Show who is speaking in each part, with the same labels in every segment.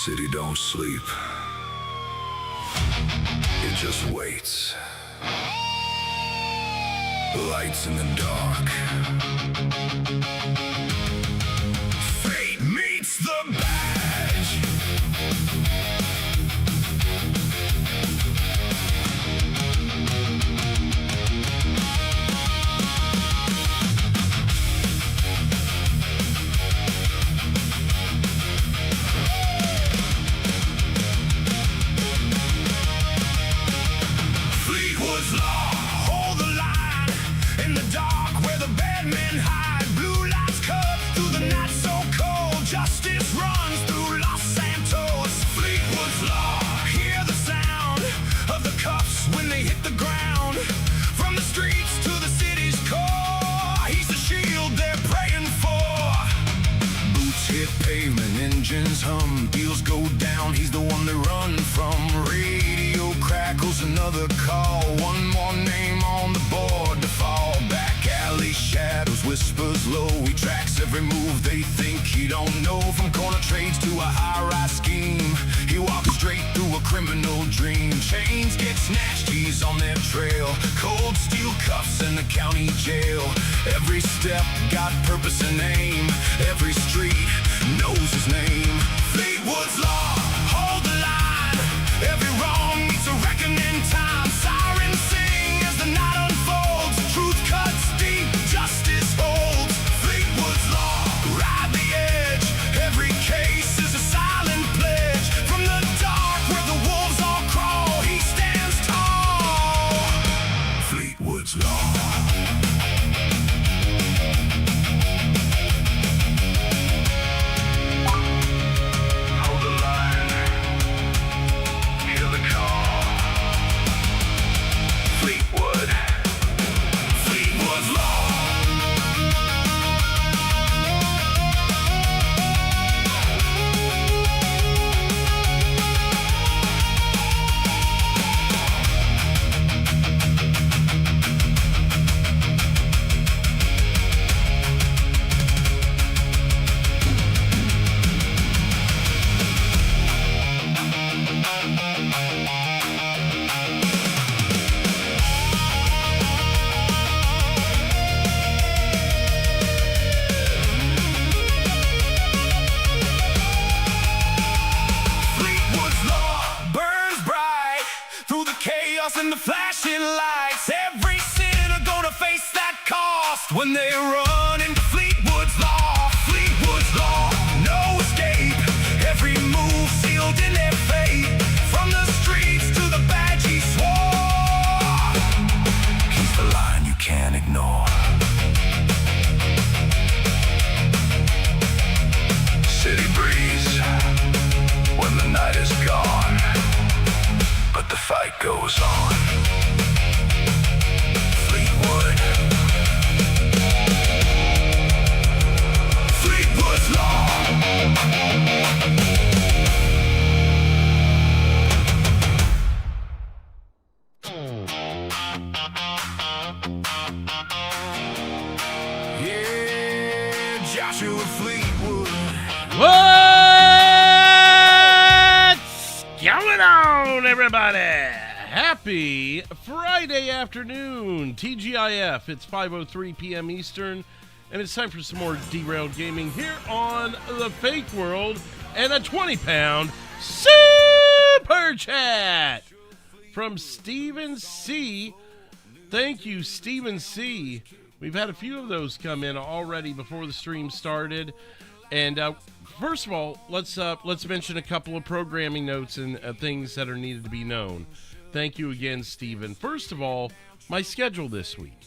Speaker 1: city don't sleep. It just waits. Lights in the dark. Fate meets the badge. Fleetwood's law, hold the line in the dark where the bad men hide. Blue lights cut through the night so cold. Justice runs through Los Santos. Fleetwood's law, hear the sound of the cuffs when they hit the ground. From the streets to the city's core, he's the shield they're praying for. Boots hit pavement, engines hum, deals go down, he's the one they run from. Radio crackles, another call, one more name on the board to fall. Back alley shadows, whispers low, he tracks every move they think he don't know. From corner trades to a high-rise scheme, he walks straight through a criminal dream. Chains get snatched, he's on their trail, cold steel cuffs in the county jail. Every step got purpose and aim, every street knows his name. Fleetwood's law, hold the line, every wrong meets a reckoning time. Sirens sing as the night unfolds, truth cuts deep, justice holds. Fleetwood's law, ride the edge, every case is a silent pledge. From the dark where the wolves all crawl, he stands tall. Fleetwood's law. Hold the line, hear the call. Fleetwood, Fleetwood's law. Fleetwood's law burns bright through the chaos and the flashing lights. Every sinner gonna face that cost when they run into Fleetwood's law. Fleetwood's law, no escape. Every move sealed in their fate. From the streets to the badge he swore. He's the line you can't ignore. City breeze when the night is gone, but the fight goes on. Fleetwood, Fleetwood's law. Yeah, Joshua Fleetwood.
Speaker 2: What's going on, everybody? Happy Friday afternoon, TGIF. It's 5:03 p.m. Eastern, and it's time for some more derailed gaming here on the Fake World, and a 20-pound super chat from Stephen C. Thank you, Stephen C. We've had a few of those come in already before the stream started, and first of all, let's mention a couple of programming notes and things that are needed to be known. Thank you again, Stephen. First of all, my schedule this week,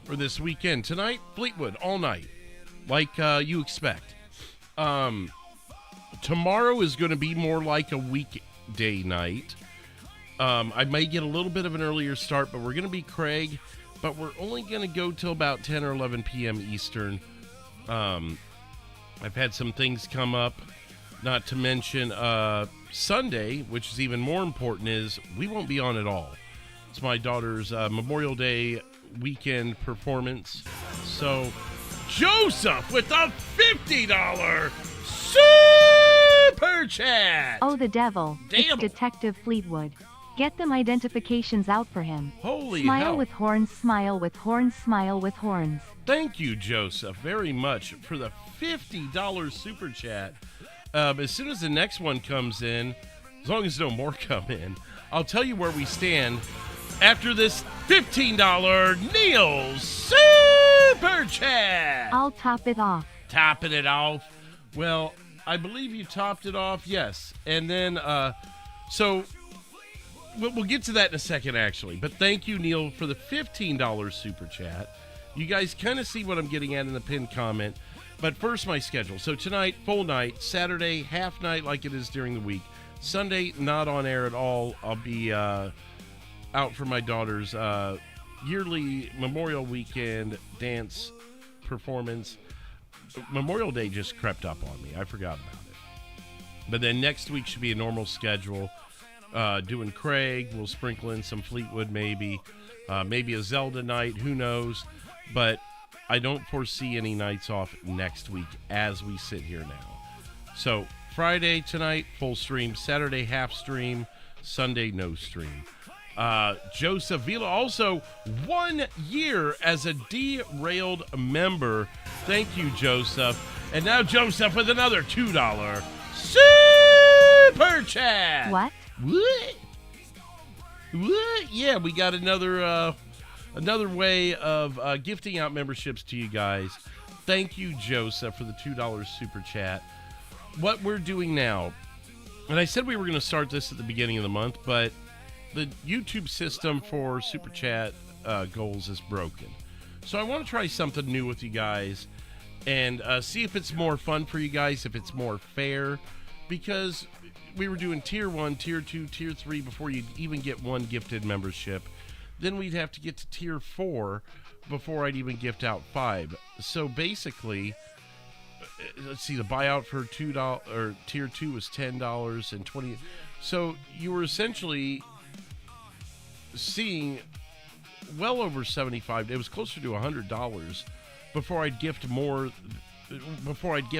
Speaker 2: or this weekend. Tonight, Fleetwood, all night, like you expect. Tomorrow is going to be more like a weekday night. I may get a little bit of an earlier start, but we're going to be Craig, but we're only going to go till about 10 or 11 p.m. Eastern. I've had some things come up, not to mention Sunday, which is even more important, is we won't be on at all. It's my daughter's Memorial Day weekend performance. So, Joseph with a $50 Super Chat!
Speaker 3: Oh, the devil.
Speaker 2: Damn.
Speaker 3: It's Detective Fleetwood. Get them identifications out for him.
Speaker 2: Holy
Speaker 3: Smile
Speaker 2: hell.
Speaker 3: with horns, smile with horns, smile with horns.
Speaker 2: Thank you, Joseph, very much for the $50 Super Chat. As soon as the next one comes in, as long as no more come in, I'll tell you where we stand after this $15 Neil Super Chat.
Speaker 3: I'll top it off.
Speaker 2: Topping it off. Well, I believe you topped it off, yes. And then, so we'll get to that in a second, actually. But thank you, Neil, for the $15 Super Chat. You guys kind of see what I'm getting at in the pinned comment. But first, my schedule. So tonight, full night. Saturday, half night like it is during the week. Sunday, not on air at all. I'll be out for my daughter's yearly Memorial Weekend dance performance. Memorial Day just crept up on me. I forgot about it. But then next week should be a normal schedule. Doing Craig. We'll sprinkle in some Fleetwood maybe. Maybe a Zelda night. Who knows? But I don't foresee any nights off next week as we sit here now. So Friday tonight, full stream. Saturday, half stream. Sunday, no stream. Joseph Vila, also 1 year as a derailed member. Thank you, Joseph. And now Joseph with another $2 Super Chat.
Speaker 3: What?
Speaker 2: What? Yeah, we got another way of gifting out memberships to you guys. Thank you, Joseph, for the $2 Super Chat. What we're doing now, and I said we were going to start this at the beginning of the month, but the YouTube system for Super Chat goals is broken. So I want to try something new with you guys and see if it's more fun for you guys, if it's more fair, because we were doing Tier 1, Tier 2, Tier 3 before you'd even get one gifted membership. Then we'd have to get to Tier 4 before I'd even gift out 5. So basically, let's see, the buyout for $2 or Tier 2 was $10 and $20. So you were essentially seeing well over $75. It was closer to $100 before I'd gift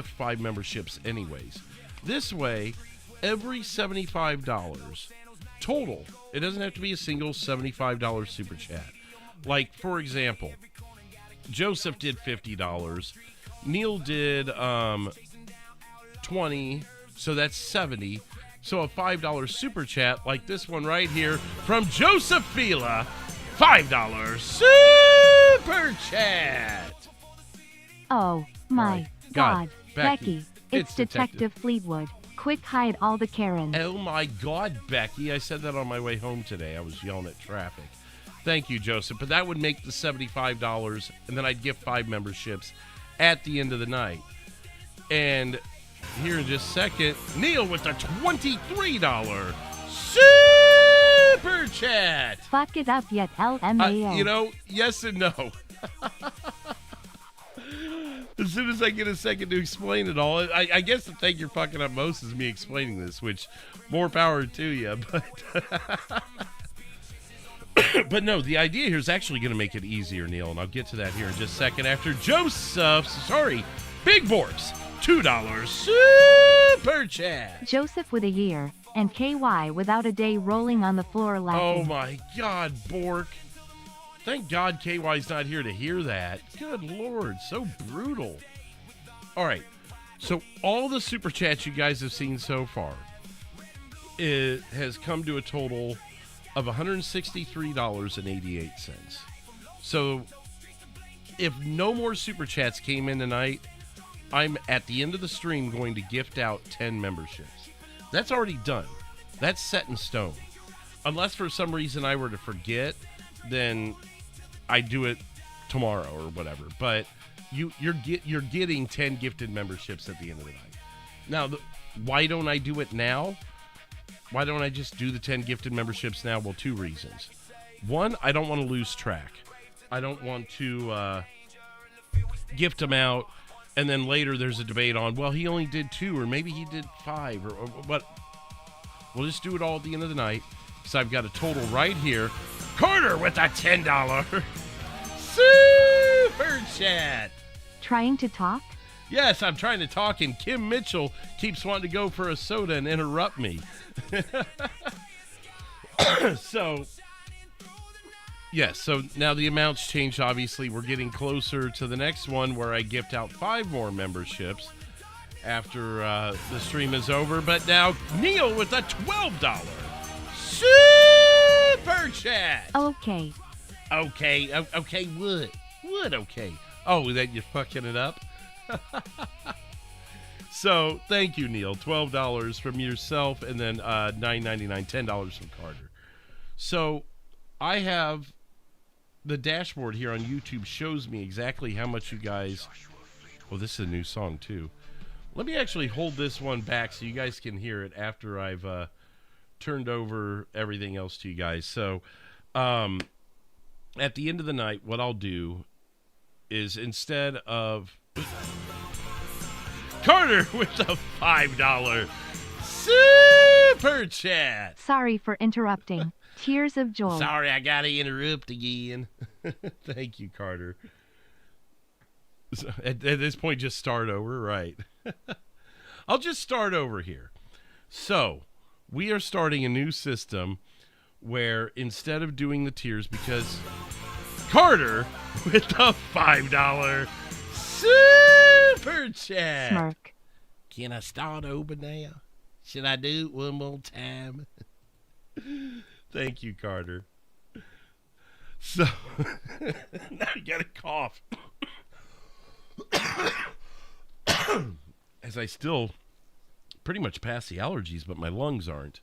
Speaker 2: 5 memberships anyways. This way, every $75 total, it doesn't have to be a single $75 Super Chat. Like, for example, Joseph did $50. Neil did 20, so that's 70. So a $5 Super Chat, like this one right here from Joseph Fila, $5 Super Chat.
Speaker 3: Oh, my God. Becky, it's
Speaker 2: Detective
Speaker 3: Detective Fleetwood. Quick, hide all the Karens.
Speaker 2: Oh my God, Becky. I said that on my way home today. I was yelling at traffic. Thank you, Joseph. But that would make the $75, and then I'd gift 5 memberships at the end of the night. And here in just a second, Neil with the $23 Super Chat.
Speaker 3: Fuck it up yet, LMAO.
Speaker 2: Yes and no. As soon as I get a second to explain it all, I guess the thing you're fucking up most is me explaining this, which more power to you. But no, the idea here is actually going to make it easier, Neil, and I'll get to that here in just a second after Big Borks, $2 Super Chat.
Speaker 3: Joseph with a year, and KY without a day rolling on the floor laughing.
Speaker 2: Oh my God, Bork. Thank God KY's not here to hear that. Good Lord, so brutal. All right, so all the Super Chats you guys have seen so far, it has come to a total of $163.88. So if no more Super Chats came in tonight, I'm at the end of the stream going to gift out 10 memberships. That's already done. That's set in stone. Unless for some reason I were to forget, then I do it tomorrow or whatever. But you're getting 10 gifted memberships at the end of the night. Now, why don't I do it now? Why don't I just do the 10 gifted memberships now? Well, 2 reasons. One, I don't want to lose track. I don't want to gift them out, and then later there's a debate on, well, he only did 2, or maybe he did 5, or what. We'll just do it all at the end of the night, because I've got a total right here. Carter with a $10 Super Chat.
Speaker 3: Trying to talk?
Speaker 2: Yes, I'm trying to talk, and Kim Mitchell keeps wanting to go for a soda and interrupt me. So, yes, so now the amounts changed, obviously. We're getting closer to the next one where I gift out 5 more memberships after the stream is over. But now, Neil with a $12 super chat.
Speaker 3: Okay.
Speaker 2: Okay, what? What okay? Oh, that you're fucking it up? So, thank you, Neil. $12 from yourself, and then $9.99, $10 from Carter. So, I have the dashboard here on YouTube shows me exactly how much you guys... Oh, this is a new song, too. Let me actually hold this one back so you guys can hear it after I've turned over everything else to you guys. So, at the end of the night, what I'll do is instead of... Carter with a $5 super chat.
Speaker 3: Sorry for interrupting. Tears of joy.
Speaker 2: Sorry, I gotta interrupt again. Thank you, Carter. So at this point, just start over, right? I'll just start over here. So, we are starting a new system where instead of doing the tiers, because Carter with the $5 super chat.
Speaker 3: Smirk.
Speaker 2: Can I start over now? Should I do it one more time? Thank you, Carter. So, now you got to cough. As I still pretty much pass the allergies, but my lungs aren't.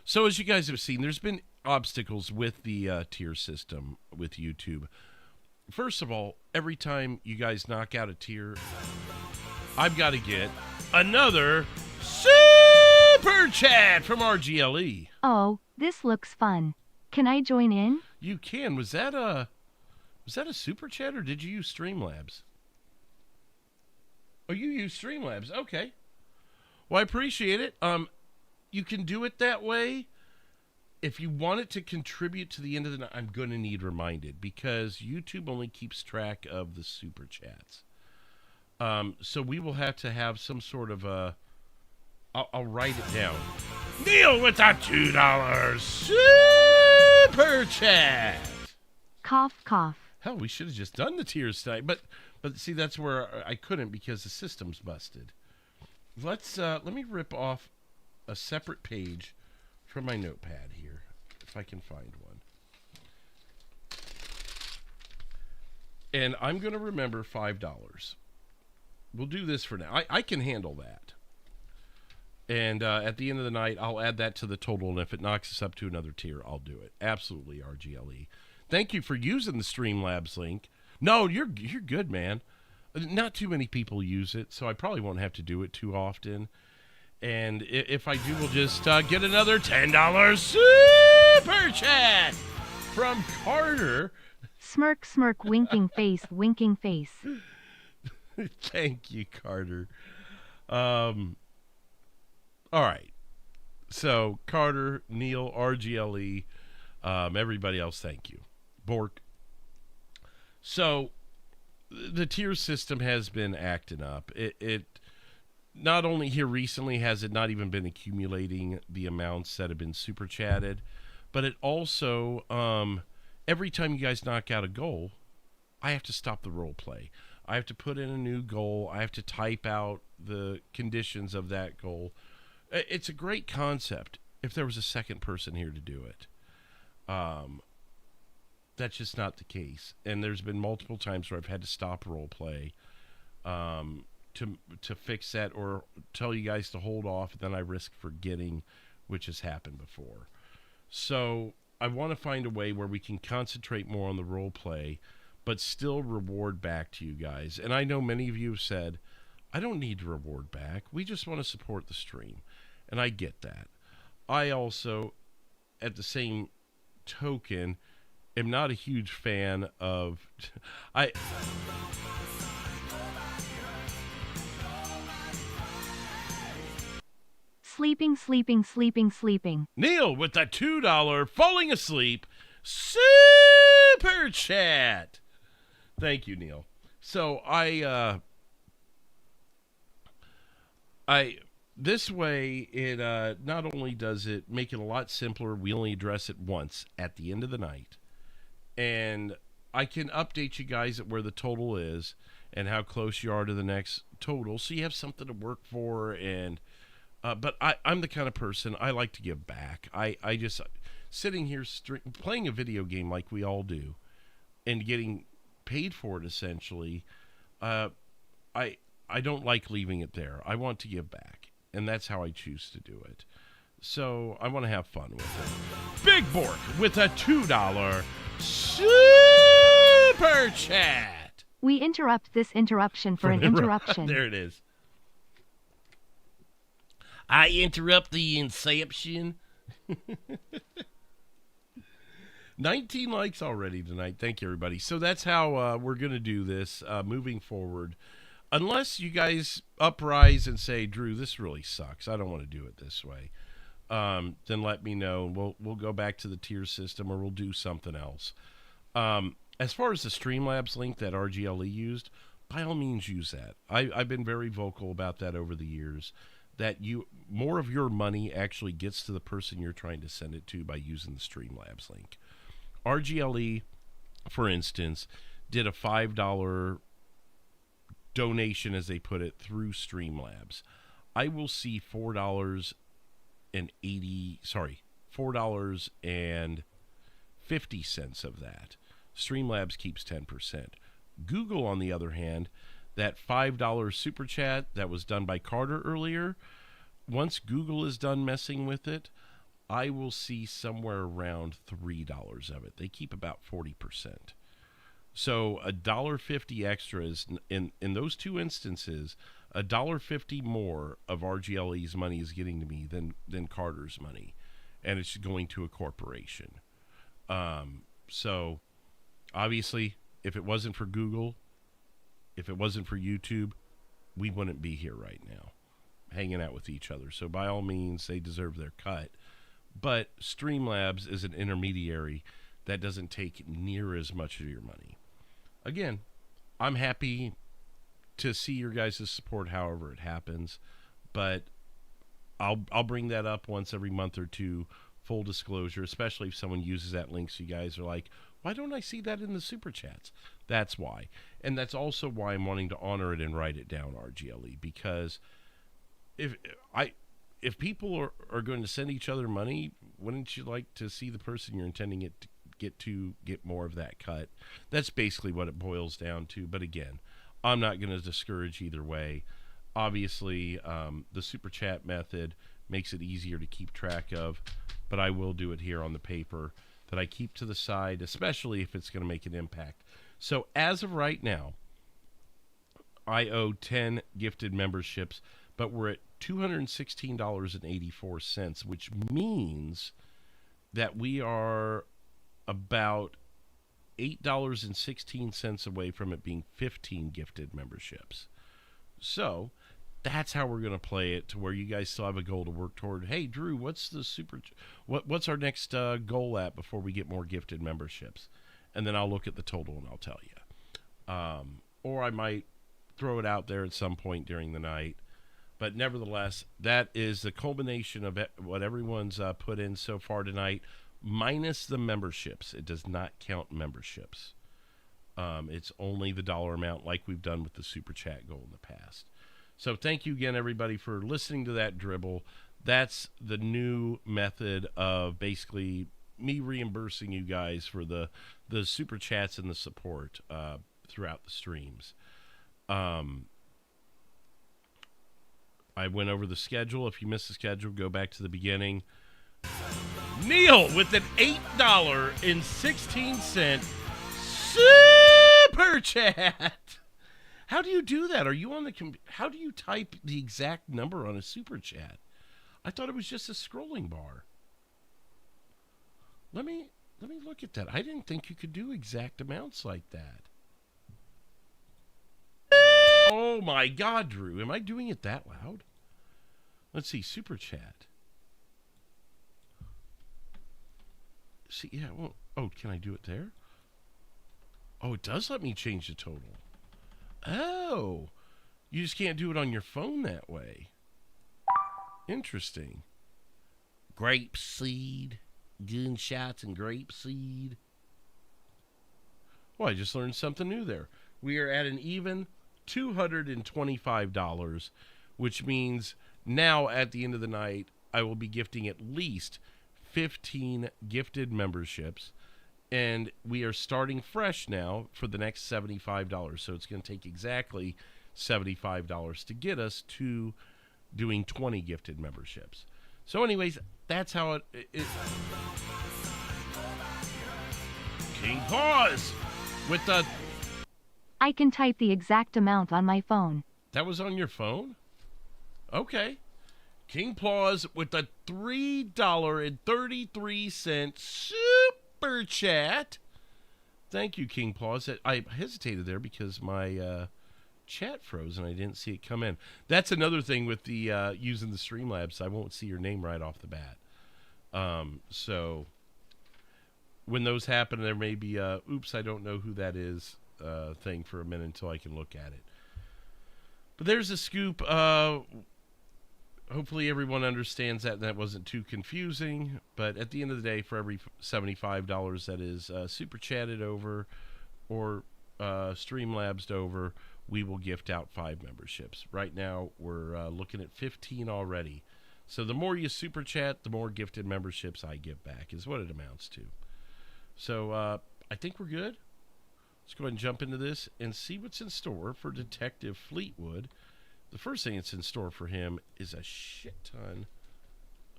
Speaker 2: So as you guys have seen, there's been obstacles with the tier system with YouTube. First of all, every time you guys knock out a tier, I've got to get another super chat from RGLE.
Speaker 3: Oh, this looks fun. Can I join in?
Speaker 2: You can. Was that a super chat or did you use Streamlabs? Oh, you use Streamlabs. Okay. Well, I appreciate it. You can do it that way. If you want it to contribute to the end of the night, I'm going to need reminded because YouTube only keeps track of the super chats. So we will have to have some sort of a... I'll write it down. Neil with a $2 super chat.
Speaker 3: Cough, cough.
Speaker 2: Hell, we should have just done the tiers tonight. But see, that's where I couldn't because the system's busted. Let me rip off a separate page from my notepad here, if I can find one. And I'm going to remember $5. We'll do this for now. I can handle that. And at the end of the night, I'll add that to the total, and if it knocks us up to another tier, I'll do it. Absolutely, RGLE. Thank you for using the Streamlabs link. No, you're good, man. Not too many people use it, so I probably won't have to do it too often. And if I do, we'll just get another $10 super chat from Carter.
Speaker 3: Smirk, smirk, winking face, winking face.
Speaker 2: Thank you, Carter. All right. So, Carter, Neil, RGLE, everybody else, thank you. Bork. So, the tier system has been acting up. It not only here recently has it not even been accumulating the amounts that have been super chatted, but it also, every time you guys knock out a goal, I have to stop the role play. I have to put in a new goal. I have to type out the conditions of that goal. It's a great concept if there was a second person here to do it. That's just not the case. And there's been multiple times where I've had to stop role play to fix that or tell you guys to hold off, and then I risk forgetting, which has happened before. So I want to find a way where we can concentrate more on the role play, but still reward back to you guys. And I know many of you have said, I don't need to reward back. We just want to support the stream. And I get that. I also, at the same token, am not a huge fan of...
Speaker 3: Sleeping, sleeping, sleeping, sleeping.
Speaker 2: Neil with that $2 falling asleep super chat. Thank you, Neil. So this way it not only does it make it a lot simpler, we only address it once at the end of the night, and I can update you guys at where the total is and how close you are to the next total, so you have something to work for. And but I'm the kind of person, I like to give back. I just sitting here playing a video game like we all do and getting paid for it essentially. I don't like leaving it there. I want to give back, and that's how I choose to do it. So I want to have fun with it. Big Bork with a $2 super chat.
Speaker 3: We interrupt this interruption for an interruption.
Speaker 2: There it is. I interrupt the inception. 19 likes already tonight. Thank you, everybody. So that's how we're going to do this moving forward. Unless you guys uprise and say, Drew, this really sucks, I don't want to do it this way, then let me know. And we'll go back to the tier system, or we'll do something else. As far as the Streamlabs link that RGLE used, by all means use that. I've been very vocal about that over the years, that more of your money actually gets to the person you're trying to send it to by using the Streamlabs link. RGLE, for instance, did a $5 donation, as they put it, through Streamlabs. I will see $4.50 of that. Streamlabs keeps 10%. Google, on the other hand, that $5 super chat that was done by Carter earlier, once Google is done messing with it, I will see somewhere around $3 of it. They keep about 40%. So $1.50 extra is, in those two instances, $1.50 more of RGLE's money is getting to me than Carter's money, and it's going to a corporation. So obviously, if it wasn't for Google, if it wasn't for YouTube, we wouldn't be here right now, hanging out with each other. So by all means, they deserve their cut. But Streamlabs is an intermediary that doesn't take near as much of your money. Again, I'm happy to see your guys' support however it happens, but I'll bring that up once every month or two, full disclosure, especially if someone uses that link so you guys are like, why don't I see that in the super chats? That's why. And that's also why I'm wanting to honor it and write it down, RGLE, because if people are going to send each other money, wouldn't you like to see the person you're intending it to get more of that cut? That's basically what it boils down to. But again, I'm not going to discourage either way. Obviously, the super chat method makes it easier to keep track of, but I will do it here on the paper that I keep to the side, especially if it's going to make an impact. So as of right now, I owe 10 gifted memberships, but we're at $216.84, which means that we are about $8.16 away from it being 15 gifted memberships. So that's how we're going to play it, to where you guys still have a goal to work toward. Hey, Drew, what's the what's our next goal at before we get more gifted memberships? And then I'll look at the total and I'll tell you. Or I might throw it out there at some point during the night. But nevertheless, that is the culmination of what everyone's put in so far tonight, minus the memberships. It does not count memberships. It's only the dollar amount, like we've done with the super chat goal in the past. So thank you again, everybody, for listening to that dribble. That's the new method of basically me reimbursing you guys for the super chats and the support throughout the streams. I went over the schedule. If you missed the schedule, go back to the beginning. Neil with an $8.16 super chat. How do you do that? Are you on the how do you type the exact number on a super chat? I thought it was just a scrolling bar. Let me look at that. I didn't think you could do exact amounts like that. Oh my God, Drew. Am I doing it that loud? Let's see, super chat. See, yeah, well, oh, can I do it there? Oh, it does let me change the total. Oh, you just can't do it on your phone that way. Interesting. Grape seed, gunshots and grape seed. Well, I just learned something new there. We are at an even $225, which means now at the end of the night, I will be gifting at least 15 gifted memberships. And we are starting fresh now for the next $75. So it's going to take exactly $75 to get us to doing 20 gifted memberships. So anyways, that's how it King Pause with the...
Speaker 3: I can type the exact amount on my phone.
Speaker 2: That was on your phone? Okay. King Paws with the $3.33 super chat. Thank you, King Paws. I hesitated there because my chat froze and I didn't see it come in. That's another thing with the using the Streamlabs. I won't see your name right off the bat. So when those happen, there may be oops, I don't know who that is thing for a minute until I can look at it. But there's a scoop. Hopefully everyone understands that and that wasn't too confusing. But at the end of the day, for every $75 that is super chatted over or Streamlabsed over, we will gift out 5 memberships. Right now, we're looking at 15 already. So the more you super chat, the more gifted memberships I give back is what it amounts to. So I think we're good. Let's go ahead and jump into this and see what's in store for Detective Fleetwood. The first thing that's in store for him is a shit ton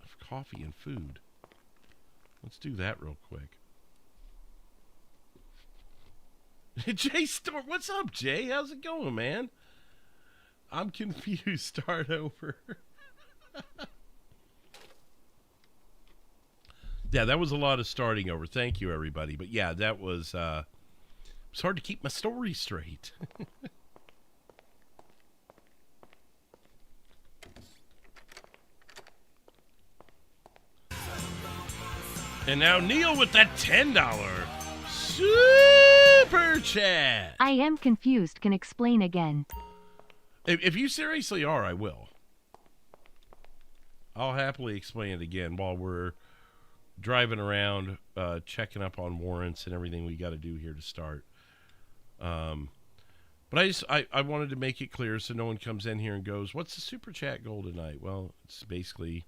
Speaker 2: of coffee and food. Let's do that real quick. Jay Storm, what's up, Jay? How's it going, man? I'm confused. Start over. Yeah, that was a lot of starting over. Thank you, everybody. But yeah, that was... it's hard to keep my story straight. And now Neil with that $10 super chat.
Speaker 3: I am confused. Can explain again.
Speaker 2: If you seriously are, I will. I'll happily explain it again while we're driving around, checking up on warrants and everything we got to do here to start. But I wanted to make it clear so no one comes in here and goes, what's the super chat goal tonight? Well, it's basically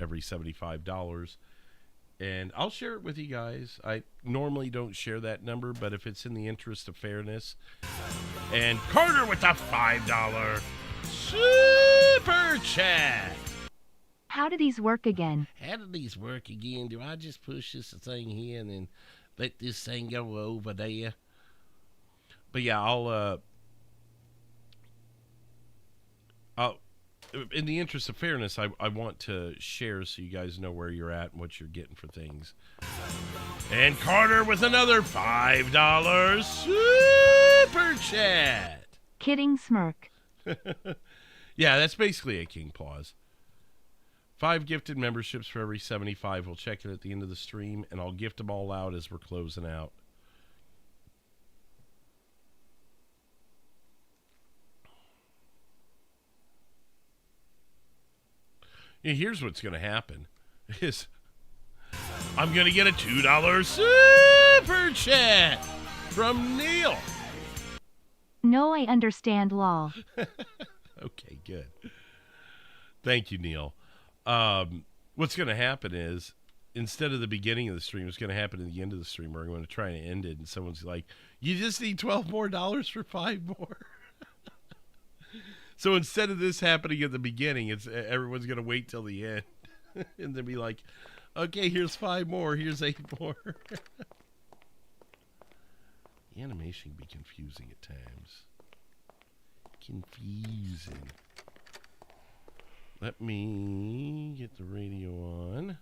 Speaker 2: every $75. And I'll share it with you guys. I normally don't share that number, but if it's in the interest of fairness. And Carter with the $5 super chat.
Speaker 3: How do these work again?
Speaker 2: How do these work again? Do I just push this thing here and then let this thing go over there? But yeah, I'll in the interest of fairness, I want to share so you guys know where you're at and what you're getting for things. And Carter with another $5 super chat.
Speaker 3: Kidding smirk.
Speaker 2: Yeah, that's basically a King Pause. 5 gifted memberships for every 75. We'll check it at the end of the stream, and I'll gift them all out as we're closing out. Yeah, here's what's going to happen. Is I'm going to get a $2 super chat from Neil.
Speaker 3: No, I understand, lol.
Speaker 2: Okay, good. Thank you, Neil. What's going to happen is, instead of the beginning of the stream, it's going to happen at the end of the stream. We're going to try and end it, and someone's like, you just need $12 more for 5 more. So instead of this happening at the beginning, it's everyone's going to wait till the end. And then be like, okay, here's 5 more. Here's 8 more. The animation can be confusing at times. Confusing. Let me get the radio on.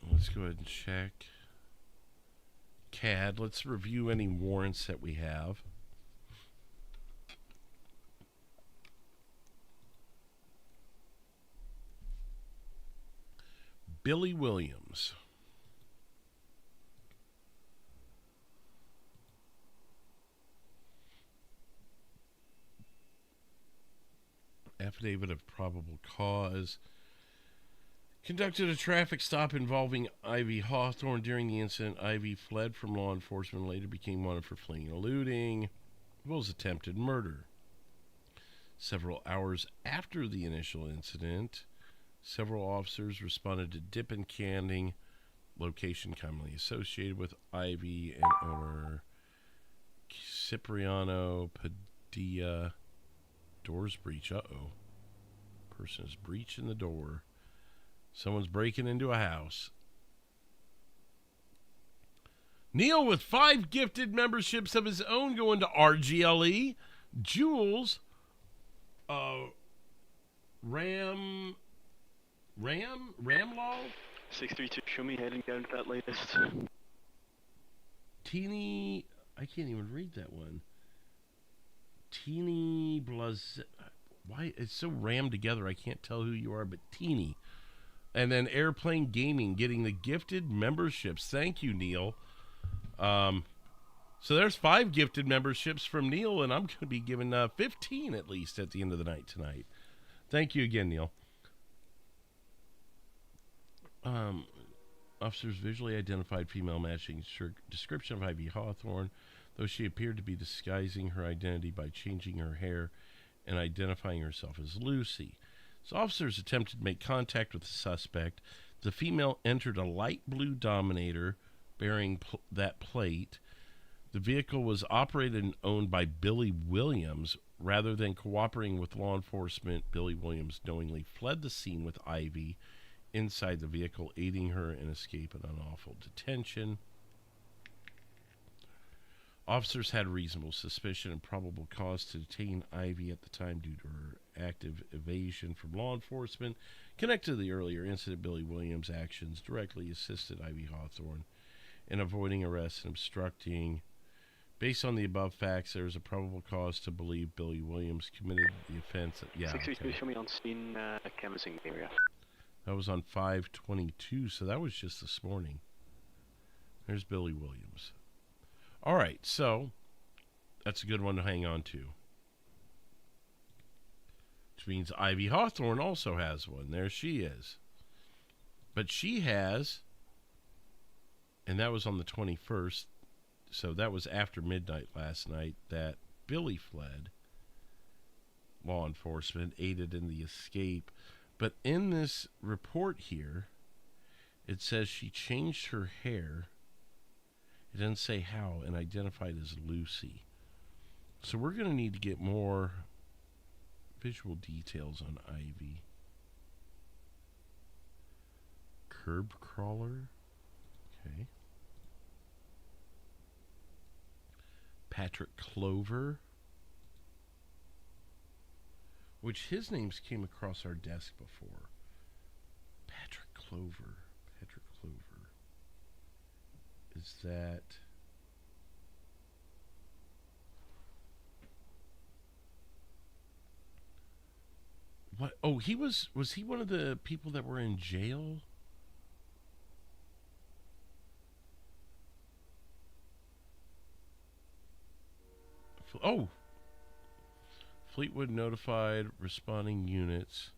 Speaker 2: Let's go ahead and check. CAD. Let's review any warrants that we have. Billy Williams. affidavit of probable cause. Conducted a traffic stop involving Ivy Hawthorne. During the incident, Ivy fled from law enforcement and later became wanted for fleeing and eluding, as well as attempted murder. Several hours after the initial incident, several officers responded to dip and canning, location commonly associated with Ivy and owner Cipriano Padilla. Doors breach. Person is breaching the door. Someone's breaking into a house. Neil with 5 gifted memberships of his own going to RGLE. Jules, Ramlaw?
Speaker 4: 632, show me heading down to that latest.
Speaker 2: Teeny, I can't even read that one. Teeny Blaz. Why? It's so rammed together, I can't tell who you are, but Teeny. And then Airplane Gaming getting the gifted memberships. Thank you, Neil. So there's 5 gifted memberships from Neil, and I'm going to be giving 15 at least at the end of the night tonight. Thank you again, Neil. Officers visually identified female matching description of Ivy Hawthorne, though she appeared to be disguising her identity by changing her hair and identifying herself as Lucy. So officers attempted to make contact with the suspect. The female entered a light blue Dominator bearing that plate. The vehicle was operated and owned by Billy Williams. Rather than cooperating with law enforcement, Billy Williams knowingly fled the scene with Ivy inside the vehicle, aiding her in escape and unlawful detention. Officers had reasonable suspicion and probable cause to detain Ivy at the time due to her active evasion from law enforcement. Connected to the earlier incident, Billy Williams' actions directly assisted Ivy Hawthorne in avoiding arrest and obstructing. Based on the above facts, there is a probable cause to believe Billy Williams committed the offense. Yeah,
Speaker 4: 632,
Speaker 2: okay.
Speaker 4: show me on scene, canvassing area.
Speaker 2: That was on 5/22, so that was just this morning. There's Billy Williams. All right, so that's a good one to hang on to. Which means Ivy Hawthorne also has one. There she is. But she has, and that was on the 21st, so that was after midnight last night, that Billy fled. Law enforcement aided in the escape. But in this report here, it says she changed her hair. It doesn't say how, and identified as Lucy. So we're going to need to get more visual details on Ivy. Curb crawler. Okay. Patrick Clover. Which his names came across our desk before. Patrick Clover. Patrick Clover. Is that... What? Oh, was he one of the people that were in jail? Oh! Fleetwood notified responding units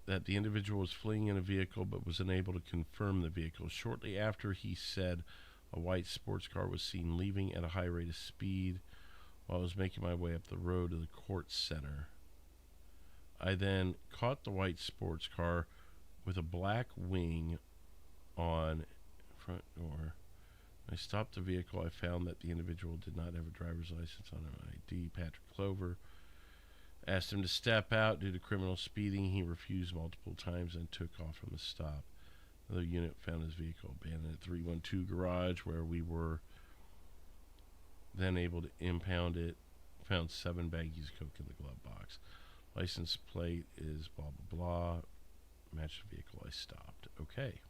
Speaker 2: that the individual was fleeing in a vehicle but was unable to confirm the vehicle. Shortly after, he said a white sports car was seen leaving at a high rate of speed while I was making my way up the road to the court center. I then caught the white sports car with a black wing on front door. When I stopped the vehicle, I found that the individual did not have a driver's license on an ID. Patrick Clover asked him to step out due to criminal speeding. He refused multiple times and took off from the stop. Another unit found his vehicle abandoned at 312 garage, where we were then able to impound it. Found 7 baggies of coke in the glove box. License plate is blah blah blah. Matched the vehicle. I stopped. Okay.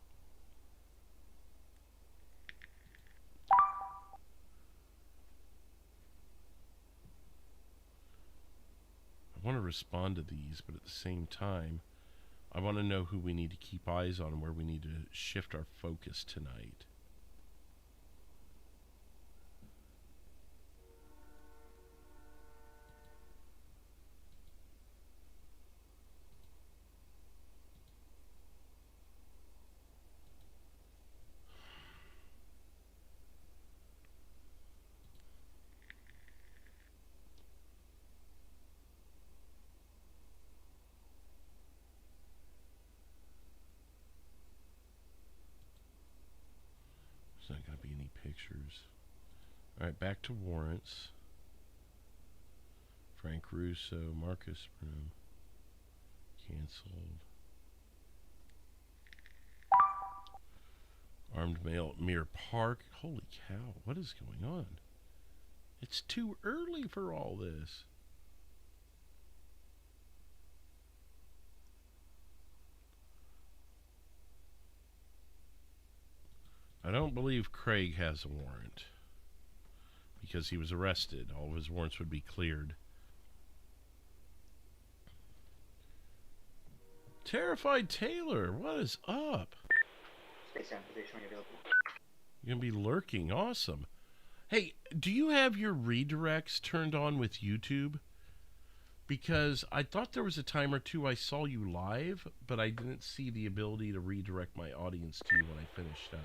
Speaker 2: I want to respond to these, but at the same time, I want to know who we need to keep eyes on and where we need to shift our focus tonight. be any pictures. All right, back to warrants. Frank Russo, Marcus Broom. Canceled. Armed male, Mere Park. Holy cow, what is going on? It's too early for all this. I don't believe Craig has a warrant because he was arrested. All of his warrants would be cleared. Terrified Taylor, what is up? You're going to be lurking. Awesome. Hey, do you have your redirects turned on with YouTube? Because I thought there was a time or two I saw you live, but I didn't see the ability to redirect my audience to you when I finished up.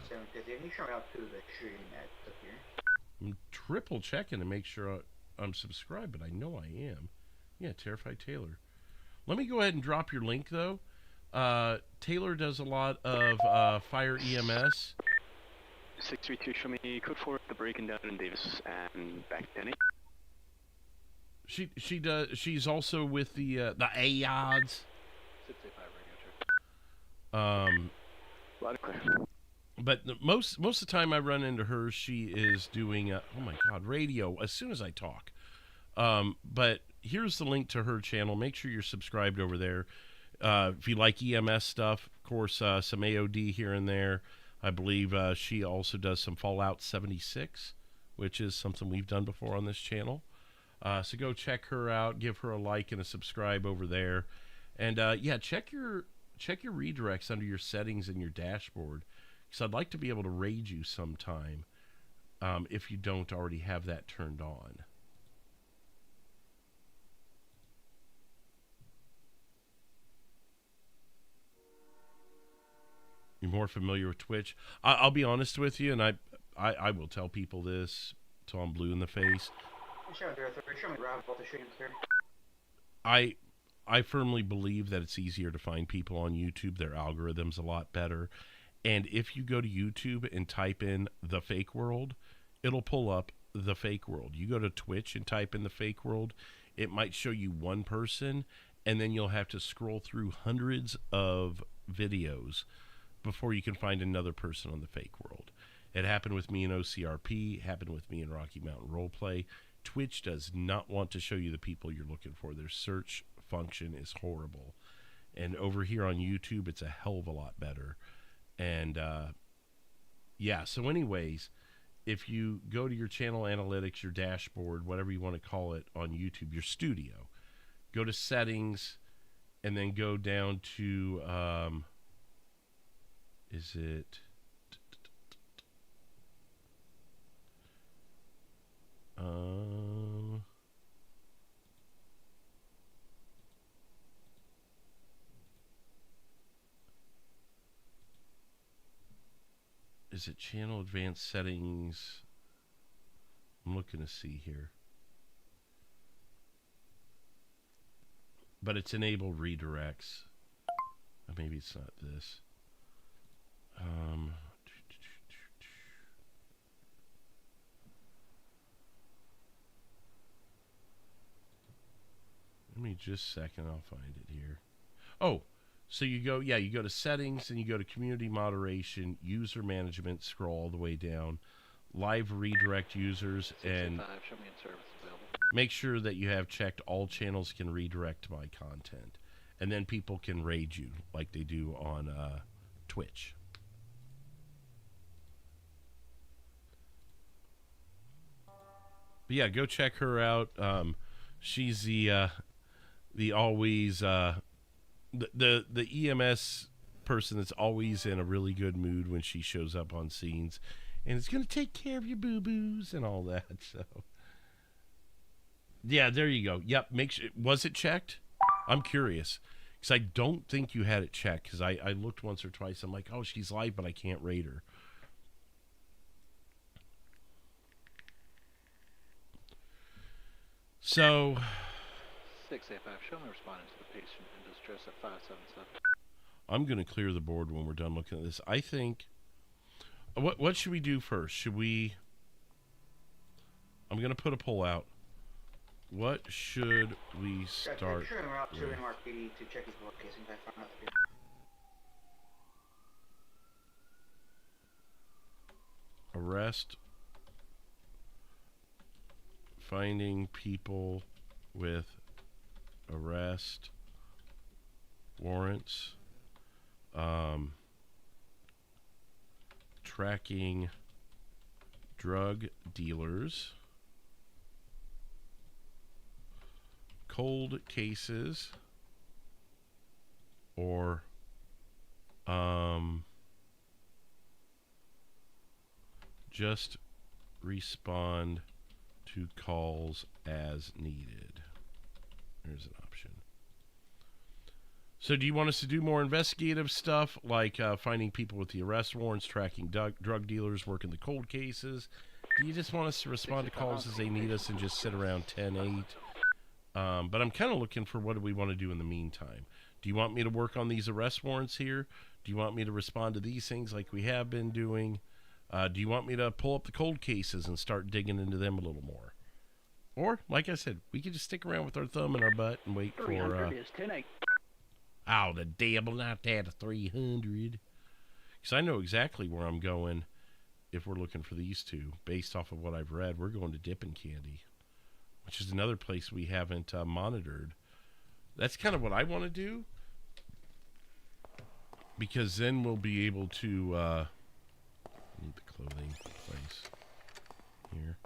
Speaker 2: I'm triple checking to make sure I'm subscribed, but I know I am. Yeah, Terrified Taylor. Let me go ahead and drop your link, though. Taylor does a lot of fire EMS.
Speaker 4: 632, show me code 4, the breaking down in Davis, and back to Denny.
Speaker 2: She does. She's also with the AODs.
Speaker 4: 685 radio check. Loud and clear.
Speaker 2: But most of the time I run into her, she is doing oh my god, radio as soon as I talk. But here's the link to her channel. Make sure you're subscribed over there. If you like EMS stuff, of course, some AOD here and there. I believe she also does some Fallout 76, which is something we've done before on this channel. So go check her out, give her a like and a subscribe over there. And yeah, check your redirects under your settings in your dashboard, because I'd like to be able to raid you sometime if you don't already have that turned on. You're more familiar with Twitch. I'll be honest with you, and I will tell people this till I'm blue in the face. I firmly believe that it's easier to find people on YouTube. Their algorithm's a lot better. And if you go to YouTube and type in the fake world, it'll pull up the fake world. You go to Twitch and type in the fake world, it might show you one person, and then you'll have to scroll through hundreds of videos before you can find another person on the fake world. It happened with me in OCRP, happened with me in Rocky Mountain Roleplay. Twitch does not want to show you the people you're looking for. Their search function is horrible. And over here on YouTube, it's a hell of a lot better. And yeah, so anyways, if you go to your channel analytics, your dashboard, whatever you want to call it on YouTube, your studio, go to settings, and then go down to, is it... is it channel advanced settings? I'm looking to see here. But it's enable redirects. Maybe it's not this. Let me just a second, I'll find it here. Oh, so you go to settings and you go to community moderation, user management, scroll all the way down, live redirect users, and
Speaker 4: show me in service available.
Speaker 2: make sure that you have checked all channels can redirect my content. And then people can raid you like they do on Twitch. But yeah, go check her out. She's the always the EMS person that's always in a really good mood when she shows up on scenes, and it's gonna take care of your boo-boos and all that. So yeah, there you go. Yep, was it checked? I'm curious because I don't think you had it checked, because I looked once or twice. I'm like, oh, she's live, but I can't raid her. So
Speaker 5: 685, show me responding to the patient in distress at 577.
Speaker 2: I'm going to clear the board when we're done looking at this. I think... What should we do first? Should we... I'm going to put a poll out. What should we start
Speaker 6: Sure, we're out to
Speaker 2: with?
Speaker 6: NYPD to check his board casings. I found out that
Speaker 2: Arrest. Finding people with arrest warrants. Tracking drug dealers. Cold cases. Or just respond to calls as needed. There's an option. So do you want us to do more investigative stuff, like finding people with the arrest warrants, tracking drug dealers, working the cold cases? Do you just want us to respond to calls as they need us and just sit around 10-8? But I'm kind of looking for what do we want to do in the meantime. Do you want me to work on these arrest warrants here? Do you want me to respond to these things like we have been doing? Do you want me to pull up the cold cases and start digging into them a little more? Or, like I said, we could just stick around with our thumb in our butt and wait for...
Speaker 4: 300 is 10-8.
Speaker 2: Oh, the devil, not that, a 300. Because I know exactly where I'm going if we're looking for these two. Based off of what I've read, we're going to Dippin' Candy, which is another place we haven't monitored. That's kind of what I want to do. Because then we'll be able to... I need the clothing place here.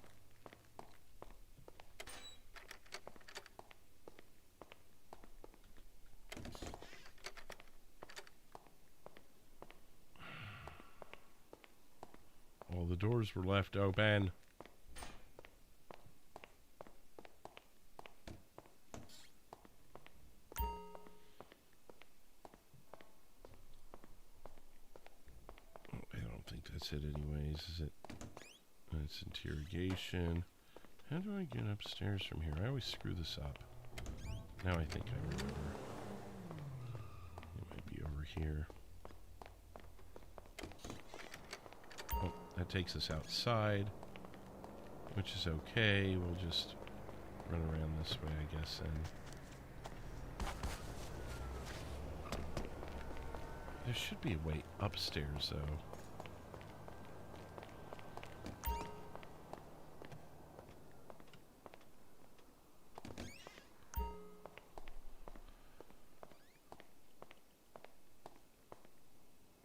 Speaker 2: All the doors were left open. I don't think that's it anyways, is it? That's interrogation. How do I get upstairs from here? I always screw this up. Now I think I remember. It might be over here. Oh, that takes us outside, which is okay. We'll just run around this way, I guess, and there should be a way upstairs, though.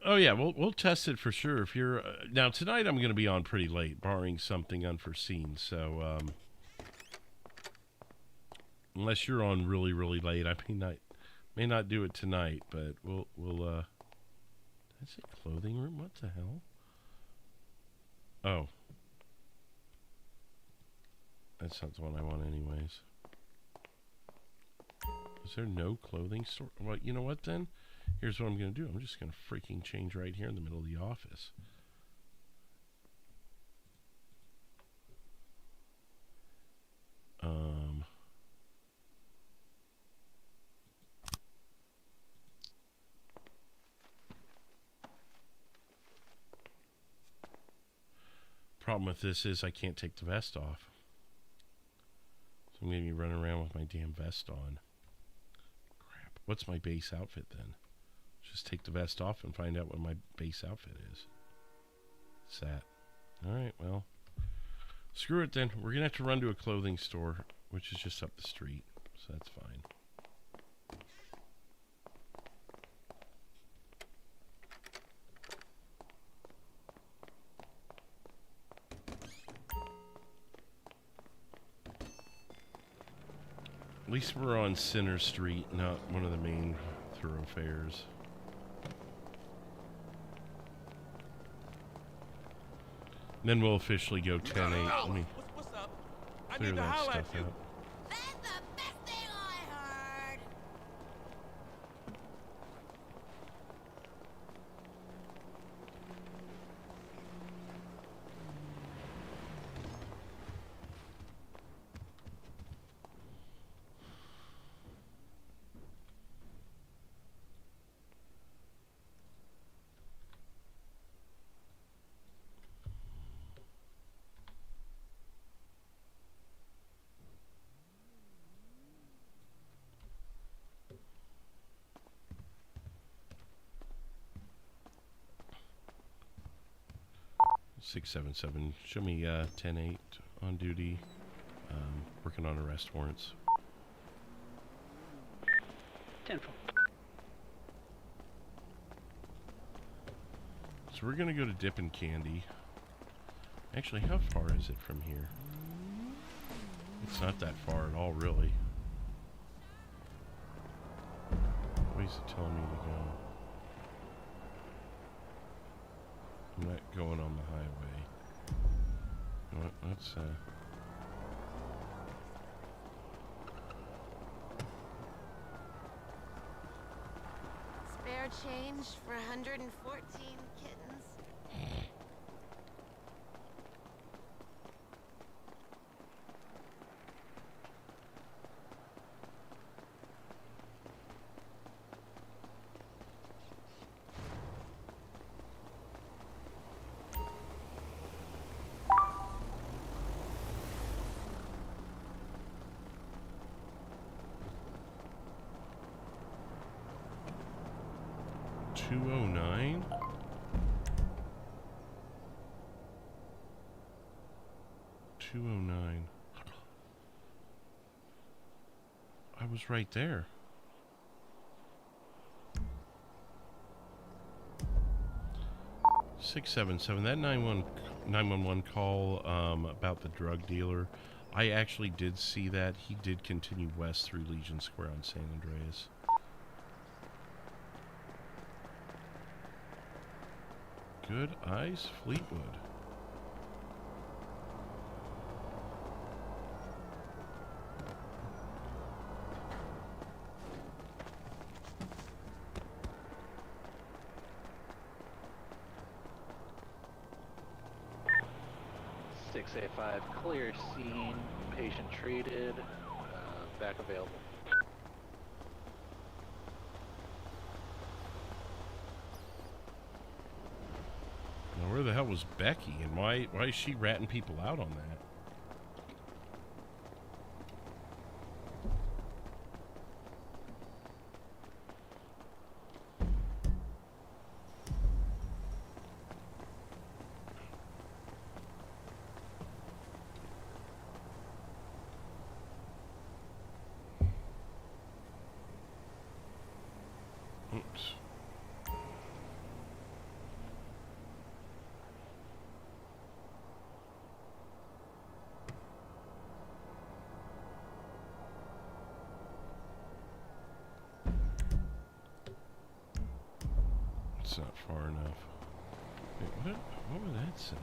Speaker 2: Oh yeah, we'll test it for sure. If you're now tonight, I'm going to be on pretty late, barring something unforeseen. So unless you're on really late, I may not do it tonight. But we'll. Did I say clothing room? What the hell? Oh, that's not the one I want, anyways. Is there no clothing store? Well, you know what then? Here's what I'm going to do. I'm just going to freaking change right here in the middle of the office. Problem with this is I can't take the vest off. So I'm going to be running around with my damn vest on. Crap. What's my base outfit then? Just take the vest off and find out what my base outfit is. What's that? Alright, well. Screw it then. We're going to have to run to a clothing store, which is just up the street. So that's fine. At least we're on Center Street, not one of the main thoroughfares. Then we'll officially go 10-8. Let me clear that stuff out.
Speaker 7: That's the best thing I heard.
Speaker 2: 677. Show me 10-8 on duty. Working on arrest warrants.
Speaker 4: 10-4.
Speaker 2: So we're gonna go to Dippin' Candy. Actually, how far is it from here? It's not that far at all, really. What is it telling me to go? I'm not going on the highway. You know what? Let's
Speaker 7: Spare change for 114 kittens.
Speaker 2: $209. $209. I was right there. $677. That 911 call about the drug dealer. I actually did see that. He did continue west through Legion Square on San Andreas. Good eyes, Fleetwood.
Speaker 5: A5, clear scene, patient treated, back available.
Speaker 2: Now where the hell was Becky, and why is she ratting people out on that? Oops. It's not far enough. Wait, what would that say?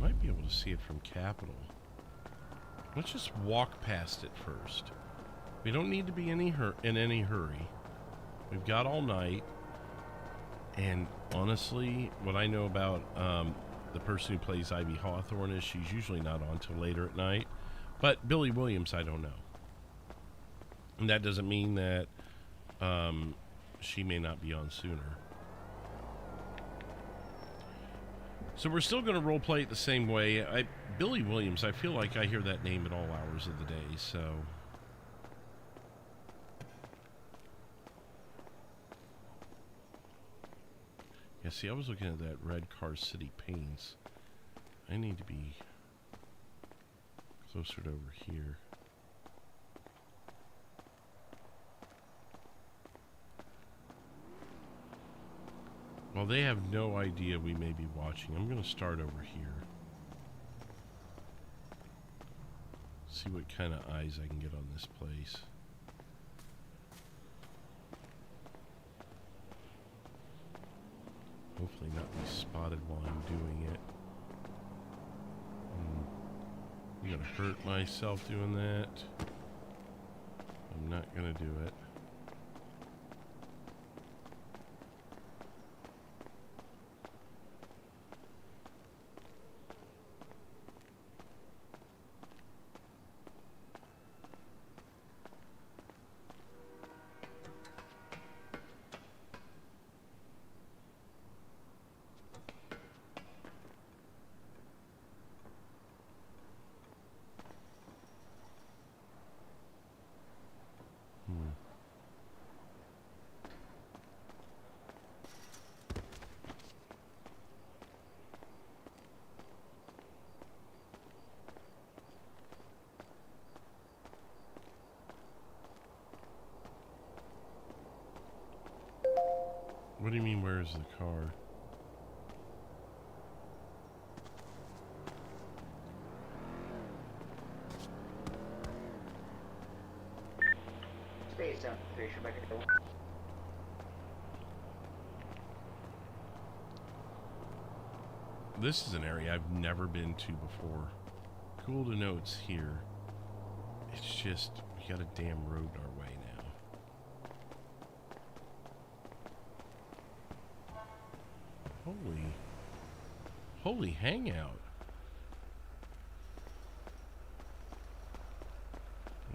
Speaker 2: Might be able to see it from Capitol. Let's just walk past it first. We don't need to be in any hurry. We've got all night. And honestly, what I know about the person who plays Ivy Hawthorne is she's usually not on till later at night. But Billy Williams, I don't know. And that doesn't mean that she may not be on sooner. So we're still going to role play it the same way. Billy Williams, I feel like I hear that name at all hours of the day, so... Yeah, see, I was looking at that Red Car City Paints. I need to be closer to over here. Well, they have no idea we may be watching. I'm going to start over here. See what kind of eyes I can get on this place. hopefully not be spotted while I'm doing it. I'm gonna hurt myself doing that. I'm not gonna do it. What do you mean, where's the car?
Speaker 6: Space down, station back at the
Speaker 2: This is an area I've never been to before. Cool to know it's here. It's just, we got a damn road in our way now. Holy hangout.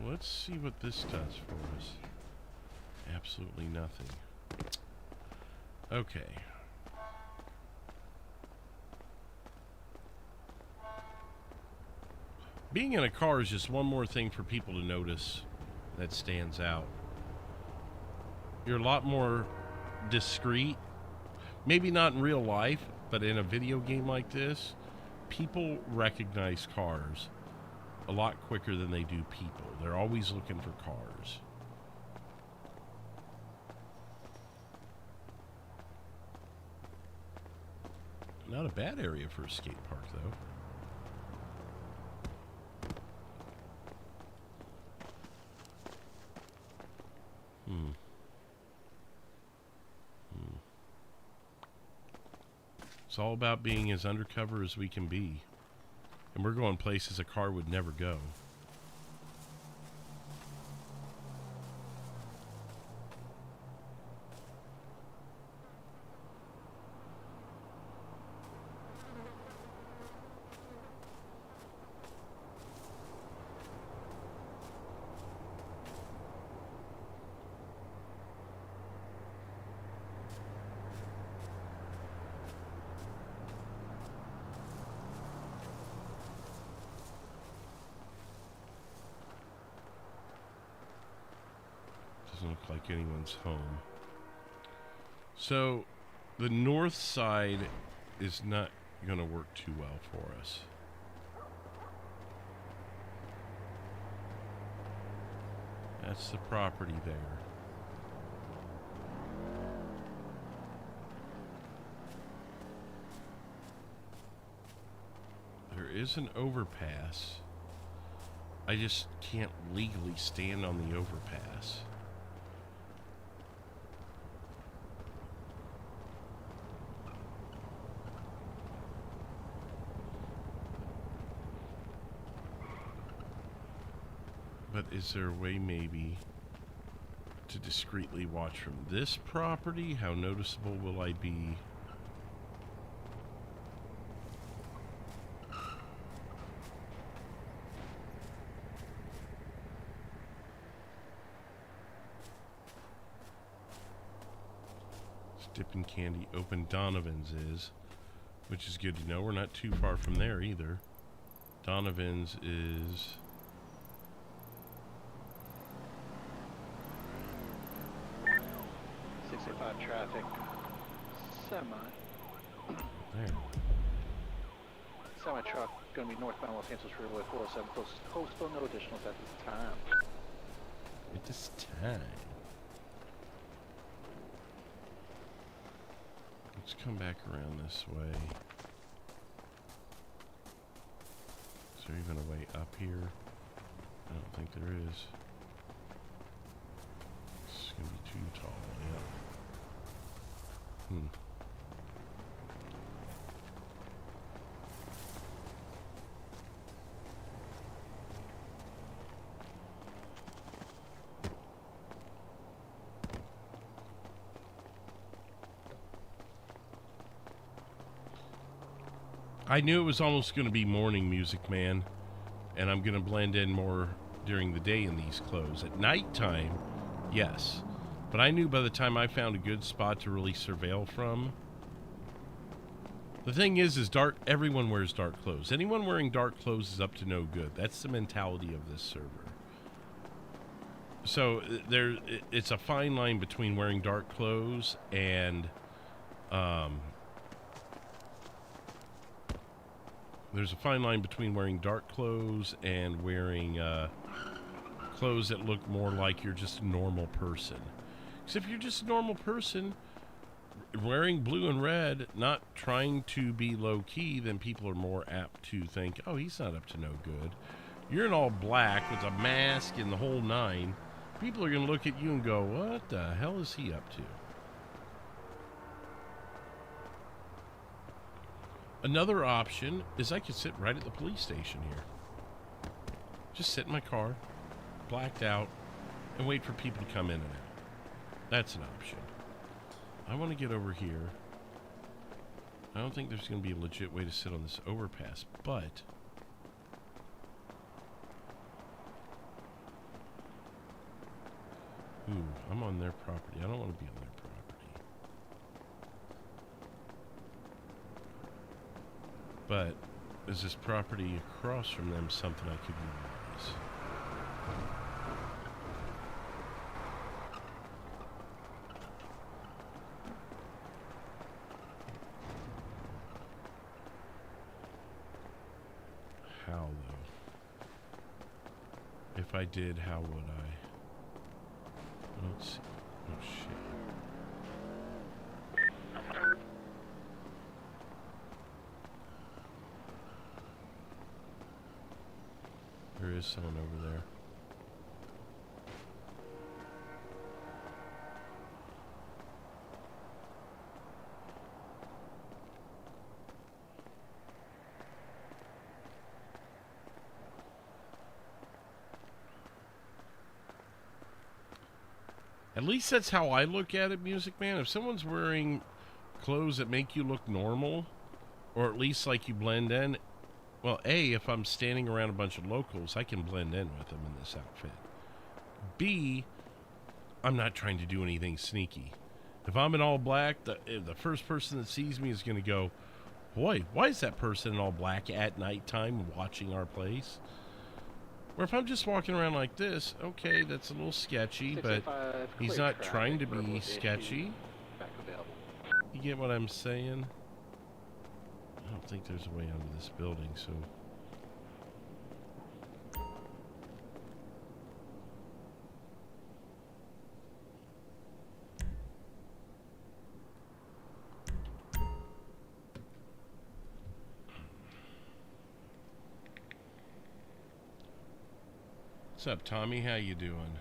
Speaker 2: Let's see what this does for us. Absolutely nothing. Okay. Being in a car is just one more thing for people to notice that stands out. You're a lot more discreet. Maybe not in real life, but in a video game like this, people recognize cars a lot quicker than they do people. They're always looking for cars. Not a bad area for a skate park, though. It's all about being as undercover as we can be. And we're going places a car would never go. Doesn't look like anyone's home. So the north side is not going to work too well for us. That's the property there. There is an overpass. I just can't legally stand on the overpass. But is there a way maybe to discreetly watch from this property? How noticeable will I be? Dipping Candy open Donovan's is, which is good to know. We're not too far from there either. Donovan's is
Speaker 5: 65 traffic. Semi.
Speaker 2: there.
Speaker 5: Semi truck going to be northbound Los Angeles Freeway 407 closest coastal. No additionals at this time.
Speaker 2: At this time. Let's come back around this way. Is there even a way up here? I don't think there is. This is going to be too tall, yeah. I knew it was almost going to be morning music, man, and I'm going to blend in more during the day in these clothes. At nighttime, yes, but I knew by the time I found a good spot to really surveil from. The thing is dark. Everyone wears dark clothes. Anyone wearing dark clothes is up to no good. That's the mentality of this server. So it's a fine line between wearing dark clothes and there's a fine line between wearing dark clothes and wearing clothes that look more like you're just a normal person. Because if you're just a normal person wearing blue and red, not trying to be low-key, then people are more apt to think, oh, he's not up to no good. You're in all black with a mask and the whole nine. People are going to look at you and go, what the hell is he up to? Another option is I could sit right at the police station here. Just sit in my car, blacked out, and wait for people to come in and out. That's an option. I want to get over here. I don't think there's going to be a legit way to sit on this overpass, but ooh, I'm on their property. I don't want to be on their property. But is this property across from them something I could utilize? How, though? If I did, how would I? Let's see. Oh, shit. There is someone over there. At least that's how I look at it, Music Man. If someone's wearing clothes that make you look normal, or at least like you blend in, well, A, if I'm standing around a bunch of locals, I can blend in with them in this outfit. B, I'm not trying to do anything sneaky. If I'm in all black, the first person that sees me is going to go, boy, why is that person in all black at nighttime watching our place? Or if I'm just walking around like this, okay, that's a little sketchy, but he's not trying to be sketchy. You get what I'm saying? I don't think there's a way onto this building, so... What's up, Tommy? How you doing?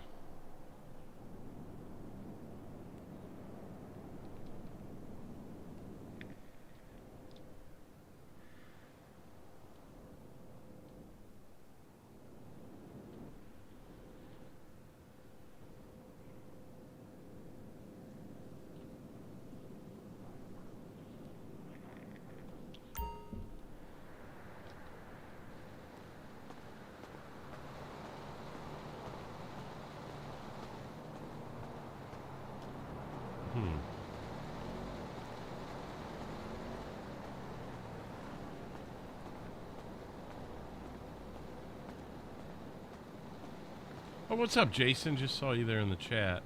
Speaker 2: Oh, what's up, Jason? Just saw you there in the chat.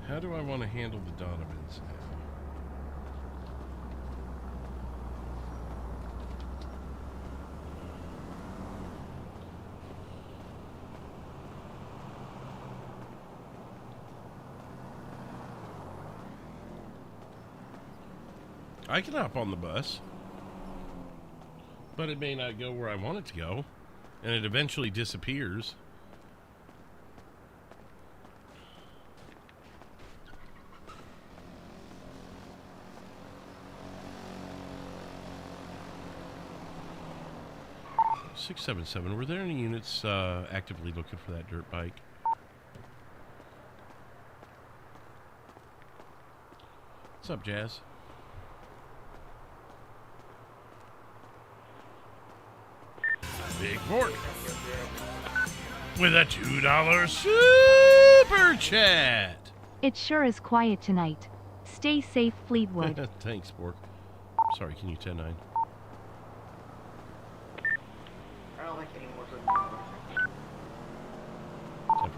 Speaker 2: How do I want to handle the Donovans now? I can hop on the bus, but it may not go where I want it to go, and it eventually disappears. .677. Were there any units actively looking for that dirt bike? What's up, Jazz? Big Fork with a $2 super chat.
Speaker 3: It sure is quiet tonight. Stay safe, Fleetwood.
Speaker 2: Thanks, Bork. Sorry, can you 10-9?
Speaker 6: I don't like any more.
Speaker 2: 10-4.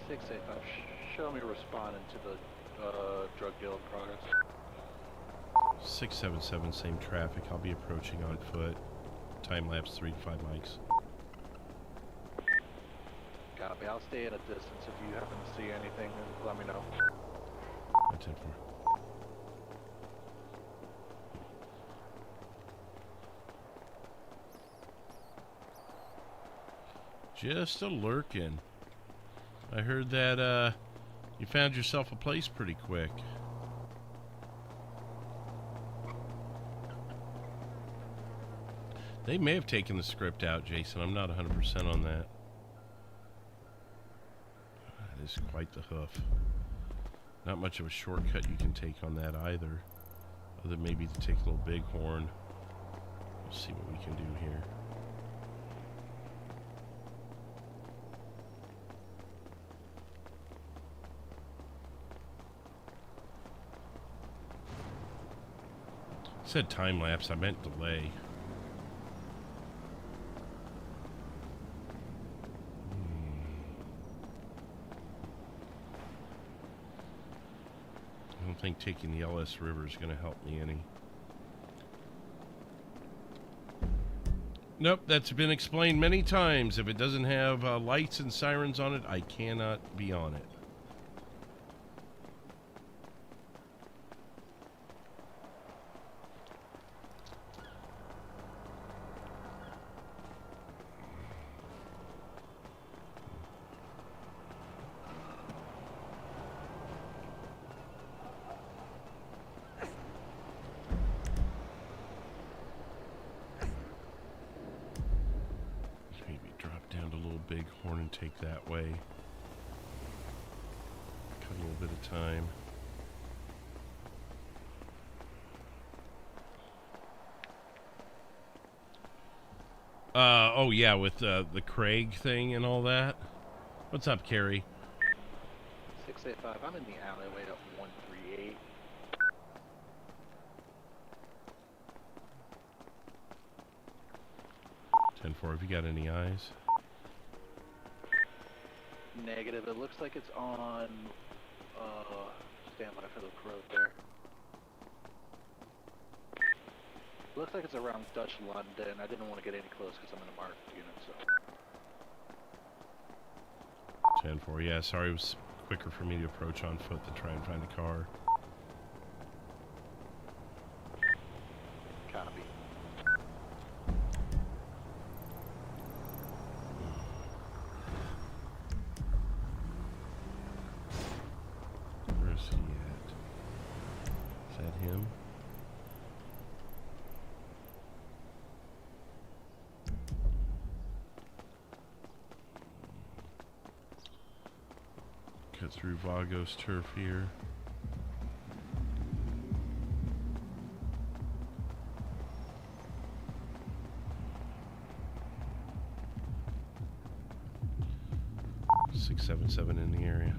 Speaker 5: 685, show me responding to the drug deal in progress.
Speaker 2: 677, same traffic. I'll be approaching on foot. Time lapse 3 to 5 mics.
Speaker 5: Copy. I'll stay at a distance. If you happen to see anything, let me know.
Speaker 2: 10-4. Just a lurking. I heard that you found yourself a place pretty quick. They may have taken the script out, Jason. I'm not 100% on that. That is quite the hoof. Not much of a shortcut you can take on that either. Other than maybe to take a little bighorn. We'll see what we can do here. Said time lapse, I meant delay. I don't think taking the LS River is going to help me any. Nope, that's been explained many times. If it doesn't have lights and sirens on it, I cannot be on it. Bighorn and take that way. Cut a little bit of time. Oh yeah, with the Craig thing and all that. What's up, Carrie?
Speaker 5: 685, I'm in the alleyway at 138.
Speaker 2: Have you got any eyes?
Speaker 5: Negative. It looks like it's on standby for the road there. Looks like it's around Dutch London. I didn't want to get any close because I'm in a marked unit, so.
Speaker 2: 10-4. Yeah, sorry, it was quicker for me to approach on foot than try and find a car.
Speaker 5: Copy.
Speaker 2: Where is he at? Is that him? Cut through Vagos turf here. .677 in the area.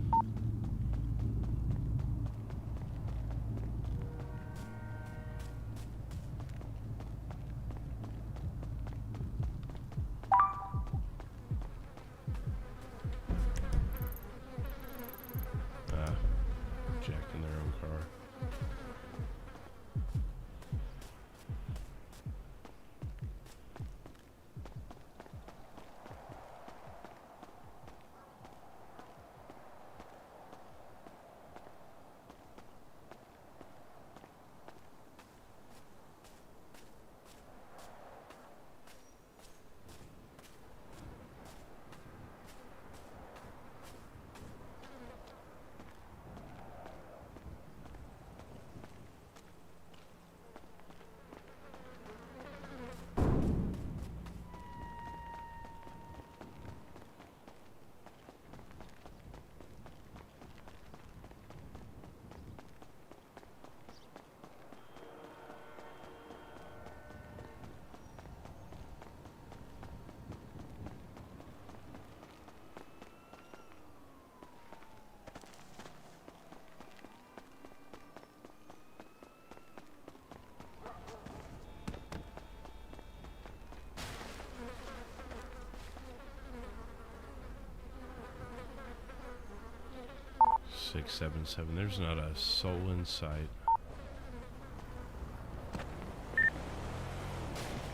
Speaker 2: 677. There's not a soul in sight.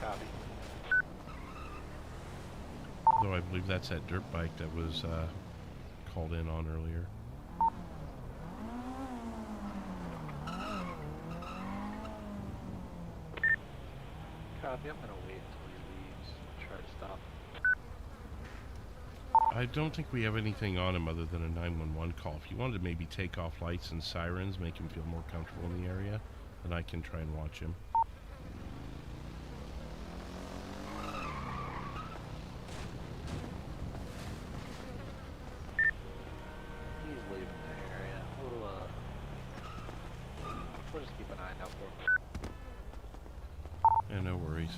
Speaker 5: Copy.
Speaker 2: Though I believe that's that dirt bike that was called in on earlier.
Speaker 5: Copy. I'm gonna wait until he leaves. Try to stop.
Speaker 2: I don't think we have anything on him other than a 911 call. If you wanted to maybe take off lights and sirens, make him feel more comfortable in the area, then I can try and watch him.
Speaker 5: He's leaving the area. We'll just keep an eye out for him.
Speaker 2: Yeah, no worries.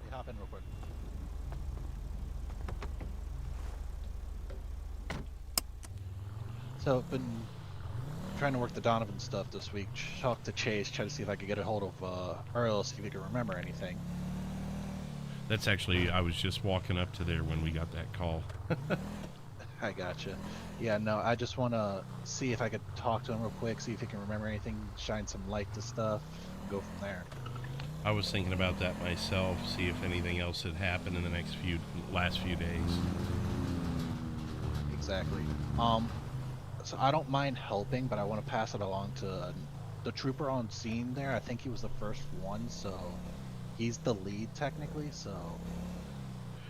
Speaker 8: Hey, hop in real quick. So I've been trying to work the Donovan stuff this week. Talk to Chase, try to see if I could get a hold of Earl, see if he can remember anything.
Speaker 2: That's actually, I was just walking up to there when we got that call.
Speaker 8: I gotcha. Yeah, no, I just want to see if I could talk to him real quick, see if he can remember anything, shine some light to stuff, and go from there.
Speaker 2: I was thinking about that myself, see if anything else had happened in the last few days.
Speaker 8: Exactly. So I don't mind helping, but I want to pass it along to the trooper on scene there. I think he was the first one, so he's the lead technically, so...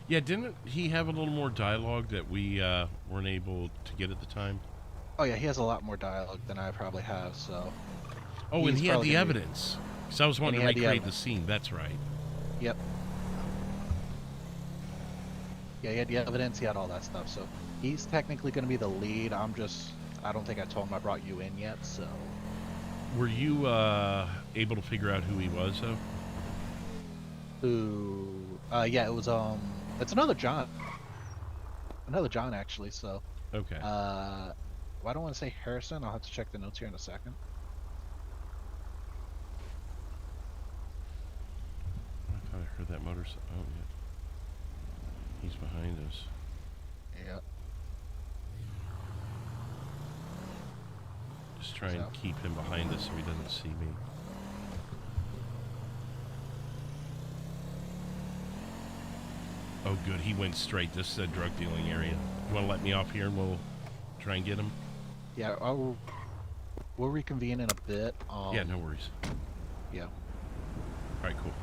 Speaker 2: Yeah, didn't he have a little more dialogue that we weren't able to get at the time?
Speaker 8: Oh yeah, he has a lot more dialogue than I probably have, so...
Speaker 2: Oh, and
Speaker 8: he's
Speaker 2: he had
Speaker 8: probably
Speaker 2: the
Speaker 8: gonna be-
Speaker 2: evidence. Because I was wanting to
Speaker 8: he had the
Speaker 2: recreate the
Speaker 8: evidence.
Speaker 2: scene, that's right.
Speaker 8: Yep. Yeah, he had the evidence, he had all that stuff, so... He's technically going to be the lead, I don't think I told him I brought you in yet, so...
Speaker 2: Were you able to figure out who he was, though?
Speaker 8: Yeah, it was, it's another John. Another John, actually, so...
Speaker 2: Okay.
Speaker 8: Well, I don't want to say Harrison, I'll have to check the notes here in a second.
Speaker 2: I thought I heard that motorcycle. Oh, yeah. He's behind us.
Speaker 8: Yep.
Speaker 2: Just try and
Speaker 8: So-
Speaker 2: keep him behind us so he doesn't see me. Oh, good. He went straight. This is a drug dealing area. You want to let me off here and we'll try and get him?
Speaker 8: Yeah, we'll reconvene in a bit.
Speaker 2: Yeah, no worries.
Speaker 8: Yeah.
Speaker 2: All right, cool.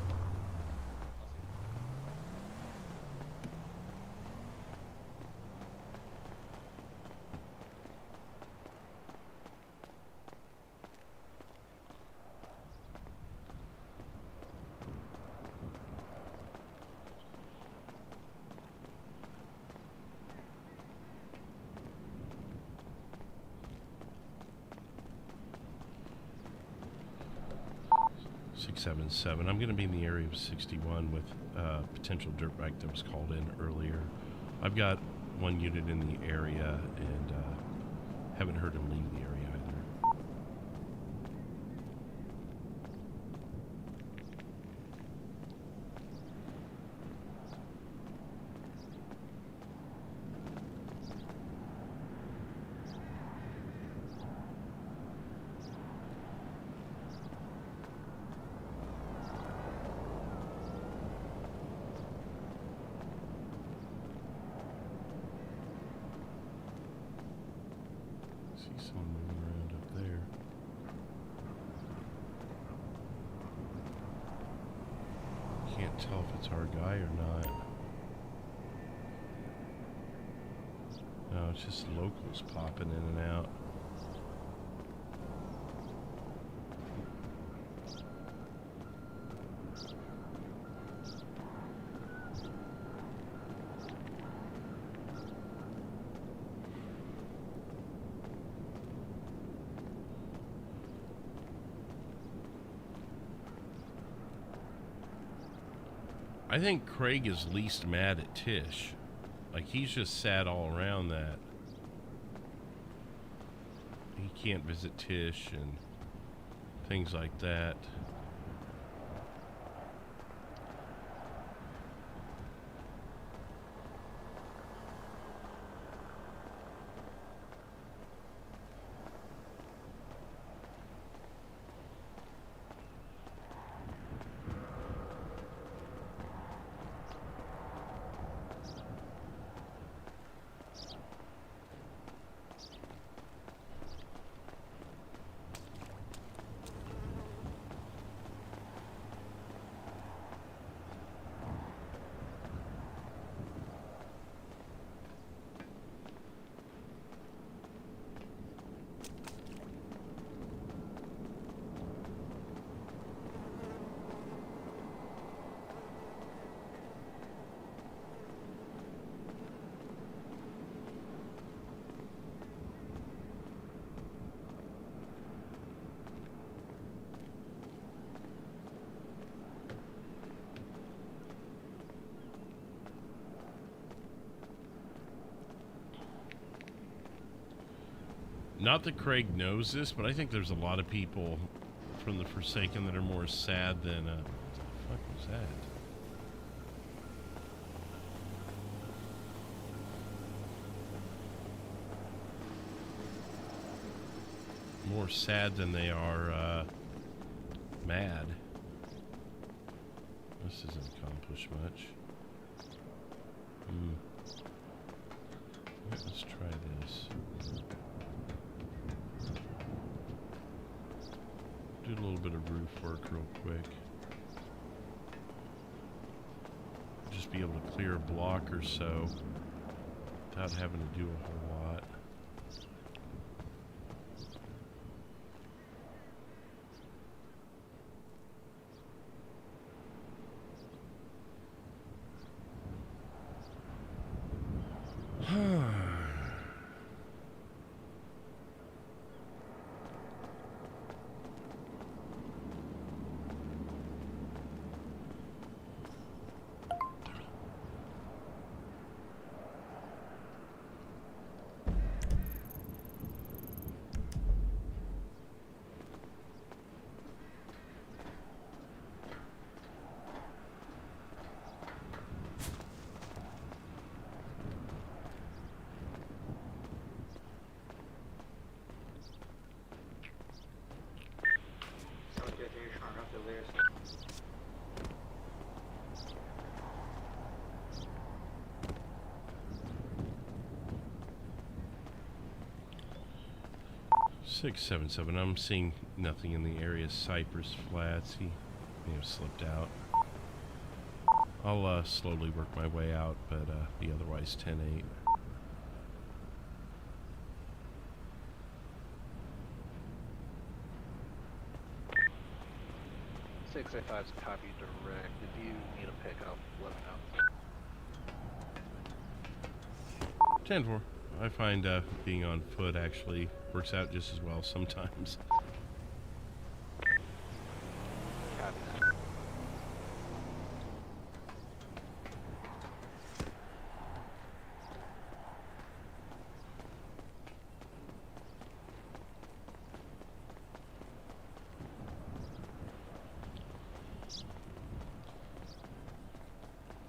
Speaker 2: 677. I'm going to be in the area of 61 with potential dirt bike that was called in earlier. I've got one unit in the area and haven't heard him leave the area either. See someone moving around up there. Can't tell if it's our guy or not. No, it's just locals popping in and out. I think Craig is least mad at Tish. Like, he's just sad all around that he can't visit Tish and things like that. Not that Craig knows this, but I think there's a lot of people from the Forsaken that are more sad than, what the fuck was that? More sad than they are, mad. This doesn't accomplish much. Let's try this. Do a little bit of roof work real quick. Just be able to clear a block or so without having to do a whole lot. Six, 7, 7. I'm seeing nothing in the area. Cypress Flats. He may have slipped out. I'll slowly work my way out, but be otherwise 10-8.
Speaker 5: Six eight five's copy direct. If you need a pickup, let me know.
Speaker 2: 10-4. I find being on foot actually works out just as well sometimes.
Speaker 5: Copy that.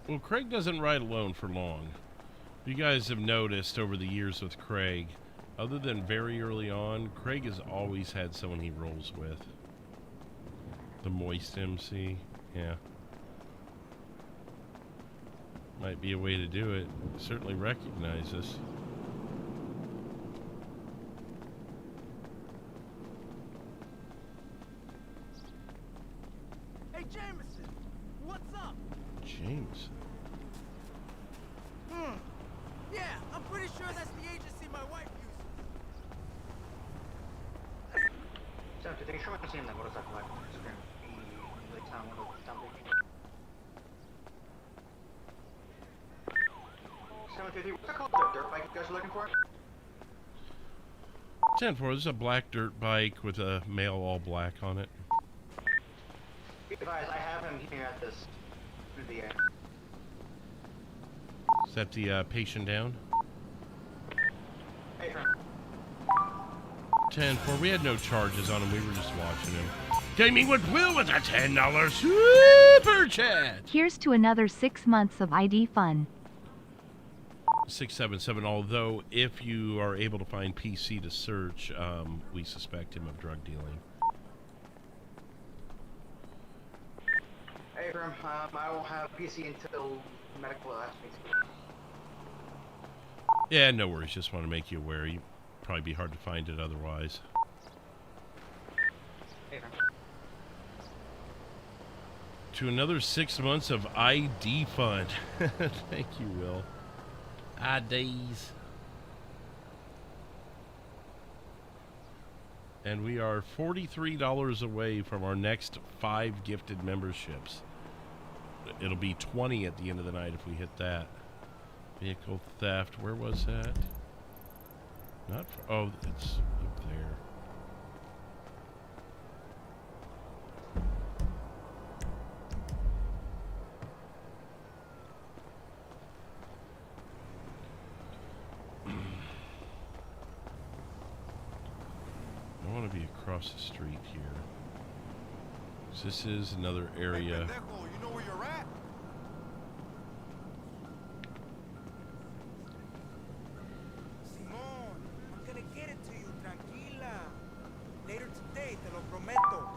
Speaker 2: Well, Craig doesn't ride alone for long. You guys have noticed over the years with Craig, other than very early on, Craig has always had someone he rolls with. The Moist MC, yeah. Might be a way to do it. Certainly recognize us.
Speaker 1: Hey, Jameson! What's up?
Speaker 2: James.
Speaker 1: Yeah, I'm pretty sure that's the agency my wife uses.
Speaker 6: Senti, devi solo insieme quello sta qua. Senti, what's that called? The dirt bike you guys are looking for?
Speaker 2: 10-4, this is a black dirt bike with a male all black on it.
Speaker 6: Be advised, I have him here at this. Through the
Speaker 2: Is that the patient down?
Speaker 6: Hey, friend.
Speaker 2: 10-4, we had no charges on him, we were just watching him. Gaming with Will with a $10 super chat!
Speaker 3: Here's to another 6 months of ID fun.
Speaker 2: 677, although if you are able to find PC to search, we suspect him of drug dealing.
Speaker 6: Hey, friend, I will have PC until medical aspects.
Speaker 2: Yeah, no worries, just want to make you aware. You'd probably be hard to find it otherwise.
Speaker 6: Hey, friend.
Speaker 2: To another 6 months of ID fun. Thank you, Will. IDs. And we are $43 away from our next 5 gifted memberships. It'll be 20 at the end of the night if we hit that. Vehicle theft, where was that? Not for, oh, it's up there. be across the street here. So this is another area.
Speaker 1: You know where you're at?
Speaker 9: Simón, I'm gonna get it to you, tranquila. Later today, te lo prometo.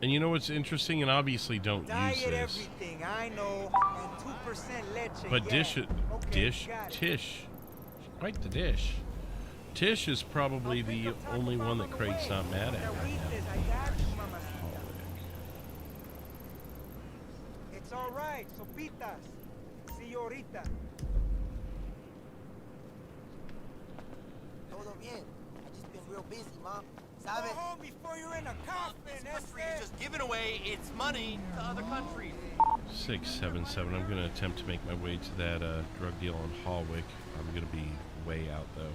Speaker 2: And you know what's interesting, and obviously don't
Speaker 9: Diet
Speaker 2: use this.
Speaker 9: everything, I know. And 2% leche.
Speaker 2: But
Speaker 9: yeah.
Speaker 2: dish it,
Speaker 9: Okay,
Speaker 2: dish,
Speaker 9: got it.
Speaker 2: Tish, quite the dish. Tish is probably the only one that Craig's not mad at right now.
Speaker 9: I got you, mamacita. It's all right, sopitas. See you ahorita.
Speaker 10: Todo bien. I just been real busy, Mom.
Speaker 9: Go
Speaker 10: Sabe?
Speaker 9: home before you're in a coffin, este.
Speaker 10: giving away its money to other countries.
Speaker 2: 677. I'm going to attempt to make my way to that drug deal in Hallwick. I'm going to be way out though.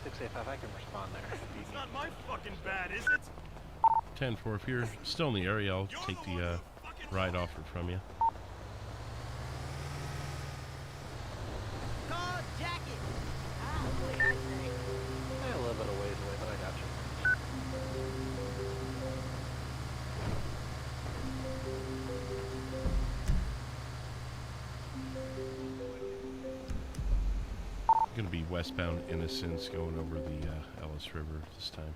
Speaker 8: 685, I can respond there.
Speaker 1: It's not my fucking bad, is it?
Speaker 2: 10-4. If you're still in the area, I'll take the ride offer from you.
Speaker 10: Call jacket.
Speaker 8: A little bit of ways away, but I got you.
Speaker 2: Going to be westbound Innocence going over the Ellis River this time.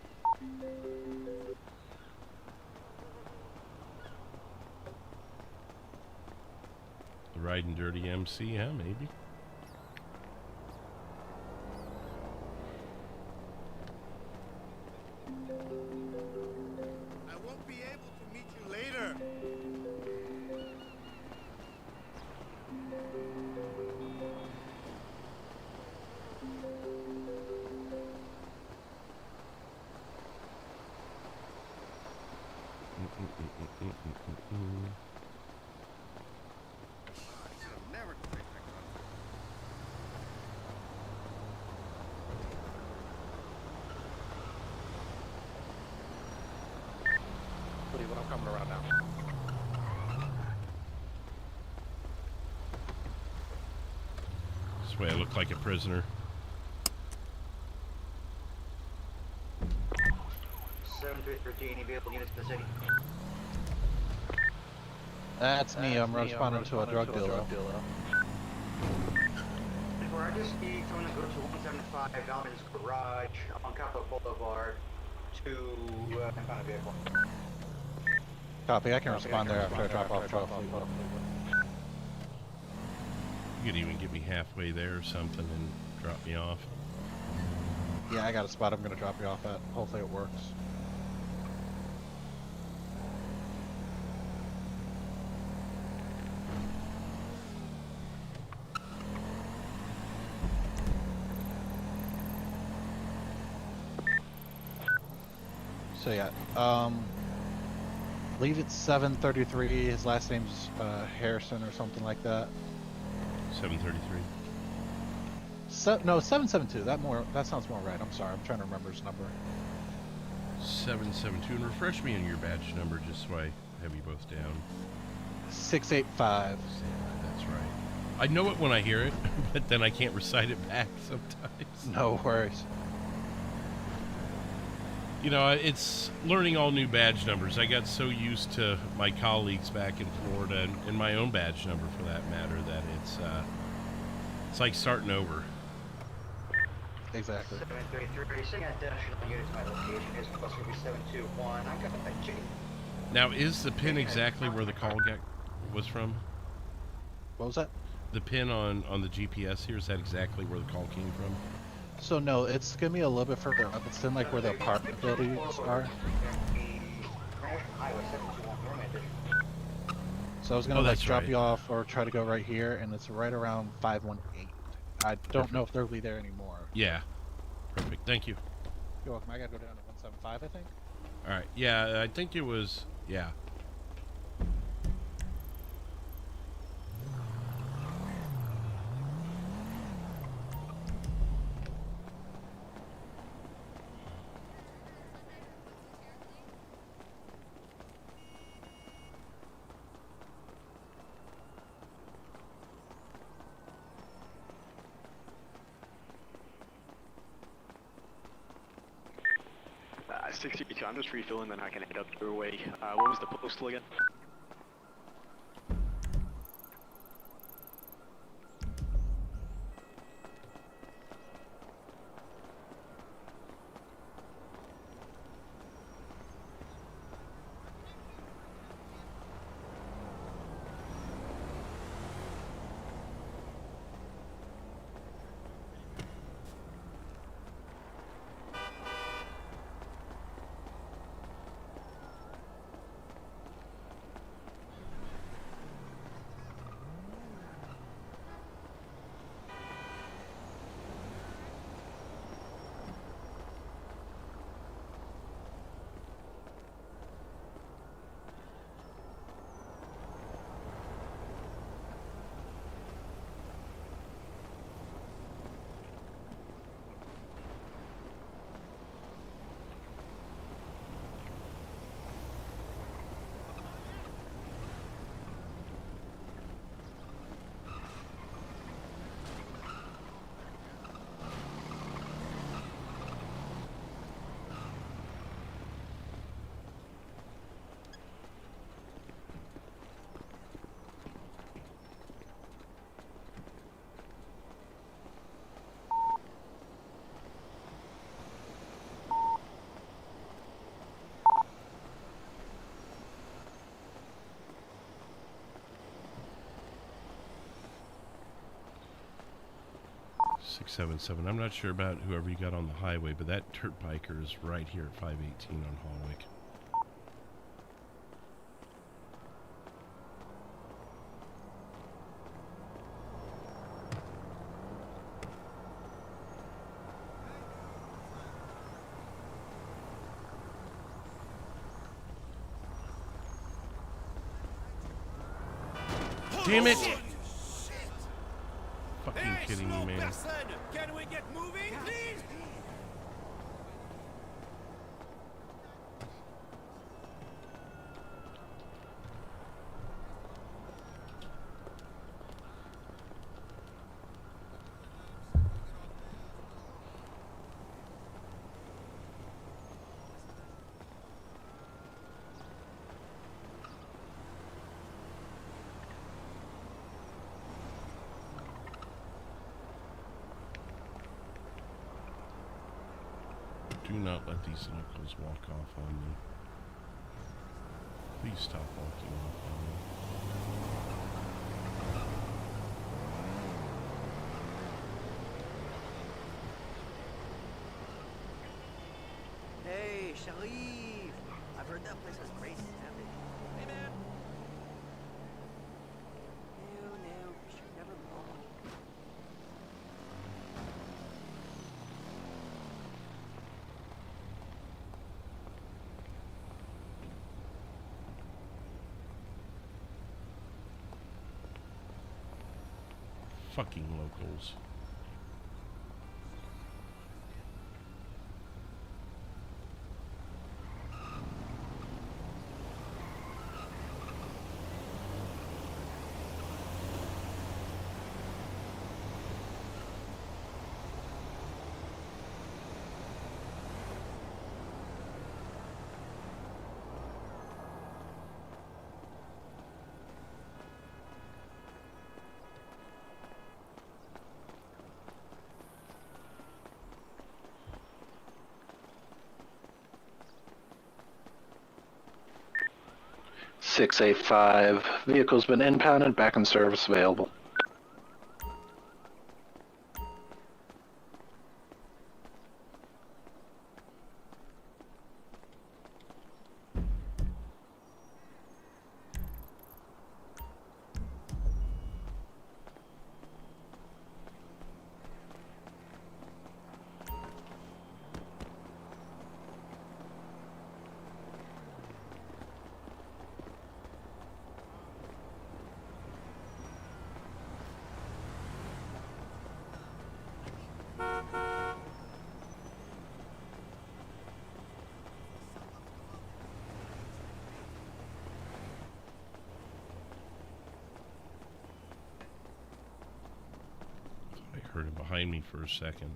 Speaker 2: The Riding Dirty MC, huh? Maybe.
Speaker 1: I won't be able to meet you later. Never take that gun.
Speaker 8: But I'm coming around now.
Speaker 2: This way I look like a prisoner.
Speaker 6: 7313, any vehicle units in the city?
Speaker 8: That's me. I'm responding to a drug dealer.
Speaker 6: For I just need someone to go to 175 Valman's Garage on Capitol Boulevard to find a vehicle.
Speaker 8: Copy. I can respond there after I drop off Josh Fleetwood.
Speaker 2: You could even get me halfway there or something and drop me off.
Speaker 8: Yeah, I got a spot I'm going to drop you off at. Hopefully it works. So yeah, believe it's 733. His last name's Harrison or something like that.
Speaker 2: 733.
Speaker 8: No, 772. That sounds more right. I'm sorry. I'm trying to remember his number.
Speaker 2: 772. And refresh me on your badge number just so I have you both down.
Speaker 8: 685.
Speaker 2: That's right. I know it when I hear it, but then I can't recite it back sometimes.
Speaker 8: No worries.
Speaker 2: You know, it's learning all new badge numbers. I got so used to my colleagues back in Florida and my own badge number for that matter that it's like starting over.
Speaker 8: Exactly.
Speaker 6: 733, sending additional units to my location is plus going to be 721. I got that J.
Speaker 2: Now, is the pin exactly where the call was from?
Speaker 8: What was that?
Speaker 2: The pin on the GPS here, is that exactly where the call came from?
Speaker 8: So no, it's gonna be a little bit further up. It's in like where the apartment buildings are. So I was gonna like drop
Speaker 2: right.
Speaker 8: you off or try to go right here, and it's right around 518. I don't know if they'll be there anymore.
Speaker 2: Yeah. Perfect. Thank you.
Speaker 8: You're welcome. I gotta go down to 175, I think.
Speaker 2: All right. Yeah, I think it was. Yeah.
Speaker 4: 632, I'm just refilling, then I can head up your way. What was the postal again?
Speaker 2: .677. I'm not sure about whoever you got on the highway, but that dirt biker is right here at 518 on Hallwick. Damn it! Fucking kidding me, man.
Speaker 10: Can we get moving, please?
Speaker 2: Do not let these locals walk off on me. Please stop walking off on me.
Speaker 10: Hey, Sharif! I've heard that place has great salmon. Hey, man! No, you should never call me.
Speaker 2: Fucking locals.
Speaker 8: .685. Vehicle's been impounded, back in service available.
Speaker 2: I heard it behind me for a second.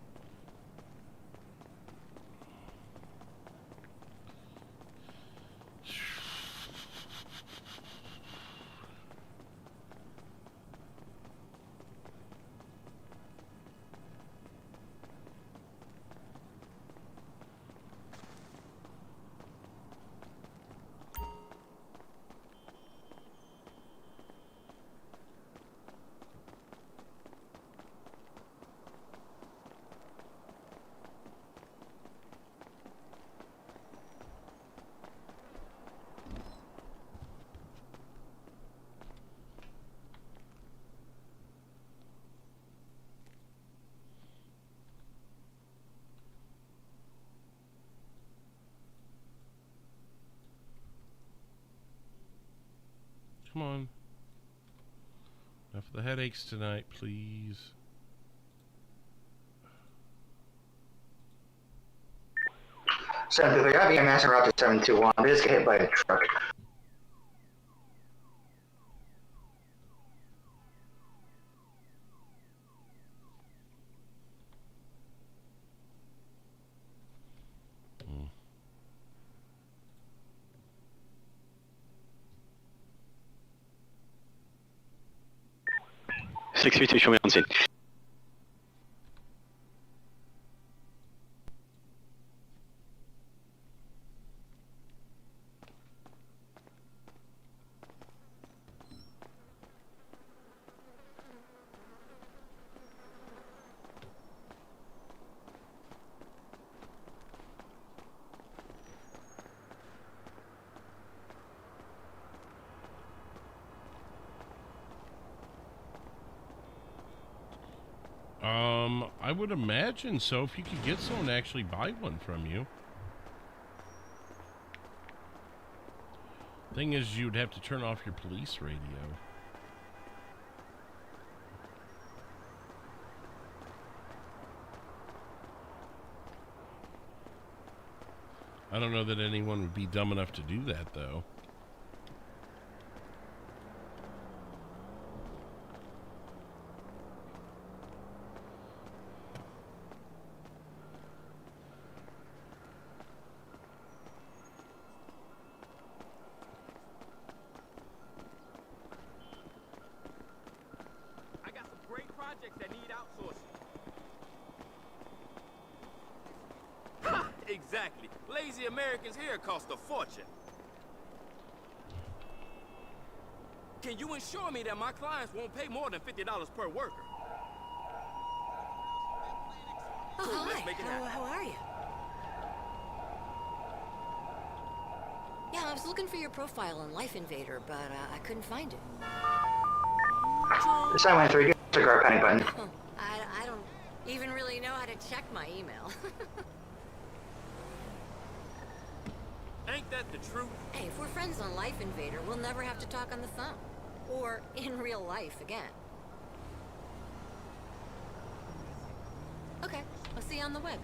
Speaker 2: Come on. Enough of the headaches tonight, please.
Speaker 6: So if I got EMS en route to 721, I just get hit by a truck.
Speaker 2: Mm.
Speaker 4: .632, show me on scene.
Speaker 2: I would imagine so, if you could get someone to actually buy one from you. Thing is, you'd have to turn off your police radio. I don't know that anyone would be dumb enough to do that, though.
Speaker 11: That need outsourcing. Exactly. Lazy Americans here cost a fortune. Can you ensure me that my clients won't pay more than $50 per worker?
Speaker 12: Oh,
Speaker 11: Let's
Speaker 12: hi.
Speaker 11: make it happen.
Speaker 12: How are you? Yeah, I was looking for your profile on Life Invader, but I couldn't find it.
Speaker 6: This time went through, get the cigar panic button.
Speaker 12: Oh, I don't even really know how to check my email.
Speaker 11: Ain't that the truth?
Speaker 12: Hey, if we're friends on Life Invader, we'll never have to talk on the phone. Or in real life again. Okay, I'll see you on the web.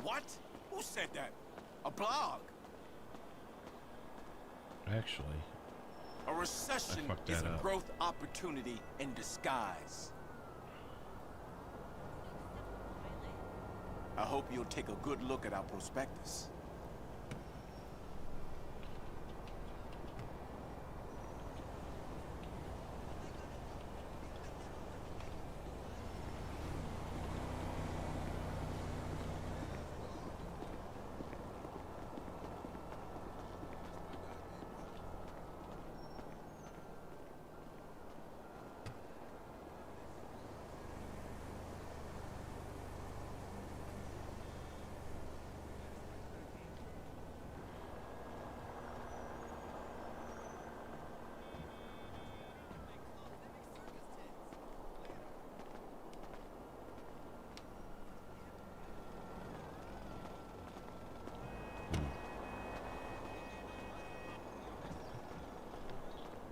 Speaker 11: What? Who said that? A blog?
Speaker 2: Actually,
Speaker 11: A recession
Speaker 2: I fucked
Speaker 11: is
Speaker 2: that
Speaker 11: a
Speaker 2: up.
Speaker 11: growth opportunity in disguise. I hope you'll take a good look at our prospectus.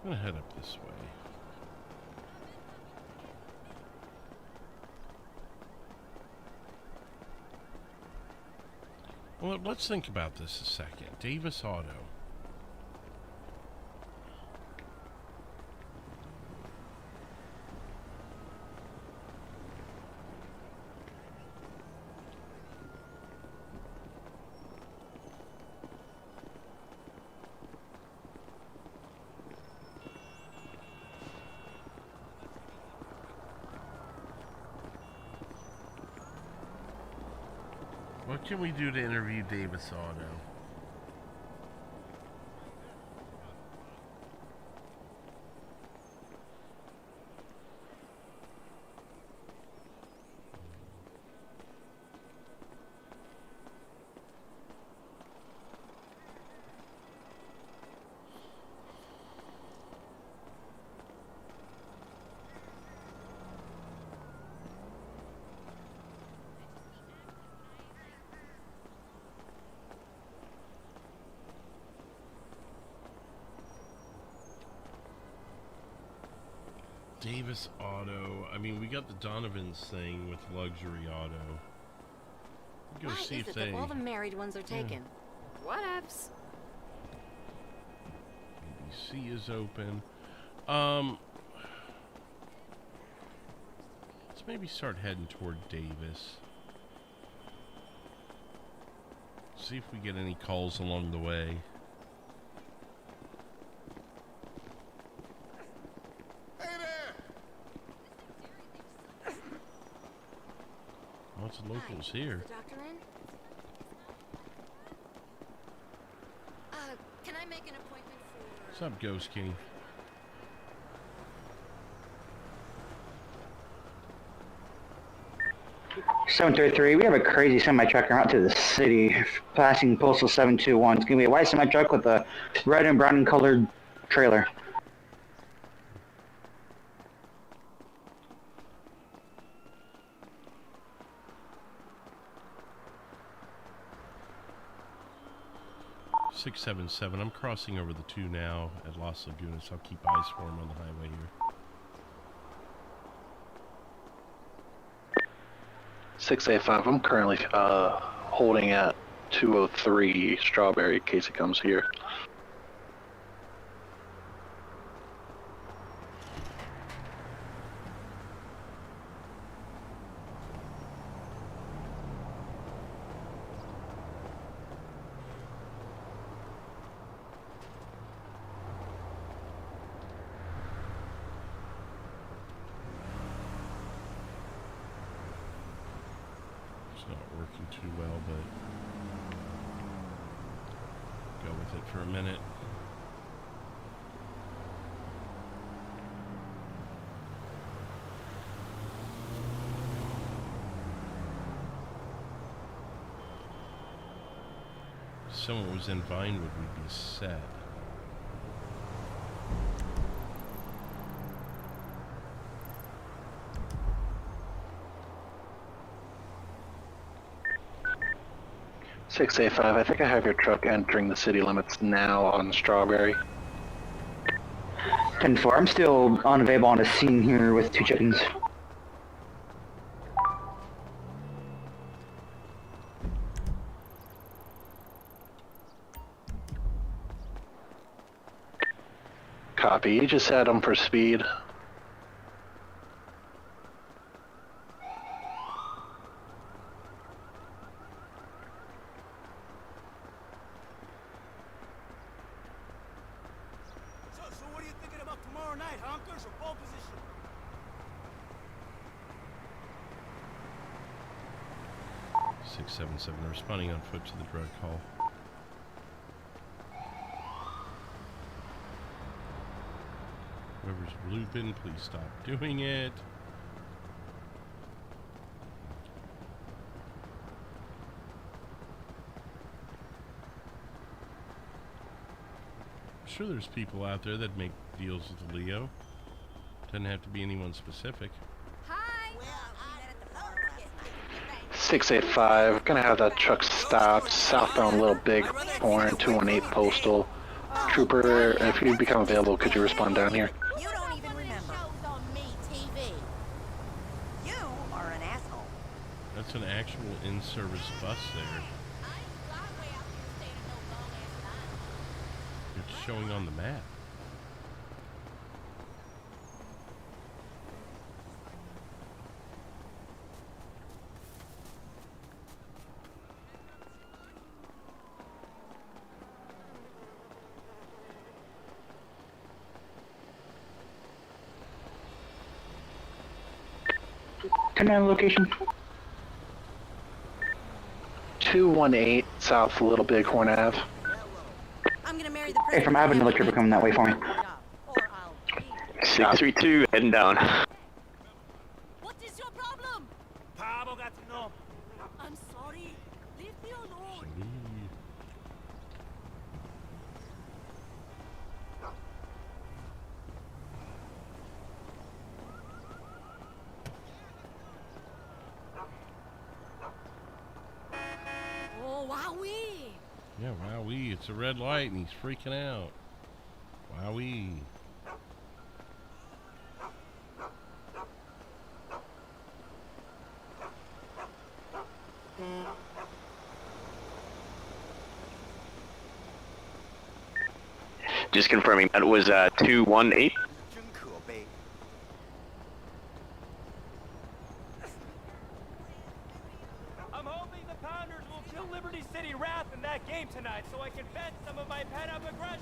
Speaker 2: I'm gonna head up this way. Well, let's think about this a second. Davis Auto. What can we do to interview Davis Auto? Davis Auto. I mean, we got the Donovan's thing with luxury auto. Go
Speaker 12: Why
Speaker 2: see
Speaker 12: is
Speaker 2: if
Speaker 12: it that
Speaker 2: they.
Speaker 12: all the married ones are taken? Whatevs.
Speaker 2: ABC is open. Let's maybe start heading toward Davis. See if we get any calls along the way. Lots of locals here.
Speaker 12: Is the doctor in? Can I make an appointment for...
Speaker 2: What's up, Ghost King?
Speaker 6: $733, we have a crazy semi-truck out to the city, passing postal 721. It's going to be a white semi-truck with a red and brown colored trailer.
Speaker 2: $677. I'm crossing over the 2 now at Las Lagunas. I'll keep eyes for him on the highway here.
Speaker 5: 685. I'm currently holding at 203 Strawberry in case it comes here.
Speaker 2: Not working too well, but go with it for a minute. If someone was in Vinewood, we'd be set.
Speaker 5: $685. I think I have your truck entering the city limits now on Strawberry.
Speaker 6: 10-4, I'm still unavailable on the scene here with 2 chickens.
Speaker 5: Copy. You just had them for speed.
Speaker 9: So what are you thinking about tomorrow night, honkers or pole position?
Speaker 2: $677. Responding on foot to the drug call. Whoever's looping, please stop doing it. I'm sure there's people out there that make deals with Leo. Doesn't have to be anyone specific.
Speaker 5: 685. Gonna have that truck stopped southbound Little Big Horn 218 Postal. Trooper, if you become available, could you respond down here?
Speaker 10: You don't even remember. On me, TV. You are an asshole.
Speaker 2: That's an actual in-service bus there. It's showing on the map.
Speaker 6: Location.
Speaker 5: 218 South Little Big Horn Ave.
Speaker 10: I'm gonna marry the
Speaker 6: Hey, from I have another trooper coming that way for me.
Speaker 4: 632 heading down.
Speaker 10: What is your problem?
Speaker 9: Pablo got to know.
Speaker 10: I'm sorry. Leave me alone. Oh, wowee.
Speaker 2: Yeah, wowee. It's a red light and he's freaking out. Wowee.
Speaker 4: Just confirming, that was 218.
Speaker 9: I'm hoping the Pounders will kill Liberty City Wrath in that game tonight so I can vent some of my pent-up aggression.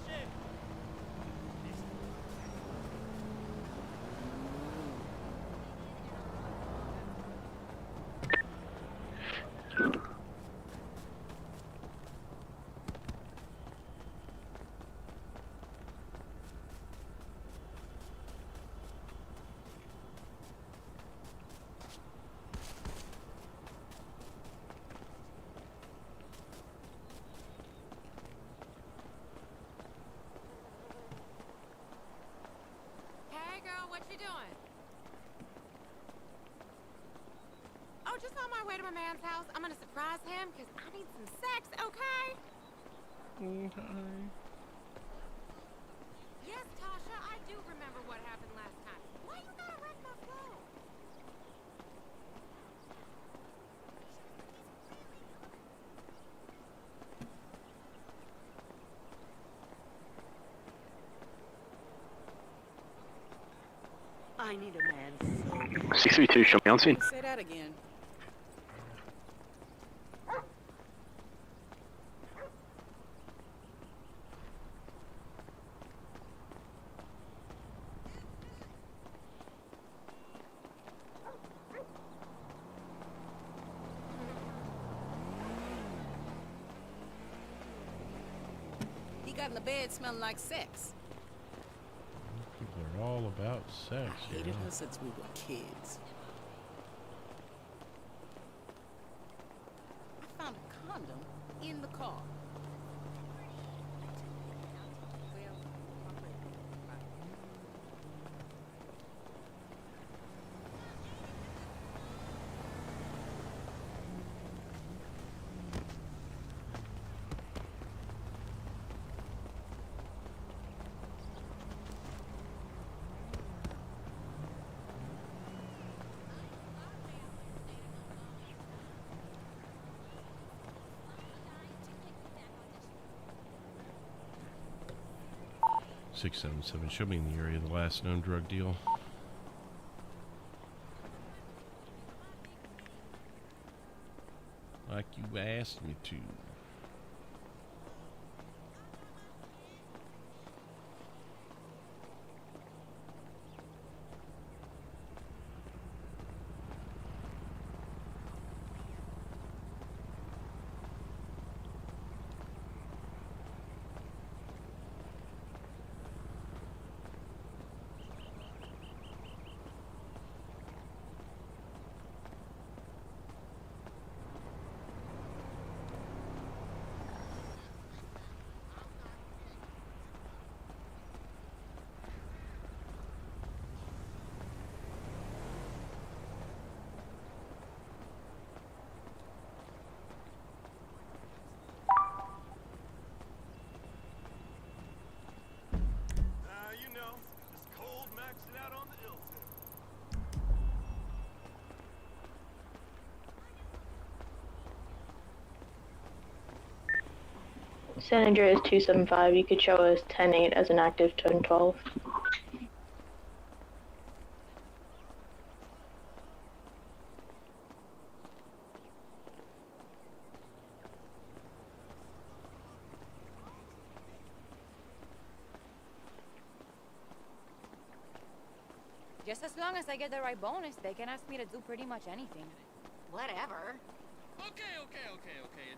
Speaker 10: Hey, girl, what you doing? Oh, just on my way to my man's house. I'm gonna surprise him because I need some sex, okay?
Speaker 2: Okay.
Speaker 10: Yes, Tasha, I do remember what happened last time. Why you gotta wreck my flow?
Speaker 13: I need a man so bad.
Speaker 4: 632, show me on scene.
Speaker 13: Say that again. He got in the bed smelling like sex.
Speaker 2: People are all about sex,
Speaker 13: I hated her since we were kids. I found a condom in the car.
Speaker 2: Six 677. Show me in the area of the last known drug deal. Like you asked me to.
Speaker 1: You know, just cold maxing out on the ill tip.
Speaker 14: San Andreas 275, you could show us 10-8 as an active 10-12.
Speaker 10: Just as long as I get the right bonus, they can ask me to do pretty much anything.
Speaker 12: Whatever.
Speaker 11: Okay.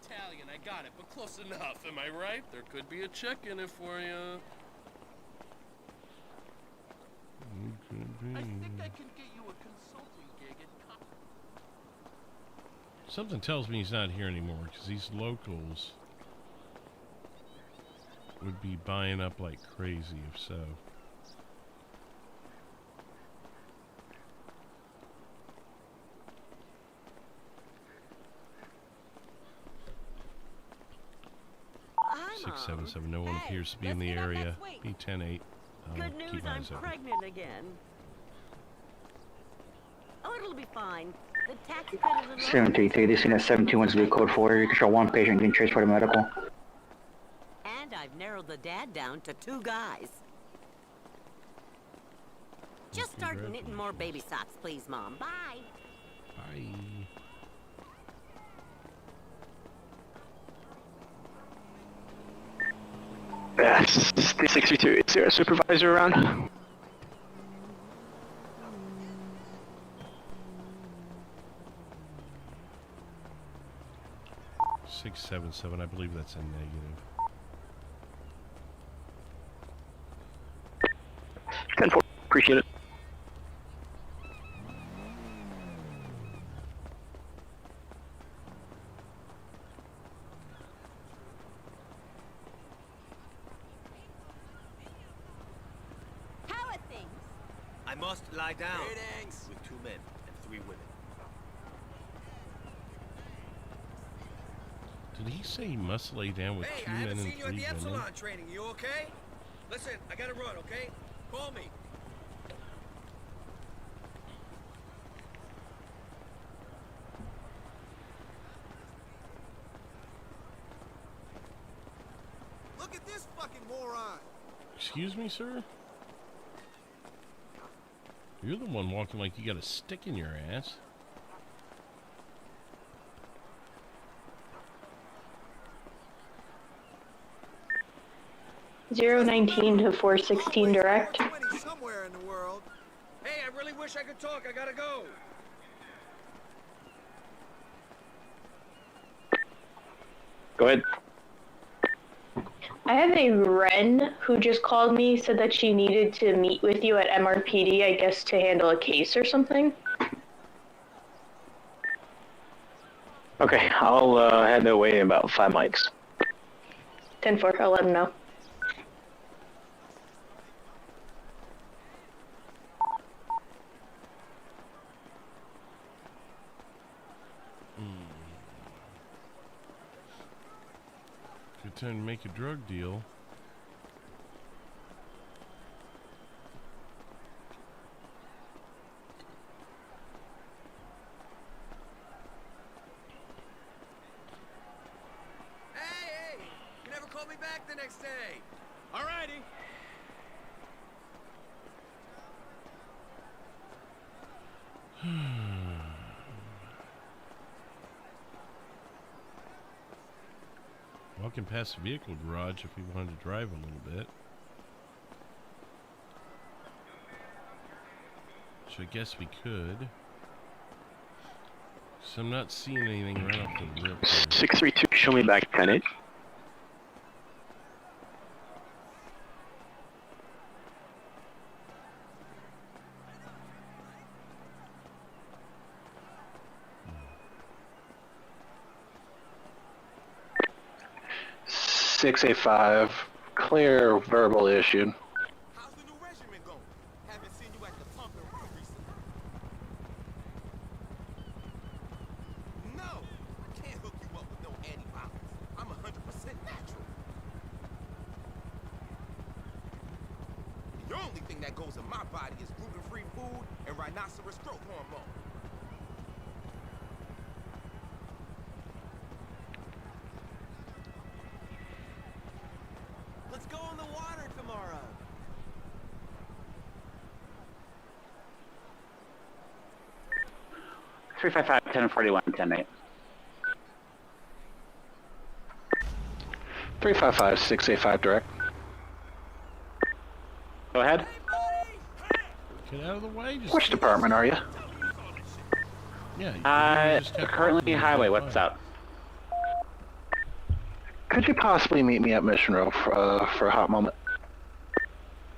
Speaker 11: Italian, I got it, but close enough, am I right? There could be a check in it for you.
Speaker 2: I
Speaker 11: think I can get you a consulting gig at
Speaker 2: Something tells me he's not here anymore, because these locals would be buying up like crazy if so.
Speaker 13: I'm
Speaker 2: 677. No one appears to be in the area. Be 10-8.
Speaker 13: Good news,
Speaker 2: keep
Speaker 13: I'm
Speaker 2: eyes open.
Speaker 13: pregnant again. Oh, it'll be fine. The tax credit is
Speaker 6: 733, this scene at 721 is code 4. You can show one patient getting traced for the medical.
Speaker 13: And I've
Speaker 10: narrowed the dad down to 2 guys. Just start knitting more baby socks, please, Mom. Bye.
Speaker 2: Bye.
Speaker 4: Yes, 632. Is there a supervisor around?
Speaker 2: $677. I believe that's a negative.
Speaker 4: 10-4. Appreciate it.
Speaker 10: How are things?
Speaker 9: I must lie down with 2 men and 3 women.
Speaker 2: Did he say he must lay down with 2 men and 3 women?
Speaker 9: Training. You okay? Listen, I gotta run, okay? Call me. Look at this fucking moron.
Speaker 2: Excuse me, sir? You're the one walking like you got a stick in your ass.
Speaker 14: .019 to 416 direct.
Speaker 9: Somewhere in the world. Hey, I really wish I could talk. I gotta go.
Speaker 4: Go ahead.
Speaker 14: I have a Ren who just called me, said that she needed to meet with you at MRPD, I guess to handle a case or something.
Speaker 4: Okay, I'll head their way in about 5 mics.
Speaker 14: 10-4, I'll let him know.
Speaker 2: Good time to make a drug deal.
Speaker 9: Hey! You never called me back the next day. Alrighty.
Speaker 2: Walking past the vehicle garage if we wanted to drive a little bit. So I guess we could. So I'm not seeing anything right off the rip here.
Speaker 4: 632, show me back 10-8. .685, clear verbal issued.
Speaker 9: How's the new regiment going? Haven't seen you at the pump in real recently. No, I can't hook you up with no antibiotics. I'm 100% natural. The only thing that goes in my body is gluten-free food and rhinoceros growth hormone. Let's go in the water tomorrow.
Speaker 6: Three 1041 10-8.
Speaker 5: 355 685 direct.
Speaker 6: Go ahead.
Speaker 2: Get out of the way. Just
Speaker 5: Which department are you?
Speaker 2: Yeah.
Speaker 6: Currently highway. What's up?
Speaker 5: Could you possibly meet me at Mission Row for a hot moment?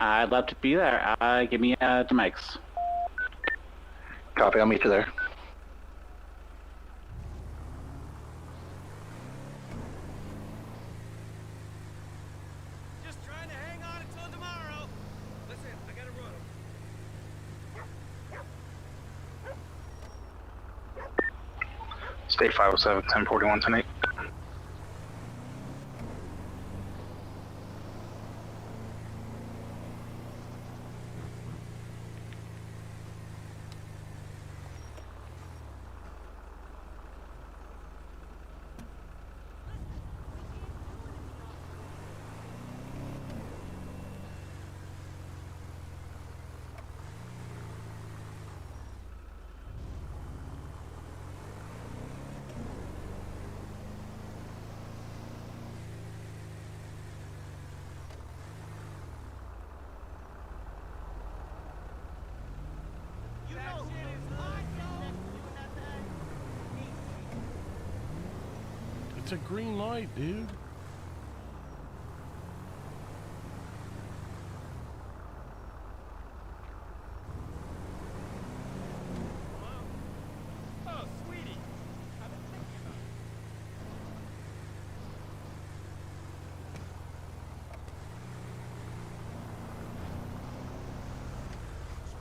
Speaker 6: I'd love to be there. Give me the mics.
Speaker 5: Copy, I'll meet you there.
Speaker 9: Just trying to hang on until tomorrow. Listen, I gotta run.
Speaker 5: State 507 1041 tonight.
Speaker 2: It's a green light, dude.
Speaker 9: Oh, sweetie. I've been thinking about it.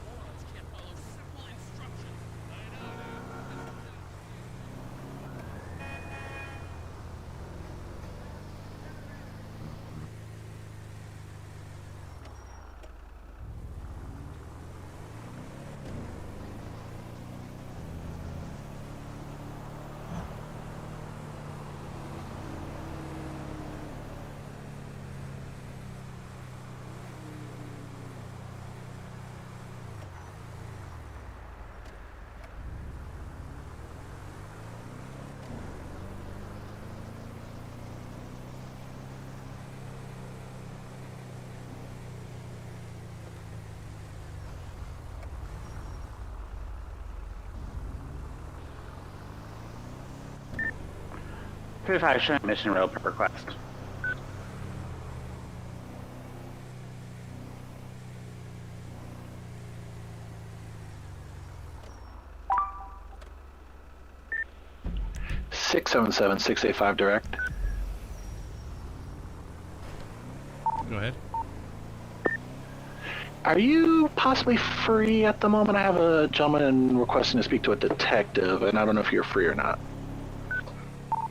Speaker 11: Morons can't follow simple instructions. I know, dude.
Speaker 6: Shouldn't mission road per request.
Speaker 5: Six 685 direct.
Speaker 2: Go ahead.
Speaker 5: Are you possibly free at the moment? I have a gentleman requesting to speak to a detective, and I don't know if you're free or not.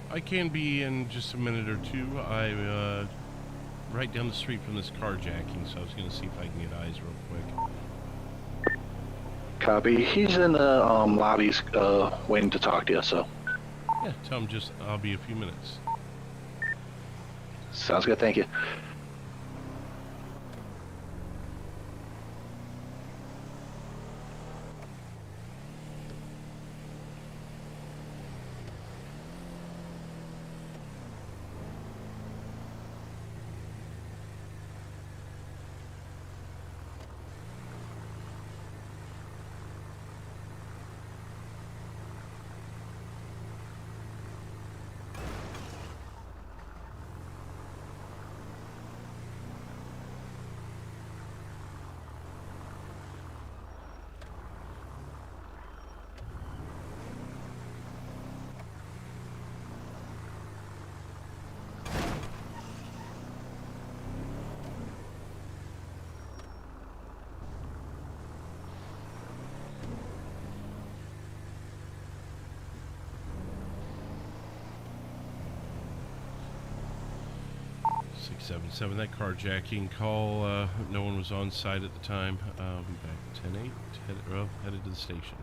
Speaker 2: I can be in just a minute or two. I'm right down the street from this carjacking, so I was going to see if I can get eyes real quick.
Speaker 5: Copy. He's in the lobbies waiting to talk to you, so.
Speaker 2: Yeah, tell him I'll be a few minutes.
Speaker 5: Sounds good, thank you.
Speaker 2: That carjacking call, no one was on site at the time. I'll be back 10-8, headed to the station.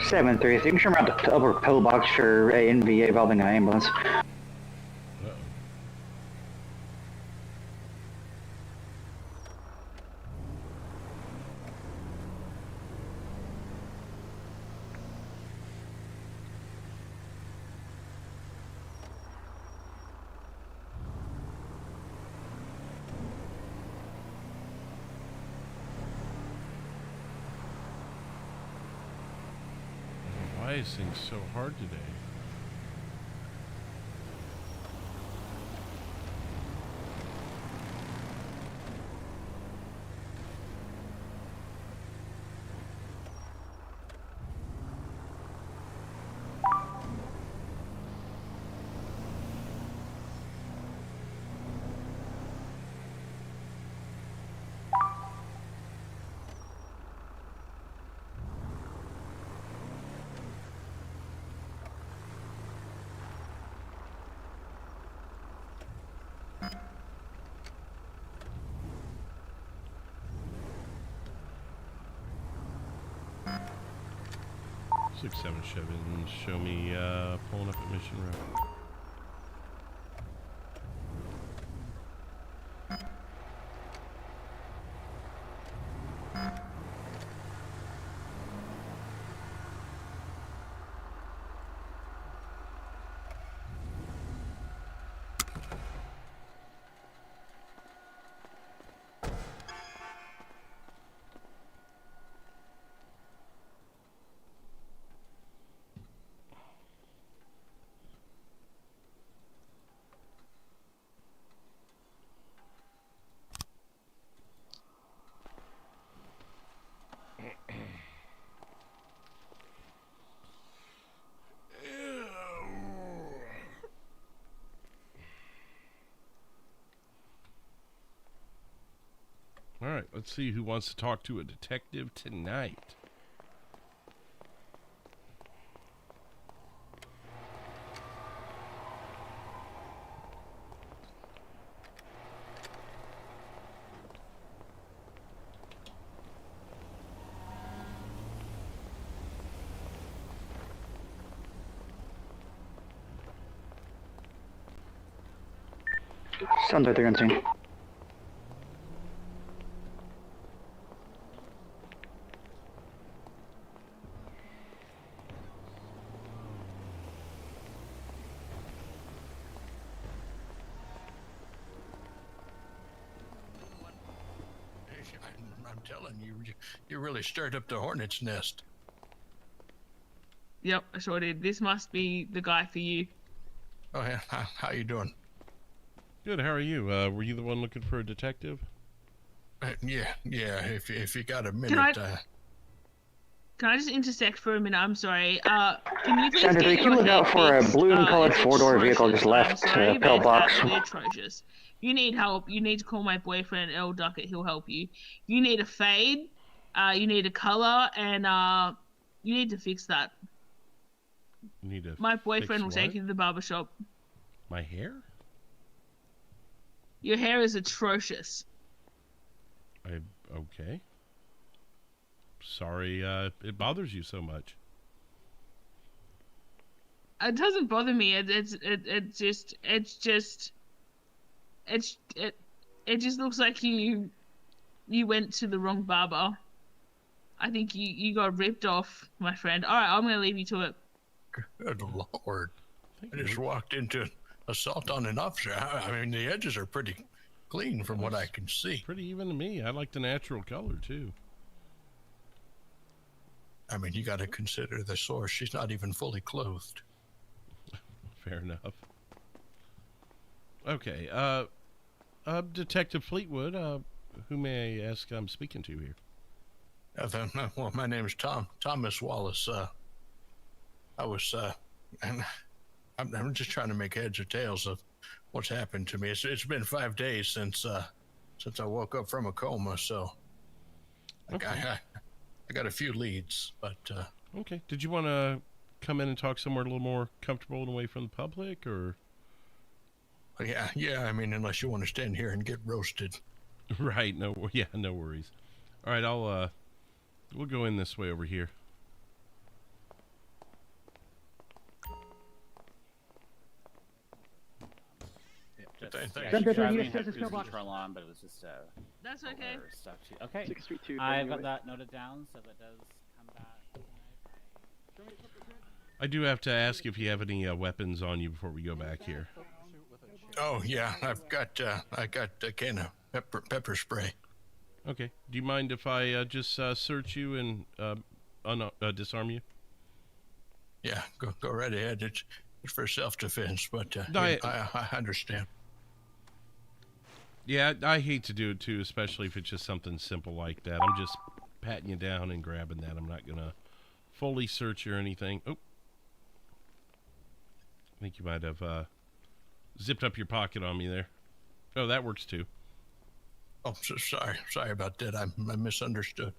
Speaker 6: Seven 3. So you can turn around the upper pillbox for a NVA involving an ambulance.
Speaker 2: Why is things so hard today? 677, show me pulling up at Mission Road. All right, let's see who wants to talk to a detective tonight.
Speaker 6: Sounds like they're gonna see.
Speaker 15: I'm telling you, you really stirred up the hornet's nest.
Speaker 16: Yep, I sure did. This must be the guy for you.
Speaker 15: Oh yeah, how you doing?
Speaker 2: Good. How are you? Were you the one looking for a detective?
Speaker 15: Yeah. If you got a minute.
Speaker 16: Can I just intersect for a minute? I'm sorry. Can you please
Speaker 6: Sandra,
Speaker 16: get
Speaker 6: can
Speaker 16: your
Speaker 6: you look
Speaker 16: head
Speaker 6: out for a
Speaker 16: fixed?
Speaker 6: balloon-colored
Speaker 16: It's
Speaker 6: four-door vehicle
Speaker 16: atrocious.
Speaker 6: just left
Speaker 16: I'm sorry, but it's
Speaker 6: pillbox?
Speaker 16: absolutely atrocious. You need help. You need to call my boyfriend, L. Duckett. He'll help you. You need a fade. You need a color, and you need to fix that.
Speaker 2: You need to
Speaker 16: My boyfriend will
Speaker 2: fix
Speaker 16: take
Speaker 2: what?
Speaker 16: you to the barber shop.
Speaker 2: My hair?
Speaker 16: Your hair is atrocious.
Speaker 2: Okay. Sorry, it bothers you so much.
Speaker 16: It doesn't bother me. It just looks like you went to the wrong barber. I think you got ripped off, my friend. All right, I'm gonna leave you to it.
Speaker 15: Good Lord! I just walked into assault on an officer. I mean, the edges are pretty clean from what I can see.
Speaker 2: Pretty even to me. I like the natural color too.
Speaker 15: I mean, you got to consider the source. She's not even fully clothed.
Speaker 2: Fair enough. Okay, Detective Fleetwood, who may I ask I'm speaking to here?
Speaker 15: Well, my name is Thomas Wallace. And I'm just trying to make heads or tails of what's happened to me. It's been 5 days since I woke up from a coma, so I got a few leads, but
Speaker 2: okay. Did you want to come in and talk somewhere a little more comfortable and away from the public, or?
Speaker 15: Yeah. I mean, unless you want to stand here and get roasted.
Speaker 2: Right. No worries. All right, we'll go in this way over here.
Speaker 17: Control on, but it was just
Speaker 16: that's okay.
Speaker 17: Stuff too. Okay,
Speaker 4: 632.
Speaker 17: I've got that noted down, so that does come back.
Speaker 2: I do have to ask if you have any weapons on you before we go back here.
Speaker 15: Oh yeah, I got a can of pepper spray.
Speaker 2: Okay. Do you mind if I just search you and disarm you?
Speaker 15: Yeah, go right ahead. It's for self-defense, but
Speaker 2: No,
Speaker 15: I understand.
Speaker 2: Yeah, I hate to do it too, especially if it's just something simple like that. I'm just patting you down and grabbing that. I'm not gonna fully search you or anything. Oh, I think you might have zipped up your pocket on me there. Oh, that works too.
Speaker 15: Oh, so sorry about that. I misunderstood.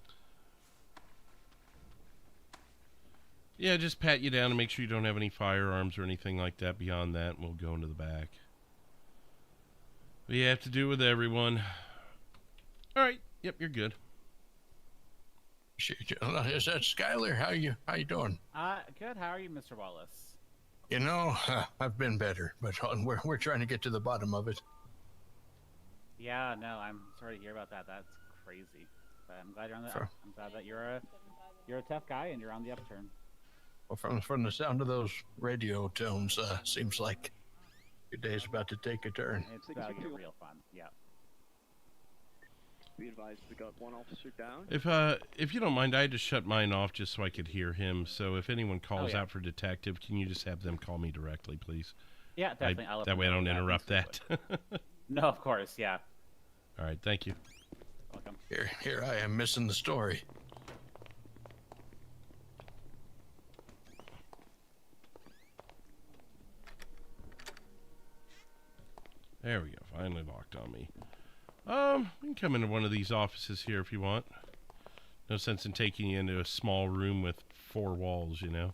Speaker 2: Yeah, just pat you down and make sure you don't have any firearms or anything like that. Beyond that, and we'll go into the back. We have to do with everyone. All right. Yep, you're good.
Speaker 15: Is that Skyler? How you doing?
Speaker 17: Good. How are you, Mr. Wallace?
Speaker 15: You know, I've been better, but we're trying to get to the bottom of it.
Speaker 17: Yeah, no, I'm sorry to hear about that. That's crazy. But I'm glad you're on the. I'm glad that you're a tough guy and you're on the upturn.
Speaker 15: Well, from the sound of those radio tones, seems like your day's about to take a turn.
Speaker 17: It's about to get real fun. Yeah.
Speaker 4: Be advised, we got one officer down.
Speaker 2: If you don't mind, I had to shut mine off just so I could hear him. So if anyone calls out for detective, can you just have them call me directly, please?
Speaker 17: Yeah, definitely.
Speaker 2: That way I don't interrupt that.
Speaker 17: No, of course, yeah.
Speaker 2: All right, thank you.
Speaker 17: Welcome.
Speaker 15: Here I am missing the story.
Speaker 2: There we go. Finally locked on me. You can come into one of these offices here if you want. No sense in taking you into a small room with 4 walls, you know.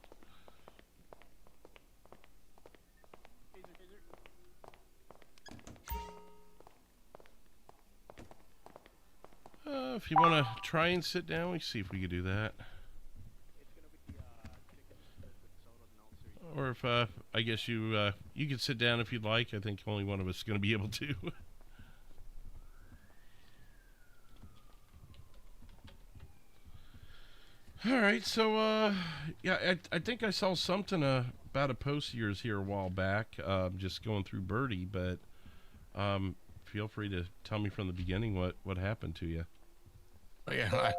Speaker 2: If you want to try and sit down, we can see if we can do that. Or if, I guess you can sit down if you'd like. I think only one of us is going to be able to. All right, so, yeah, I think I saw something about a post of yours here a while back, just going through Birdie, but feel free to tell me from the beginning what happened to you.
Speaker 15: Yeah,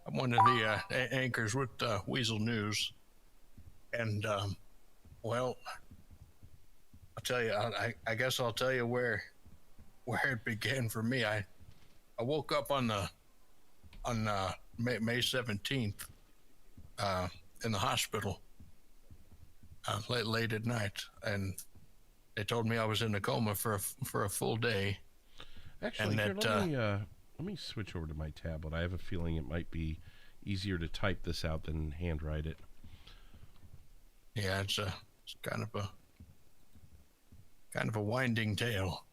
Speaker 15: I'm one of the anchors with Weasel News, and, well, I'll tell you, I guess I'll tell you where it began for me. I woke up on May 17th in the hospital late at night, and they told me I was in a coma for a full day.
Speaker 2: Actually,
Speaker 15: and
Speaker 2: here, let me switch over to my tablet. I have a feeling it might be easier to type this out than handwrite it.
Speaker 15: Yeah, it's kind of a winding tale.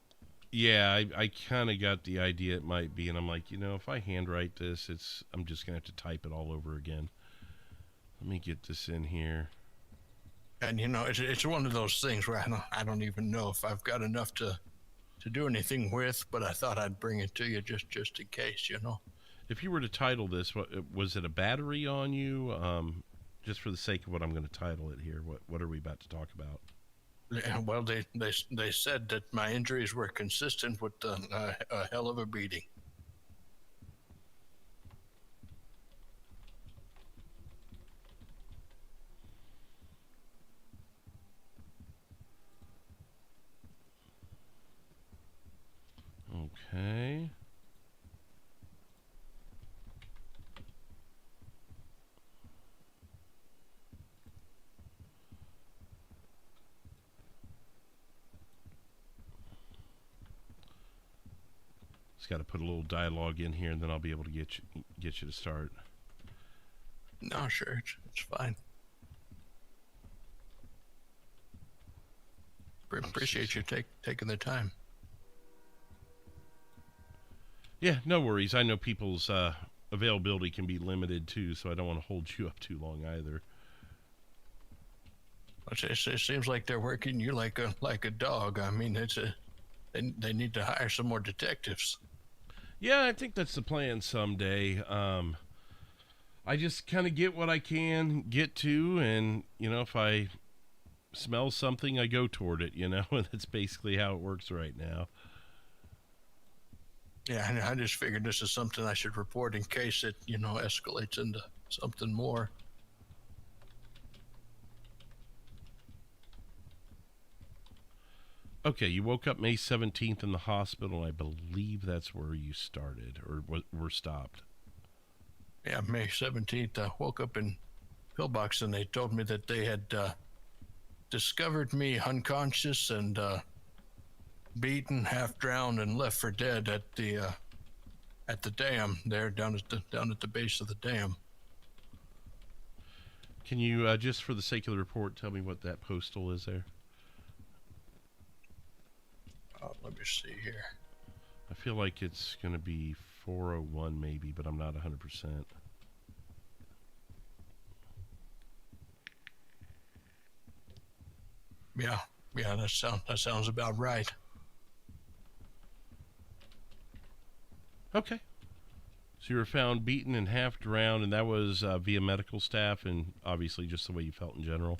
Speaker 2: Yeah, I kind of got the idea it might be, and I'm like, you know, if I handwrite this, I'm just gonna have to type it all over again. Let me get this in here.
Speaker 15: And you know, it's one of those things where I don't even know if I've got enough to do anything with, but I thought I'd bring it to you just in case, you know.
Speaker 2: If you were to title this, what was it, a battery on you? Just for the sake of what I'm going to title it here, what are we about to talk about?
Speaker 15: Well, they said that my injuries were consistent with a hell of a beating.
Speaker 2: Okay. Got to put a little dialogue in here, and then I'll be able to get you to start.
Speaker 15: No, sure, it's fine. Appreciate you taking the time.
Speaker 2: Yeah, no worries. I know people's availability can be limited too, so I don't want to hold you up too long either.
Speaker 15: It seems like they're working you like a dog. I mean, they need to hire some more detectives.
Speaker 2: Yeah, I think that's the plan someday. I just kind of get what I can get to, and, you know, if I smell something, I go toward it, you know, and that's basically how it works right now.
Speaker 15: Yeah, I just figured this is something I should report in case it, you know, escalates into something more.
Speaker 2: Okay, you woke up May 17th in the hospital. I believe that's where you started or were stopped.
Speaker 15: Yeah, May 17th. I woke up in Pillbox and they told me that they had discovered me unconscious and beaten, half drowned, and left for dead at the dam there, down at the base of the dam.
Speaker 2: Can you just for the sake of the report tell me what that postal is there?
Speaker 15: Let me see here.
Speaker 2: I feel like it's going to be 401 maybe, but I'm not 100%.
Speaker 15: Yeah, that sounds about right.
Speaker 2: Okay. So you were found beaten and half drowned, and that was via medical staff, and obviously just the way you felt in general.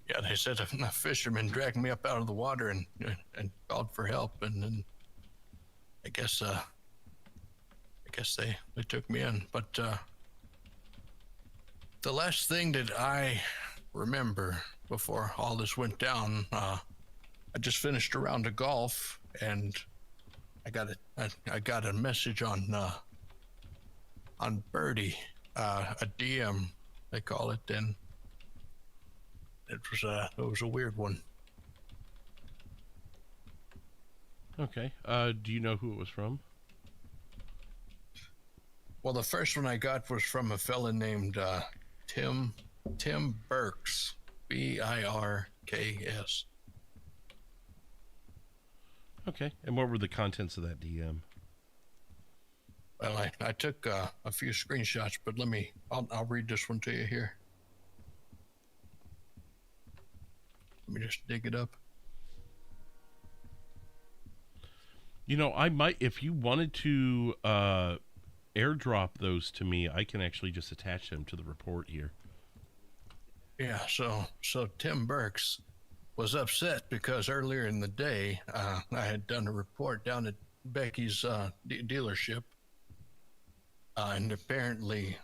Speaker 15: Yeah, they said a fisherman dragged me up out of the water and called for help, and then I guess they took me in. But the last thing that I remember before all this went down, I just finished a round of golf, and I got a message on Birdie, a DM they call it, and it was a weird one.
Speaker 2: Okay. Do you know who it was from?
Speaker 15: Well, the first one I got was from a fella named Tim Burks, Birks.
Speaker 2: Okay. And what were the contents of that DM?
Speaker 15: Well, I took a few screenshots, but I'll read this one to you here. Let me just dig it up.
Speaker 2: You know, I might, if you wanted to airdrop those to me, I can actually just attach them to the report here.
Speaker 15: Yeah, so Tim Burks was upset because earlier in the day, I had done a report down at Becky's dealership, and apparently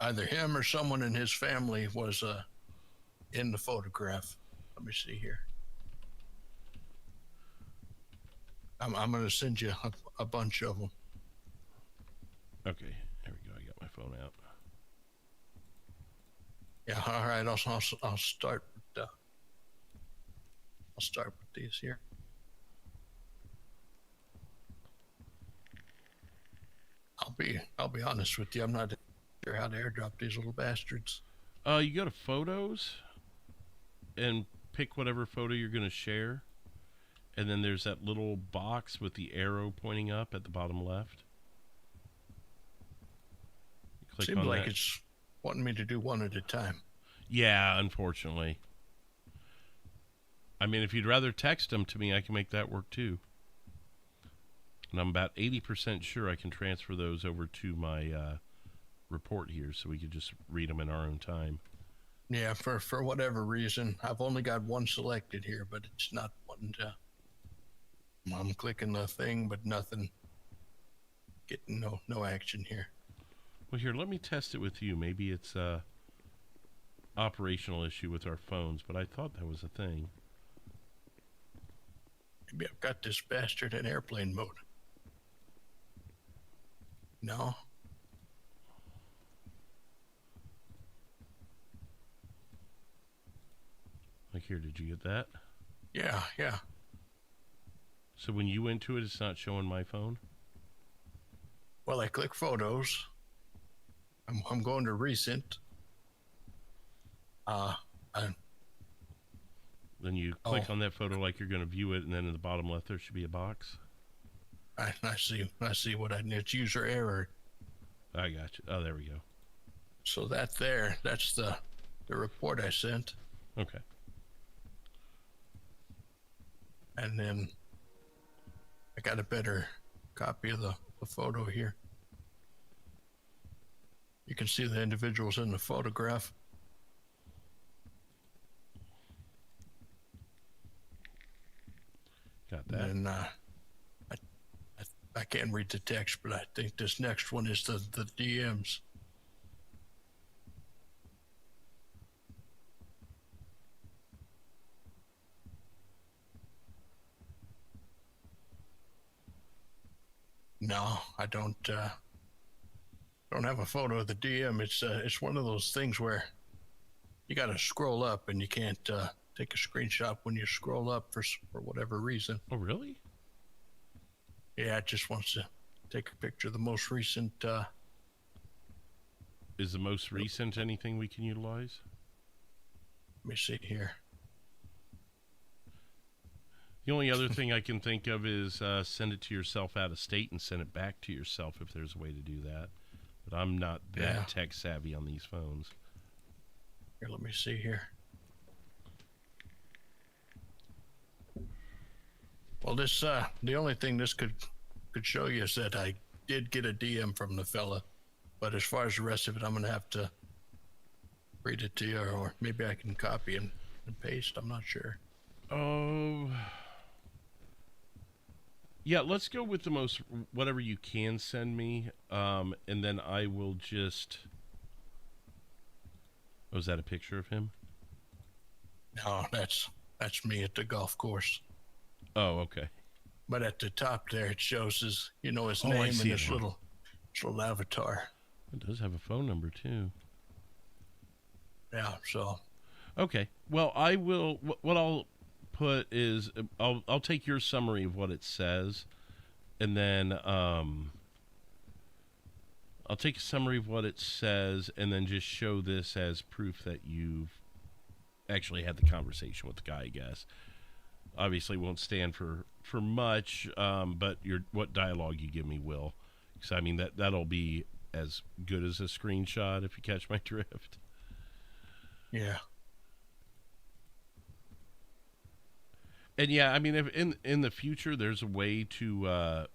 Speaker 15: either him or someone in his family was in the photograph. Let me see here. I'm going to send you a bunch of them.
Speaker 2: Okay, there we go. I got my phone out.
Speaker 15: Yeah, all right. I'll start with these here. I'll be honest with you. I'm not sure how to airdrop these little bastards.
Speaker 2: You go to photos and pick whatever photo you're going to share. And then there's that little box with the arrow pointing up at the bottom left. Click
Speaker 15: Seems
Speaker 2: on
Speaker 15: like
Speaker 2: that.
Speaker 15: it's wanting me to do one at a time.
Speaker 2: Yeah, unfortunately. I mean, if you'd rather text them to me, I can make that work too. And I'm about 80% sure I can transfer those over to my report here so we could just read them in our own time.
Speaker 15: Yeah, for whatever reason, I've only got one selected here, but it's not wanting to. I'm clicking the thing, but nothing. Getting no action here.
Speaker 2: Well, here, let me test it with you. Maybe it's a operational issue with our phones, but I thought that was a thing.
Speaker 15: Maybe I've got this bastard in airplane mode. No.
Speaker 2: Like here, did you get that?
Speaker 15: Yeah.
Speaker 2: So when you went to it, it's not showing my phone?
Speaker 15: Well, I click photos. I'm going to recent.
Speaker 2: Then you click on that photo like you're going to view it, and then in the bottom left there should be a box.
Speaker 15: I see what I need. It's user error.
Speaker 2: I got you. Oh, there we go.
Speaker 15: So that's the report I sent.
Speaker 2: Okay.
Speaker 15: And then I got a better copy of the photo here. You can see the individuals in the photograph.
Speaker 2: Got that.
Speaker 15: And I can't read the text, but I think this next one is the DMs. No, I don't have a photo of the DM. It's one of those things where you got to scroll up, and you can't take a screenshot when you scroll up for whatever reason.
Speaker 2: Oh, really?
Speaker 15: Yeah, it just wants to take a picture of the most recent.
Speaker 2: Is the most recent anything we can utilize?
Speaker 15: Let me see here.
Speaker 2: The only other thing I can think of is send it to yourself out of state and send it back to yourself if there's a way to do that. But I'm not that tech savvy on these phones.
Speaker 15: Here, let me see here. Well, this the only thing this could show you is that I did get a DM from the fella, but as far as the rest of it, I'm gonna have to read it to you, or maybe I can copy and paste. I'm not sure.
Speaker 2: Oh. Yeah, let's go with the most, whatever you can send me, and then I will just... Oh, is that a picture of him?
Speaker 15: No, that's me at the golf course.
Speaker 2: Oh, okay.
Speaker 15: But at the top there, it shows his, his
Speaker 2: Oh,
Speaker 15: name
Speaker 2: I
Speaker 15: and
Speaker 2: see
Speaker 15: his
Speaker 2: it now.
Speaker 15: little avatar.
Speaker 2: It does have a phone number, too.
Speaker 15: Yeah, so...
Speaker 2: Okay. Well, I will... What I'll put is... I'll take your summary of what it says, and then... I'll take a summary of what it says, and then just show this as proof that you've actually had the conversation with the guy, I guess. Obviously won't stand for much, but what dialogue you give me will. Because, I mean, that'll be as good as a screenshot, if you catch my drift.
Speaker 15: Yeah.
Speaker 2: And, yeah, I mean, if in the future there's a way to,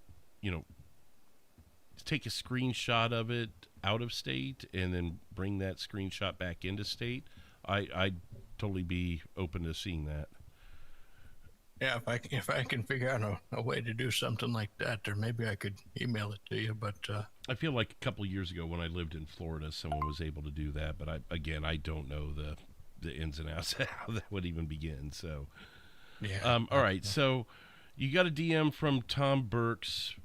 Speaker 2: take a screenshot of it out of state and then bring that screenshot back into state, I'd totally be open to seeing that.
Speaker 15: Yeah, if I can figure out a way to do something like that, or maybe I could email it to you, but...
Speaker 2: I feel like a couple of years ago when I lived in Florida, someone was able to do that, but I don't know the ins and outs of how that would even begin, so...
Speaker 15: Yeah.
Speaker 2: All right, so you got a DM from Tom Burks.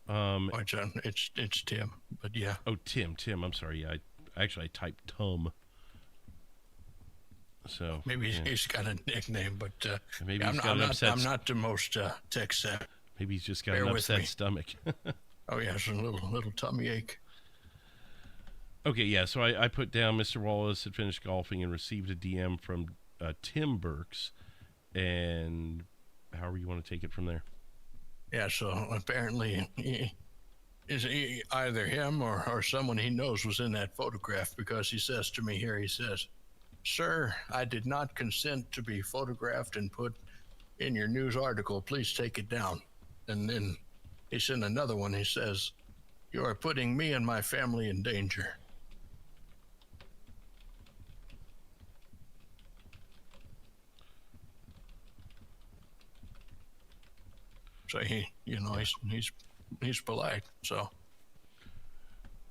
Speaker 15: It's Tim, but yeah.
Speaker 2: Oh, Tim, I'm sorry. Yeah, I typed Tom. So
Speaker 15: maybe he's got a nickname, but
Speaker 2: maybe
Speaker 15: I'm not the most tech savvy.
Speaker 2: Maybe he's just got an upset stomach.
Speaker 15: Oh yeah, it's a little tummy ache.
Speaker 2: Okay, yeah. So I put down Mr. Wallace had finished golfing and received a DM from Tim Burks, and however you want to take it from there.
Speaker 15: Yeah, so apparently either him or someone he knows was in that photograph, because he says to me here, he says, "Sir, I did not consent to be photographed and put in your news article. Please take it down." And then he sent another one. He says, "You are putting me and my family in danger." So he's polite. So.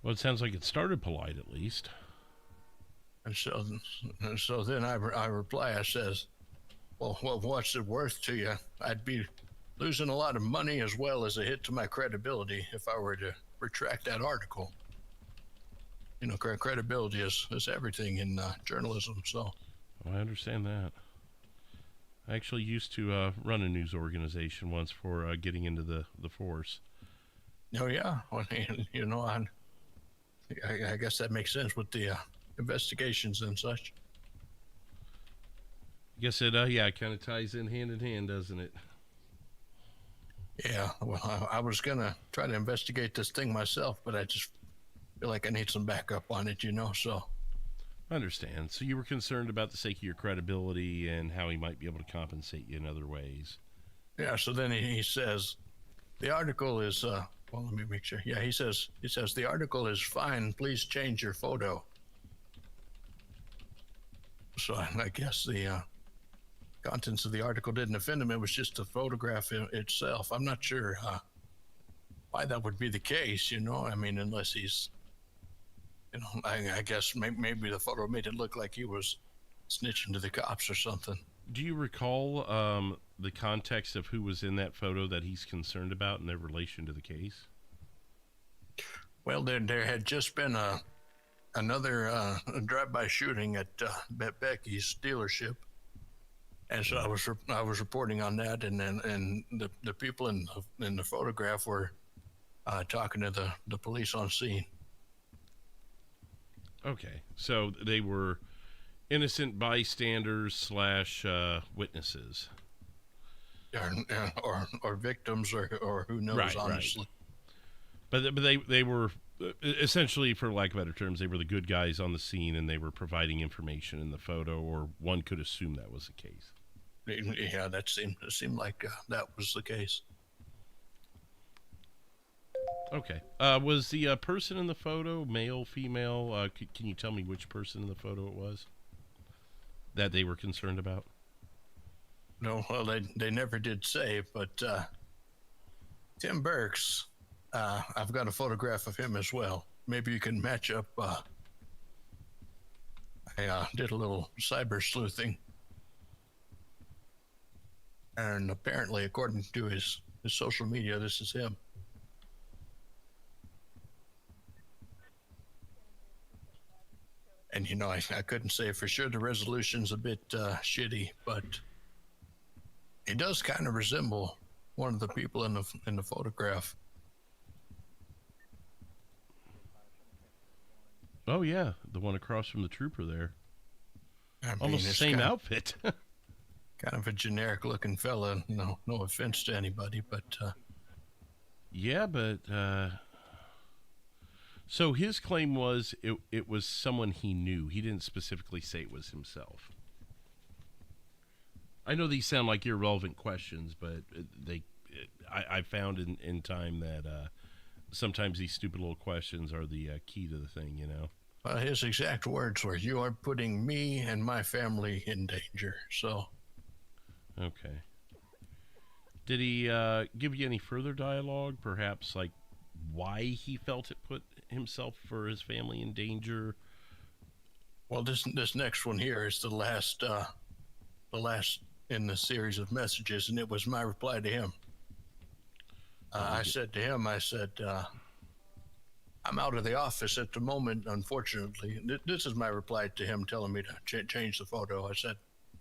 Speaker 2: Well, it sounds like it started polite at least.
Speaker 15: And so then I reply. I says, "Well, what's it worth to you? I'd be losing a lot of money as well as a hit to my credibility if I were to retract that article. Credibility is everything in journalism. So."
Speaker 2: I understand that. I actually used to run a news organization once for getting into the force.
Speaker 15: Oh yeah, well, I guess that makes sense with the investigations and such.
Speaker 2: I guess it kind of ties in hand, doesn't it?
Speaker 15: Yeah, well, I was gonna try to investigate this thing myself, but I just feel like I need some backup on it, so.
Speaker 2: I understand. So you were concerned about the sake of your credibility and how he might be able to compensate you in other ways.
Speaker 15: Yeah, so then he says, the article is, well, let me make sure. Yeah, he says, the article is fine. Please change your photo. So I guess the contents of the article didn't offend him. It was just the photograph itself. I'm not sure why that would be the case, I mean, unless he's, I guess maybe the photo made it look like he was snitching to the cops or something.
Speaker 2: Do you recall the context of who was in that photo that he's concerned about in their relation to the case?
Speaker 15: Well, there had just been another drive-by shooting at Becky's dealership, and so I was reporting on that, and the people in the photograph were talking to the police on scene.
Speaker 2: Okay, so they were innocent bystanders / witnesses,
Speaker 15: or victims, or who knows,
Speaker 2: right,
Speaker 15: honestly.
Speaker 2: Right. But they were essentially, for lack of better terms, they were the good guys on the scene, and they were providing information in the photo, or one could assume that was the case.
Speaker 15: Yeah, that seemed like that was the case.
Speaker 2: Okay. Was the person in the photo male, female? Can you tell me which person in the photo it was that they were concerned about?
Speaker 15: No, well, they never did say, but Tim Burks, I've got a photograph of him as well. Maybe you can match up. I did a little cyber sleuthing, and apparently, according to his social media, this is him. And I couldn't say for sure. The resolution's a bit shitty, but he does kind of resemble one of the people in the photograph.
Speaker 2: Oh yeah, the one across from the trooper there. Almost the
Speaker 15: it's
Speaker 2: same outfit.
Speaker 15: Kind of a generic looking fella. No offense to anybody, but
Speaker 2: yeah, but so his claim was it was someone he knew. He didn't specifically say it was himself. I know these sound like irrelevant questions, but I found in time that sometimes these stupid little questions are the key to the thing,
Speaker 15: his exact words were, "You are putting me and my family in danger." So,
Speaker 2: okay. Did he give you any further dialogue? Perhaps like why he felt it put himself or his family in danger?
Speaker 15: Well, this next one here is the last in the series of messages, and it was my reply to him. I said to him, I'm out of the office at the moment, unfortunately. This is my reply to him telling me to change the photo. I said,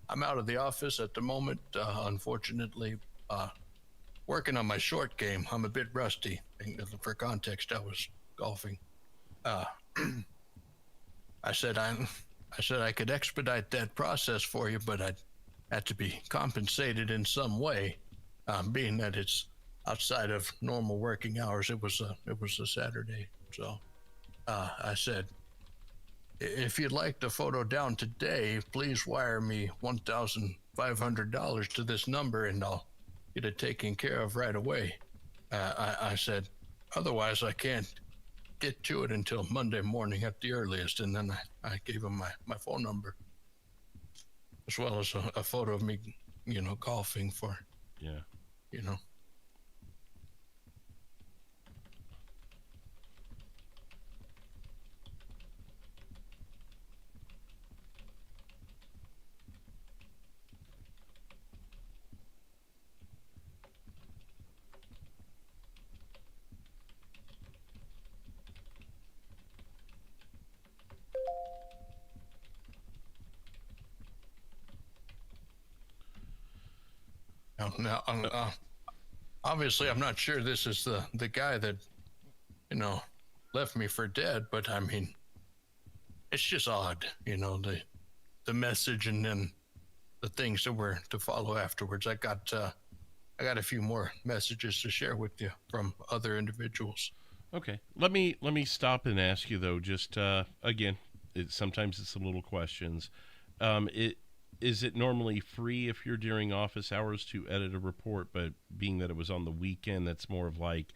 Speaker 15: I'm out of the office at the moment, unfortunately, working on my short game. I'm a bit rusty. And for context, I was golfing. I said I could expedite that process for you, but I'd have to be compensated in some way, being that it's outside of normal working hours. It was a Saturday. So I said, if you'd like the photo down today, please wire me $1,500 to this number and I'll get it taken care of right away. I said, otherwise I can't get to it until Monday morning at the earliest. And then I gave him my phone number, as well as a photo of me, golfing for, Now, obviously, I'm not sure this is the guy that, left me for dead, but I mean, it's just odd, the message and then the things that were to follow afterwards. I got a few more messages to share with you from other individuals.
Speaker 2: Okay, let me stop and ask you though. Just again, sometimes it's some little questions. Is it normally free if you're during office hours to edit a report, but being that it was on the weekend, that's more of like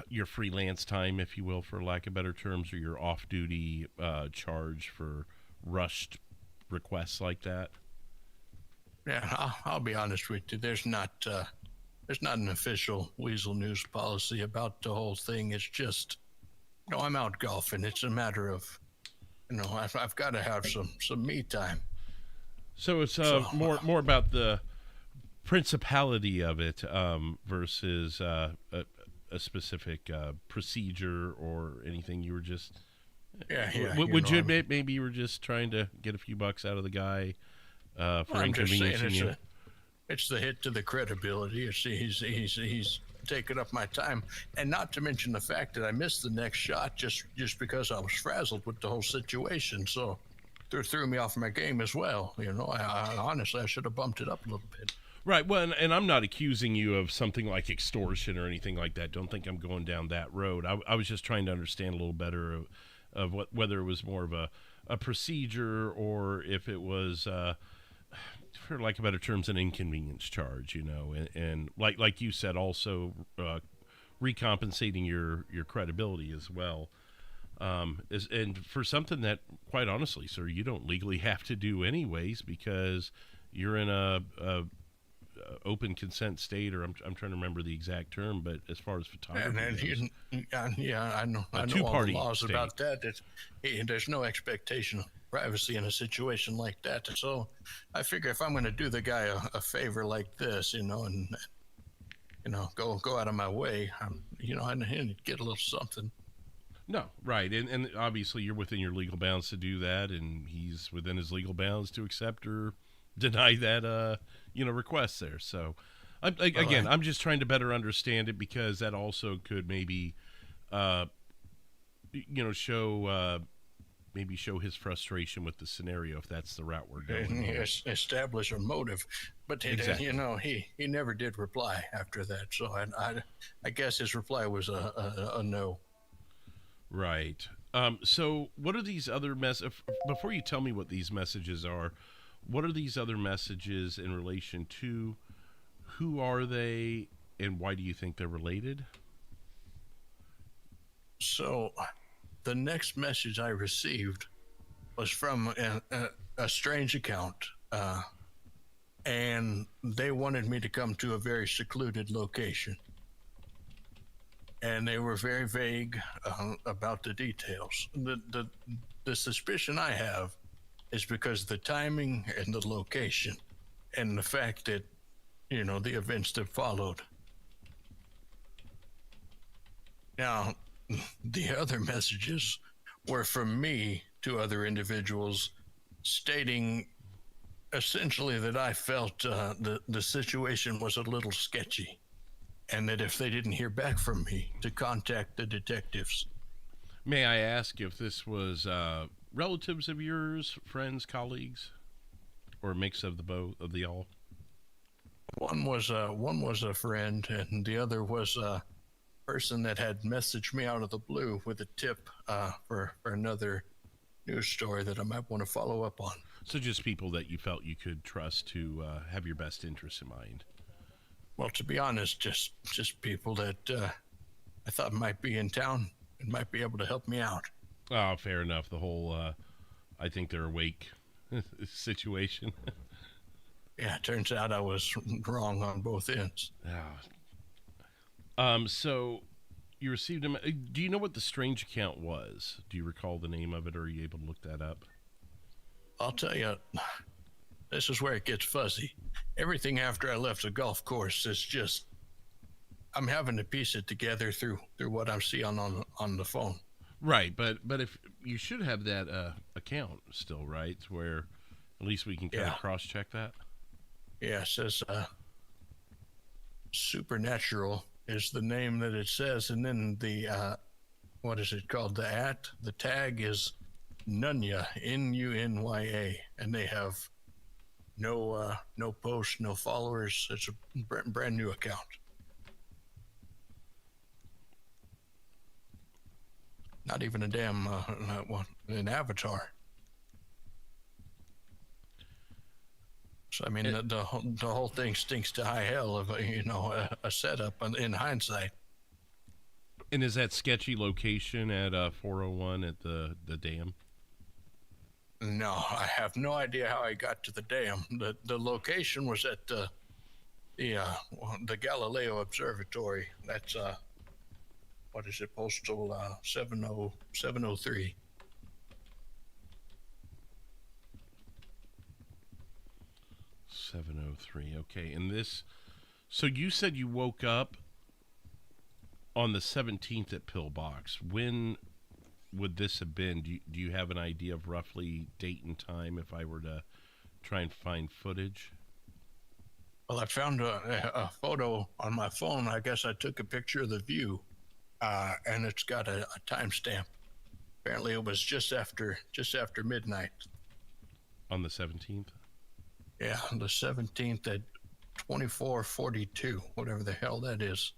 Speaker 2: your freelance time, if you will, for lack of better terms, or your off-duty charge for rushed requests like that?
Speaker 15: Yeah, I'll be honest with you. There's not an official Weasel News policy about the whole thing. It's just, I'm out golfing. It's a matter of, I've got to have some me time.
Speaker 2: So it's more about the principality of it versus a specific procedure or anything. You were just maybe you were just trying to get a few bucks out of the guy for inconveniencing you.
Speaker 15: It's the hit to the credibility. He's taking up my time, and not to mention the fact that I missed the next shot just because I was frazzled with the whole situation. So threw me off my game as well. I honestly, I should have bumped it up a little bit.
Speaker 2: Right. Well, and I'm not accusing you of something like extortion or anything like that. Don't think I'm going down that road. I was just trying to understand a little better of whether it was more of a procedure or if it was for lack of better terms, an inconvenience charge, you know, and like you said, also recompensating your credibility as well. And for something that, quite honestly, sir, you don't legally have to do anyways, because you're in a open consent state, or I'm trying to remember the exact term, but as far as photography goes,
Speaker 15: yeah, I know all the laws about that. There's no expectation of privacy in a situation like that. So I figure if I'm going to do the guy a favor like this, you know, and go out of my way, I need to get a little something.
Speaker 2: No, right, and obviously you're within your legal bounds to do that, and he's within his legal bounds to accept or deny that request there. So again, I'm just trying to better understand it, because that also could maybe show his frustration with the scenario, if that's the route we're going.
Speaker 15: Establish a motive, but
Speaker 2: exactly.
Speaker 15: he never did reply after that, so I guess his reply was a no.
Speaker 2: Right. So what are these other before you tell me what these messages are, what are these other messages in relation to? Who are they, and why do you think they're related?
Speaker 15: So the next message I received was from a strange account, and they wanted me to come to a very secluded location. And they were very vague about the details. The suspicion I have is because the timing and the location, and the fact that, the events that followed. Now, the other messages were from me to other individuals, stating essentially that I felt the situation was a little sketchy, and that if they didn't hear back from me, to contact the detectives.
Speaker 2: May I ask if this was relatives of yours, friends, colleagues, or a mix of the all?
Speaker 15: One was a friend, and the other was a person that had messaged me out of the blue with a tip for another news story that I might want to follow up on.
Speaker 2: So just people that you felt you could trust to have your best interests in mind.
Speaker 15: Well, to be honest, just people that I thought might be in town and might be able to help me out.
Speaker 2: Oh, fair enough. The whole I think they're awake situation.
Speaker 15: Yeah, it turns out I was wrong on both ends.
Speaker 2: So you received him. Do you know what the strange account was? Do you recall the name of it, or are you able to look that up?
Speaker 15: I'll tell you, this is where it gets fuzzy. Everything after I left the golf course is just, I'm having to piece it together through what I'm seeing on the phone.
Speaker 2: Right, but if you should have that account still, right? Where at least we can kind of cross-check that.
Speaker 15: Yeah, it says Supernatural is the name that it says, and then the what is it called? The tag is Nunya, Nunya, and they have no posts, no followers. It's a brand new account. Not even a damn an avatar. So I mean, the whole thing stinks to high hell of a setup in hindsight.
Speaker 2: And is that sketchy location at 401 at the dam?
Speaker 15: No, I have no idea how I got to the dam. The location was at the Galileo Observatory. That's what is it? Postal 703.
Speaker 2: Okay, and this. So you said you woke up on the 17th at Pillbox. When would this have been? Do you have an idea of roughly date and time if I were to try and find footage?
Speaker 15: Well, I found a photo on my phone. I guess I took a picture of the view, and it's got a timestamp. Apparently, it was just after midnight.
Speaker 2: On the 17th?
Speaker 15: Yeah, on the 17th at 24:42, whatever the hell that is.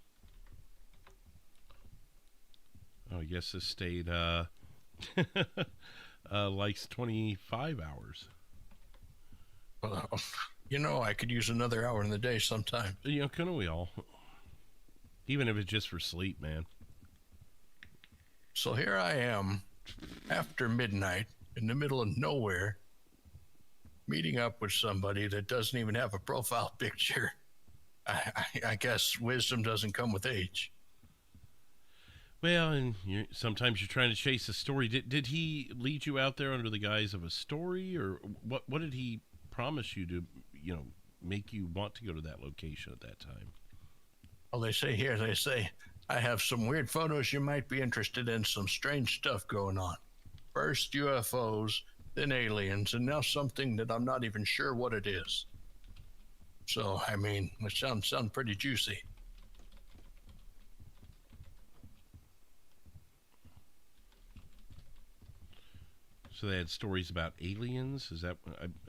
Speaker 2: Oh, yes, this stayed likes 25 hours.
Speaker 15: Well, You know, I could use another hour in the day sometime.
Speaker 2: You know, couldn't we all? Even if it's just for sleep, man.
Speaker 15: So here I am, after midnight, in the middle of nowhere, meeting up with somebody that doesn't even have a profile picture. I guess wisdom doesn't come with age.
Speaker 2: Well, and sometimes you're trying to chase a story. Did he lead you out there under the guise of a story, or what did he promise you to, make you want to go to that location at that time?
Speaker 15: Well, they say, I have some weird photos you might be interested in, some strange stuff going on. First UFOs, then aliens, and now something that I'm not even sure what it is. So, I mean, it sounds pretty juicy.
Speaker 2: So they had stories about aliens? Is that...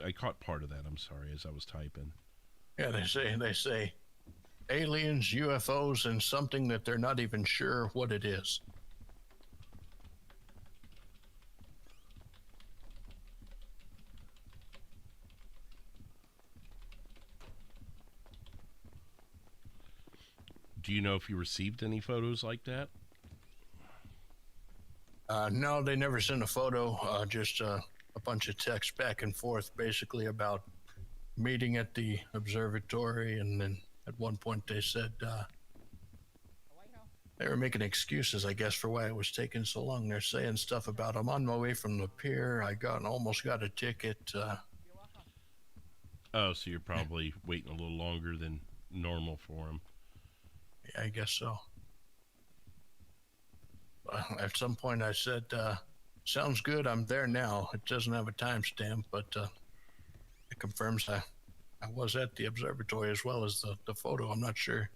Speaker 2: I caught part of that, I'm sorry, as I was typing.
Speaker 15: Yeah, they say aliens, UFOs, and something that they're not even sure what it is.
Speaker 2: Do you know if you received any photos like that?
Speaker 15: No, they never sent a photo, just a bunch of text back and forth, basically about meeting at the observatory, and then at one point they said they were making excuses, I guess, for why it was taking so long. They're saying stuff about, I'm on my way from the pier, almost got a ticket.
Speaker 2: Oh, so you're probably waiting a little longer than normal for them.
Speaker 15: Yeah, I guess so. At some point I said, sounds good, I'm there now. It doesn't have a timestamp, but it confirms I was at the observatory as well as the photo. I'm not sure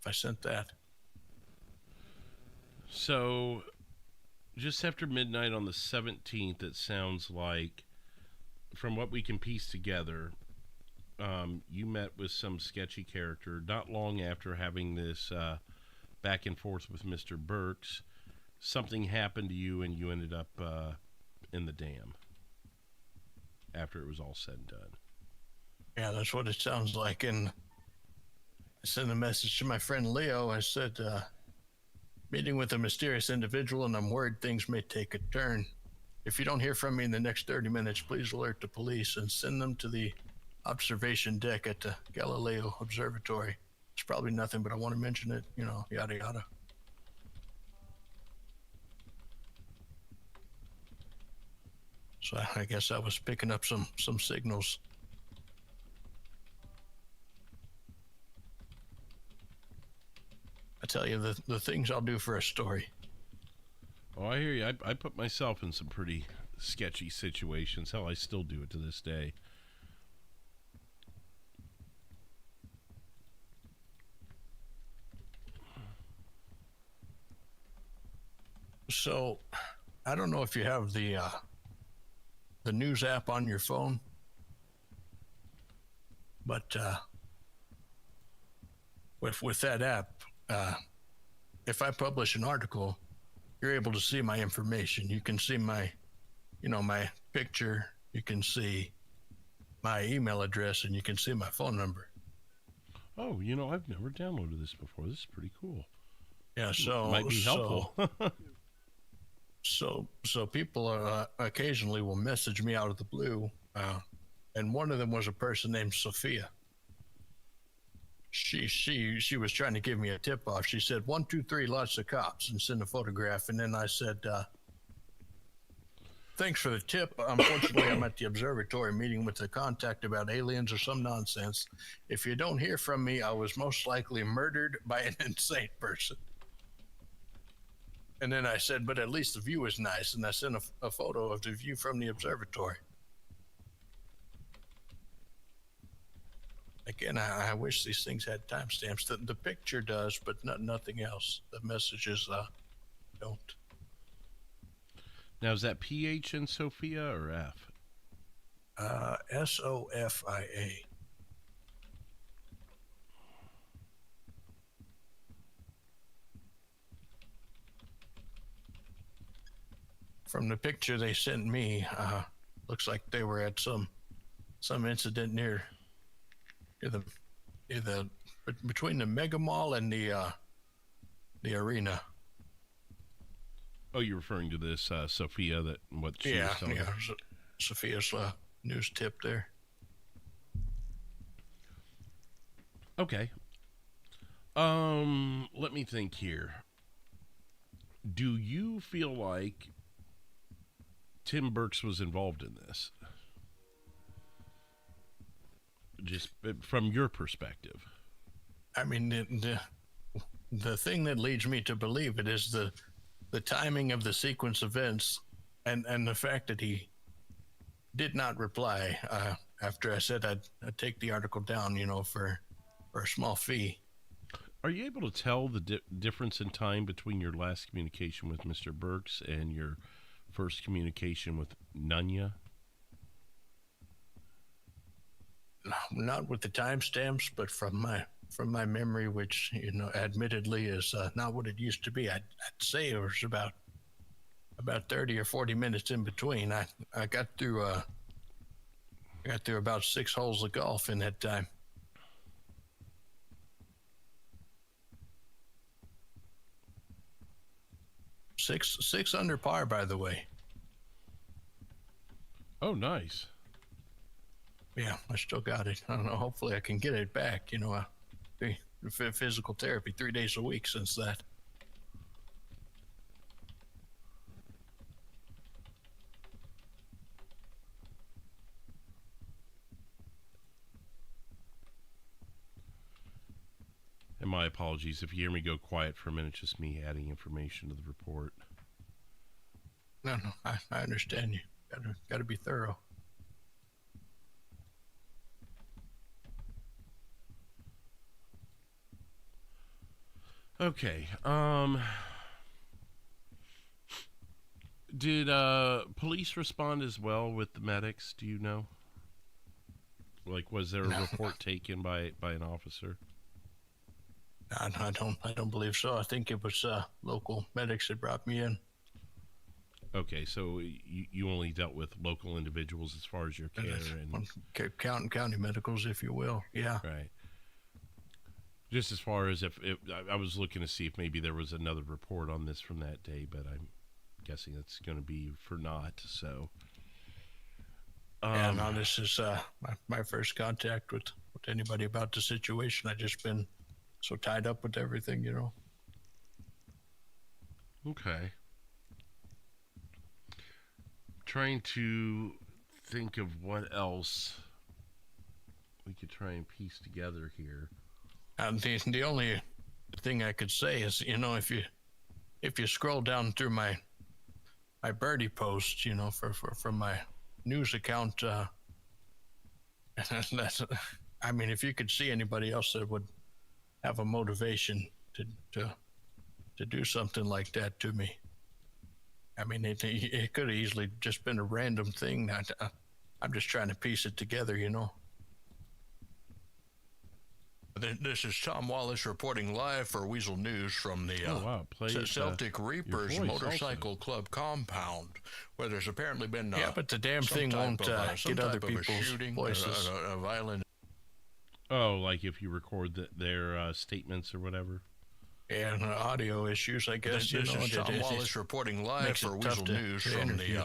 Speaker 15: if I sent that.
Speaker 2: So, just after midnight on the 17th, it sounds like, from what we can piece together, you met with some sketchy character not long after having this back and forth with Mr. Burks. Something happened to you and you ended up in the dam after it was all said and done.
Speaker 15: Yeah, that's what it sounds like. And I sent a message to my friend Leo. I said, meeting with a mysterious individual, and I'm worried things may take a turn. If you don't hear from me in the next 30 minutes, please alert the police and send them to the observation deck at the Galileo Observatory. It's probably nothing, but I want to mention it, yada yada. So I guess I was picking up some signals. I tell you, the things I'll do for a story.
Speaker 2: Oh, I hear you. I put myself in some pretty sketchy situations. Hell, I still do it to this day.
Speaker 15: So, I don't know if you have the news app on your phone, but with that app, if I publish an article, you're able to see my information. You can see my picture, you can see my email address, and you can see my phone number.
Speaker 2: Oh, I've never downloaded this before. This is pretty cool.
Speaker 15: Yeah, so
Speaker 2: might be helpful.
Speaker 15: So people occasionally will message me out of the blue, and one of them was a person named Sophia. She was trying to give me a tip off. She said 1, 2, 3, lots of cops, and send a photograph. And then I said, thanks for the tip. Unfortunately, I'm at the observatory meeting with the contact about aliens or some nonsense. If you don't hear from me, I was most likely murdered by an insane person. And then I said, but at least the view is nice. And I sent a photo of the view from the observatory. Again, I wish these things had timestamps. The picture does, but nothing else. The messages don't.
Speaker 2: Now, is that PH in Sophia or F?
Speaker 15: SOFIA. From the picture they sent me, looks like they were at some incident near between the Mega Mall and the arena.
Speaker 2: Oh, you're referring to this Sophia, that what she was telling you?
Speaker 15: Sophia's news tip there.
Speaker 2: Okay. Let me think here. Do you feel like Tim Burks was involved in this? Just from your perspective.
Speaker 15: I mean, the thing that leads me to believe it is the timing of the sequence events and the fact that he did not reply after I said I'd take the article down, for a small fee.
Speaker 2: Are you able to tell the difference in time between your last communication with Mr. Burks and your first communication with Nunya?
Speaker 15: Not with the timestamps, but from my memory, which admittedly is not what it used to be. I'd say it was about 30 or 40 minutes in between. I got through about 6 holes of golf in that time. Six under par, by the way.
Speaker 2: Oh, nice.
Speaker 15: Yeah, I still got it. I don't know. Hopefully, I can get it back. Physical therapy 3 days a week since that.
Speaker 2: And my apologies if you hear me go quiet for a minute. Just me adding information to the report.
Speaker 15: No, I understand you. Got to be thorough.
Speaker 2: Okay. Did police respond as well with the medics? Do you know? Like, was there a report taken by an officer?
Speaker 15: I don't believe so. I think it was local medics that brought me in.
Speaker 2: Okay, so you only dealt with local individuals as far as your care and
Speaker 15: county medicals, if you will. Yeah.
Speaker 2: Right. Just as far as if I was looking to see if maybe there was another report on this from that day, but I'm guessing it's going to be for naught. So.
Speaker 15: Yeah, no, this is my first contact with anybody about the situation. I've just been so tied up with everything,
Speaker 2: Okay. Trying to think of what else we could try and piece together here.
Speaker 15: The only thing I could say is, if you scroll down through my birdie posts, from my news account, I mean, if you could see anybody else that would have a motivation to do something like that to me. I mean, it could have easily just been a random thing. I'm just trying to piece it together,
Speaker 18: This is Tom Wallace reporting live for Weasel News from the Celtic Reapers Motorcycle Club compound, where there's apparently been
Speaker 15: but the damn thing won't get other people's voices.
Speaker 18: A violent.
Speaker 2: Oh, like if you record their statements or whatever.
Speaker 15: Yeah, and audio issues, I guess.
Speaker 18: This is Tom Wallace reporting live for Weasel News from the.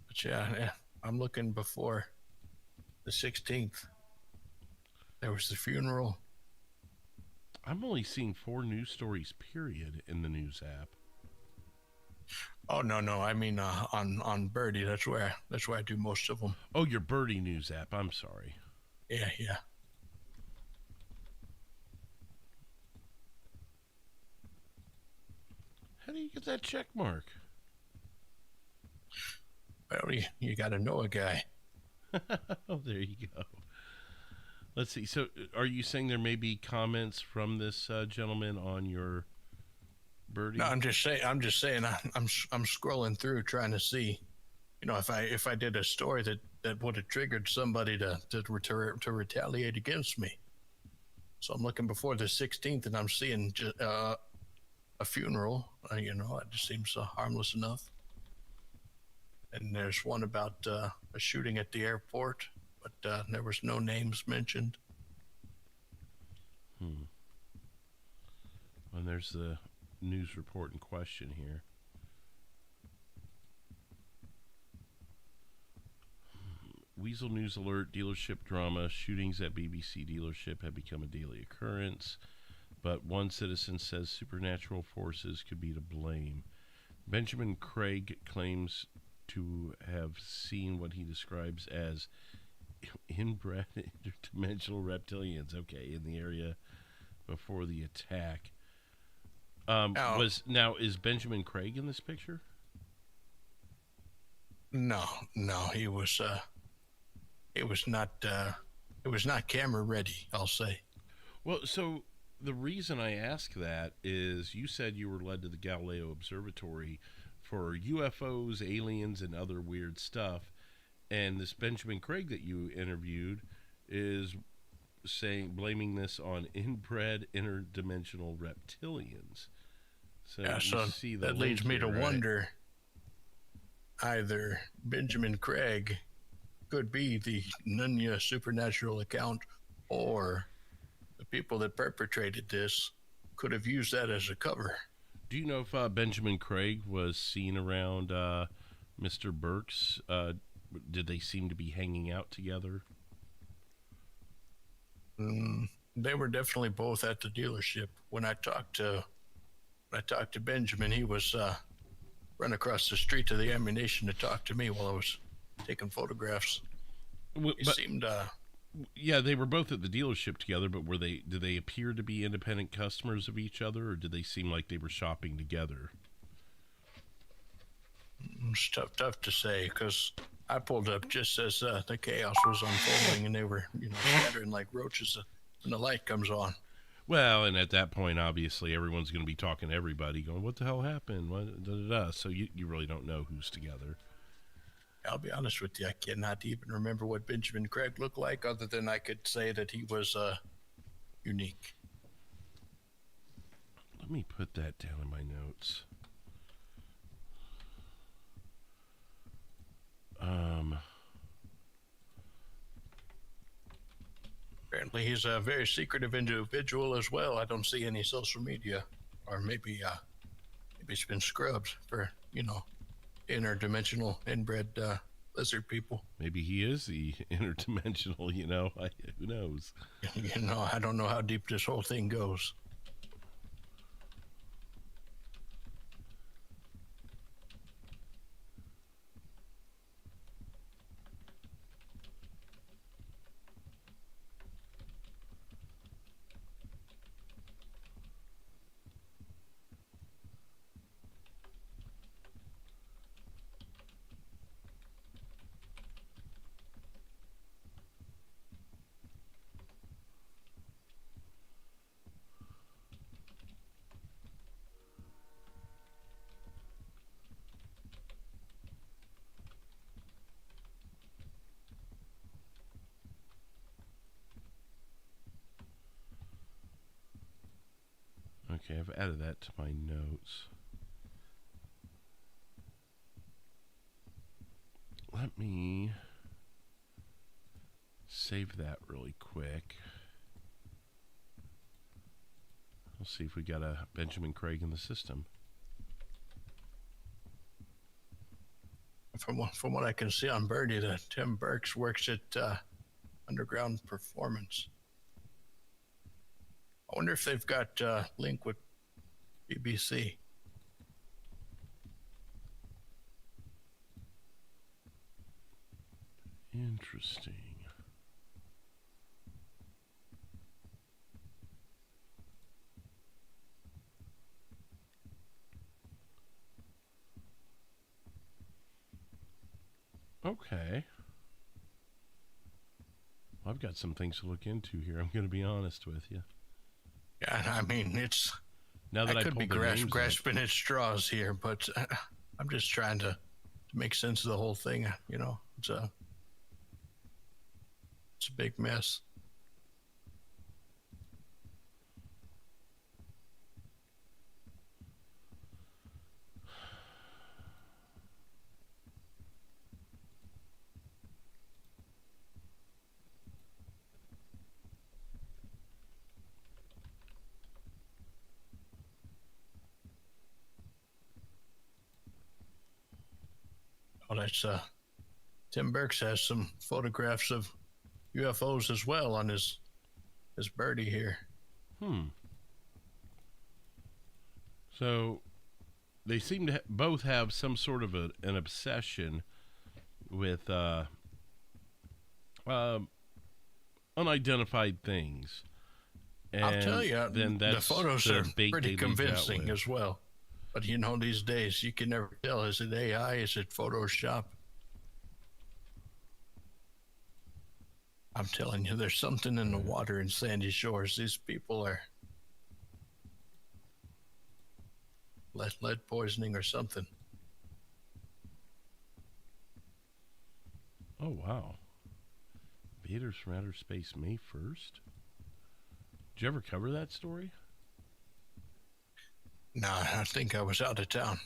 Speaker 15: But yeah, I'm looking before the 16th. There was the funeral.
Speaker 2: I'm only seeing 4 news stories, period, in the news app.
Speaker 15: Oh no, I mean on Birdie. That's where I do most of them.
Speaker 2: Oh, your Birdie news app. I'm sorry.
Speaker 15: Yeah.
Speaker 2: How do you get that check mark?
Speaker 15: Well, you got to know a guy.
Speaker 2: Oh, there you go. Let's see. So, are you saying there may be comments from this gentleman on your Birdie?
Speaker 15: No, I'm just saying. I'm scrolling through trying to see, if I did a story that would have triggered somebody to retaliate against me. So I'm looking before the 16th, and I'm seeing a funeral. It just seems harmless enough. and there's one about a shooting at the airport, but there was no names mentioned.
Speaker 2: And there's the news report in question here. Weasel News Alert, dealership drama. Shootings at BBC dealership have become a daily occurrence, but one citizen says supernatural forces could be to blame. Benjamin Craig claims to have seen what he describes as inbred interdimensional reptilians, in the area before the attack. Is Benjamin Craig in this picture?
Speaker 15: No, he was not camera ready, I'll say.
Speaker 2: Well, so the reason I ask that is you said you were led to the Galileo Observatory for UFOs, aliens, and other weird stuff, and this Benjamin Craig that you interviewed is blaming this on inbred interdimensional reptilians. So,
Speaker 15: that leads me to wonder, either Benjamin Craig could be the Nunya supernatural account, or the people that perpetrated this could have used that as a cover.
Speaker 2: Do you know if Benjamin Craig was seen around Mr. Burks? Did they seem to be hanging out together?
Speaker 15: They were definitely both at the dealership. When I talked to Benjamin, he was run across the street to the ammunition to talk to me while I was taking photographs.
Speaker 2: Yeah, they were both at the dealership together, but did they appear to be independent customers of each other, or did they seem like they were shopping together?
Speaker 15: It's tough to say, because I pulled up just as the chaos was unfolding, and they were, scattering like roaches when the light comes on.
Speaker 2: Well, and at that point, obviously, everyone's going to be talking to everybody, going, what the hell happened? So you really don't know who's together.
Speaker 15: I'll be honest with you, I cannot even remember what Benjamin Craig looked like, other than I could say that he was unique.
Speaker 2: Let me put that down in my notes.
Speaker 15: Apparently he's a very secretive individual as well. I don't see any social media, or maybe it's been scrubbed for, interdimensional inbred lizard people.
Speaker 2: Maybe he is the interdimensional, who knows?
Speaker 15: I don't know how deep this whole thing goes.
Speaker 2: Okay, I've added that to my notes. Let me save that really quick. We'll see if we got a Benjamin Craig in the system.
Speaker 15: From what I can see on Birdie, that Tim Burks works at Underground Performance. I wonder if they've got link with BBC.
Speaker 2: Interesting. Okay. I've got some things to look into here. I'm going to be honest with you.
Speaker 15: Yeah, I mean, it's...
Speaker 2: Now that I
Speaker 15: could be grasping at straws here, but I'm just trying to make sense of the whole thing. It's a big mess. Well, that's Tim Burks has some photographs of UFOs as well on his birdie here.
Speaker 2: So they seem to both have some sort of an obsession with unidentified things. And
Speaker 15: I'll tell you,
Speaker 2: then
Speaker 15: the
Speaker 2: that's
Speaker 15: photos
Speaker 2: the
Speaker 15: are
Speaker 2: bait
Speaker 15: pretty
Speaker 2: they leave out
Speaker 15: convincing
Speaker 2: with.
Speaker 15: as well. But you know, these days you can never tell. Is it AI? Is it Photoshop? I'm telling you, there's something in the water in Sandy Shores. These people are lead poisoning or something.
Speaker 2: Oh, wow. Invaders from outer space, May 1st? Did you ever cover that story?
Speaker 15: No, I think I was out of town.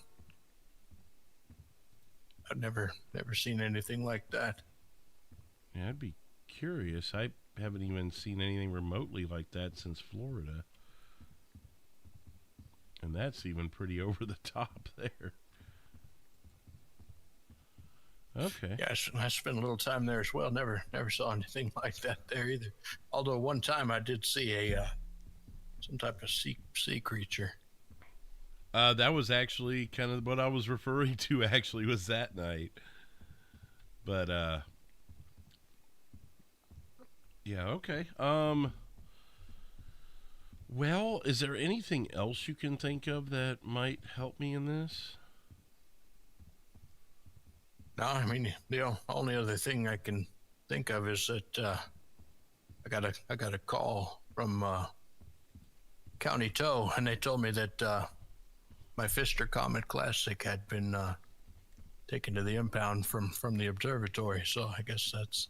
Speaker 15: I've never seen anything like that.
Speaker 2: Yeah, I'd be curious. I haven't even seen anything remotely like that since Florida. And that's even pretty over the top there. Okay.
Speaker 15: Yeah, I spent a little time there as well. Never saw anything like that there either. Although one time I did see some type of sea creature.
Speaker 2: That was actually kind of what I was referring to, actually, was that night. But, yeah, okay. Well, is there anything else you can think of that might help me in this?
Speaker 15: No, I mean, the only other thing I can think of is that I got a call from County Tow, and they told me that my Pfister Comet Classic had been taken to the impound from the observatory. So I guess that's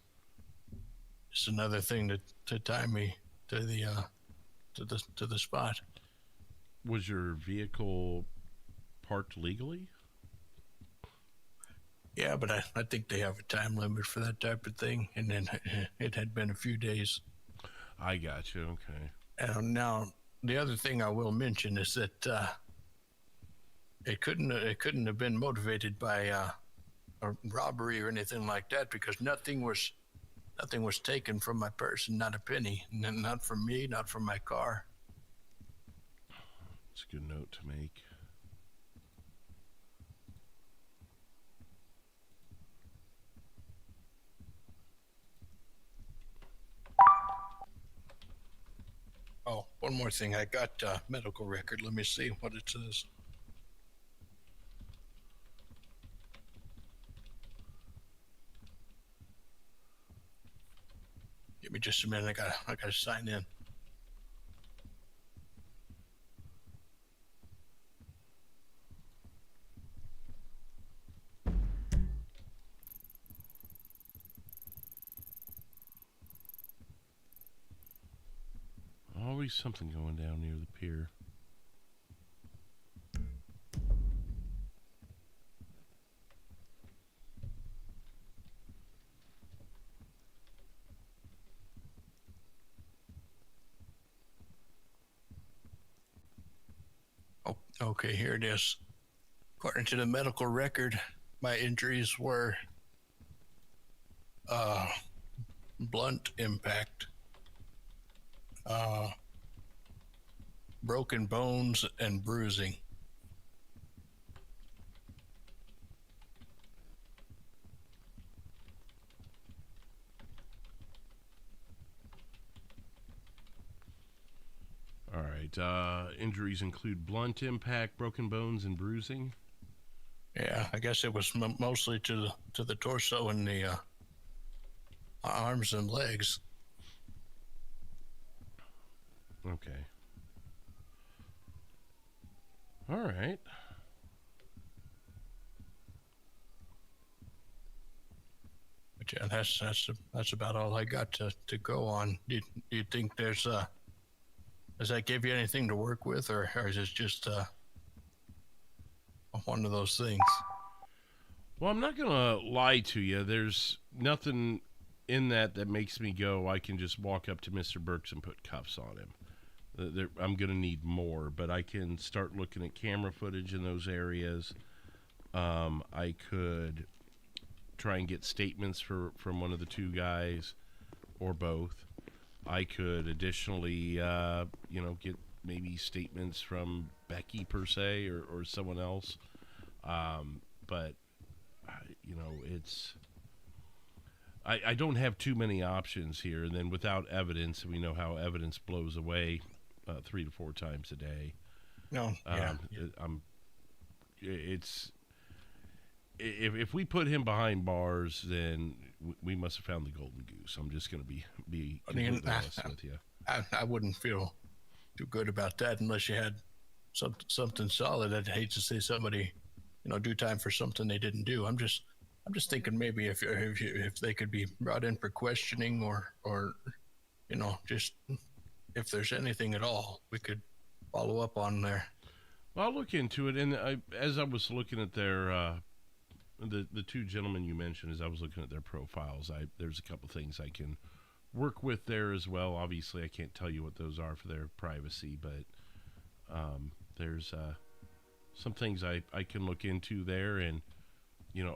Speaker 15: just another thing to tie me to the spot.
Speaker 2: Was your vehicle parked legally?
Speaker 15: Yeah, but I think they have a time limit for that type of thing, and then it had been a few days.
Speaker 2: I got you. Okay.
Speaker 15: And now the other thing I will mention is that it couldn't have been motivated by a robbery or anything like that, because nothing was taken from my person, not a penny, not from me, not from my car.
Speaker 2: It's a good note to make.
Speaker 15: Oh, one more thing. I got medical record. Let me see what it says. Give me just a minute. I gotta sign in.
Speaker 2: Always something going down near the pier.
Speaker 15: Oh, okay, here it is. According to the medical record, my injuries were blunt impact, broken bones, and bruising.
Speaker 2: All right. Injuries include blunt impact, broken bones, and bruising.
Speaker 15: Yeah, I guess it was mostly to the torso and the arms and legs.
Speaker 2: Okay. All right.
Speaker 15: But yeah, that's about all I got to go on. Do you think there's does that give you anything to work with, or is it just one of those things?
Speaker 2: Well, I'm not gonna lie to you. There's nothing in that makes me go, I can just walk up to Mr. Burks and put cuffs on him. I'm gonna need more, but I can start looking at camera footage in those areas. I could try and get statements from one of the two guys or both. I could additionally, get maybe statements from Becky per se or someone else. But it's... I don't have too many options here, and then without evidence, we know how evidence blows away 3 to 4 times a day.
Speaker 15: No,
Speaker 2: If we put him behind bars, then we must have found the golden goose. I'm just going to be completely honest with you.
Speaker 15: I wouldn't feel too good about that unless you had something solid. I'd hate to see somebody, do time for something they didn't do. I'm just thinking maybe if they could be brought in for questioning or just if there's anything at all we could follow up on there.
Speaker 2: Well, I'll look into it. And as I was looking at their the two gentlemen you mentioned, as I was looking at their profiles, there's a couple things I can work with there as well. Obviously, I can't tell you what those are for their privacy, but there's some things I can look into there, and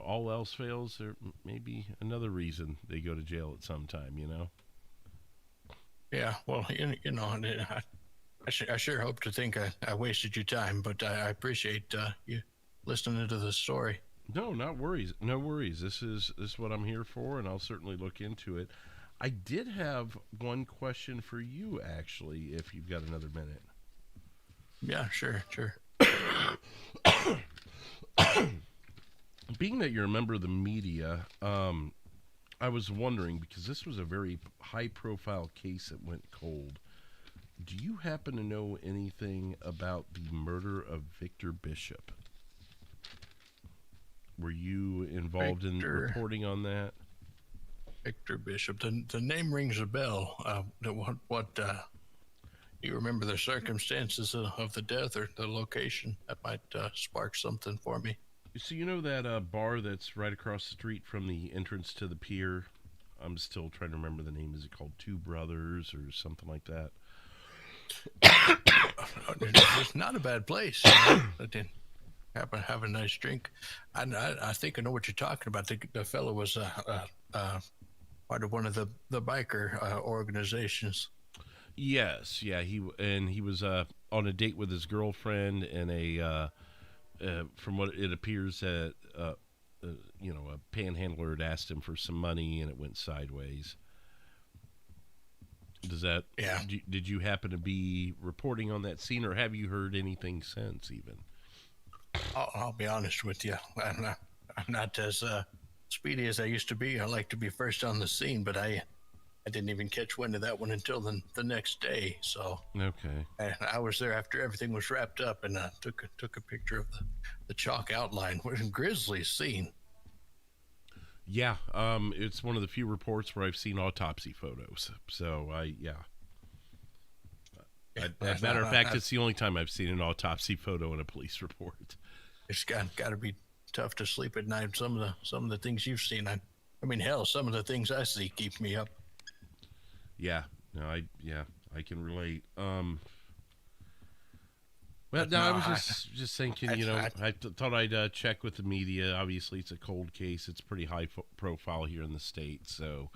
Speaker 2: all else fails, there may be another reason they go to jail at some time.
Speaker 15: Yeah, well, I sure hope to think I wasted your time, but I appreciate you listening to the story.
Speaker 2: No, not worries. No worries. This is what I'm here for, and I'll certainly look into it. I did have one question for you, actually, if you've got another minute.
Speaker 15: Yeah, sure.
Speaker 2: Being that you're a member of the media, I was wondering, because this was a very high-profile case that went cold, do you happen to know anything about the murder of Victor Bishop? Were you involved in reporting on that?
Speaker 15: Victor Bishop. The name rings a bell. What do you remember the circumstances of the death or the location? That might spark something for me.
Speaker 2: So that bar that's right across the street from the entrance to the pier? I'm still trying to remember the name. Is it called Two Brothers or something like that?
Speaker 15: It's not a bad place. I did have a nice drink. I think I know what you're talking about. The fellow was part of one of the biker organizations.
Speaker 2: Yes, yeah. He was on a date with his girlfriend, and from what it appears that a panhandler had asked him for some money, and it went sideways. Does that?
Speaker 15: Yeah.
Speaker 2: Did you happen to be reporting on that scene, or have you heard anything since? Even.
Speaker 15: I'll be honest with you. I'm not as speedy as I used to be. I like to be first on the scene, but I didn't even catch wind of that one until the next day. So
Speaker 2: okay,
Speaker 15: I was there after everything was wrapped up, and took a picture of the chalk outline. What a grisly scene.
Speaker 2: Yeah, it's one of the few reports where I've seen autopsy photos. So as a matter of fact, it's the only time I've seen an autopsy photo in a police report.
Speaker 15: It's got to be tough to sleep at night. Some of the things you've seen, I mean, hell, some of the things I see keep me up.
Speaker 2: Yeah, no, I can relate. Well, no, I was just thinking, I thought I'd check with the media. Obviously, it's a cold case. It's pretty high profile here in the state. So,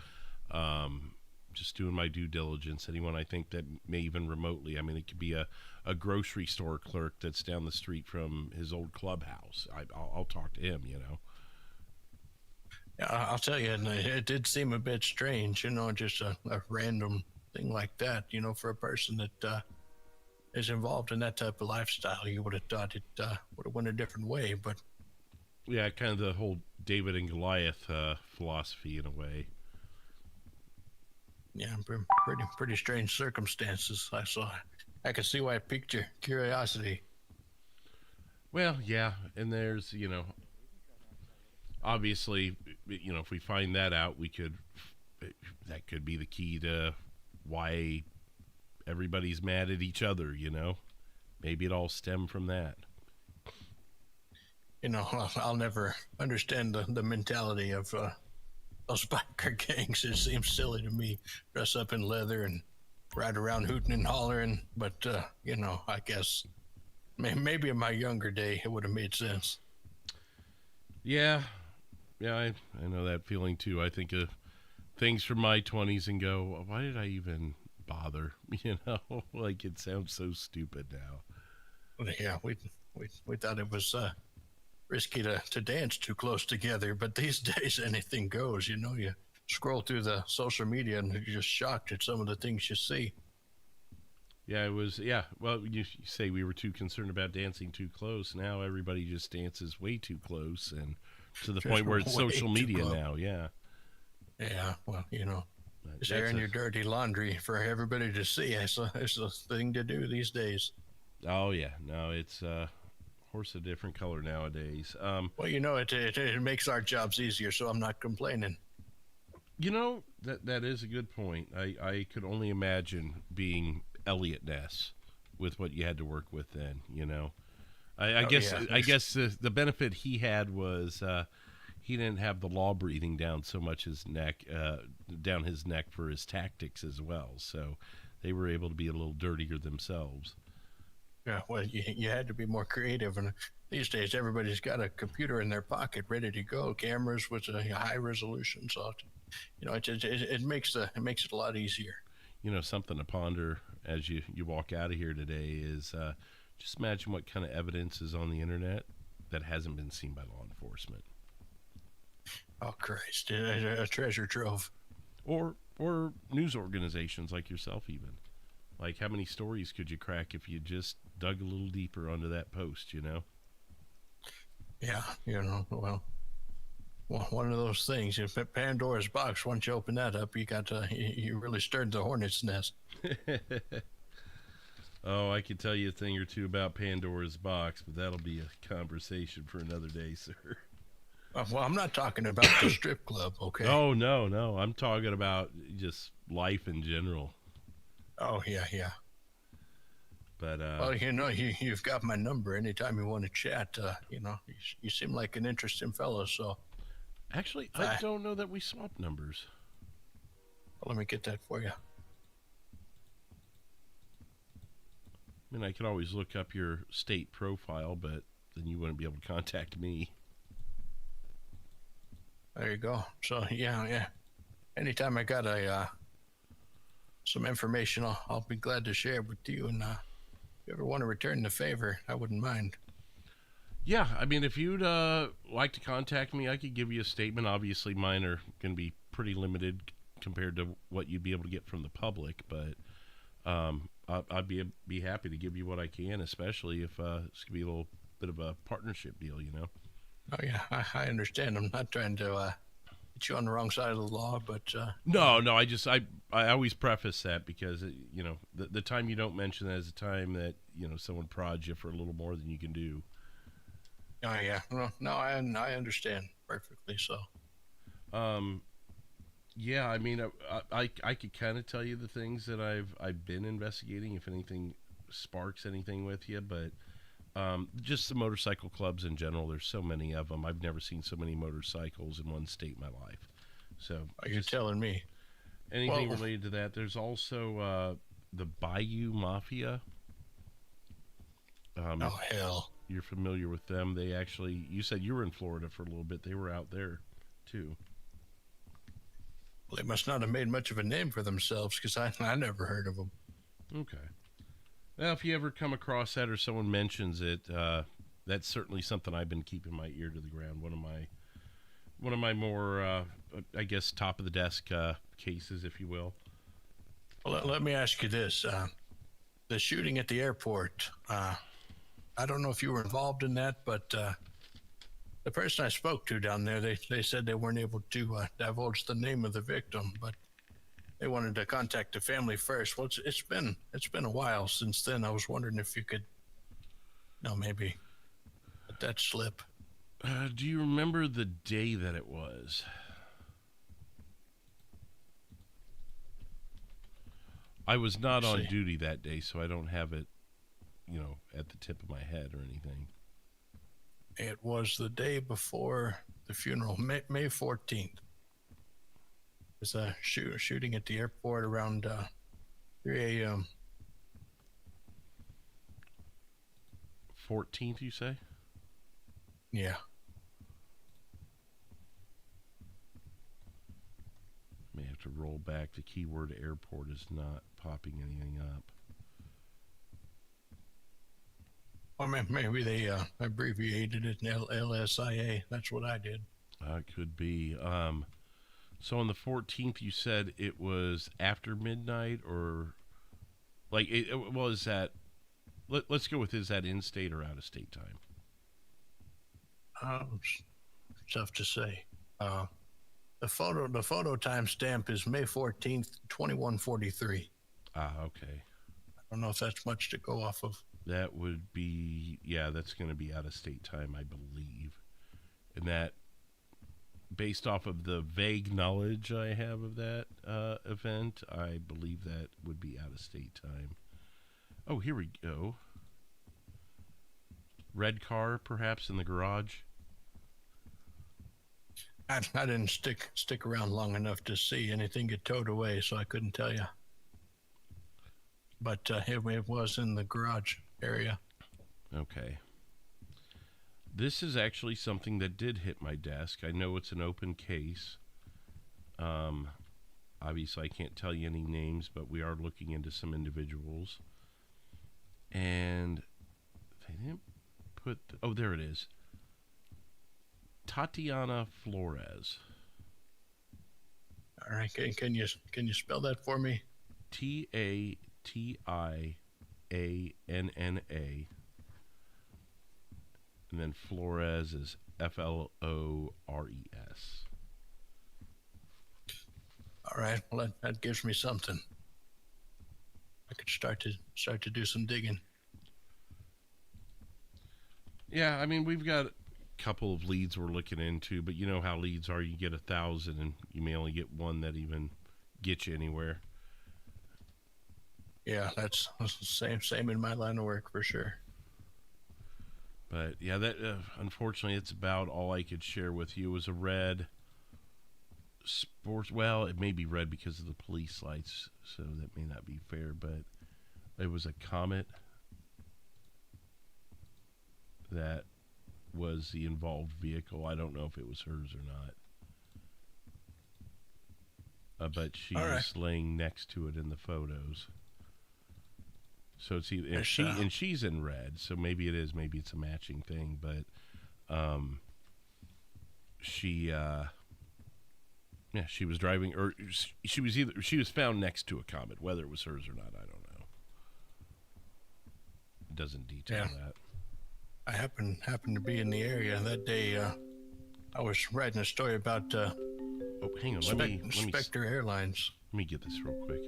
Speaker 2: just doing my due diligence. Anyone I think that may even remotely, I mean, it could be a grocery store clerk that's down the street from his old clubhouse. I'll talk to him,
Speaker 15: Yeah, I'll tell you, and it did seem a bit strange, just a random thing like that, for a person that is involved in that type of lifestyle. You would have thought it would have went a different way, but
Speaker 2: yeah, kind of the whole David and Goliath philosophy in a way.
Speaker 15: Yeah, pretty strange circumstances. I could see why it piqued your curiosity.
Speaker 2: Well, yeah, and there's obviously, if we find that out, that could be the key to why everybody's mad at each other, Maybe it all stemmed from that.
Speaker 15: I'll never understand the mentality of those biker gangs. It seems silly to me. Dress up in leather and ride around hooting and hollering, but, I guess maybe in my younger day it would have made sense.
Speaker 2: Yeah, Yeah, I know that feeling too. I think of things from my 20s and go, why did I even bother? You know, like it sounds so stupid now.
Speaker 15: Yeah, we thought it was risky to dance too close together, but these days anything goes. You know, you scroll through the social media and you're just shocked at some of the things you see.
Speaker 2: Yeah, it was. Yeah, well, you say we were too concerned about dancing too close. Now everybody just dances way too close, and to the point where it's social media now. Yeah.
Speaker 15: Yeah, well, you know, just airing your dirty laundry for everybody to see. It's the thing to do these days.
Speaker 2: Oh yeah, no, it's horse a different color nowadays.
Speaker 15: Well, you know, it makes our jobs easier, so I'm not complaining.
Speaker 2: You know, that is a good point. I could only imagine being Elliot Ness with what you had to work with then. You know, I guess the benefit he had was he didn't have the law breathing down so much down his neck for his tactics as well. So they were able to be a little dirtier themselves.
Speaker 15: Yeah, well, you had to be more creative, and these days everybody's got a computer in their pocket ready to go, cameras with a high resolution, so you know it makes it a lot easier.
Speaker 2: You know, something to ponder as you walk out of here today is just imagine what kind of evidence is on the internet that hasn't been seen by law enforcement.
Speaker 15: Oh Christ, a treasure trove.
Speaker 2: Or news organizations like yourself even. Like, how many stories could you crack if you just dug a little deeper onto that post, you know?
Speaker 15: Yeah, you know, well, one of those things. If Pandora's box, once you open that up, you really stirred the hornet's nest.
Speaker 2: Oh, I could tell you a thing or two about Pandora's box, but that'll be a conversation for another day, sir.
Speaker 15: Well, I'm not talking about the strip club, okay?
Speaker 2: Oh, no. I'm talking about just life in general.
Speaker 15: Oh, yeah.
Speaker 2: But
Speaker 15: well, you know, you've got my number. Anytime you want to chat, you know, you seem like an interesting fellow. So,
Speaker 2: actually, I don't know that we swapped numbers.
Speaker 15: Well, let me get that for you.
Speaker 2: I mean, I could always look up your state profile, but then you wouldn't be able to contact me.
Speaker 15: There you go. So, yeah. Anytime I got some information, I'll be glad to share with you. And if you ever want to return the favor, I wouldn't mind.
Speaker 2: Yeah, I mean, if you'd like to contact me, I could give you a statement. Obviously, mine are going to be pretty limited compared to what you'd be able to get from the public, but I'd be happy to give you what I can, especially if it's going to be a little bit of a partnership deal, you know?
Speaker 15: Oh, yeah, I understand. I'm not trying to get you on the wrong side of the law, but...
Speaker 2: No, I always preface that because, you know, the time you don't mention that is the time that, you know, someone prods you for a little more than you can do.
Speaker 15: Oh, yeah. No, I understand perfectly, so...
Speaker 2: Yeah, I mean, I could kind of tell you the things that I've been investigating, if anything sparks anything with you, but... just the motorcycle clubs in general, there's so many of them. I've never seen so many motorcycles in one state in my life. So
Speaker 15: you're telling me
Speaker 2: anything related to that. There's also the Bayou Mafia.
Speaker 15: Oh hell,
Speaker 2: you're familiar with them? They actually, you said you were in Florida for a little bit. They were out there too.
Speaker 15: Well, they must not have made much of a name for themselves because I never heard of them.
Speaker 2: Okay. Well, if you ever come across that or someone mentions it, that's certainly something I've been keeping my ear to the ground. One of my more, I guess, top of the desk cases, if you will.
Speaker 15: Well, let me ask you this: the shooting at the airport. I don't know if you were involved in that, but the person I spoke to down there, they said they weren't able to divulge the name of the victim, but they wanted to contact the family first. Well, it's been a while since then. I was wondering if you could, maybe let that slip.
Speaker 2: Do you remember the day that it was? I was not on duty that day, so I don't have it, at the tip of my head or anything.
Speaker 15: It was the day before the funeral, May 14th. There's a shooting at the airport around 3 a.m.
Speaker 2: 14th, you say?
Speaker 15: Yeah.
Speaker 2: roll back. The keyword airport is not popping anything up.
Speaker 15: Or maybe they abbreviated it in LSIA. That's what I did.
Speaker 2: It could be. So on the 14th, you said it was after midnight, or like is that? Let's go with, is that in-state or out-of-state time?
Speaker 15: Tough to say. The photo timestamp is May 14th, 2143.
Speaker 2: Okay.
Speaker 15: I don't know if that's much to go off of.
Speaker 2: That would be, yeah, that's going to be out-of-state time, I believe. And that, based off of the vague knowledge I have of that event, I believe that would be out-of-state time. Oh, here we go. Red car, perhaps, in the garage.
Speaker 15: I didn't stick around long enough to see anything get towed away, so I couldn't tell you. But it was in the garage area.
Speaker 2: Okay. This is actually something that did hit my desk. I know it's an open case. Obviously, I can't tell you any names, but we are looking into some individuals. And they didn't put... oh, there it is. Tatiana Flores.
Speaker 15: All right, can you spell that for me?
Speaker 2: Tatianna, and then Flores is Flores.
Speaker 15: All right, well that gives me something. I could start to do some digging.
Speaker 2: Yeah, I mean, we've got a couple of leads we're looking into, but you know how leads are. You get 1,000 and you may only get one that even gets you anywhere.
Speaker 15: Yeah, that's the same in my line of work for sure.
Speaker 2: But yeah, that unfortunately, it's about all I could share with you. It was a red sports. Well, it may be red because of the police lights, so that may not be fair. But it was a Comet that was the involved vehicle. I don't know if it was hers or not. But she's laying next to it in the photos. So it's either, and she's in red, so maybe it is, maybe it's a matching thing, but she was driving, or she was found next to a Comet. Whether it was hers or not, I don't know. It doesn't detail that.
Speaker 15: I happened to be in the area that day. I was writing a story about
Speaker 2: hang on,
Speaker 15: Spectre Airlines.
Speaker 2: Let me get this real quick.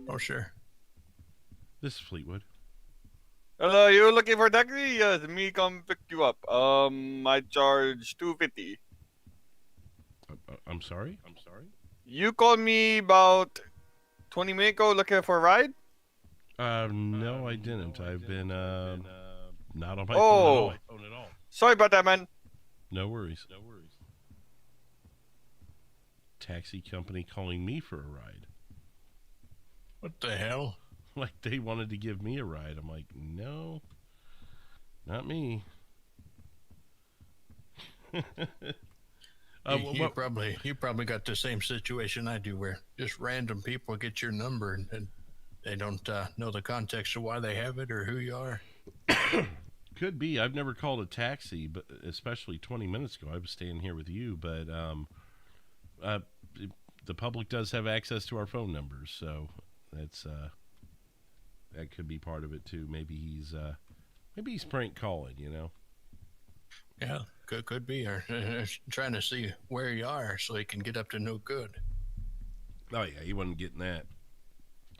Speaker 15: Oh, sure.
Speaker 2: This is Fleetwood.
Speaker 19: Hello, you looking for taxi? Yes, me come pick you up. I charge $250.
Speaker 2: I'm sorry?
Speaker 19: You called me about 20 minutes ago looking for a ride?
Speaker 2: No, I didn't. I've been not on my
Speaker 19: phone at all. Sorry about that, man.
Speaker 2: No worries. Taxi company calling me for a ride.
Speaker 15: What the hell?
Speaker 2: Like they wanted to give me a ride. I'm like, no, not me.
Speaker 15: You probably got the same situation I do, where just random people get your number and they don't know the context of why they have it or who you are.
Speaker 2: Could be. I've never called a taxi, but especially 20 minutes ago. I was staying here with you, but the public does have access to our phone numbers, so that's that could be part of it too. Maybe he's prank calling, you know.
Speaker 15: Yeah, could be, or trying to see where you are so he can get up to no good.
Speaker 2: Oh yeah, he wasn't getting that.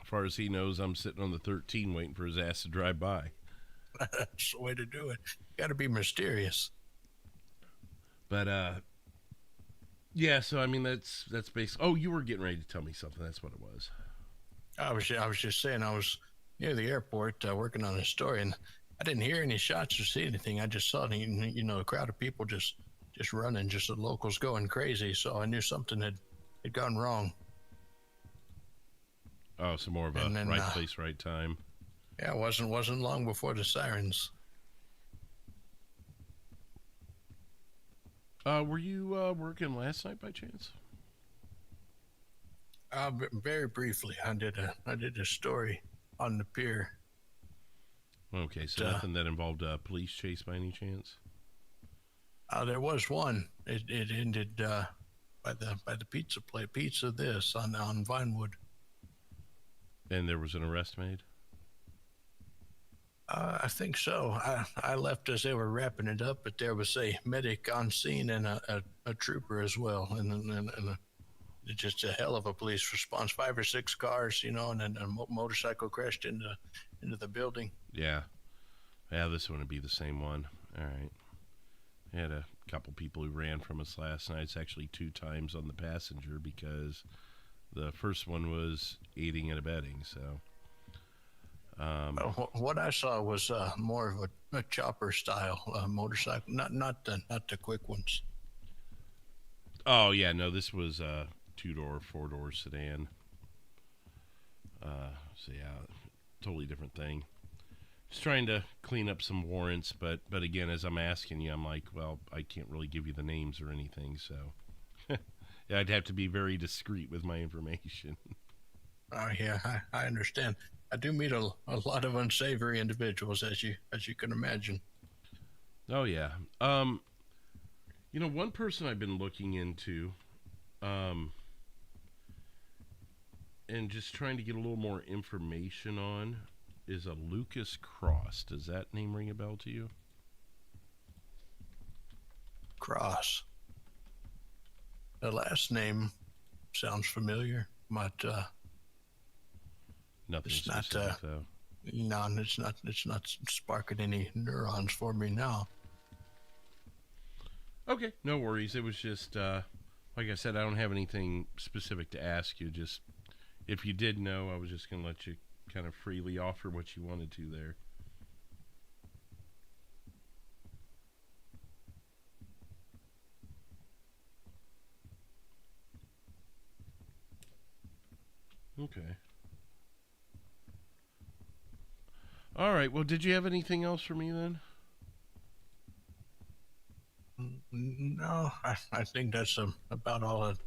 Speaker 2: As far as he knows, I'm sitting on the 13 waiting for his ass to drive by.
Speaker 15: That's the way to do it. Got to be mysterious.
Speaker 2: But yeah. So I mean, that's basically. Oh, you were getting ready to tell me something. That's what it was.
Speaker 15: I was just saying, I was near the airport working on a story, and I didn't hear any shots or see anything. I just saw a crowd of people just running, just the locals going crazy. So I knew something had gone wrong.
Speaker 2: Oh, so more of a right place, right time.
Speaker 15: Yeah, it wasn't long before the sirens.
Speaker 2: Were you working last night by chance?
Speaker 15: Very briefly, I did a story on the pier.
Speaker 2: Okay, so nothing that involved a police chase by any chance?
Speaker 15: There was one. It ended by the pizza place. Pizza this on Vinewood.
Speaker 2: And there was an arrest made?
Speaker 15: I think so. I left as they were wrapping it up, but there was a medic on scene and a trooper as well, and just a hell of a police response. 5 or 6 cars, and then a motorcycle crashed into the building.
Speaker 2: Yeah, this one would be the same one. All right. We had a couple people who ran from us last night. It's actually 2 times on the passenger because the first one was aiding and abetting. So,
Speaker 15: what I saw was more of a chopper style motorcycle, not the quick ones.
Speaker 2: Oh yeah, no, this was a 2-door, 4-door sedan. So yeah, totally different thing. Just trying to clean up some warrants, but again, as I'm asking you, I'm like, well, I can't really give you the names or anything, so yeah, I'd have to be very discreet with my information.
Speaker 15: Oh yeah, I understand. I do meet a lot of unsavory individuals, as you can imagine.
Speaker 2: Oh yeah. One person I've been looking into, and just trying to get a little more information on, is a Lucas Cross. Does that name ring a bell to you?
Speaker 15: Cross. The last name sounds familiar, but
Speaker 2: nothing
Speaker 15: it's not.
Speaker 2: Specific, though.
Speaker 15: No, it's not sparking any neurons for me now.
Speaker 2: Okay, no worries. It was just, like I said, I don't have anything specific to ask you. Just if you did know, I was just going to let you kind of freely offer what you wanted to there. Okay. All right. Well, did you have anything else for me then?
Speaker 15: No, I think that's about all that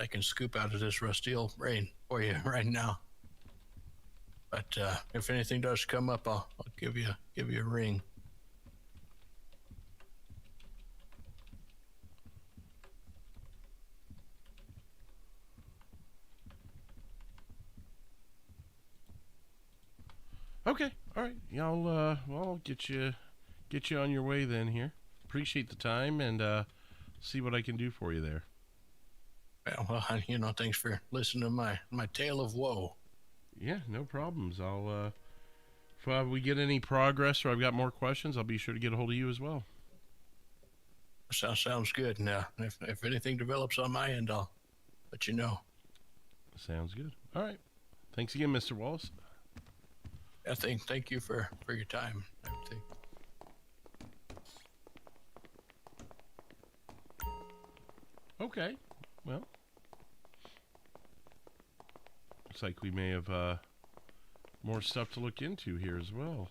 Speaker 15: I can scoop out of this rusty old brain for you right now. But if anything does come up, I'll give you a ring.
Speaker 2: Okay, all right. Yeah, I'll get you on your way then here. Appreciate the time and see what I can do for you there.
Speaker 15: Well, thanks for listening to my tale of woe.
Speaker 2: Yeah, no problems. I'll if we get any progress or I've got more questions, I'll be sure to get a hold of you as well.
Speaker 15: Sounds good. Now, if anything develops on my end, I'll let you know.
Speaker 2: Sounds good. All right. Thanks again, Mr. Wallace.
Speaker 15: Yeah, thank you for your time and everything.
Speaker 2: Okay. Well, looks like we may have more stuff to look into here as well.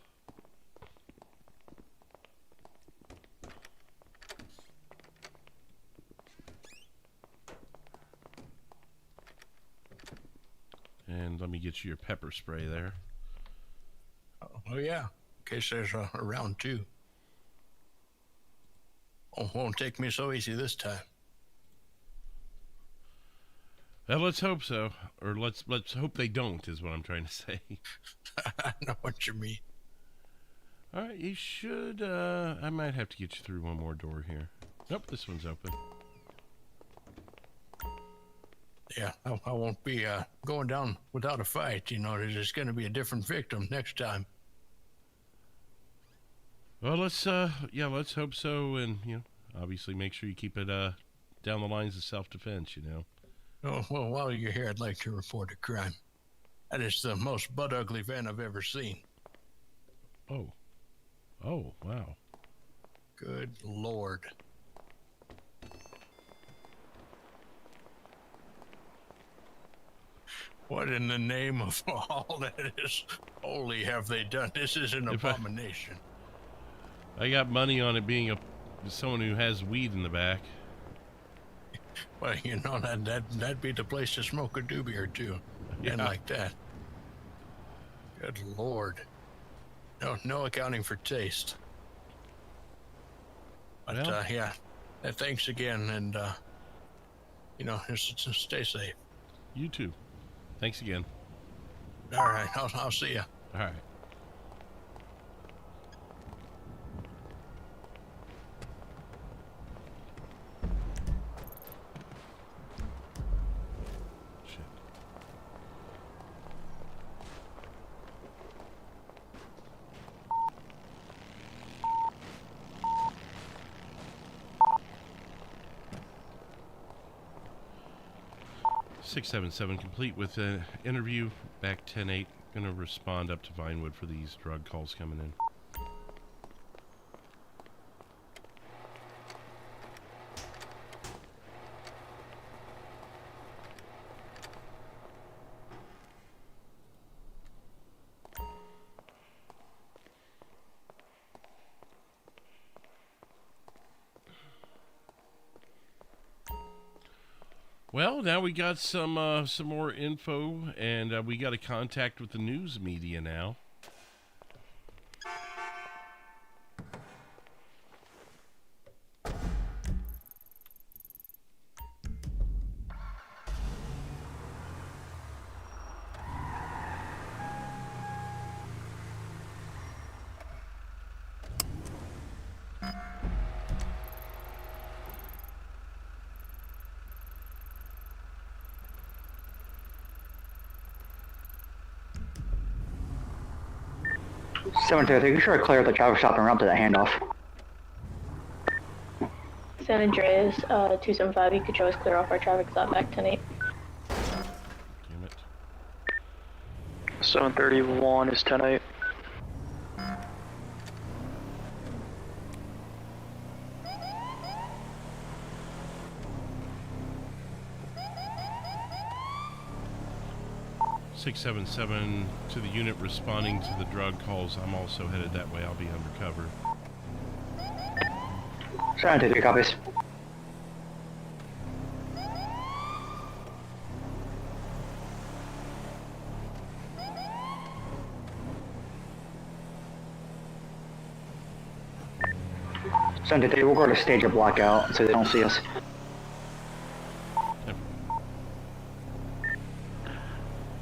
Speaker 2: And let me get you your pepper spray there.
Speaker 15: Oh yeah, in case there's a round 2. Oh, won't take me so easy this time.
Speaker 2: Well, let's hope so, or let's hope they don't, is what I'm trying to say.
Speaker 15: I know what you mean.
Speaker 2: All right, you should. I might have to get you through one more door here. Nope, this one's open.
Speaker 15: Yeah, I won't be going down without a fight. There's going to be a different victim next time.
Speaker 2: Well, let's hope so, and obviously make sure you keep it down the lines of self-defense.
Speaker 15: Oh, well, while you're here, I'd like to report a crime. That is the most butt-ugly van I've ever seen.
Speaker 2: Oh, wow.
Speaker 15: Good Lord. What in the name of all that is holy have they done? This is an abomination.
Speaker 2: I got money on it being someone who has weed in the back.
Speaker 15: Well, you know, that'd be the place to smoke a doobie or two. And like that. Good Lord. No accounting for taste. But,
Speaker 2: Well,
Speaker 15: yeah. Thanks again, and, you know, just stay safe.
Speaker 2: You too. Thanks again.
Speaker 15: All right, I'll see you.
Speaker 2: All right. Shit. .677 complete with an interview. Back 10-8. Gonna respond up to Vinewood for these drug calls coming in. Well, now we got some more info, and we got a contact with the news media now.
Speaker 6: Be sure to clear up the traffic stop and route to that handoff.
Speaker 14: San Andreas, 275, you could show us clear off our traffic stop back 10-8.
Speaker 2: Damn it.
Speaker 4: 731 is 10-8.
Speaker 2: .677 to the unit responding to the drug calls. I'm also headed that way. I'll be undercover.
Speaker 6: 723 copies. We'll go to stage a blackout so they don't see us.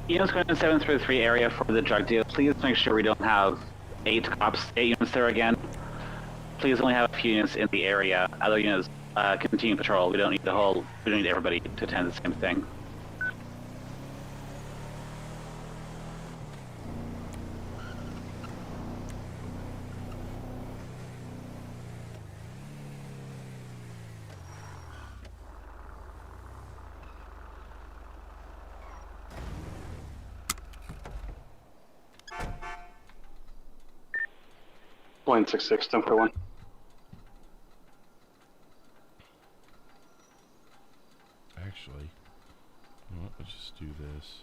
Speaker 17: Units going to 733 area for the drug deal. Please make sure we don't have 8 units there again. Please only have a few units in the area. Other units continue patrol. We don't need we don't need everybody to attend the same thing.
Speaker 4: Line 66, 1041.
Speaker 2: Actually, you know what? Let's just do this.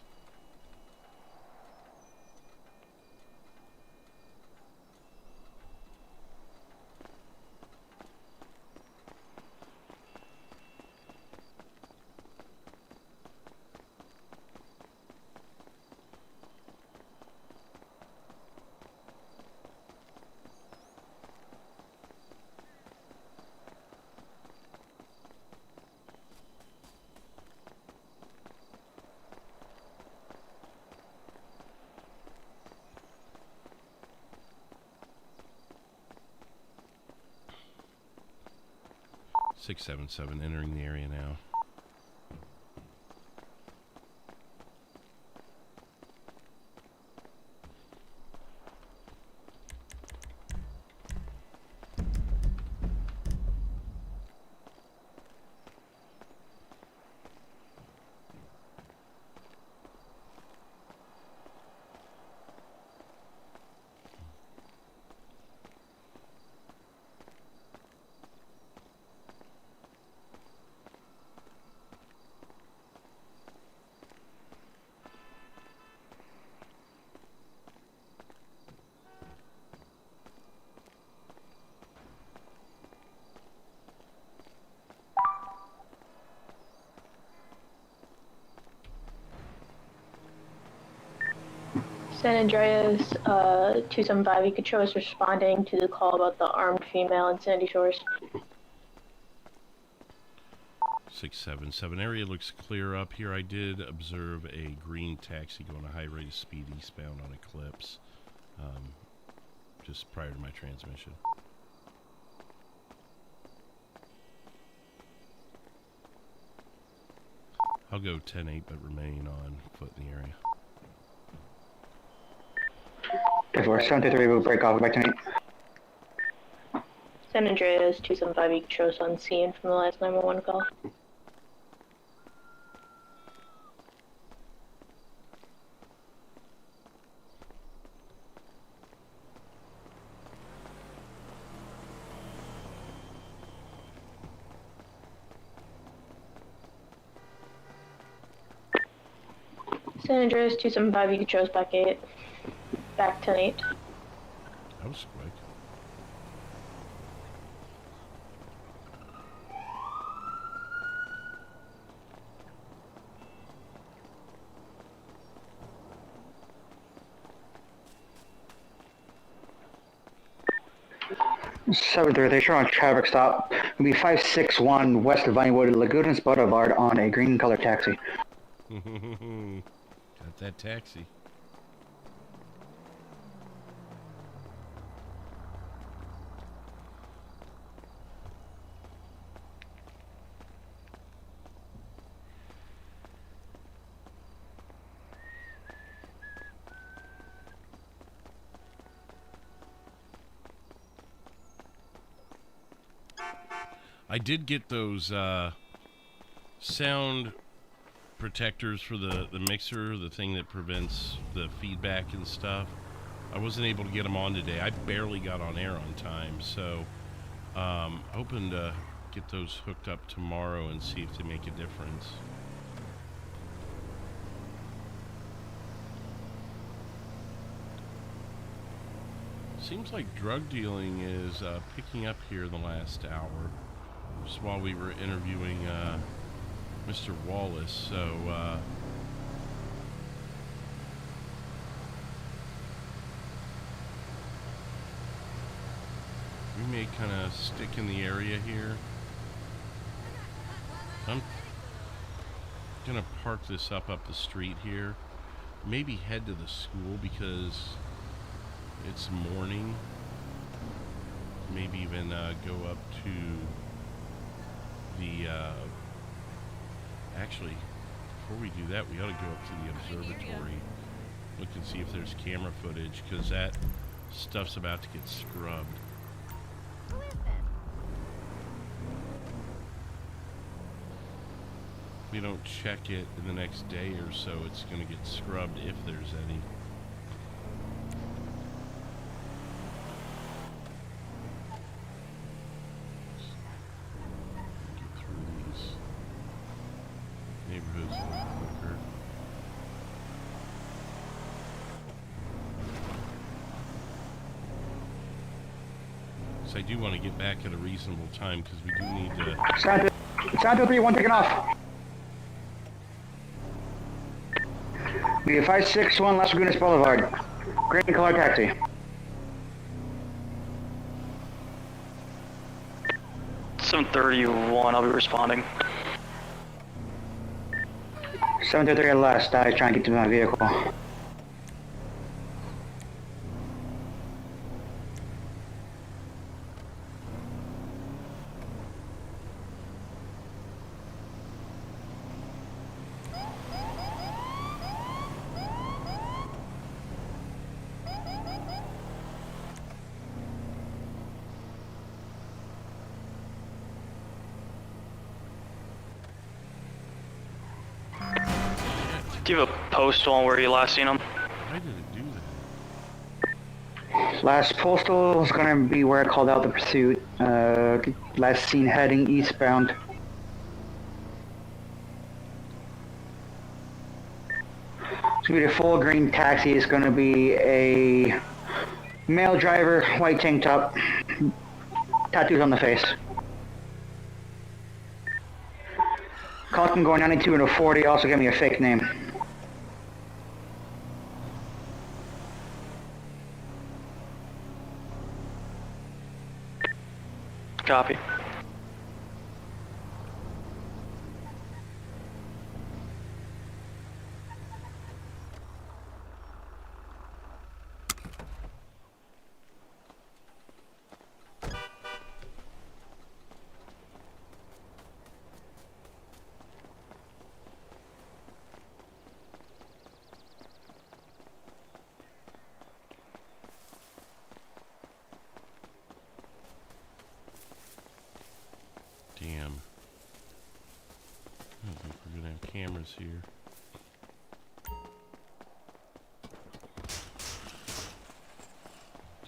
Speaker 2: .677 entering the area now.
Speaker 14: San Andreas, 275, you could show us responding to the call about the armed female in Sandy Shores.
Speaker 2: 677 area looks clear up here. I did observe a green taxi going a high rate of speed eastbound on Eclipse just prior to my transmission. I'll go 10-8 but remain on foot in the area.
Speaker 6: 723 will break off back tonight.
Speaker 14: San Andreas, 275, you could show us on scene from the last 911 call. San Andreas, 275, you could show us back 8. Back 10-8.
Speaker 2: That was quick.
Speaker 6: They show on traffic stop. It'll be 561 west of Vinewood Lagunas Boulevard on a green color taxi.
Speaker 2: Got that taxi. I did get those sound protectors for the mixer, the thing that prevents the feedback and stuff. I wasn't able to get them on today. I barely got on air on time, so hoping to get those hooked up tomorrow and see if they make a difference. Seems like drug dealing is picking up here in the last hour. Just while we were interviewing Mr. Wallace, so we may kind of stick in the area here. I'm gonna park this up the street here. Maybe head to the school because it's morning. Maybe even go up to the actually, before we do that, we ought to go up to the observatory, look and see if there's camera footage, because that stuff's about to get scrubbed. If we don't check it in the next day or so, it's going to get scrubbed if there's any. Neighborhoods a little quicker. So I do want to get back at a reasonable time because we do need to.
Speaker 6: Sound 3-1 taking off. We have 561 Las Lagunas Boulevard. Green color taxi.
Speaker 17: Some 31, I'll be responding.
Speaker 6: 723 at last, I try and get to my vehicle.
Speaker 17: Do you have a postal on where you last seen him?
Speaker 2: Why did it do that?
Speaker 6: Last postal is going to be where I called out the pursuit. Last seen heading eastbound. It's going to be the full green taxi. It's going to be a male driver, white tank top, tattoos on the face. Caught him going 92 and a 40. Also gave me a fake name.
Speaker 4: Copy.
Speaker 2: Damn. I don't think we're gonna have cameras here.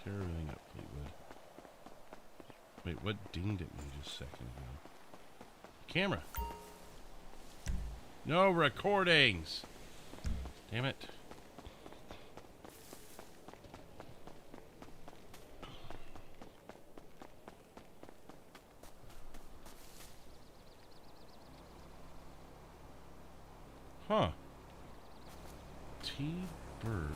Speaker 2: Tear everything up, Fleetwood. Wait, what dinged at me just a second ago? Camera! No recordings! Damn it. Huh. T. Burks.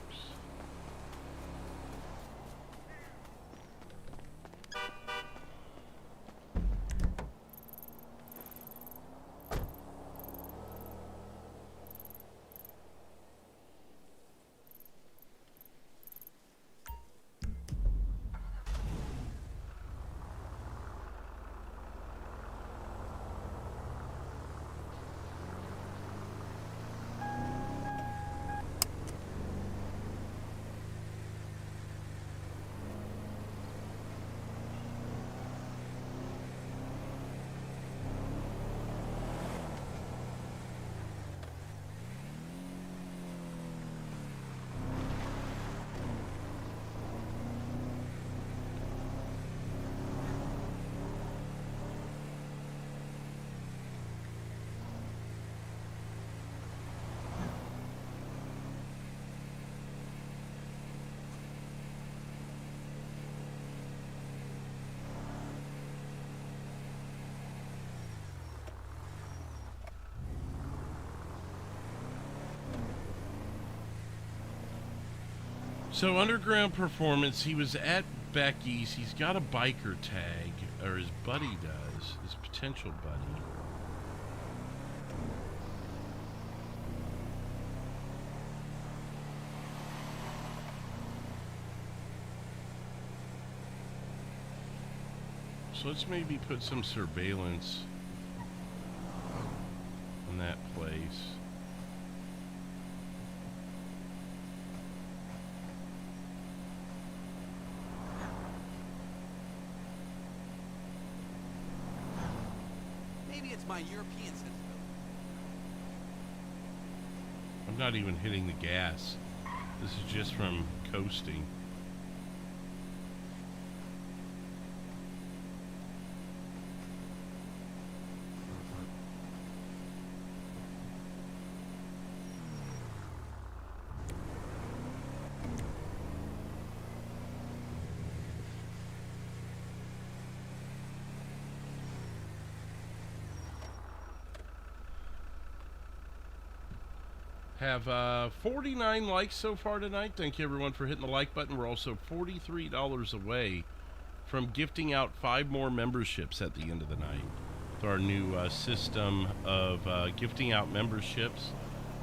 Speaker 2: So Underground Performance, he was at Becky's. He's got a biker tag, or his buddy does, his potential buddy. So let's maybe put some surveillance in that place.
Speaker 20: My European sensibility.
Speaker 2: I'm not even hitting the gas. This is just from coasting. Have 49 likes so far tonight. Thank you everyone for hitting the like button. We're also $43 away from gifting out 5 more memberships at the end of the night with our new system of gifting out memberships.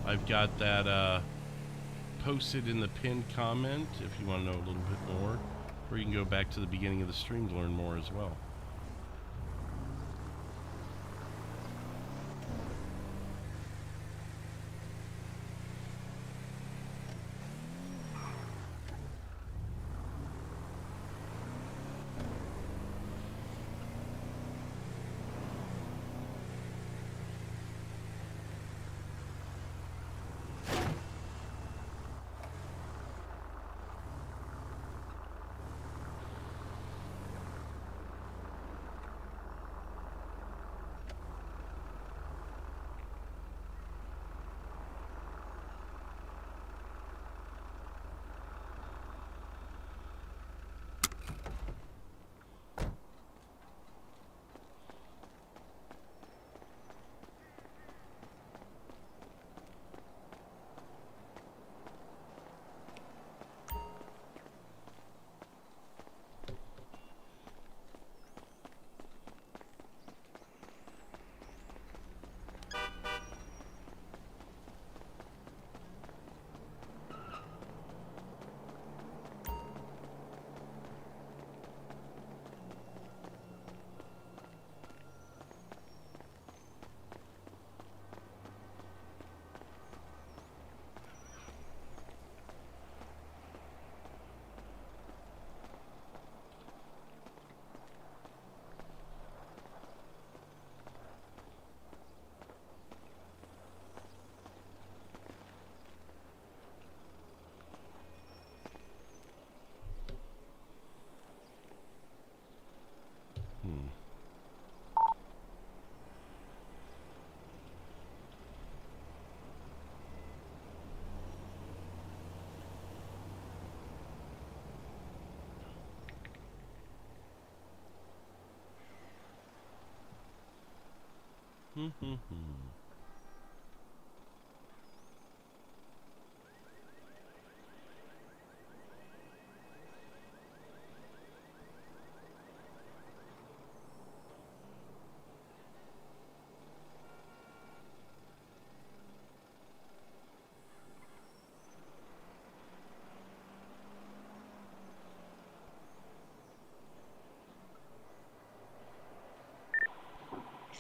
Speaker 2: I've got that posted in the pinned comment if you want to know a little bit more, or you can go back to the beginning of the stream to learn more as well.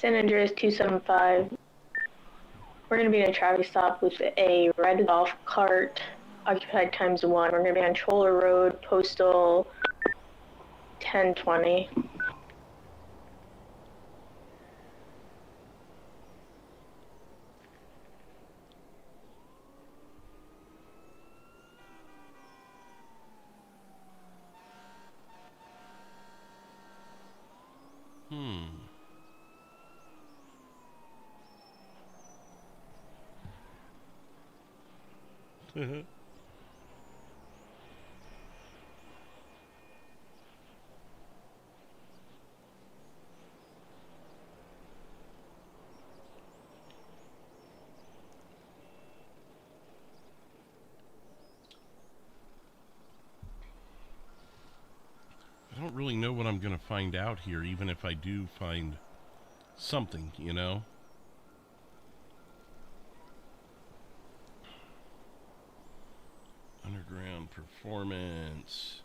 Speaker 14: San Andreas 275. We're going to be in a traffic stop with a red golf cart, occupied ×1. We're going to be on Troller Road, postal 1020.
Speaker 2: I don't really know what I'm going to find out here, even if I do find something, you know? Underground performance.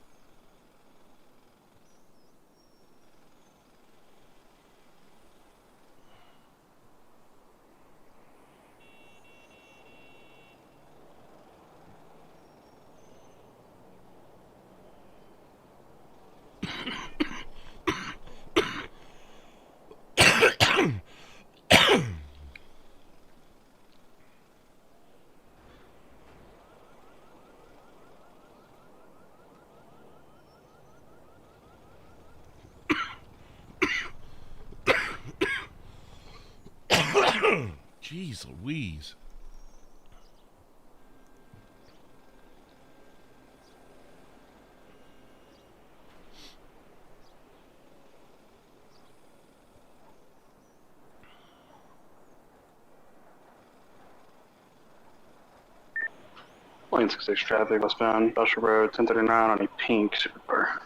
Speaker 2: Jeez Louise.
Speaker 17: Lane 66 traffic westbound Bellshire Road 1039 on a pink supercar.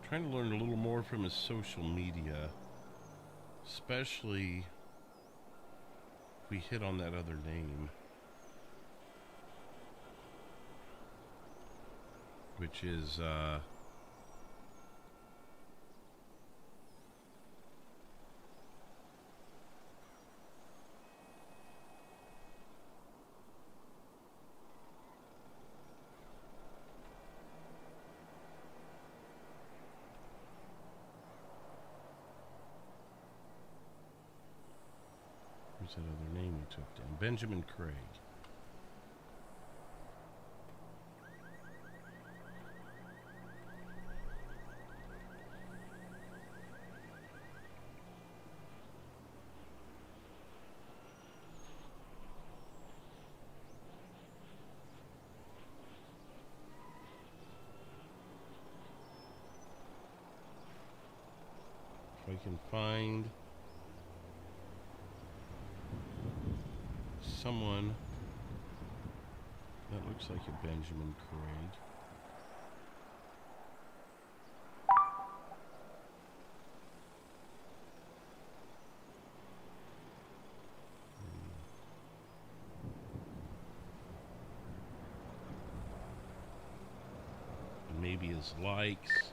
Speaker 2: Trying to learn a little more from his social media, especially if we hit on that other name, which is who's that other name you took down? Benjamin Craig. If I can find someone that looks like a Benjamin Craig. Maybe his likes.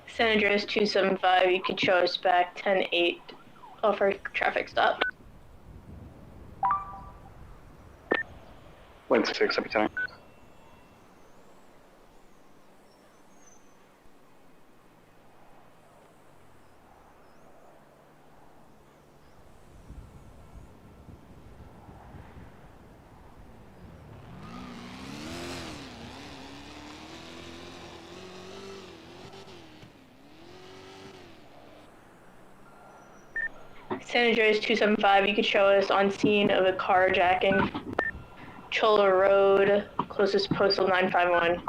Speaker 14: San Andreas 275, you could show us back 10-8 off our traffic stop.
Speaker 17: 1.6 every time.
Speaker 14: San Andreas 275, you could show us on scene of a carjacking. Chola Road, closest postal 951.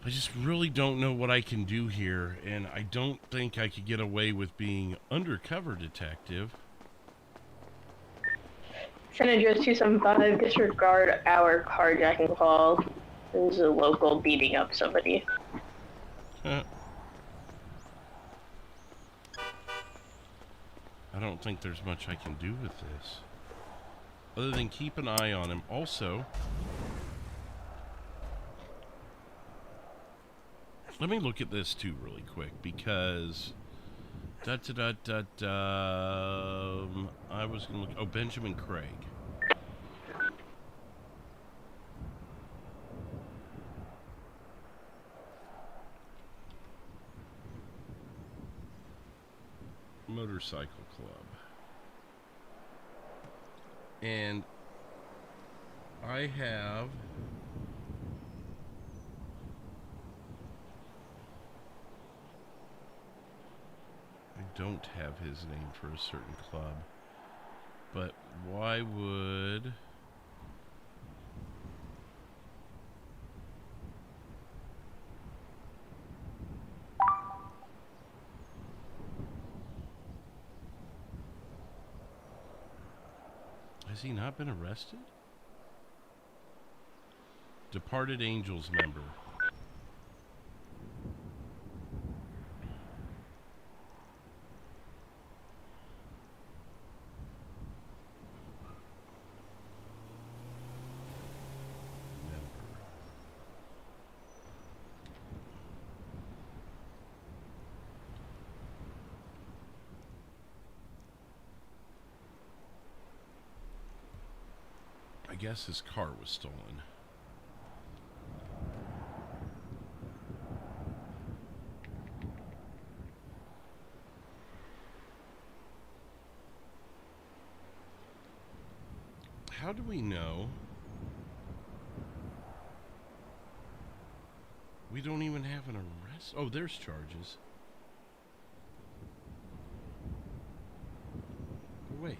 Speaker 2: I just really don't know what I can do here, and I don't think I could get away with being undercover detective.
Speaker 14: San Andreas 275, disregard our carjacking call. There's a local beating up somebody.
Speaker 2: I don't think there's much I can do with this, other than keep an eye on him. Also, let me look at this too really quick, because I was gonna look. Oh, Benjamin Craig. Motorcycle Club. And I have don't have his name for a certain club, but why would has he not been arrested? Departed Angels member. I guess his car was stolen. How do we know? We don't even have an arrest. Oh, there's charges. Wait.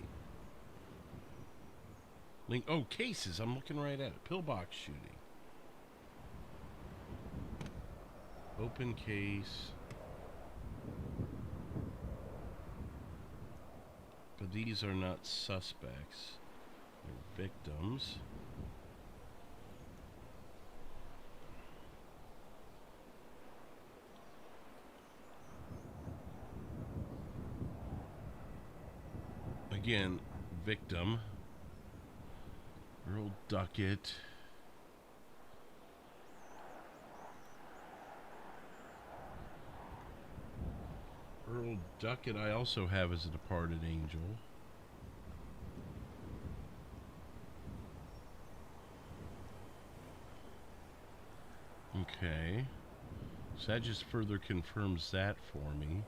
Speaker 2: Link. Oh, cases. I'm looking right at it. Pillbox shooting. Open case. But these are not suspects. They're victims. Again, victim. Earl Duckett. Earl Duckett I also have as a departed angel. Okay. So that just further confirms that for me.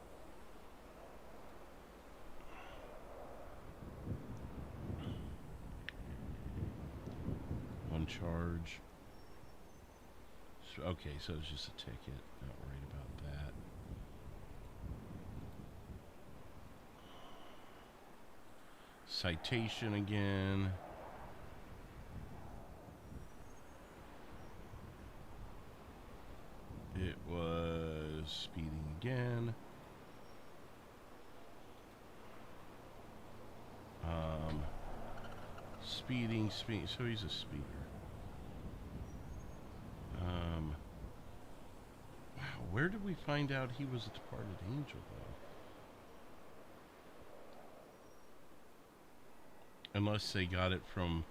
Speaker 2: charge. Okay, so it's just a ticket. Not worried about that. Citation again. It was speeding again. Speeding, so he's a speeder. Wow, where did we find out he was a departed angel, though? Unless they got it from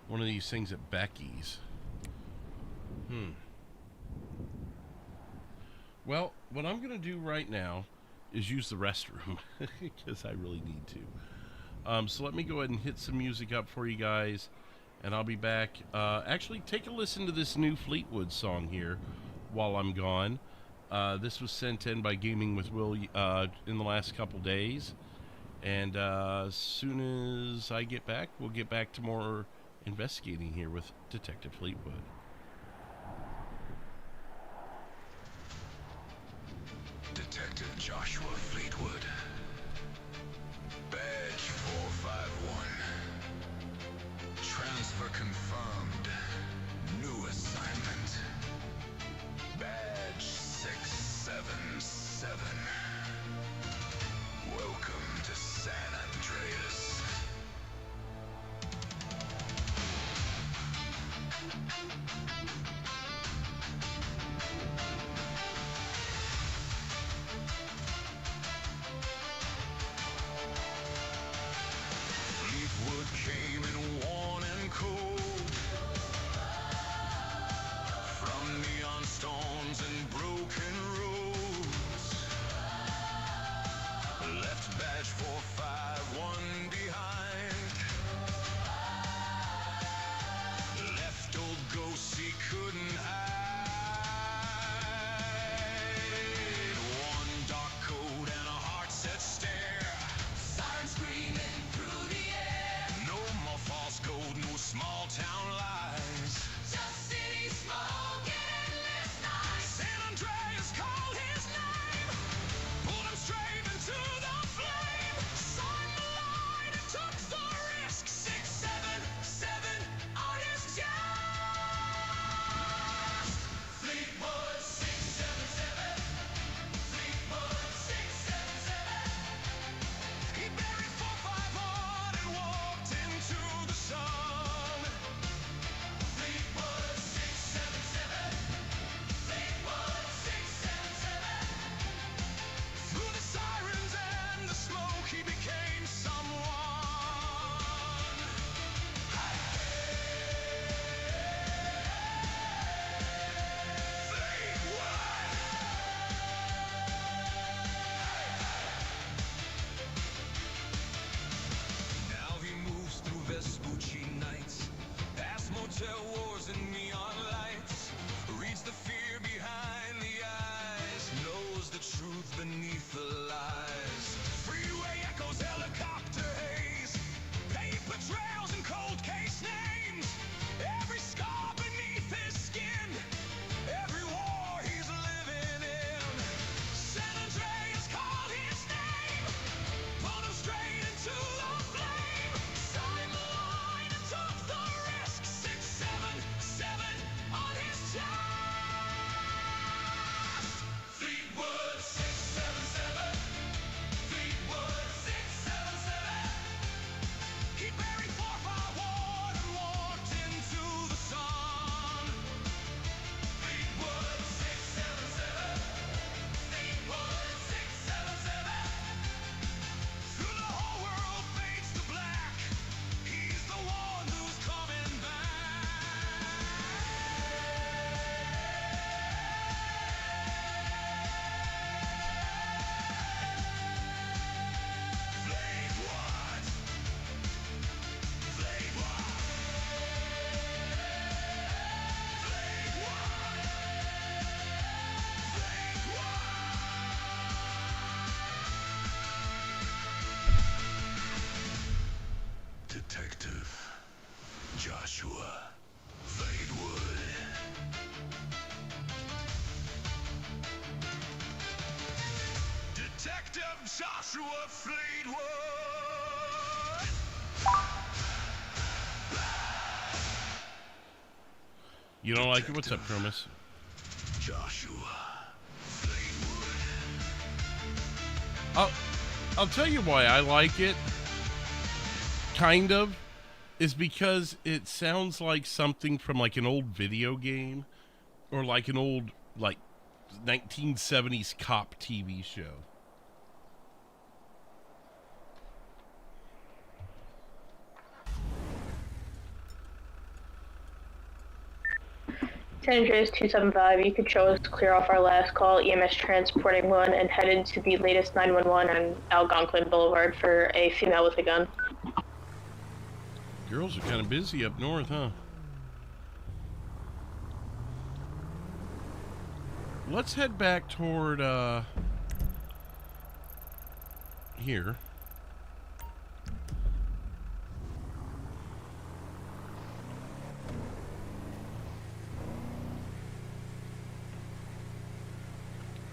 Speaker 2: one of these things at Becky's. Well, what I'm going to do right now is use the restroom, because I really need to. So let me go ahead and hit some music up for you guys, and I'll be back. Actually, take a listen to this new Fleetwood song here while I'm gone. This was sent in by Gaming with Will in the last couple days. And as soon as I get back, we'll get back to more investigating here with Detective Fleetwood.
Speaker 1: Detective Joshua Fleetwood. Badge 451. Transfer confirmed. New assignment. Badge 677. Welcome to San Andreas. Joshua Fleetwood.
Speaker 2: You don't like it? What's up, Promus?
Speaker 1: Joshua.
Speaker 2: I'll tell you why I like it. Kind of. Is because it sounds like something from like an old video game. Or like an old, like, 1970s cop TV show.
Speaker 14: San Andreas 275, you could show us clear off our last call, EMS transporting one, and headed to the latest 911 on Algonquin Boulevard for a female with a gun.
Speaker 2: Girls are kind of busy up north, huh? Let's head back toward, here.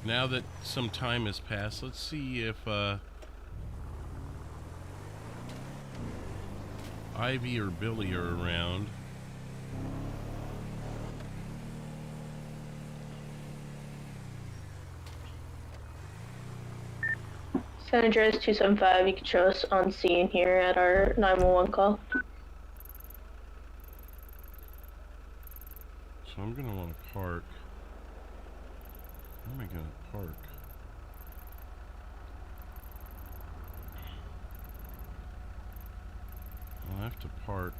Speaker 2: Now that some time has passed, let's see if, Ivy or Billy are around.
Speaker 14: San Andreas 275, you can show us on scene here at our 911 call.
Speaker 2: So I'm gonna want to park. Where am I gonna park? I'll have to park.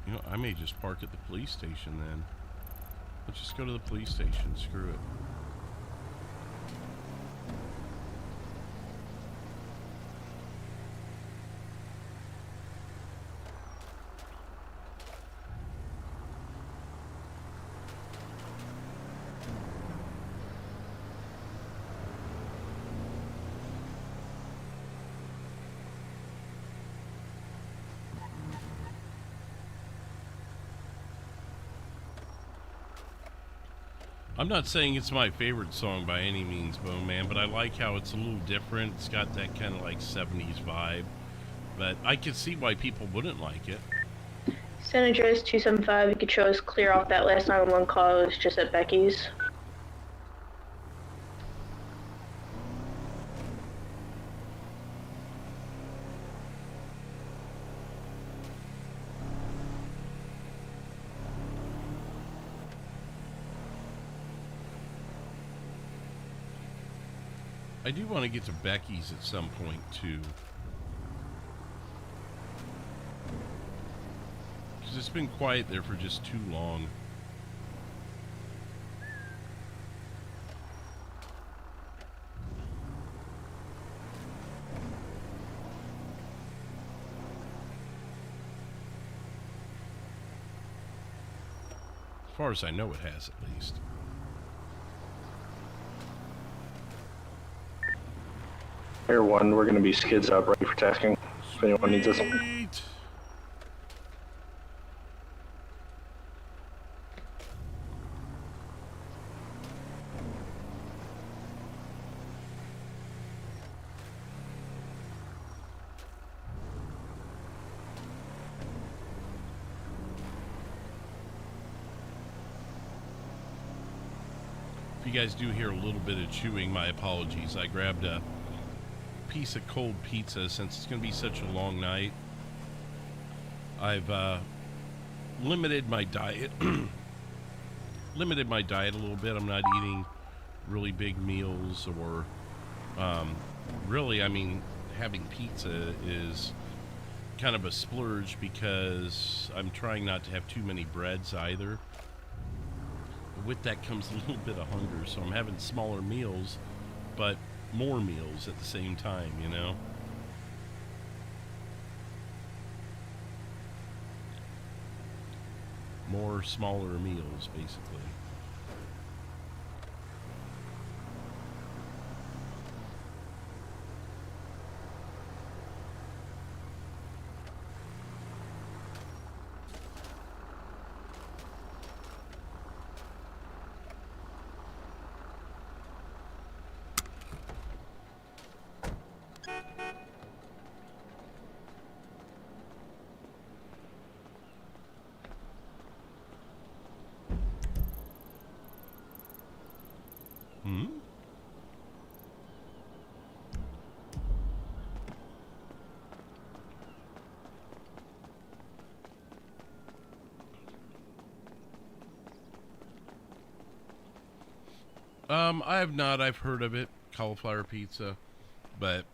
Speaker 2: You know, I may just park at the police station then. Let's just go to the police station. Screw it. I'm not saying it's my favorite song by any means, Bone Man, but I like how it's a little different. It's got that kind of like 70s vibe. But I can see why people wouldn't like it.
Speaker 14: San Andreas 275, you could show us clear off that last 911 call. It was just at Becky's.
Speaker 2: I do want to get to Becky's at some point, too. Because it's been quiet there for just too long. As far as I know, it has, at least.
Speaker 5: Air 1, we're going to be skids up, ready for tasking, if anyone needs us.
Speaker 2: Sweet. If you guys do hear a little bit of chewing, my apologies. I grabbed a piece of cold pizza since it's going to be such a long night. I've limited my diet limited my diet a little bit. I'm not eating really big meals, or really, I mean, having pizza is kind of a splurge because I'm trying not to have too many breads either. But with that comes a little bit of hunger, so I'm having smaller meals but more meals at the same time, you know? More smaller meals, basically. I have not. I've heard of it, cauliflower pizza, but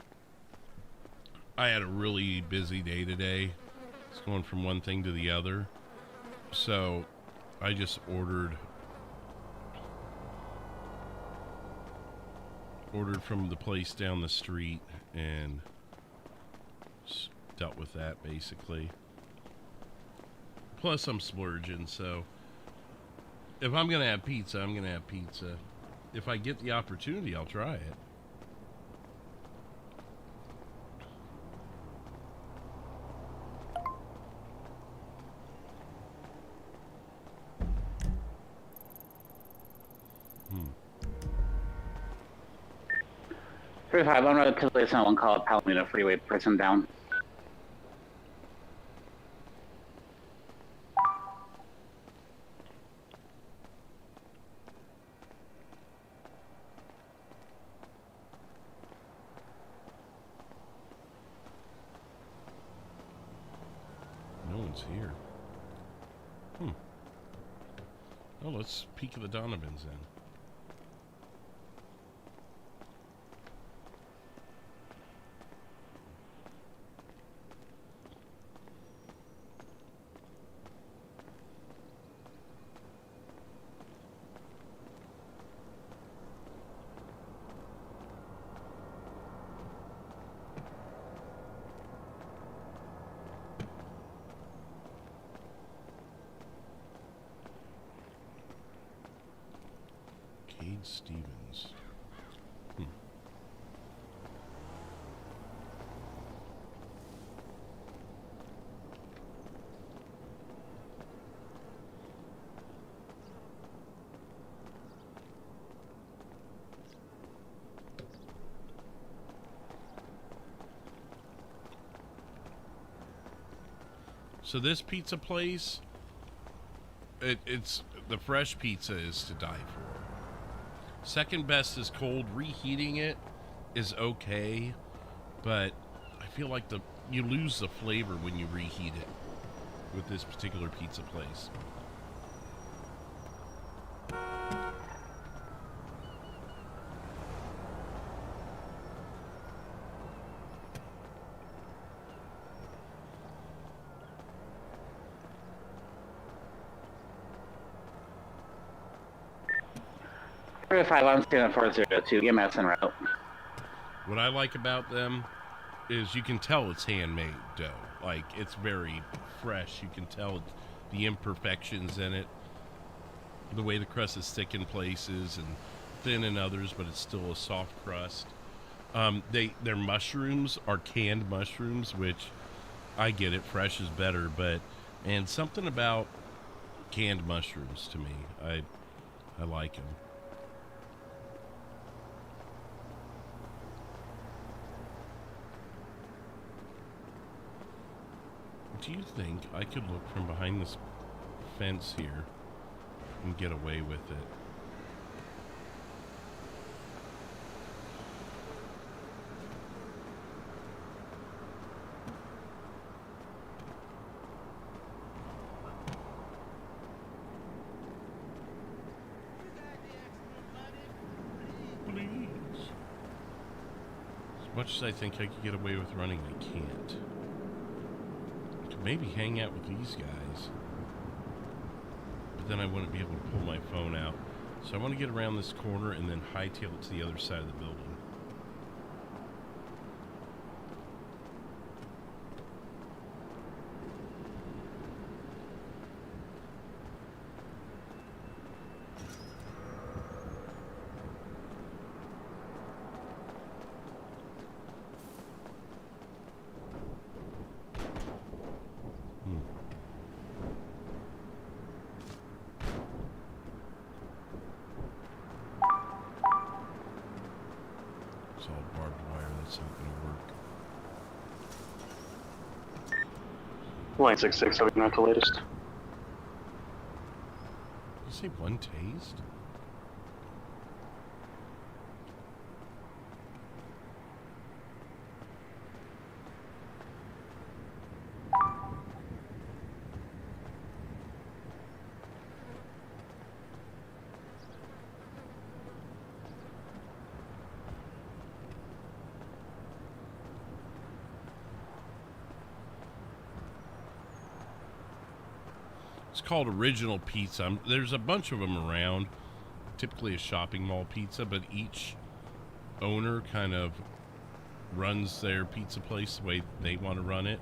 Speaker 2: I had a really busy day today. It's going from one thing to the other. So I just ordered from the place down the street and dealt with that basically. Plus I'm splurging, so if I'm gonna have pizza, I'm gonna have pizza. If I get the opportunity, I'll try it.
Speaker 17: I'm going to place on one call at Palomino Freeway, person down.
Speaker 2: No one's here. Oh, let's peek at the Donovans then. Stevens. So this pizza place, it's the fresh pizza is to die for. Second best is cold. Reheating it is okay, but I feel like you lose the flavor when you reheat it with this particular pizza place.
Speaker 17: I'm standing 402. Get Madison route.
Speaker 2: What I like about them is you can tell it's handmade dough. Like, it's very fresh. You can tell the imperfections in it. The way the crust is thick in places and thin in others, but it's still a soft crust. Their mushrooms are canned mushrooms, which I get it. Fresh is better, but and something about canned mushrooms to me. I like them. Do you think I could look from behind this fence here and get away with it? Please. As much as I think I could get away with running, I can't. Maybe hang out with these guys, but then I wouldn't be able to pull my phone out. So I want to get around this corner and then hightail it to the other side of the building. It's all barbed wire, that's not going to work.
Speaker 4: Line 66, looking at the latest.
Speaker 2: Did you say one tased? It's called Original Pizza. There's a bunch of them around. Typically a shopping mall pizza, but each owner kind of runs their pizza place the way they want to run it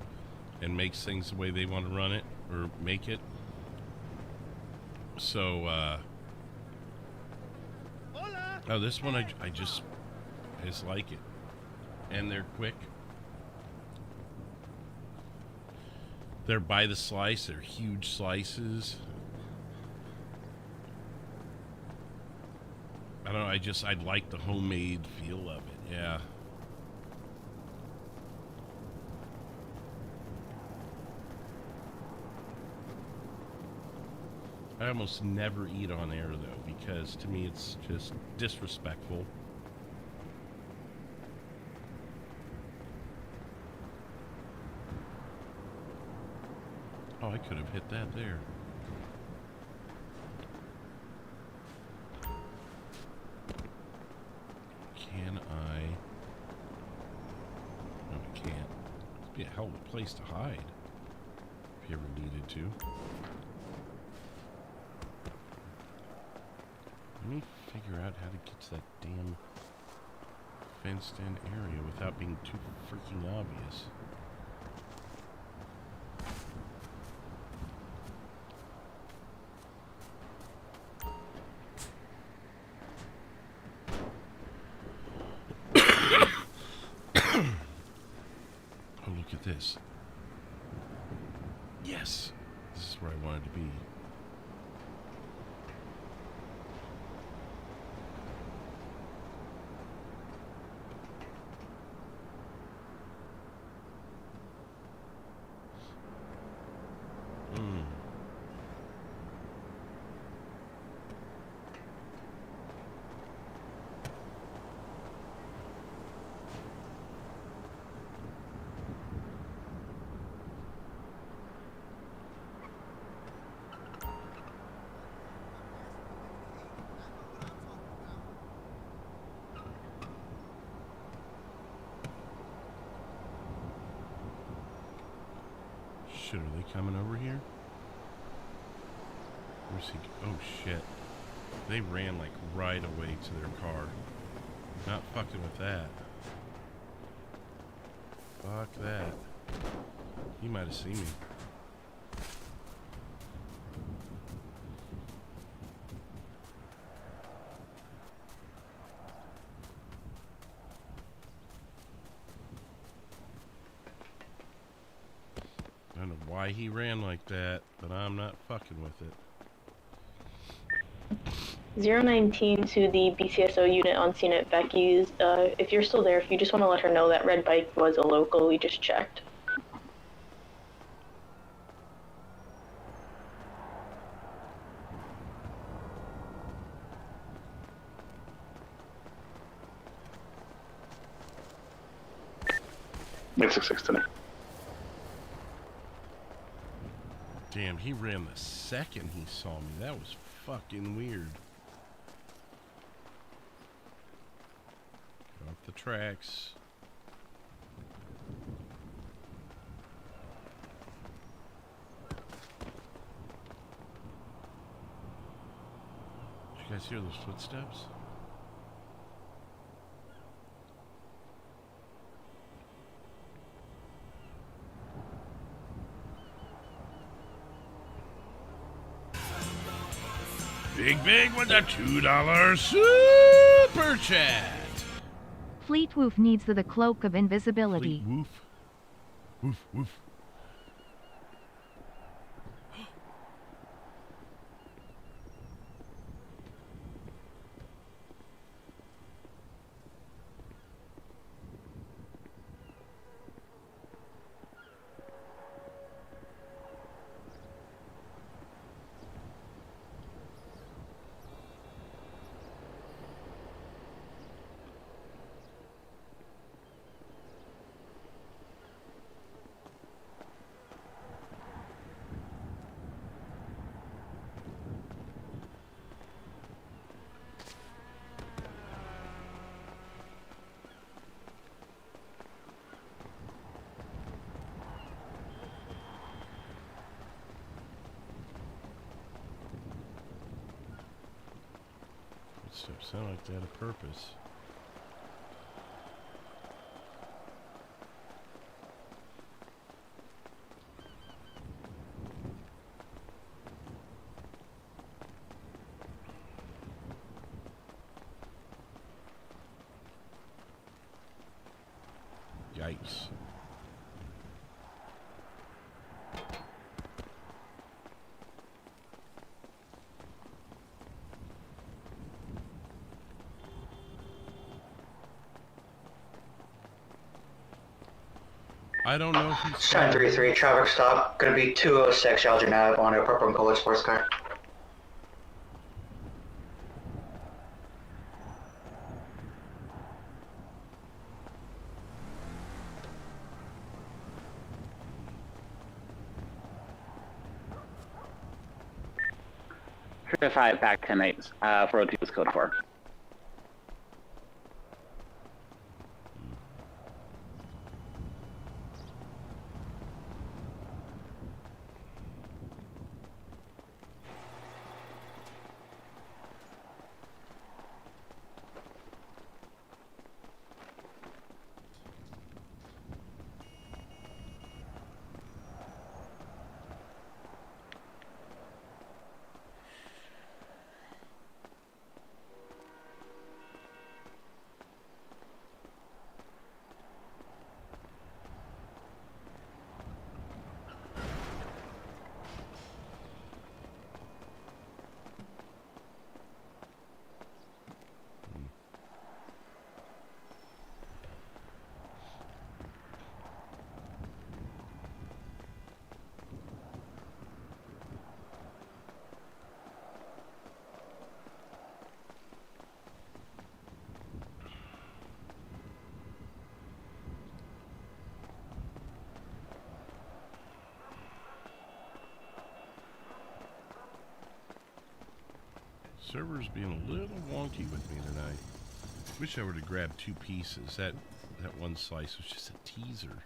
Speaker 2: and makes things the way they want to run it or make it. So, oh, this one I just like it. And they're quick. They're by the slice. They're huge slices. I don't know. I like the homemade feel of it. Yeah. I almost never eat on air though, because to me it's just disrespectful. Oh, I could have hit that there. Can I? No, I can't. It'd be a hell of a place to hide if you ever needed to. Let me figure out how to get to that damn fenced-in area without being too freaking obvious. Oh, look at this. Yes! This is where I wanted to be. Shit, are they coming over here? Where's he? Oh shit. They ran like right away to their car. Not fucking with that. Fuck that. He might have seen me. I don't know why he ran like that, but I'm not fucking with it.
Speaker 14: 019 to the BCSO unit on scene at Becky's. If you're still there, if you just want to let her know that red bike was a local, we just checked.
Speaker 5: Make 66 to me.
Speaker 2: Damn, he ran the second he saw me. That was fucking weird. Go up the tracks. Did you guys hear those footsteps? Big with a $2 super chat.
Speaker 3: Fleetwoof needs the cloak of invisibility.
Speaker 2: Fleetwoof. Woof, woof. Footsteps sound like they had a purpose. Yikes. I don't know if he's...
Speaker 6: 1033, traffic stop. Gonna be 206 Elgin Ave on a purple and gold sports car.
Speaker 17: Five back 10-8, 402 is code 4.
Speaker 2: Server's being a little wonky with me tonight. Wish I would have grabbed 2 pieces. That one slice was just a teaser.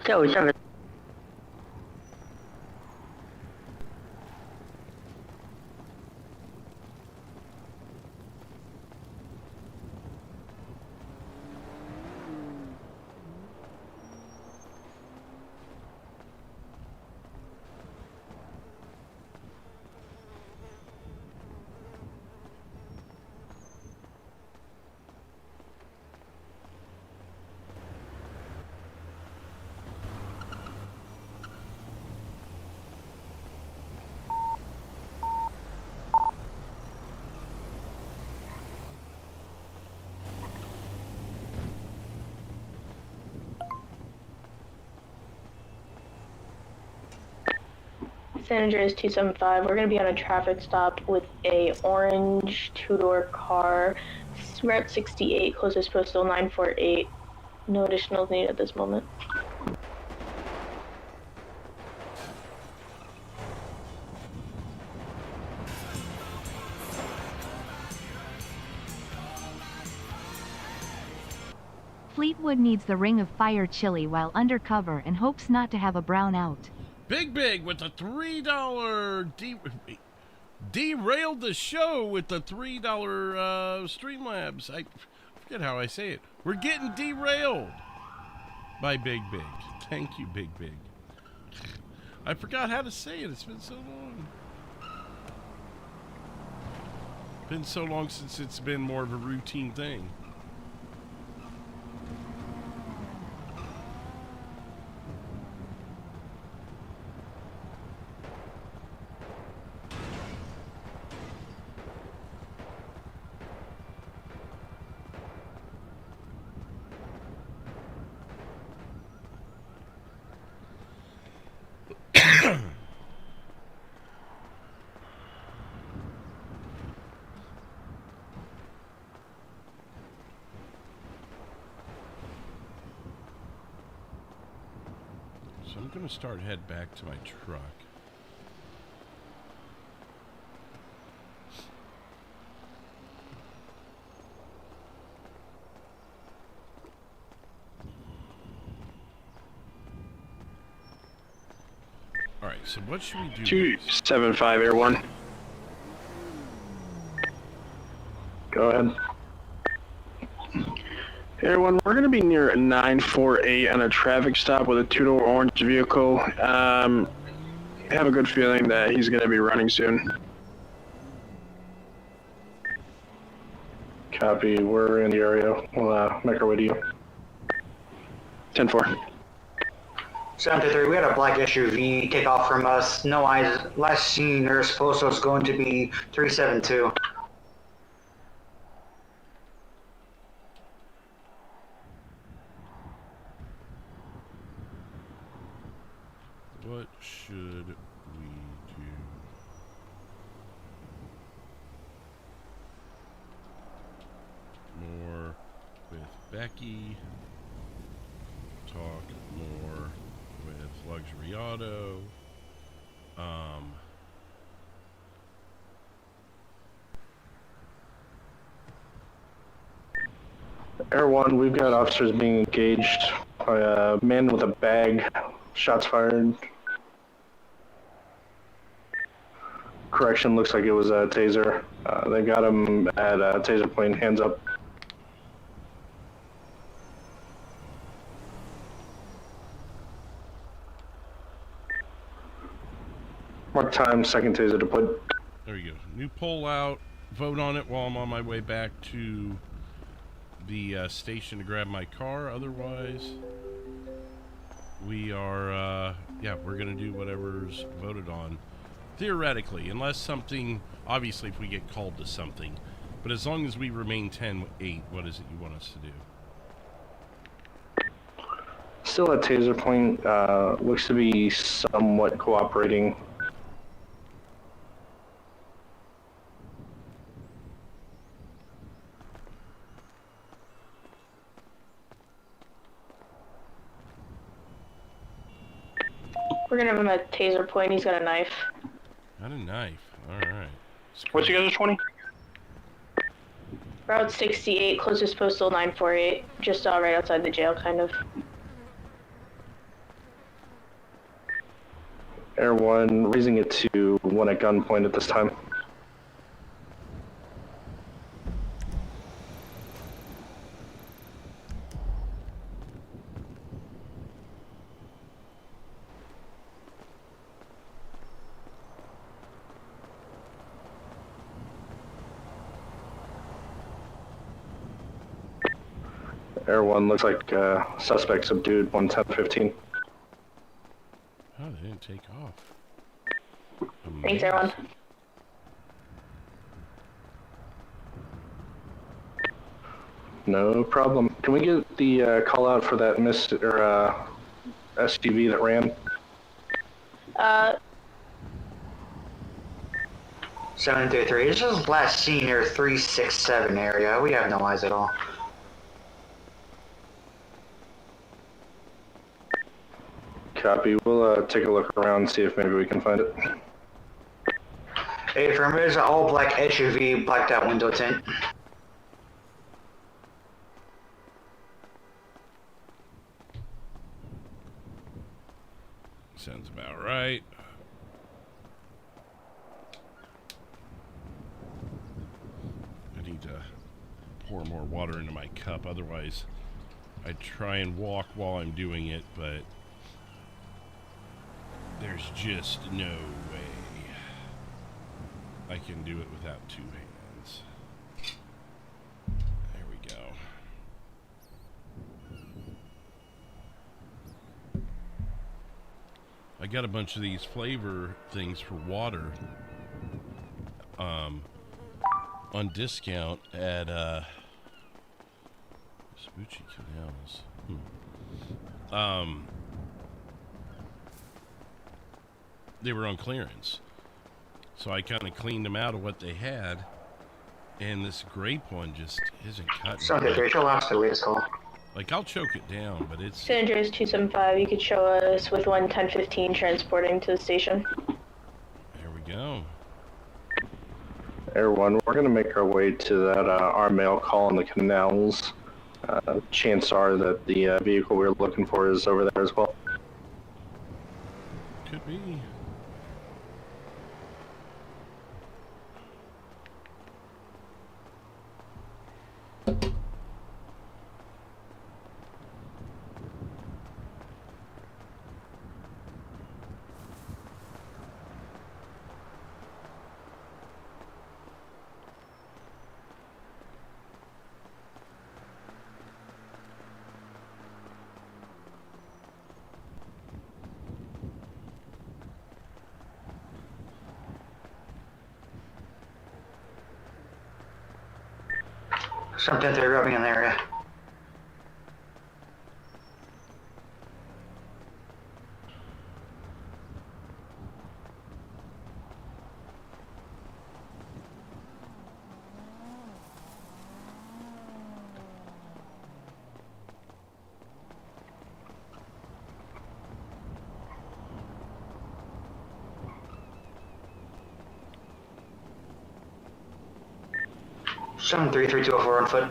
Speaker 6: Joey, 7.
Speaker 14: San Andreas 275. We're going to be on a traffic stop with a orange 2-door car. Route 68, closest postal 948. No additionals needed at this moment.
Speaker 3: Fleetwood needs the Ring of Fire chili while undercover and hopes not to have a brown out.
Speaker 2: Big with the $3 derailed the show with the $3 Streamlabs. I forget how I say it. We're getting derailed by Big. Thank you, Big. I forgot how to say it. It's been so long. Been so long since it's been more of a routine thing. So I'm going to head back to my truck. Alright, so what should we do?
Speaker 21: 275 Air 1. Go ahead. Air 1, we're going to be near 948 on a traffic stop with a two-door orange vehicle. Have a good feeling that he's going to be running soon. Copy, we're in the area. We'll make our way to you. 10-4.
Speaker 6: 7-3, we had a black SUV take off from us. No eyes. Last seen, their postal is going to be 372.
Speaker 2: What should we do? More with Becky. Talk more with Luxury Auto.
Speaker 21: Air 1, we've got officers being engaged by a man with a bag. Shots fired. Correction, looks like it was a taser. They got him at a taser point, hands up. Mark time, second taser deployed.
Speaker 2: There you go. New poll out. Vote on it while I'm on my way back to the station to grab my car. Otherwise, we are, we're going to do whatever's voted on. Theoretically, unless something, obviously if we get called to something. But as long as we remain 10-8, what is it you want us to do?
Speaker 21: Still at taser point, looks to be somewhat cooperating.
Speaker 14: We're gonna have him at taser point. He's got a knife.
Speaker 2: Got a knife. Alright.
Speaker 21: What's you guys' 20?
Speaker 14: Route 68, closest postal 948. Just right outside the jail, kind of.
Speaker 21: Air 1, raising it to 1 at gunpoint at this time. Air 1, looks like suspect subdued, 110-15.
Speaker 2: Oh, they didn't take off.
Speaker 14: Thanks, Air 1.
Speaker 21: No problem. Can we get the call out for that SUV that ran?
Speaker 6: 733. This is last seen near 367 area. We have no eyes at all.
Speaker 21: Copy. We'll take a look around and see if maybe we can find it.
Speaker 6: Hey, from there's an all black SUV, blacked out window tint.
Speaker 2: sounds about right. I need to pour more water into my cup, otherwise I try and walk while I'm doing it, but there's just no way I can do it without two hands. There we go. I got a bunch of these flavor things for water on discount at Spoochie Canals. They were on clearance, so I kind of cleaned them out of what they had, and this grape one just isn't cutting.
Speaker 6: Sunday, Rachel, last the latest call.
Speaker 2: Like, I'll choke it down, but it's...
Speaker 14: San Andreas 275, you could show us with 11015 transporting to the station.
Speaker 2: There we go.
Speaker 21: Air 1, we're going to make our way to that our mail call in the canals. Chances are that the vehicle we're looking for is over there as well.
Speaker 2: Could be.
Speaker 6: Something they're rubbing in the area. Seven 33204 on foot.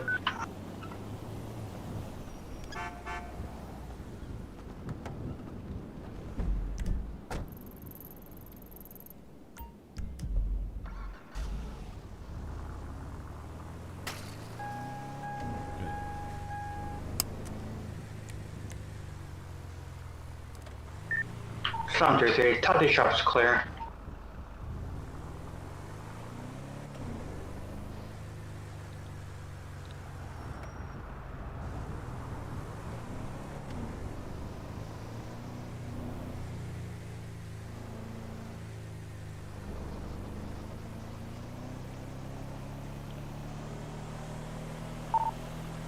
Speaker 6: Seven 338, top of the shop's clear.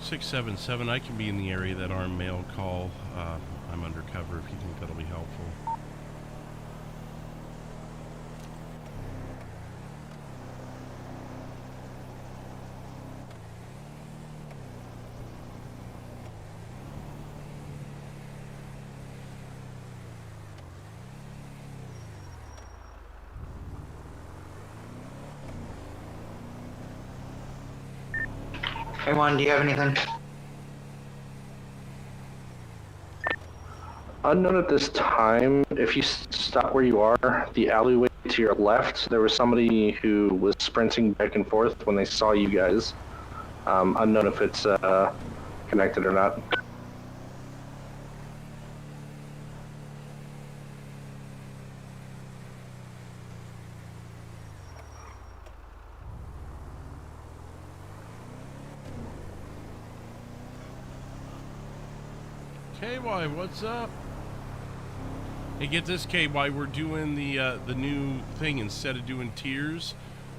Speaker 2: Six 7-7, I can be in the area that armed mail call. I'm undercover if you think that'll be helpful.
Speaker 6: Hey, Juan, do you have anything?
Speaker 21: Unknown at this time. If you stop where you are, the alleyway to your left, there was somebody who was sprinting back and forth when they saw you guys. Unknown if it's connected or not.
Speaker 2: KY, what's up? Hey, get this, KY. We're doing the new thing. Instead of doing tiers,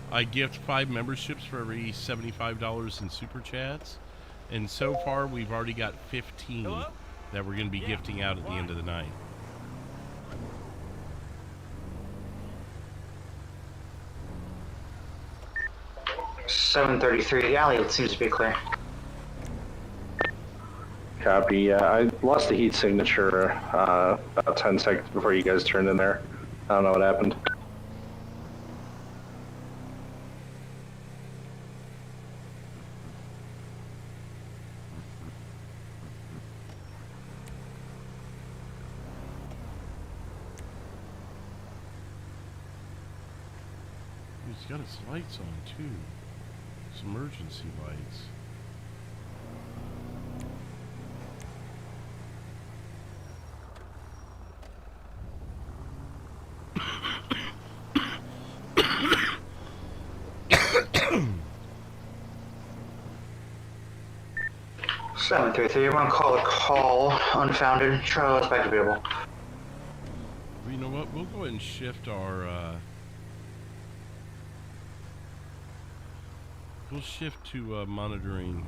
Speaker 2: I gift 5 memberships for every $75 in super chats, and so far we've already got 15 that we're going to be gifting out at the end of the night.
Speaker 6: Seven 33. The alley seems to be clear.
Speaker 21: Copy. Yeah, I lost the heat signature about 10 seconds before you guys turned in there. I don't know what happened.
Speaker 2: got his lights on too. His emergency lights.
Speaker 6: Seven 3-3, you want to call a call unfounded. Charlotte's back available.
Speaker 2: You know what? We'll go ahead and shift our. We'll shift to monitoring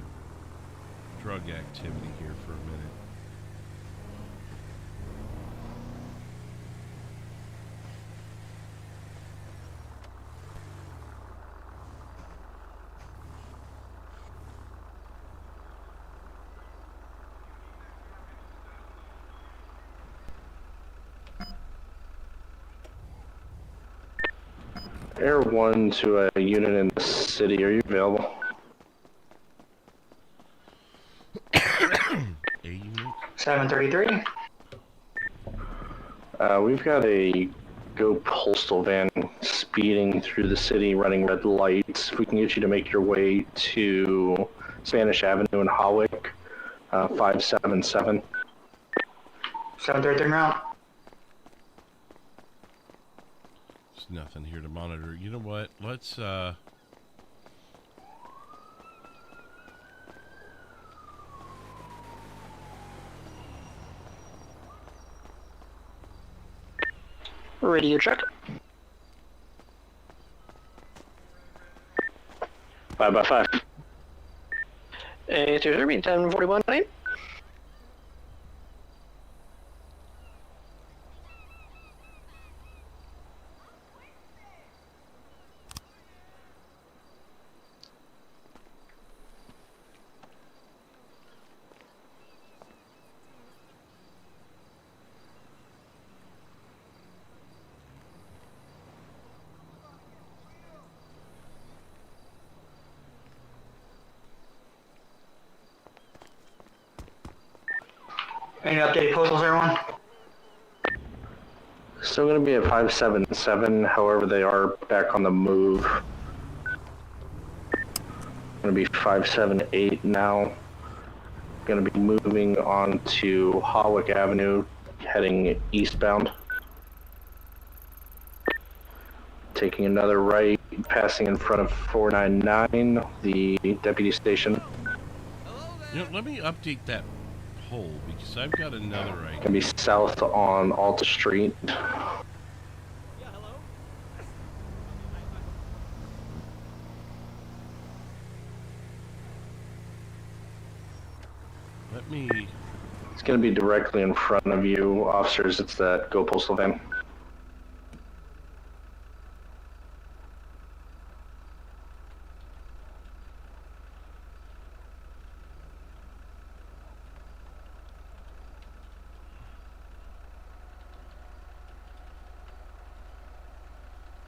Speaker 2: drug activity here for a minute.
Speaker 21: Air 1 to a unit in the city. Are you available?
Speaker 2: A unit?
Speaker 6: 733.
Speaker 21: We've got a Go Postal van speeding through the city, running red lights. If we can get you to make your way to Spanish Avenue in Hawick, 577.
Speaker 6: 733 route.
Speaker 2: Nothing here to monitor. You know what? Let's
Speaker 6: radio check.
Speaker 17: 5x5. 230, 1041, 9.
Speaker 6: Any updated postals, everyone?
Speaker 21: Still going to be at 577, however they are back on the move. Going to be 578 now. Going to be moving on to Hawick Avenue, heading eastbound. Taking another right, passing in front of 499, the deputy station.
Speaker 2: You know, let me update that poll because I've got another right.
Speaker 21: Going to be south on Alta Street.
Speaker 2: Let me.
Speaker 21: It's going to be directly in front of you, officers. It's that Go Postal van.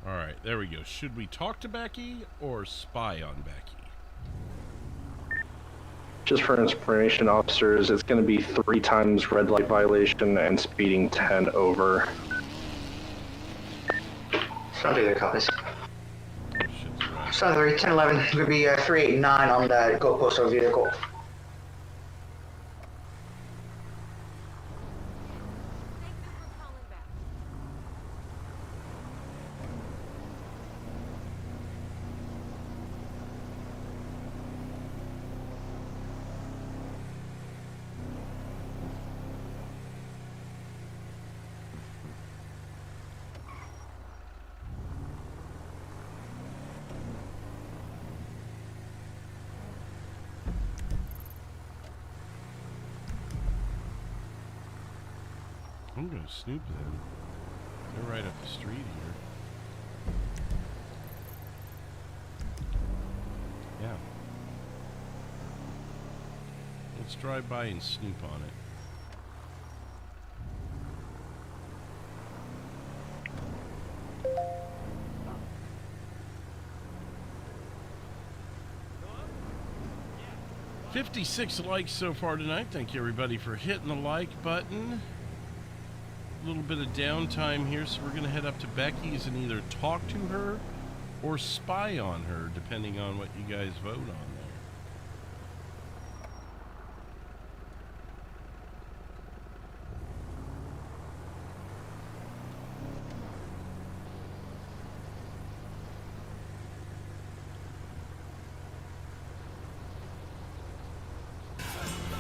Speaker 2: All right, there we go. Should we talk to Becky or spy on Becky?
Speaker 21: Just for information, officers, it's going to be 3 times red light violation and speeding 10 over.
Speaker 6: Sunday, the copies. Sunday, 1011, going to be 389 on the Go Postal vehicle.
Speaker 2: I'm gonna snoop them. They're right up the street here. Yeah. Let's drive by and snoop on it. $56 likes so far tonight. Thank you everybody for hitting the like button. A little bit of downtime here, so we're going to head up to Becky's and either talk to her or spy on her, depending on what you guys vote on there.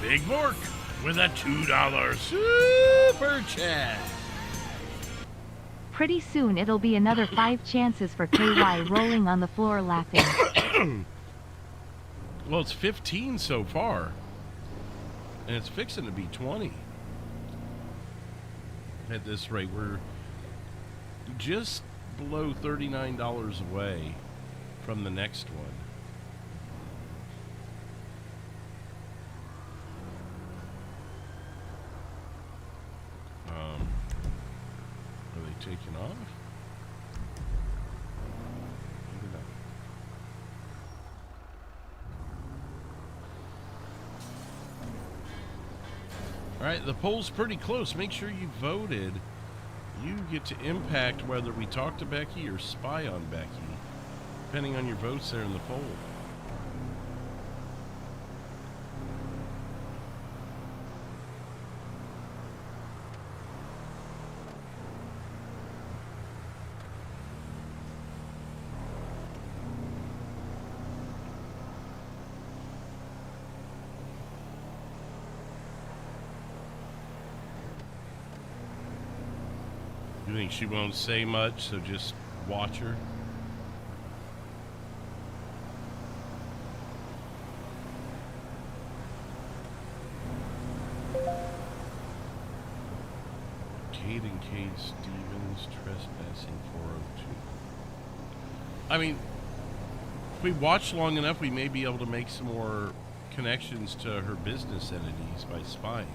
Speaker 2: Big Mork with a $2 super chat.
Speaker 3: Pretty soon it'll be another 5 chances for KY rolling on the floor laughing.
Speaker 2: Well, it's 15 so far. And it's fixing to be 20. At this rate, we're just below $39 away from the next one. Are they taking off? Maybe not. All right, the poll's pretty close. Make sure you voted. You get to impact whether we talk to Becky or spy on Becky, depending on your votes there in the poll. You think she won't say much, so just watch her? Kate and Kate Stevens trespassing 402. I mean, if we watch long enough, we may be able to make some more connections to her business entities by spying.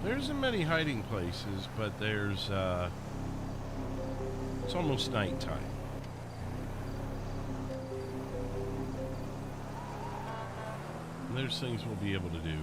Speaker 2: There isn't many hiding places, but there's, it's almost nighttime. And there's things we'll be able to do.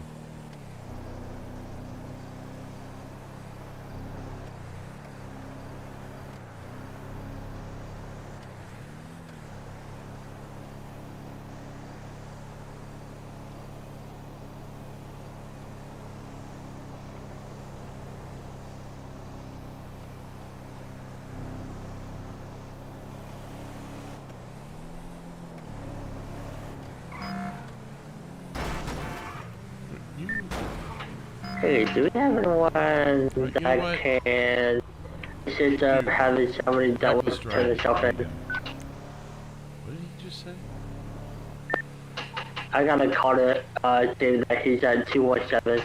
Speaker 7: Hey, do we have anyone that can assist of having somebody that will turn the shelf in?
Speaker 2: What did he just say?
Speaker 7: I got a call to say that he's at 217.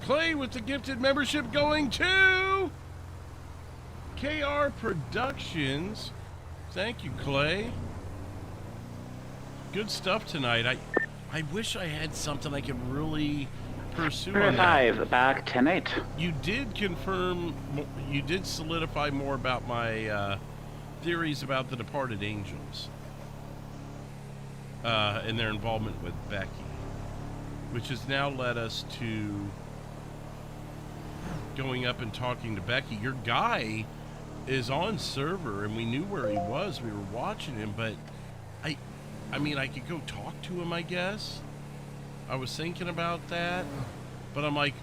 Speaker 2: Clay with the gifted membership going to KR Productions. Thank you, Clay. Good stuff tonight. I wish I had something I could really pursue on that.
Speaker 17: 5, back 10-8.
Speaker 2: You did confirm, you did solidify more about my theories about the departed angels and their involvement with Becky, which has now led us to going up and talking to Becky. Your guy is on server, and we knew where he was. We were watching him, but I mean, I could go talk to him, I guess. I was thinking about that, but I'm like,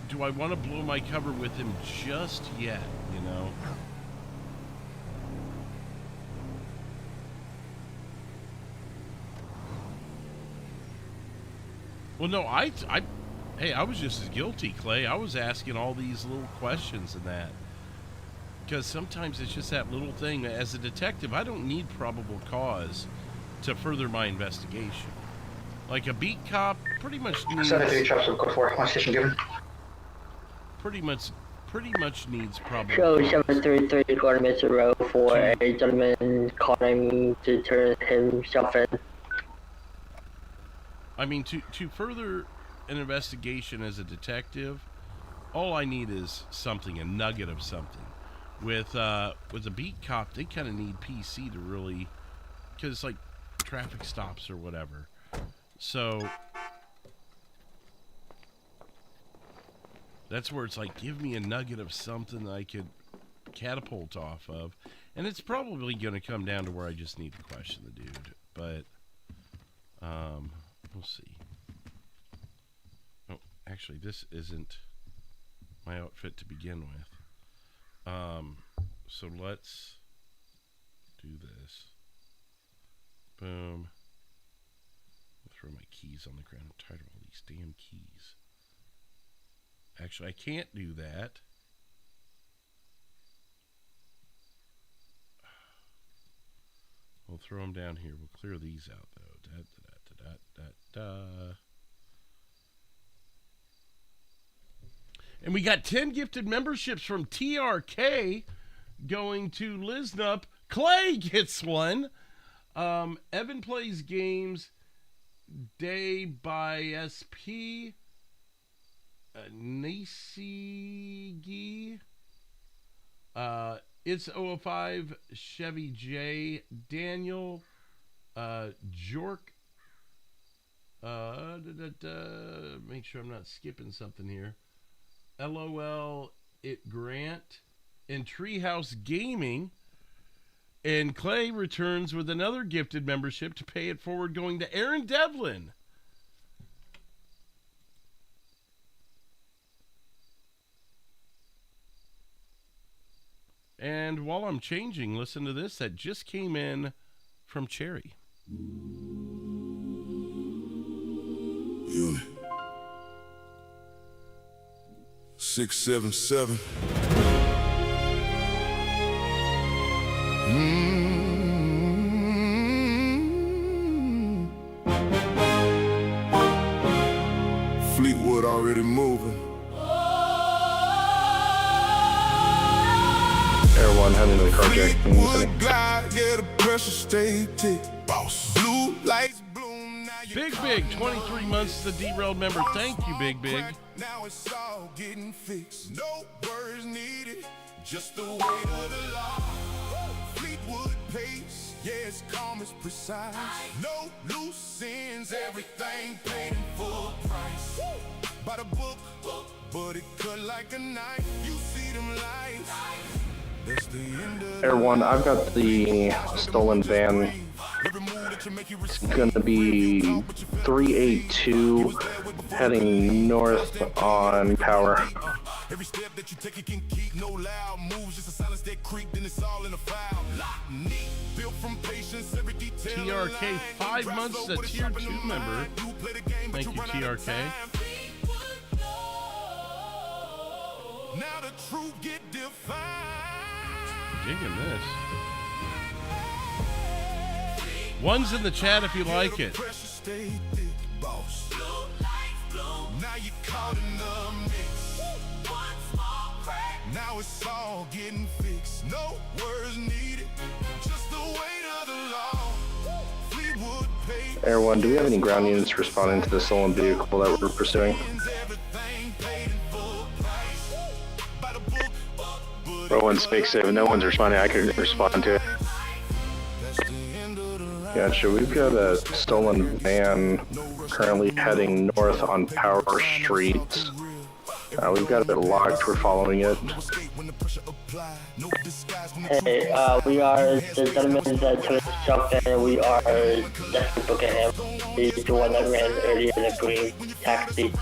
Speaker 2: do I want to blow my cover with him just yet, you know? Well, no, hey, I was just as guilty, Clay. I was asking all these little questions and that. Because sometimes it's just that little thing. As a detective, I don't need probable cause to further my investigation. Like a beat cop pretty much needs...
Speaker 6: 73 trucks will go for. One station given.
Speaker 2: Pretty much needs probable
Speaker 7: Show
Speaker 2: cause.
Speaker 7: 733 coordinates a row for a gentleman calling to turn himself in.
Speaker 2: I mean, to further an investigation as a detective, all I need is something, a nugget of something. With a beat cop, they kind of need PC to really, because like traffic stops or whatever. So that's where it's like, give me a nugget of something that I could catapult off of. And it's probably going to come down to where I just need to question the dude. But, we'll see. Oh, actually, this isn't my outfit to begin with. So let's do this. Boom. I'll throw my keys on the ground. I'm tired of all these damn keys. Actually, I can't do that. We'll throw them down here. We'll clear these out, though. And we got 10 gifted memberships from TRK going to Liznup. Clay gets one. Evan plays games. Day by SP. Nacigi. It's 005 Chevy J. Daniel. Jork. Make sure I'm not skipping something here. LOL It Grant and Treehouse Gaming. And Clay returns with another gifted membership to pay it forward, going to Aaron Devlin. And while I'm changing, listen to this that just came in from Cherry.
Speaker 1: Unit 677. Fleetwood already moving.
Speaker 21: Air 1 heading to the carjack.
Speaker 1: Fleetwood glide, yeah, the pressure stay tick. Boss. Blue lights bloom, now you
Speaker 2: Big, 23 months as a derailed member. Thank you, Big.
Speaker 1: Now it's all getting fixed. No words needed, just the weight of the law. Fleetwood pace, yeah, it's calm, it's precise. No loose ends, everything paid in full price. By the book, but it cut like a knife. You see them lights. That's the end of
Speaker 21: Air 1, I've got the stolen van. It's going to be 382 heading north on Power.
Speaker 1: Every step that you take, you can keep no loud moves, just a silence that creep, then it's all in a foul. Built from patience, every detail.
Speaker 2: TRK, 5 months as a tier 2 member. Thank you, TRK.
Speaker 1: Now the truth get defined.
Speaker 2: Digging this. One's in the chat if you like it.
Speaker 1: Now you caught in the mix. Now it's all getting fixed. No words needed, just the weight of the law. Fleetwood pace.
Speaker 21: Air 1, do we have any ground units responding to the stolen vehicle that we're pursuing?
Speaker 5: Row 1 speak safe. If no one's responding, I can respond to it.
Speaker 21: Gotcha. We've got a stolen van currently heading north on Power Street. We've got it locked. We're following it.
Speaker 7: Hey, we are the gentleman that took the shop and we are definitely booking him. He's the one that ran earlier in the green taxi.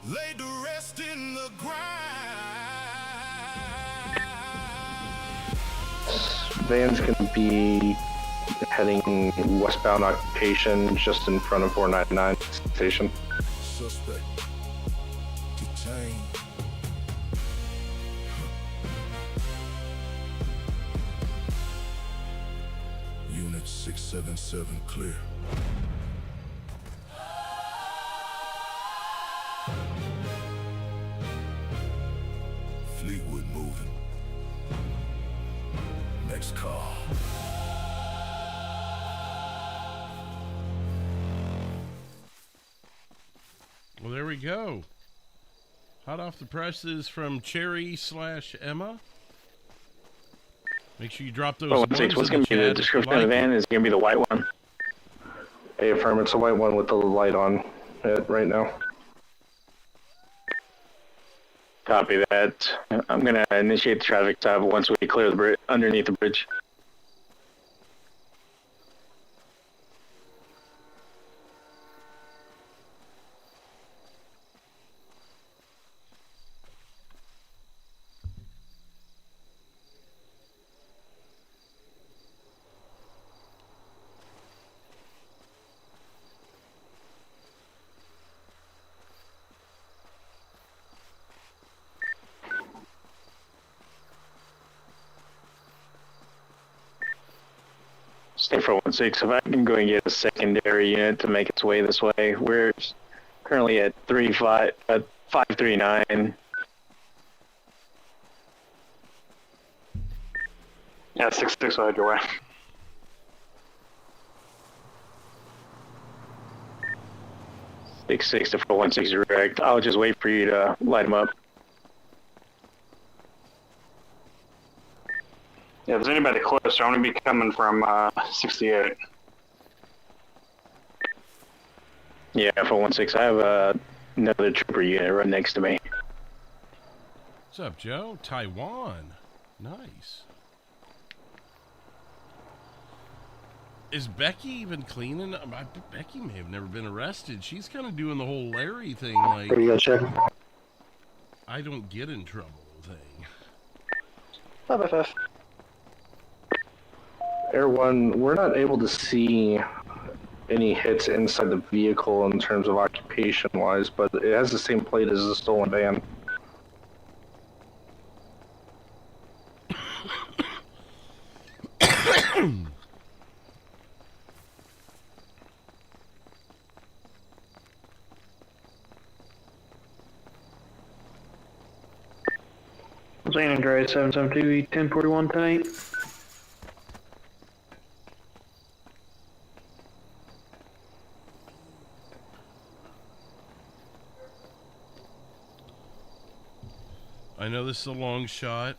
Speaker 1: Laid to rest in the
Speaker 21: Van's going to be heading westbound occupation just in front of 499 station.
Speaker 1: Suspect Unit 677 clear. Fleetwood moving. Next call.
Speaker 2: Well, there we go. Hot off the presses from Cherry/Emma. Make sure you drop those.
Speaker 5: What's going to be the description of the van? Is going to be the white one.
Speaker 21: Hey, affirm, it's a white one with the light on it right now.
Speaker 5: Copy that. I'm going to initiate the traffic stop once we clear the bridge, underneath the bridge. Stay for 1-6. If I can go and get a secondary unit to make its way this way, we're currently at 539. Yeah, 6-6 will head your way. Six to 416 direct. I'll just wait for you to light them up. Yeah, if there's anybody closer, I'm going to be coming from 68. Yeah, 416. I have another trooper unit right next to me.
Speaker 2: What's up, Joe? Taiwan. Nice. Is Becky even cleaning? Becky may have never been arrested. She's kind of doing the whole Larry thing, like,
Speaker 21: There you go, check.
Speaker 2: I don't get in trouble thing.
Speaker 5: 5FF.
Speaker 21: Air 1, we're not able to see any hits inside the vehicle in terms of occupation-wise, but it has the same plate as the stolen van.
Speaker 6: San Andreas 772 1041 tonight.
Speaker 2: I know this is a long shot.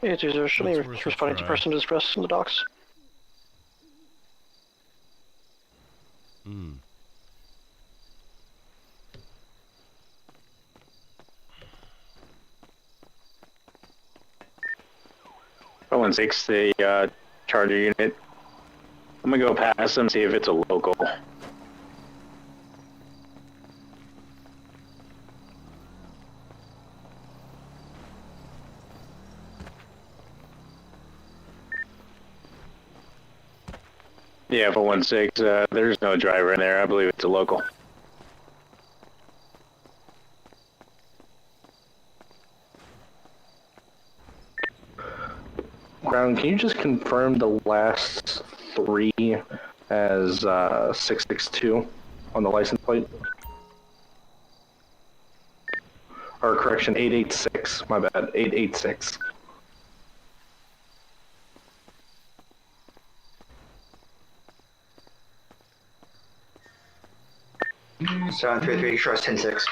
Speaker 5: Yeah, it's usually responding to person distress in the docks.
Speaker 2: Hmm.
Speaker 5: Oh, 1-6, the charger unit. I'm gonna go past them, see if it's a local. Yeah, for 1-6, there's no driver in there. I believe it's a local.
Speaker 21: Ground, can you just confirm the last 3 as 662 on the license plate? Or correction, 886, my bad, 886.
Speaker 6: So 333 trust 10-6.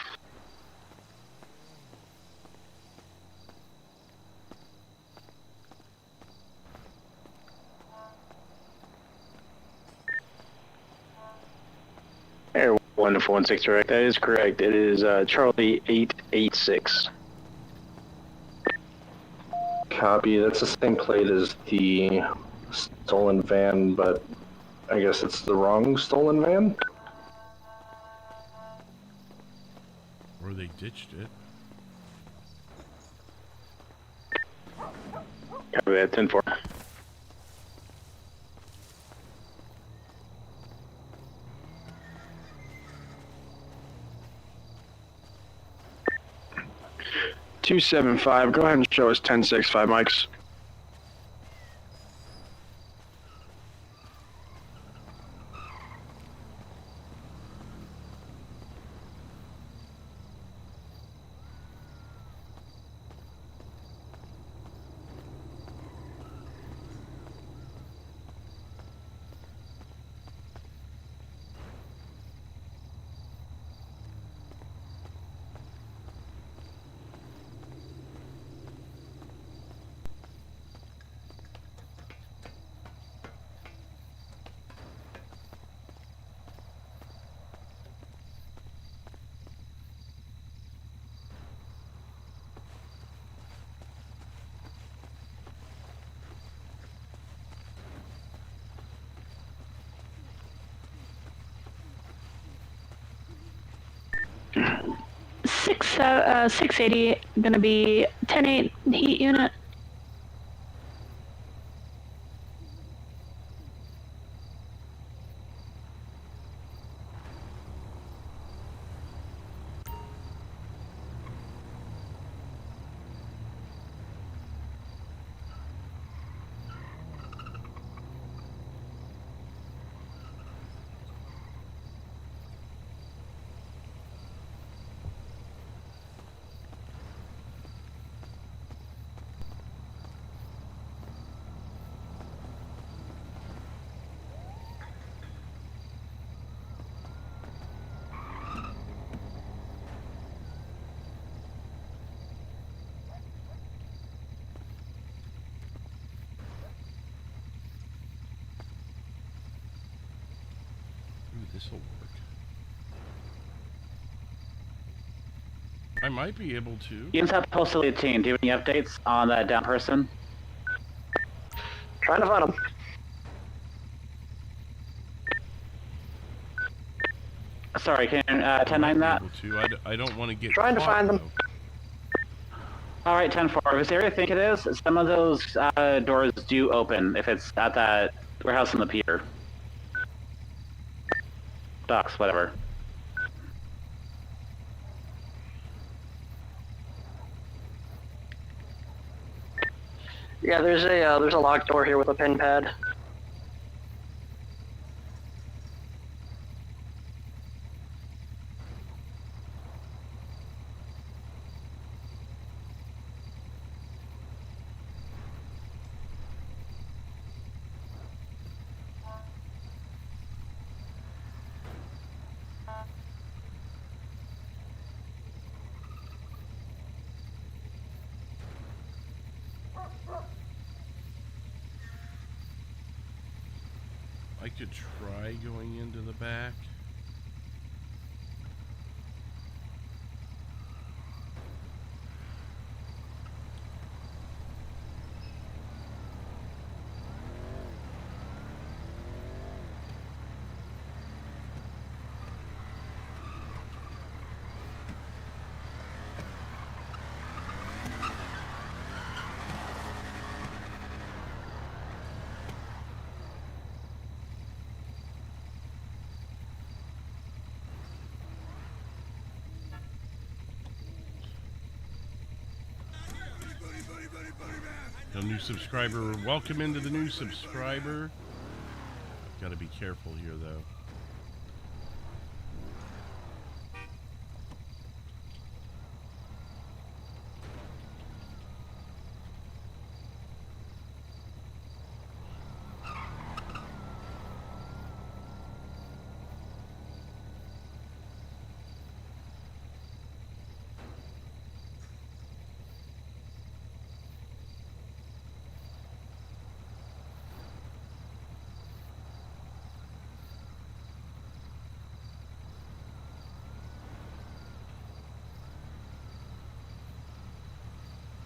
Speaker 5: Air 1 to 416 direct. That is correct. It is Charlie 886.
Speaker 21: Copy. That's the same plate as the stolen van, but I guess it's the wrong stolen van?
Speaker 2: Or they ditched it.
Speaker 5: Copy that, 10-4.
Speaker 8: Two 7-5. Go ahead and show us 10-6, 5 mics.
Speaker 14: 680, gonna be 10-8 heat unit.
Speaker 2: This will work. I might be able to.
Speaker 17: Units have postal 18. Do you have any updates on that down person?
Speaker 8: Trying to find him.
Speaker 17: Sorry, can you 10-9 that?
Speaker 2: I don't want to get
Speaker 8: Trying to find them.
Speaker 17: Alright, 10-4. If it's the area I think it is, some of those doors do open if it's at that warehouse in the pier. Docks, whatever.
Speaker 8: Yeah, there's a locked door here with a pin pad.
Speaker 2: I could try going into the back. A new subscriber. Welcome into the new subscriber. I've got to be careful here, though.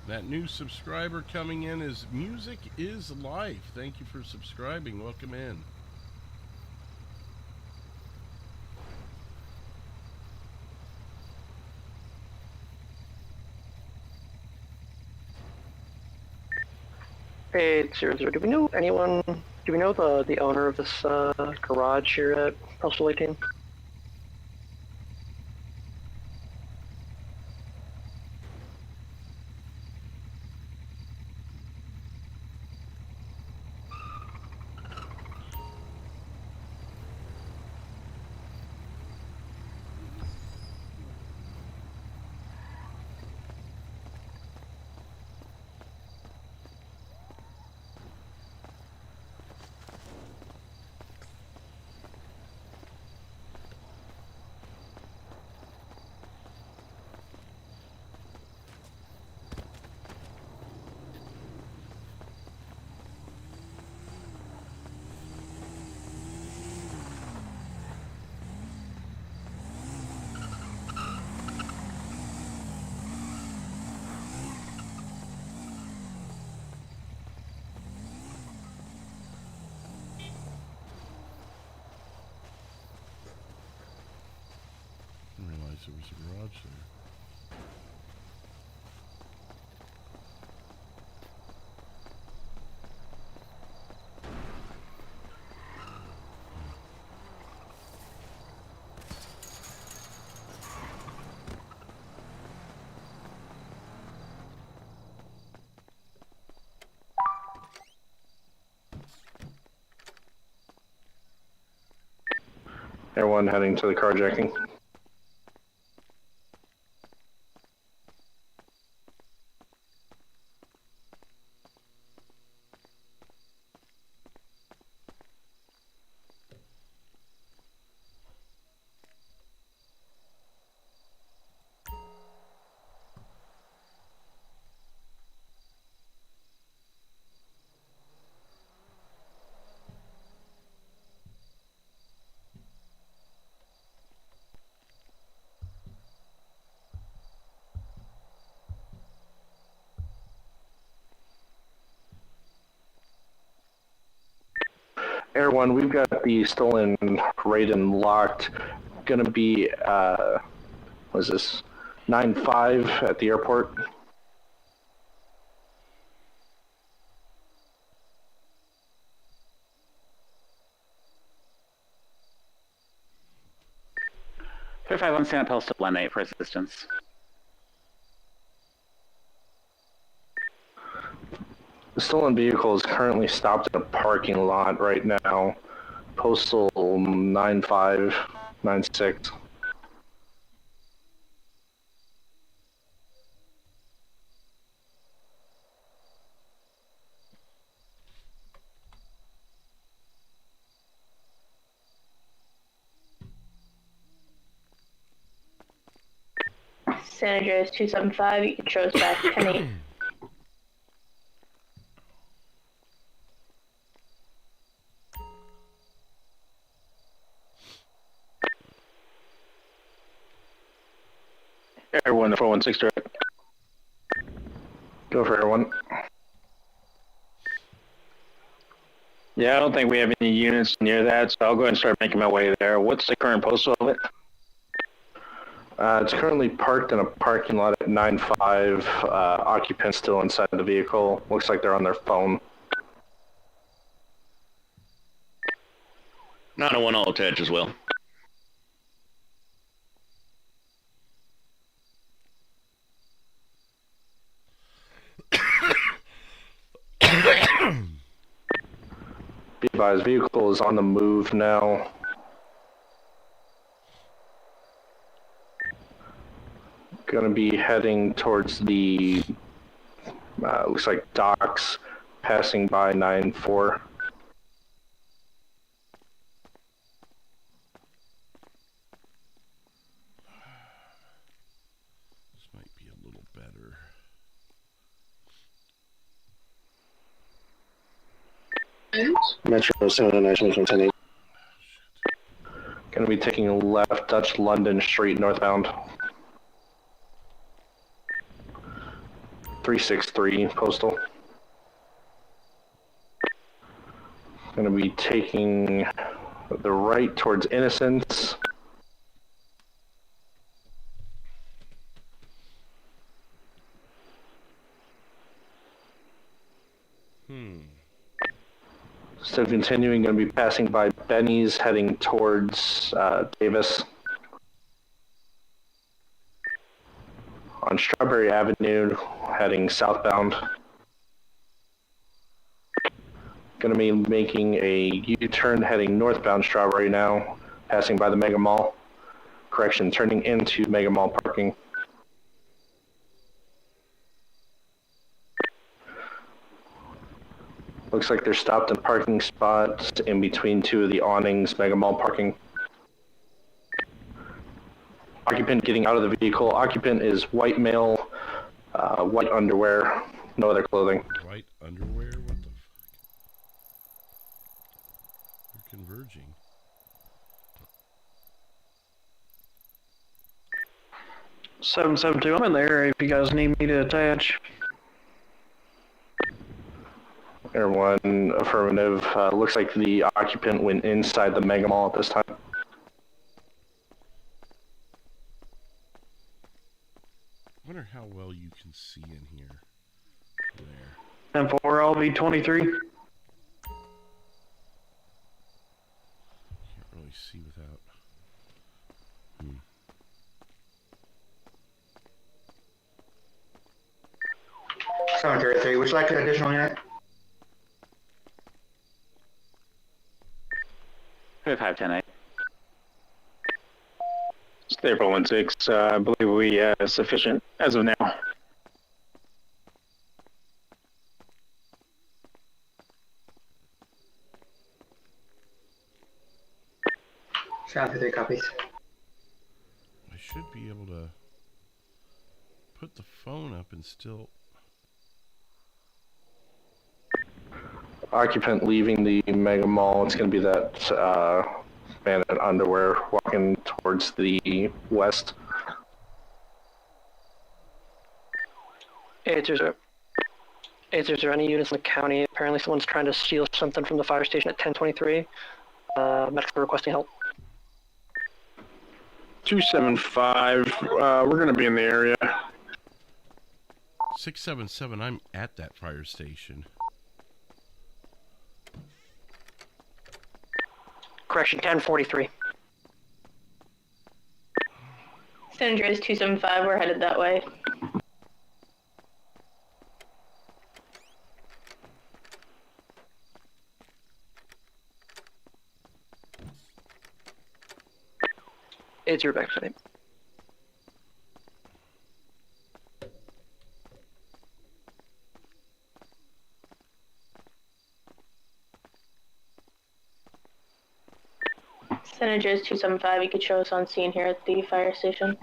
Speaker 2: That new subscriber coming in is Music is Life. Thank you for subscribing. Welcome in.
Speaker 8: Hey, 00, do we know anyone? Do we know the owner of this garage here at Postal 18? There was a garage there.
Speaker 21: Everyone heading to the carjacking. Air One, we've got the stolen Raiden locked. Gonna be, what is this? 9-5 at the airport.
Speaker 17: Five on San Andreas to blend 8 for assistance.
Speaker 21: The stolen vehicle is currently stopped in a parking lot right now. Postal 9596.
Speaker 14: San Andreas 275, you can show us back Penny.
Speaker 21: Everyone, 416 direct. Go for everyone.
Speaker 12: Yeah, I don't think we have any units near that, so I'll go ahead and start making my way there. What's the current postal of it?
Speaker 21: It's currently parked in a parking lot at 9-5. Occupants still inside the vehicle. Looks like they're on their phone.
Speaker 12: 901 all attached as well.
Speaker 21: Be advised, vehicle is on the move now. Gonna be heading towards the, looks like docks, passing by 9-4.
Speaker 2: This might be a little better.
Speaker 21: Metro 799 Gonna be taking a left, Dutch London Street northbound. 363 postal. Gonna be taking the right towards Innocence. Still continuing, going to be passing by Benny's, heading towards Davis. On Strawberry Avenue, heading southbound. Going to be making a U-turn, heading northbound Strawberry now, passing by the Mega Mall. Correction, turning into Mega Mall parking. Looks like they're stopped in parking spots in between two of the awnings, Mega Mall parking. Occupant getting out of the vehicle. Occupant is white male, white underwear, no other clothing.
Speaker 2: White underwear? What the fuck? You're converging.
Speaker 8: 772, I'm in there if you guys need me to attach.
Speaker 21: Everyone, affirmative. Looks like the occupant went inside the Mega Mall at this time.
Speaker 2: I wonder how well you can see in here. There.
Speaker 8: 10-4, I'll be 23.
Speaker 2: Can't really see without.
Speaker 6: San Andreas 3, would you like an additional unit?
Speaker 17: 510-8.
Speaker 12: April 16. I believe we sufficient as of now.
Speaker 6: Traffic 3 copies.
Speaker 2: I should be able to put the phone up and still...
Speaker 21: Occupant leaving the Mega Mall. It's going to be that man in underwear walking towards the west.
Speaker 8: Is there any units in the county? Apparently someone's trying to steal something from the fire station at 1023. Medics are requesting help.
Speaker 12: 275. We're going to be in the area.
Speaker 2: 677, I'm at that fire station.
Speaker 8: Correction, 1043.
Speaker 14: San Andreas 275, we're headed that way.
Speaker 8: It's your backside.
Speaker 14: San Andreas 275, you could show us on scene here at the fire station.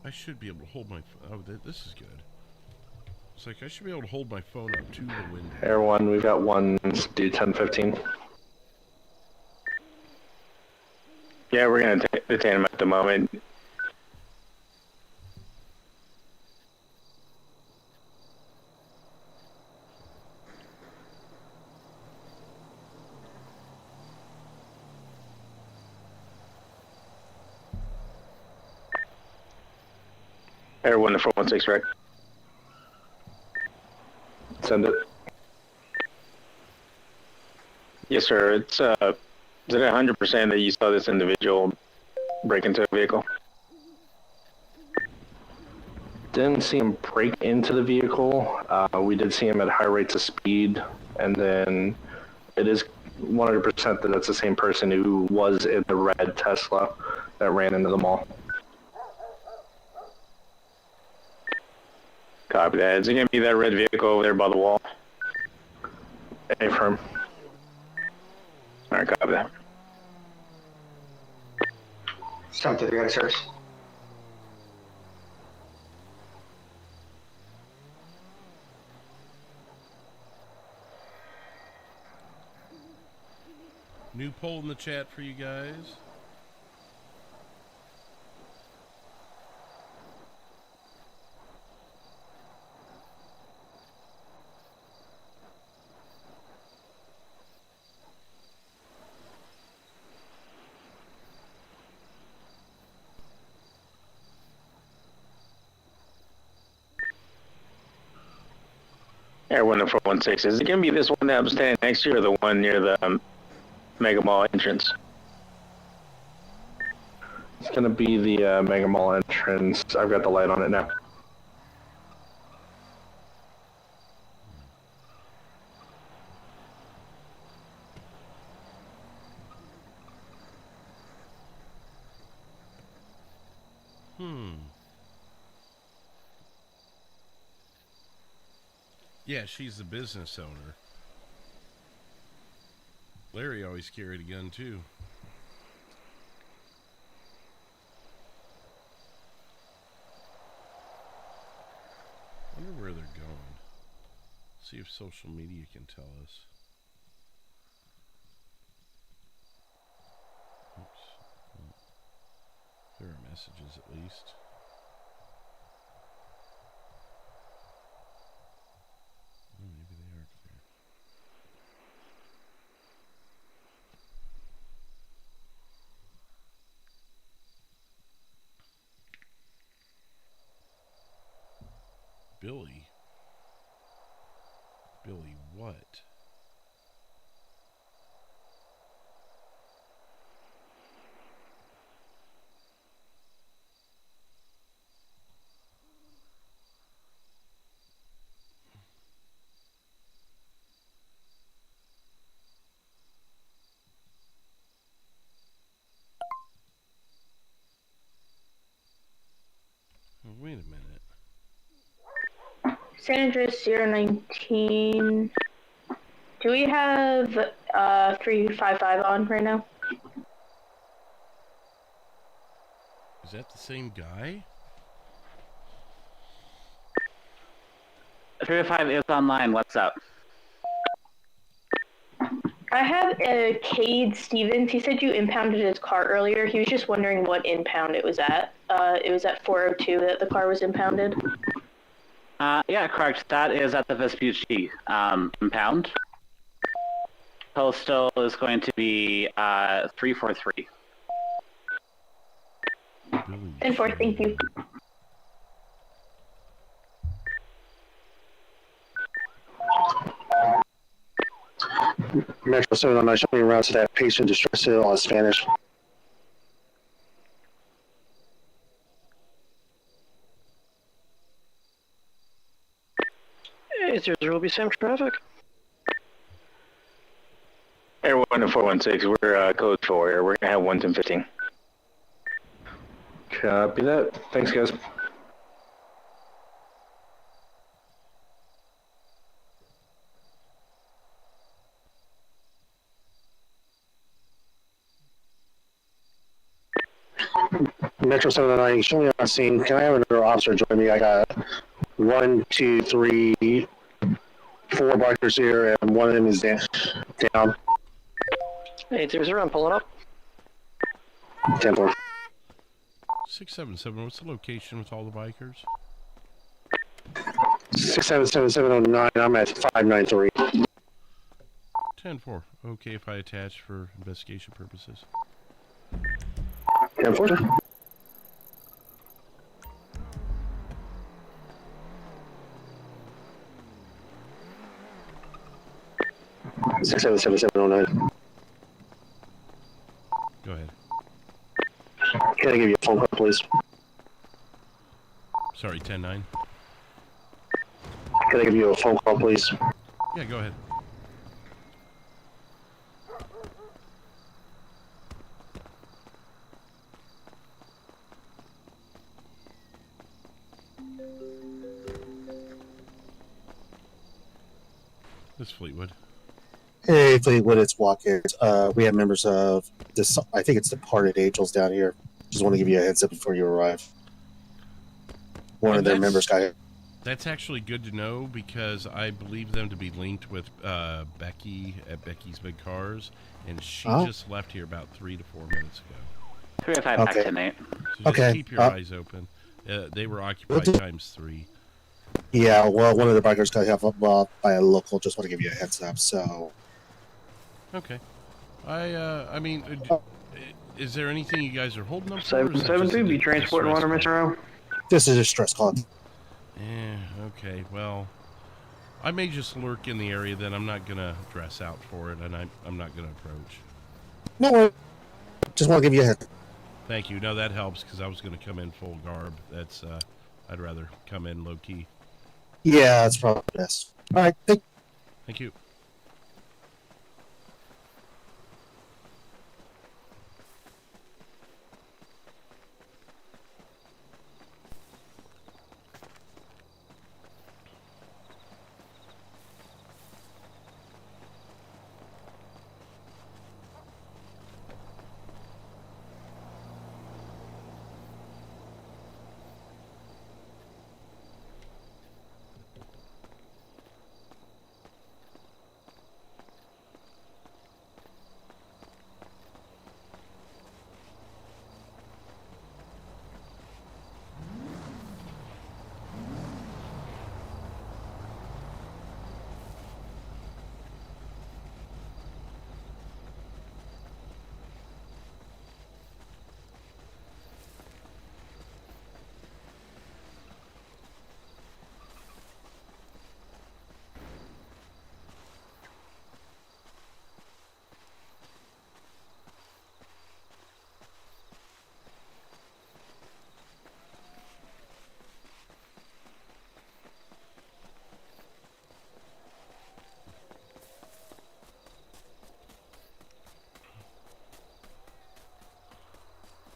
Speaker 2: I should be able to hold my... Oh, this is good. It's like I should be able to hold my phone up to the window.
Speaker 21: Air 1, we've got one do 1015.
Speaker 12: Yeah, we're going to detain him at the moment. Air 1 to 416, right?
Speaker 21: Send it.
Speaker 12: Yes, sir. It's is it 100% that you saw this individual break into a vehicle?
Speaker 21: Didn't see him break into the vehicle. We did see him at high rates of speed, and then it is 100% that it's the same person who was in the red Tesla that ran into the mall.
Speaker 12: Copy that. Is it going to be that red vehicle over there by the wall?
Speaker 21: Affirm.
Speaker 12: Alright, copy that.
Speaker 6: Something to the other service.
Speaker 2: New poll in the chat for you guys.
Speaker 12: Air 1 to 416. Is it going to be this one that I'm standing next to, or the one near the Mega Mall entrance?
Speaker 21: It's going to be the Mega Mall entrance. I've got the light on it now.
Speaker 2: Yeah, she's the business owner. Larry always carried a gun too. Wonder where they're going. See if social media can tell us. Oops. Well, there are messages at least. Oh, maybe they are clear. Billy? Billy what?
Speaker 14: San Andreas 019. Do we have 355 on right now?
Speaker 2: Is that the same guy?
Speaker 17: 305 is online. What's up?
Speaker 14: I have Cade Stevens. He said you impounded his car earlier. He was just wondering what impound it was at. It was at 402 that the car was impounded.
Speaker 17: Yeah, correct. That is at the Vespucci impound. Postal is going to be 343.
Speaker 14: 10-4, thank you.
Speaker 21: Metro 709, show me around to that patient distress cell on Spanish.
Speaker 8: Hey, 0 will be Sam traffic.
Speaker 12: Air 1 to 416, we're code 4 here. We're going to have 1 to 15.
Speaker 21: Copy that. Thanks, guys. Metro 709, show me on scene. Can I have another officer join me? I got 1, 2, 3, 4 bikers here, and one of them is down.
Speaker 8: Hey, 0, I'm pulling up.
Speaker 21: 10-4.
Speaker 2: 677, what's the location with all the bikers?
Speaker 21: 677709, I'm at 593.
Speaker 2: 10-4, okay if I attach for investigation purposes.
Speaker 21: 10-4. Six seven seven seven 09.
Speaker 2: Go ahead.
Speaker 21: Can I give you a phone call, please?
Speaker 2: Sorry, 10-9.
Speaker 21: Can I give you a phone call, please?
Speaker 2: Yeah, go ahead. This Fleetwood.
Speaker 13: Hey, Fleetwood, it's Watkins. We have members of this, I think it's Departed Angels down here. Just want to give you a heads up before you arrive. One of their members got.
Speaker 2: That's actually good to know because I believe them to be linked with Becky at Becky's Big Cars, and she just left here about 3 to 4 minutes ago.
Speaker 17: 305 back tonight.
Speaker 2: So just keep your eyes open. They were occupied times 3.
Speaker 13: Yeah, well, one of the bikers got held up by a local. Just want to give you a heads up. So.
Speaker 2: Okay. I mean, is there anything you guys are holding up for?
Speaker 8: 772, be transporting water, Mr. O.
Speaker 13: This is a stress call.
Speaker 2: Yeah, okay, well, I may just lurk in the area, then I'm not going to dress out for it, and I'm not going to approach.
Speaker 13: No, just want to give you a head.
Speaker 2: Thank you. No, that helps, because I was going to come in full garb. That's, I'd rather come in low-key.
Speaker 13: Yeah, that's probably best. All right,
Speaker 2: Thank you.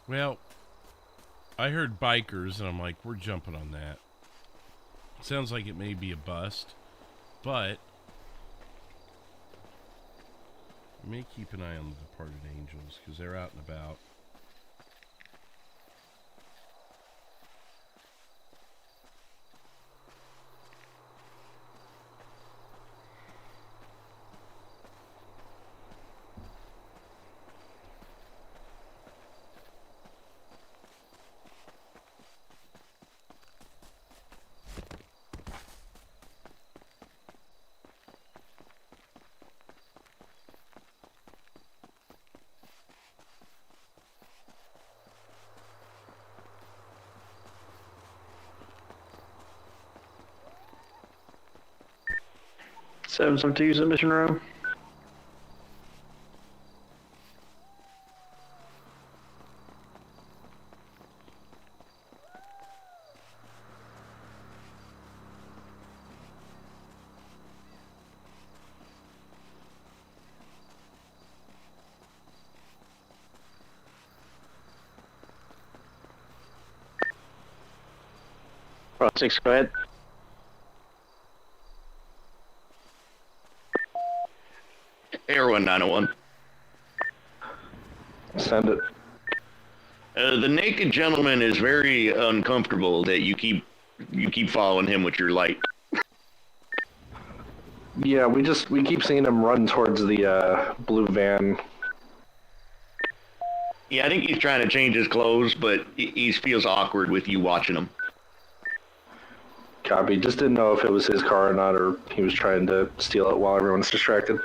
Speaker 2: Well, I heard bikers, and I'm like, we're jumping on that. Sounds like it may be a bust, but we may keep an eye on the departed angels because they're out and about.
Speaker 8: Some to use the mission room.
Speaker 12: Route 6, go ahead.
Speaker 10: Airone 901.
Speaker 21: Send it.
Speaker 10: The naked gentleman is very uncomfortable that you keep following him with your light.
Speaker 21: Yeah, we keep seeing him run towards the blue van.
Speaker 10: Yeah, I think he's trying to change his clothes, but he feels awkward with you watching him.
Speaker 21: Copy. Just didn't know if it was his car or not, or he was trying to steal it while everyone's distracted.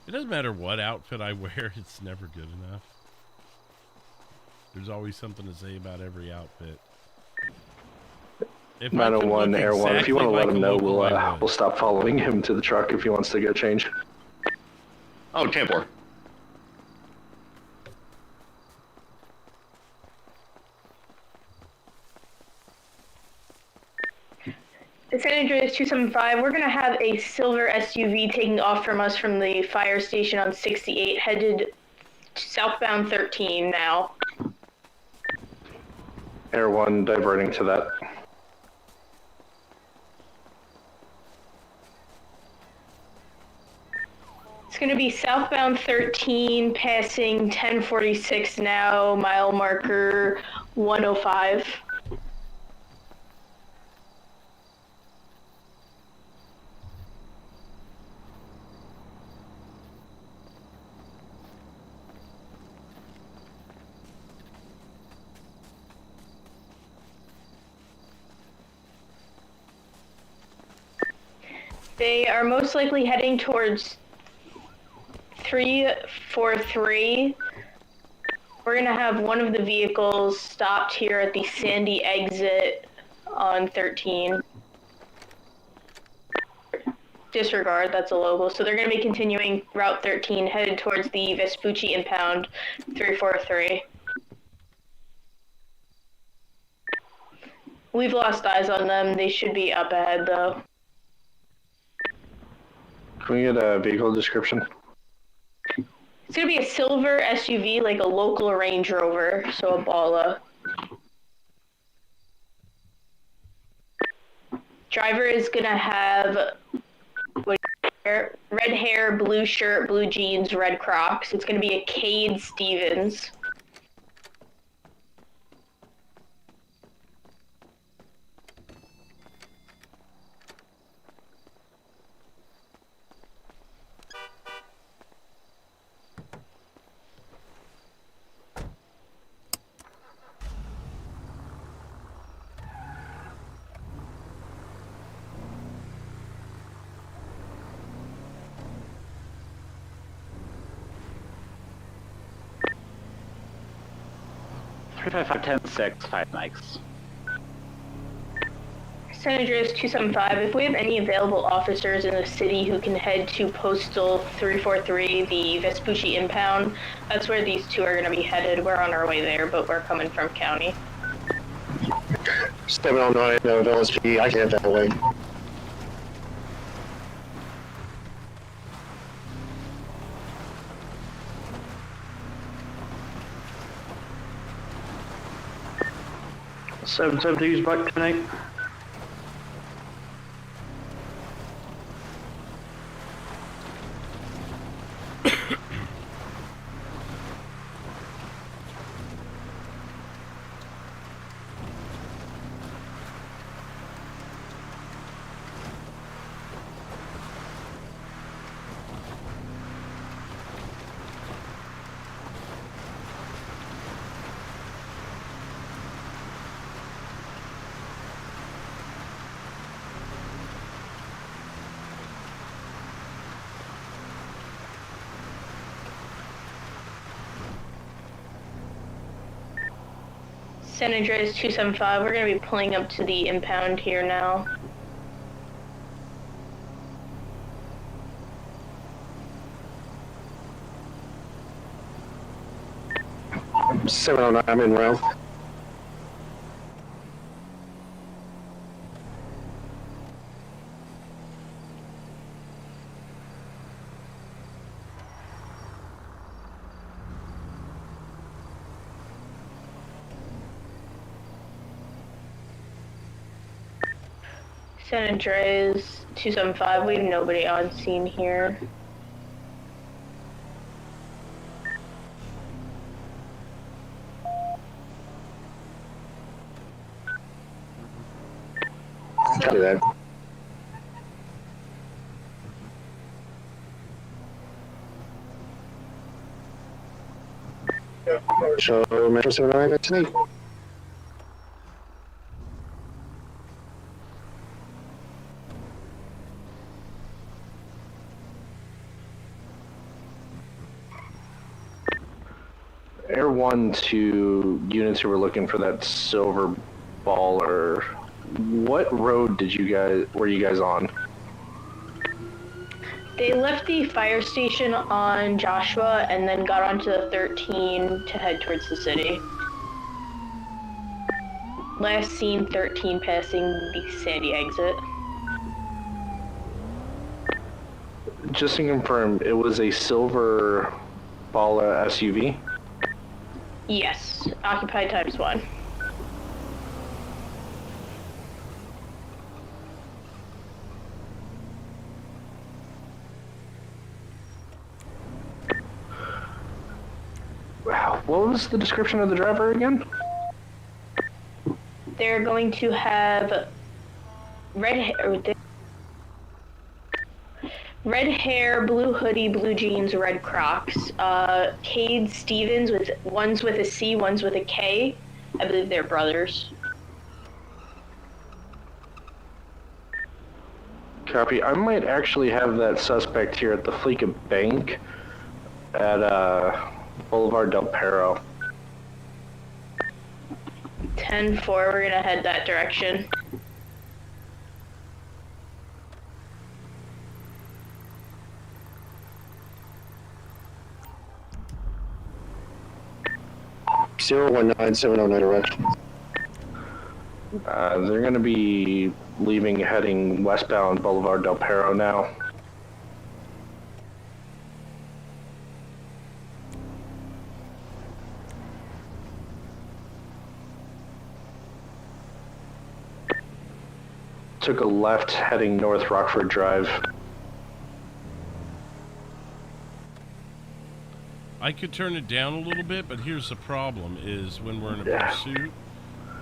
Speaker 2: It doesn't matter what outfit I wear, it's never good enough. There's always something to say about every outfit. If
Speaker 21: 901 Air 1, if you want to let him know,
Speaker 2: local,
Speaker 21: we'll stop following him to the truck if he wants to go change.
Speaker 10: Oh, 10-4.
Speaker 14: San Andreas 275, we're going to have a silver SUV taking off from us from the fire station on 68, headed southbound 13 now.
Speaker 21: Air 1 diverting to that.
Speaker 14: It's going to be southbound 13, passing 1046 now, mile marker 105. They are most likely heading towards 343. We're going to have one of the vehicles stopped here at the Sandy exit on 13. Disregard, that's a local. So they're going to be continuing Route 13, headed towards the Vespucci impound 343. We've lost eyes on them. They should be up ahead, though.
Speaker 21: Can we get a vehicle description?
Speaker 14: It's going to be a silver SUV, like a local Range Rover, so a Bala. Driver is going to have red hair, blue shirt, blue jeans, red Crocs. It's going to be a Cade Stevens.
Speaker 17: Five 10-6, 5 mics.
Speaker 14: San Andreas 275, if we have any available officers in the city who can head to Postal 343, the Vespucci impound, that's where these two are going to be headed. We're on our way there, but we're coming from county.
Speaker 13: 709 of LSP, I can head that way.
Speaker 6: 772's back tonight.
Speaker 14: San Andreas 275, we're going to be pulling up to the impound here now.
Speaker 21: I'm 709, I'm in rail.
Speaker 14: San Andreas 275, we have nobody on scene here.
Speaker 21: Copy that. So, Metro 709 back tonight. Air 1 to units who were looking for that silver baller. What road were you guys on?
Speaker 14: They left the fire station on Joshua and then got onto the 13 to head towards the city. Last seen 13 passing the Sandy exit.
Speaker 21: Just to confirm, it was a silver Bala SUV?
Speaker 14: Yes, occupied ×1.
Speaker 21: Wow, what was the description of the driver again?
Speaker 14: They're going to have red hair, blue hoodie, blue jeans, red Crocs. Cade Stevens, one's with a C, one's with a K. I believe they're brothers.
Speaker 21: Copy. I might actually have that suspect here at the Fleeca Bank at Boulevard Del Perro.
Speaker 14: 10-4, we're gonna head that direction.
Speaker 21: Zero 19709 direction. They're going to be leaving, heading westbound Boulevard Del Perro now. Took a left, heading north Rockford Drive.
Speaker 2: I could turn it down a little bit, but here's the problem: is when we're in a pursuit,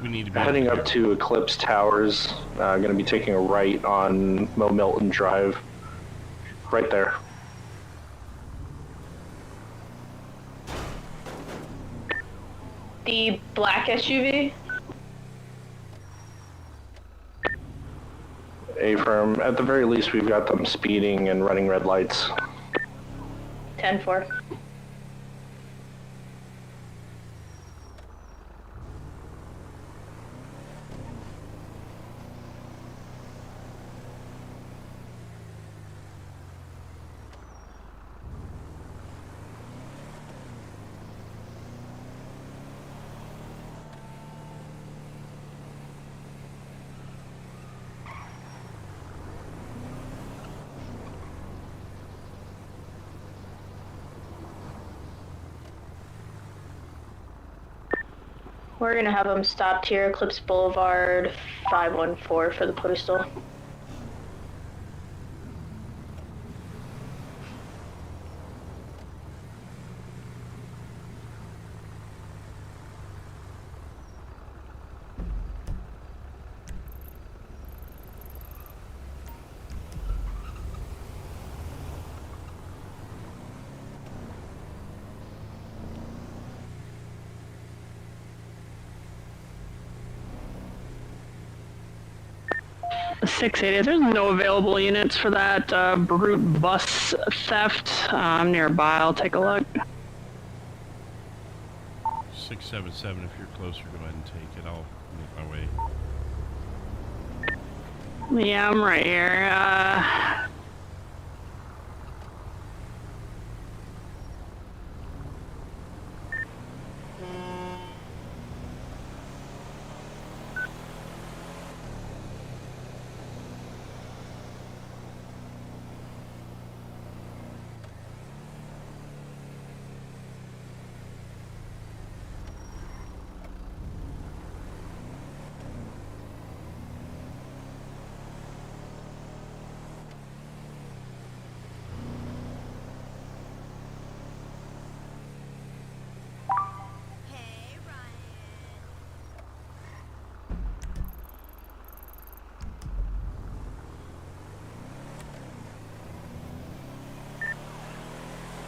Speaker 2: we need to be
Speaker 21: heading up to Eclipse Towers. Going to be taking a right on Mo Milton Drive. Right there.
Speaker 14: The black SUV?
Speaker 21: A-firm. At the very least, we've got them speeding and running red lights.
Speaker 14: 10-4. We're gonna have them stopped here, Eclipse Boulevard, 514 for the postal.
Speaker 8: There's no available units for that brute bus theft. I'm nearby, I'll take a look.
Speaker 2: 677, if you're closer, go ahead and take it. I'll make my way.
Speaker 8: Yeah, I'm right here.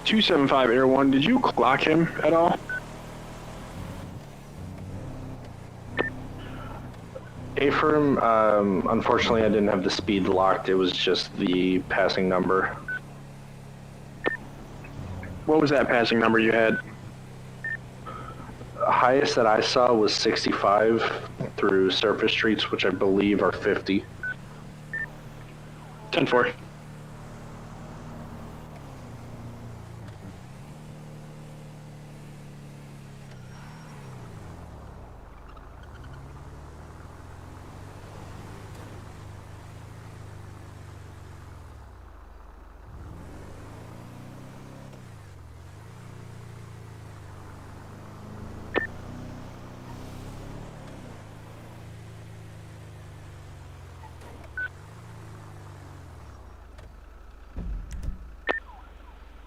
Speaker 9: 275 Air 1, did you clock him at all?
Speaker 21: FiveM, unfortunately I didn't have the speed locked, it was just the passing number.
Speaker 9: What was that passing number you had?
Speaker 21: The highest that I saw was 65 through surface streets, which I believe are 50.
Speaker 9: 10-4.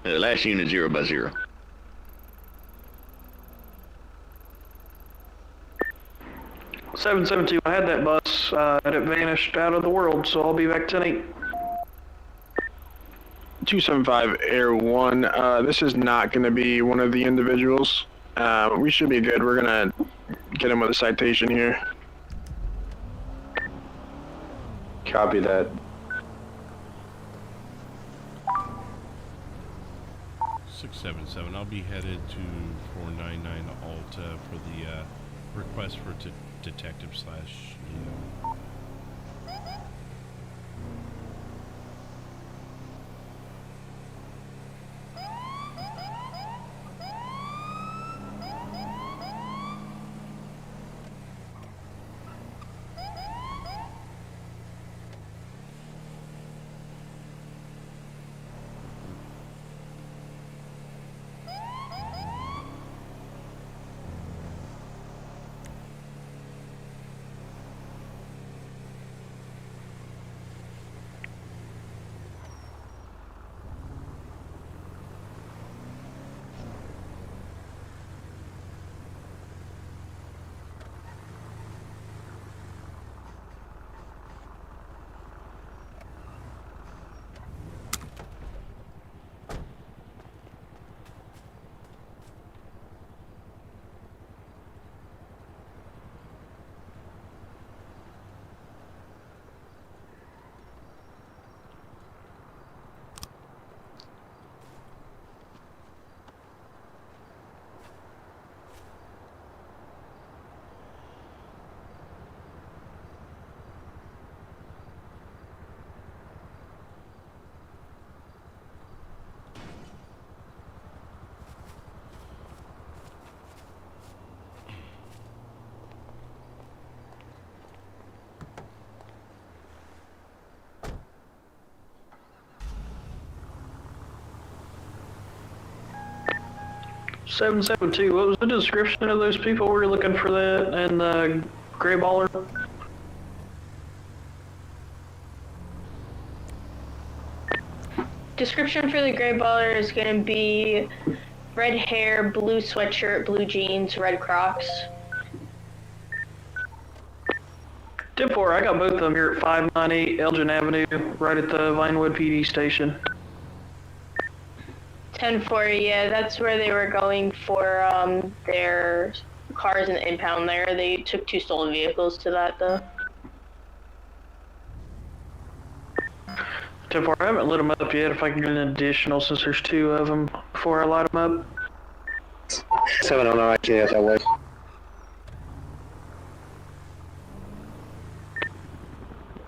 Speaker 10: Last unit 0 by 0.
Speaker 8: $772, I had that bus, and it vanished out of the world, so I'll be back tonight.
Speaker 9: 275 Air 1, this is not going to be one of the individuals. We should be good. We're going to get him with a citation here.
Speaker 21: Copy that.
Speaker 2: 677. I'll be headed to 499 Alta for the request for detective slash.
Speaker 8: 772, what was the description of those people we were looking for that and the gray baller?
Speaker 14: Description for the gray baller is going to be red hair, blue sweatshirt, blue jeans, red Crocs.
Speaker 8: 10-4, I got both of them here at 598 Elgin Avenue, right at the Vinewood PD station.
Speaker 14: 10-4, yeah, that's where they were going for their cars in the impound there. They took 2 stolen vehicles to that, though.
Speaker 8: 10-4, I haven't lit them up yet. If I can get an additional, since there's 2 of them, before I light them up.
Speaker 21: 709, I can't that way.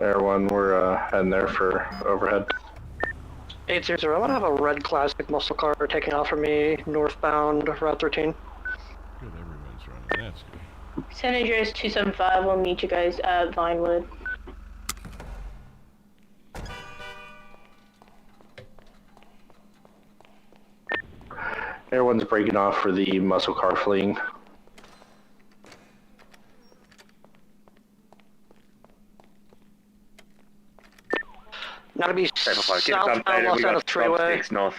Speaker 21: Everyone, we're heading there for overhead.
Speaker 8: 800, I'm gonna have a red classic muscle car taking off from me, northbound Route 13.
Speaker 2: Good, everyone's running. That's good.
Speaker 14: San Andreas 275 will meet you guys at Vinewood.
Speaker 21: Everyone's breaking off for the muscle car fleeing.
Speaker 8: Now to be southbound Los Angeles Freeway.
Speaker 21: North.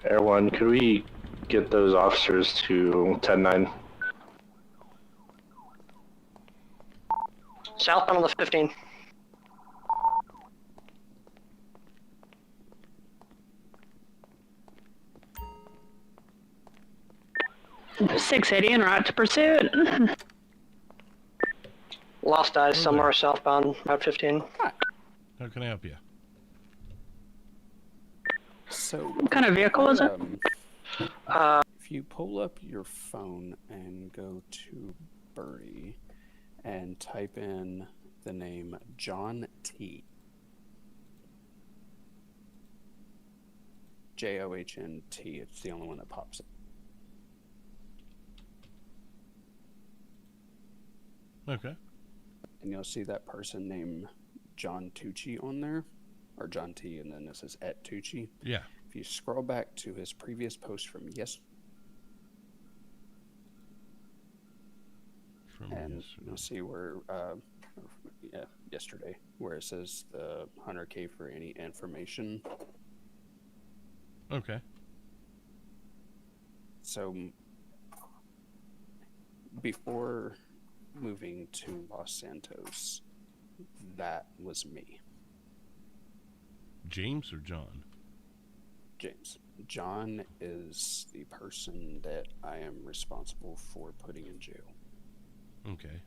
Speaker 21: Everyone, could we get those officers to 10-9?
Speaker 8: Southbound on the 15.
Speaker 11: .680 and right to pursuit.
Speaker 8: Lost eyes somewhere southbound Route 15.
Speaker 2: How can I help you?
Speaker 11: So, what kind of vehicle is it?
Speaker 22: If you pull up your phone and go to Birdie and type in the name John T. Johnt, it's the only one that pops up.
Speaker 2: Okay.
Speaker 22: And you'll see that person named John Tucci on there, or John T, and then this is at Tucci.
Speaker 2: Yeah.
Speaker 22: If you scroll back to his previous post from you'll see where, yesterday, where it says the 100K for any information.
Speaker 2: Okay.
Speaker 22: So, before moving to Los Santos, that was me.
Speaker 2: James or John?
Speaker 22: James. John is the person that I am responsible for putting in jail.
Speaker 2: Okay.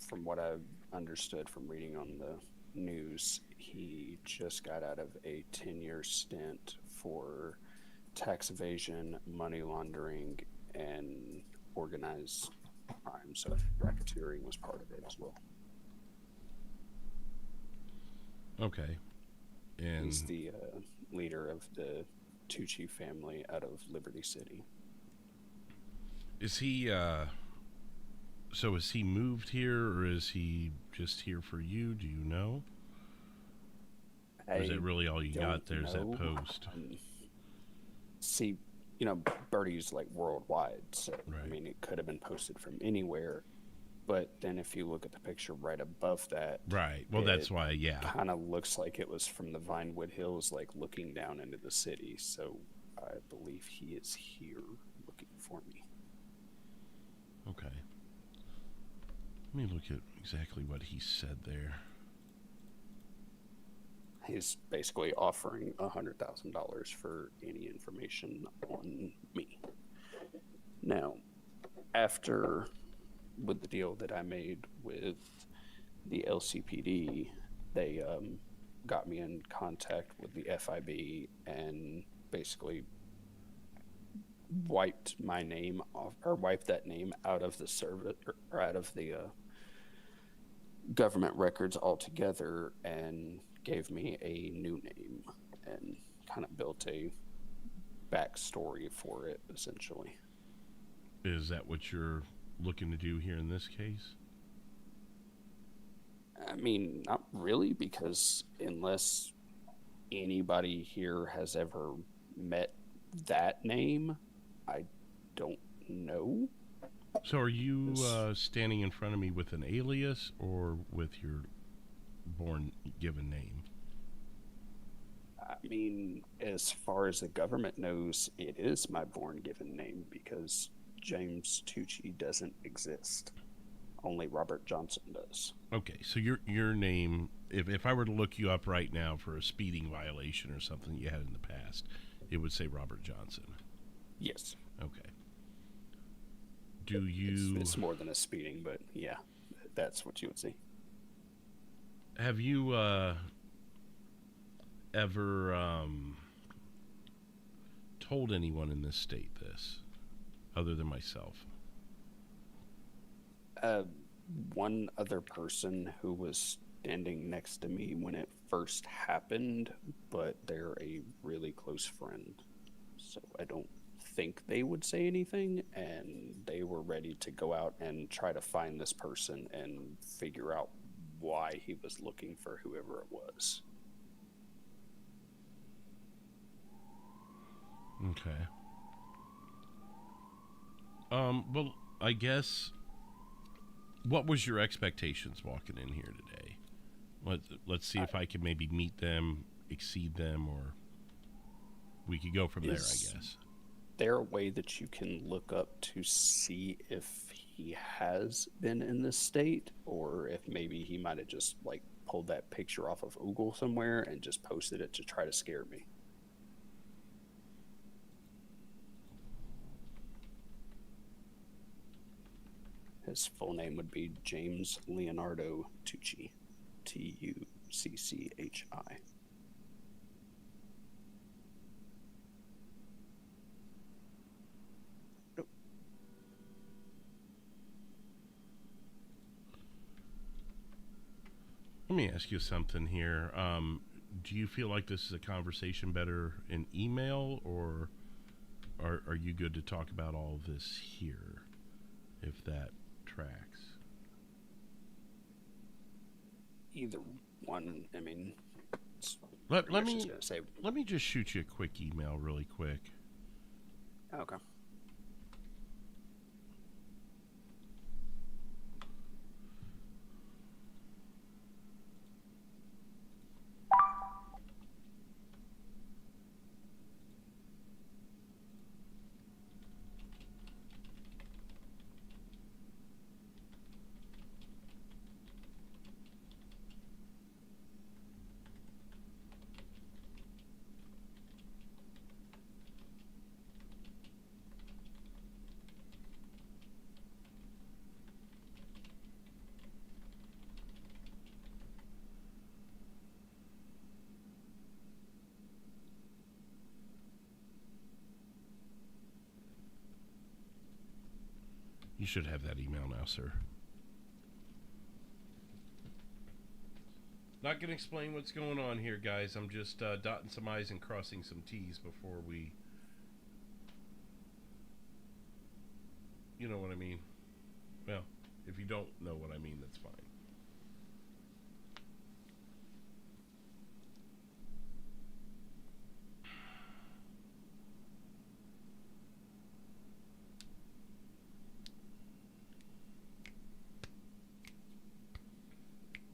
Speaker 22: From what I've understood from reading on the news, he just got out of a 10-year stint for tax evasion, money laundering, and organized crime. So racketeering was part of it as well.
Speaker 2: Okay. And
Speaker 22: he's the leader of the Tucci family out of Liberty City.
Speaker 2: Is he, so is he moved here, or is he just here for you? Do you know? Or is it really all you got? There's that post.
Speaker 22: See, Birdie's like worldwide, so right. I mean, it could have been posted from anywhere. But then if you look at the picture right above that,
Speaker 2: right. Well, that's why, yeah.
Speaker 22: Kind of looks like it was from the Vinewood Hills, like looking down into the city. So I believe he is here looking for me.
Speaker 2: Okay. Let me look at exactly what he said there.
Speaker 22: He's basically offering $100,000 for any information on me. Now, after with the deal that I made with the LCPD, they got me in contact with the FIB and basically wiped my name off, or wiped that name out of the service, or out of the government records altogether, and gave me a new name and kind of built a backstory for it, essentially.
Speaker 2: Is that what you're looking to do here in this case?
Speaker 22: I mean, not really, because unless anybody here has ever met that name, I don't know.
Speaker 2: So are you standing in front of me with an alias or with your born given name?
Speaker 22: I mean, as far as the government knows, it is my born given name because James Tucci doesn't exist. Only Robert Johnson does.
Speaker 2: Okay, so your name, if I were to look you up right now for a speeding violation or something you had in the past, it would say Robert Johnson.
Speaker 22: Yes.
Speaker 2: Okay. Do you...
Speaker 22: It's more than a speeding, but yeah, that's what you would see.
Speaker 2: Have you ever told anyone in this state this, other than myself?
Speaker 22: One other person who was standing next to me when it first happened, but they're a really close friend, so I don't think they would say anything, and they were ready to go out and try to find this person and figure out why he was looking for whoever it was.
Speaker 2: Okay. Well, I guess, what was your expectations walking in here today? Let's see if I can maybe meet them, exceed them, or we could go from there, I guess.
Speaker 22: There a way that you can look up to see if he has been in this state, or if maybe he might have just like pulled that picture off of Google somewhere and just posted it to try to scare me? His full name would be James Leonardo Tucci, Tucci.
Speaker 2: Let me ask you something here. Do you feel like this is a conversation better in email, or are you good to talk about all of this here, if that tracks?
Speaker 22: Either one. I mean,
Speaker 2: let me just shoot you a quick email really quick.
Speaker 22: Okay.
Speaker 2: You should have that email now, sir. Not gonna explain what's going on here, guys. I'm just dotting some I's and crossing some T's before we... You know what I mean? Well, if you don't know what I mean, that's fine.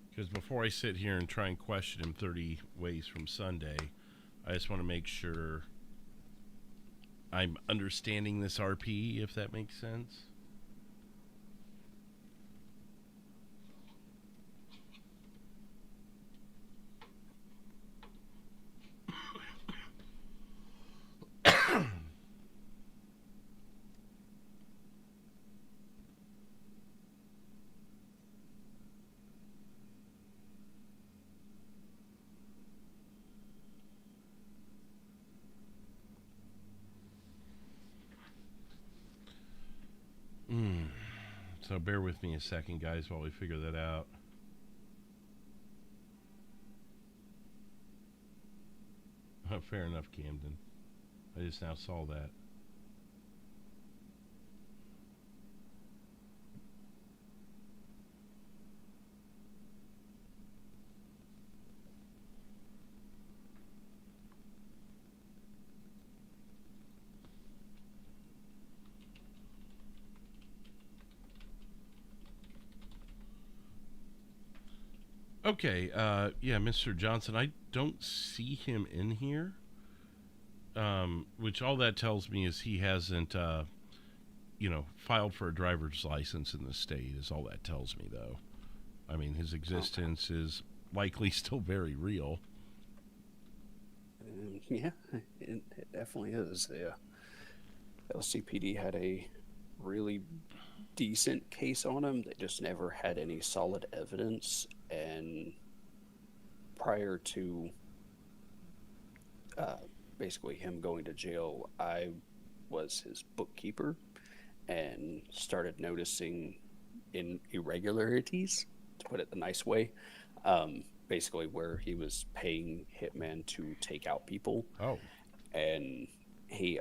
Speaker 2: Because before I sit here and try and question him 30 ways from Sunday, I just want to make sure I'm understanding this RP, if that makes sense. So bear with me a second, guys, while we figure that out. Fair enough, Camden. I just now saw that. Okay, yeah, Mr. Johnson, I don't see him in here. Which all that tells me is he hasn't, filed for a driver's license in the state, is all that tells me, though. I mean, his existence is likely still very real.
Speaker 22: Yeah, it definitely is. Yeah. LCPD had a really decent case on him. They just never had any solid evidence. And prior to basically him going to jail, I was his bookkeeper and started noticing irregularities, to put it the nice way. Basically where he was paying hitmen to take out people.
Speaker 2: Oh.
Speaker 22: And he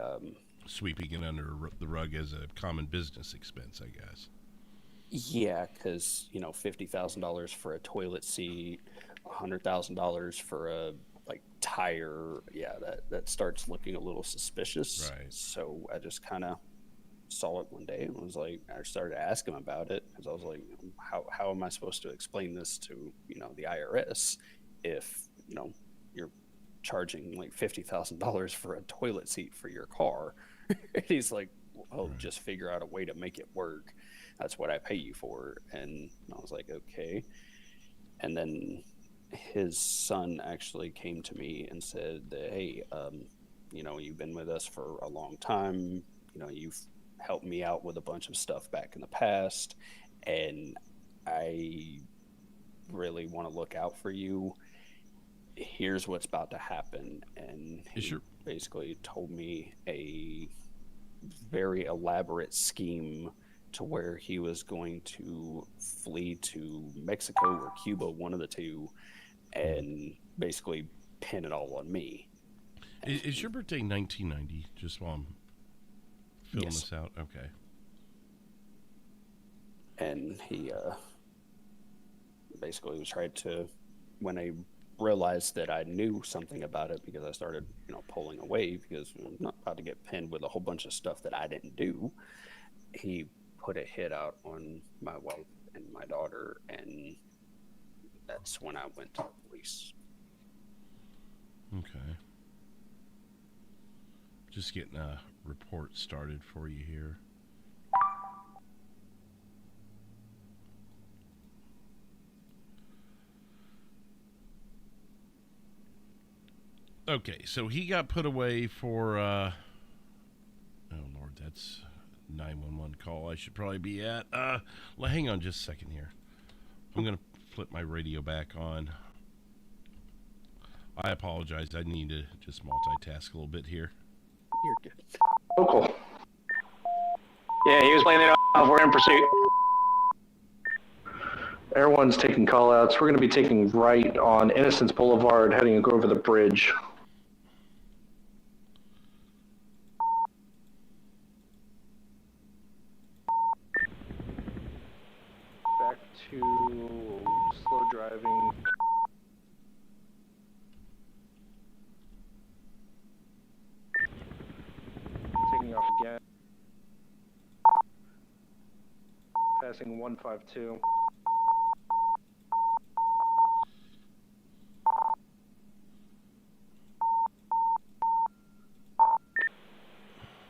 Speaker 2: sweeping it under the rug as a common business expense, I guess.
Speaker 22: Yeah, because $50,000 for a toilet seat, $100,000 for a tire. Yeah, that starts looking a little suspicious.
Speaker 2: Right.
Speaker 22: So I just kind of saw it one day and was like, I started asking him about it because I was like, how am I supposed to explain this to the IRS if you're charging like $50,000 for a toilet seat for your car? And he's like, well, just figure out a way to make it work. That's what I pay you for. And I was like, okay. And then his son actually came to me and said that, hey, you've been with us for a long time. You've helped me out with a bunch of stuff back in the past, and I really want to look out for you. Here's what's about to happen. And he basically told me a very elaborate scheme to where he was going to flee to Mexico or Cuba, one of the two, and basically pin it all on me.
Speaker 2: Is your birthday 1990? Just while I'm filling this out? Okay.
Speaker 22: And he basically was trying to, when I realized that I knew something about it, because I started, pulling away because I'm not about to get pinned with a whole bunch of stuff that I didn't do. He put a hit out on my wife and my daughter, and that's when I went to the police.
Speaker 2: Okay. Just getting a report started for you here. Okay, so he got put away for, oh Lord, that's 911 call I should probably be at. Well, hang on just a second here. I'm going to flip my radio back on. I apologize. I need to just multitask a little bit here.
Speaker 22: You're good.
Speaker 12: Oh, cool. Yeah, he was playing it off. We're in pursuit.
Speaker 21: Air One's taking call-outs. We're going to be taking right on Innocence Boulevard, heading over the bridge. Back to slow driving. Taking off again. Passing 152.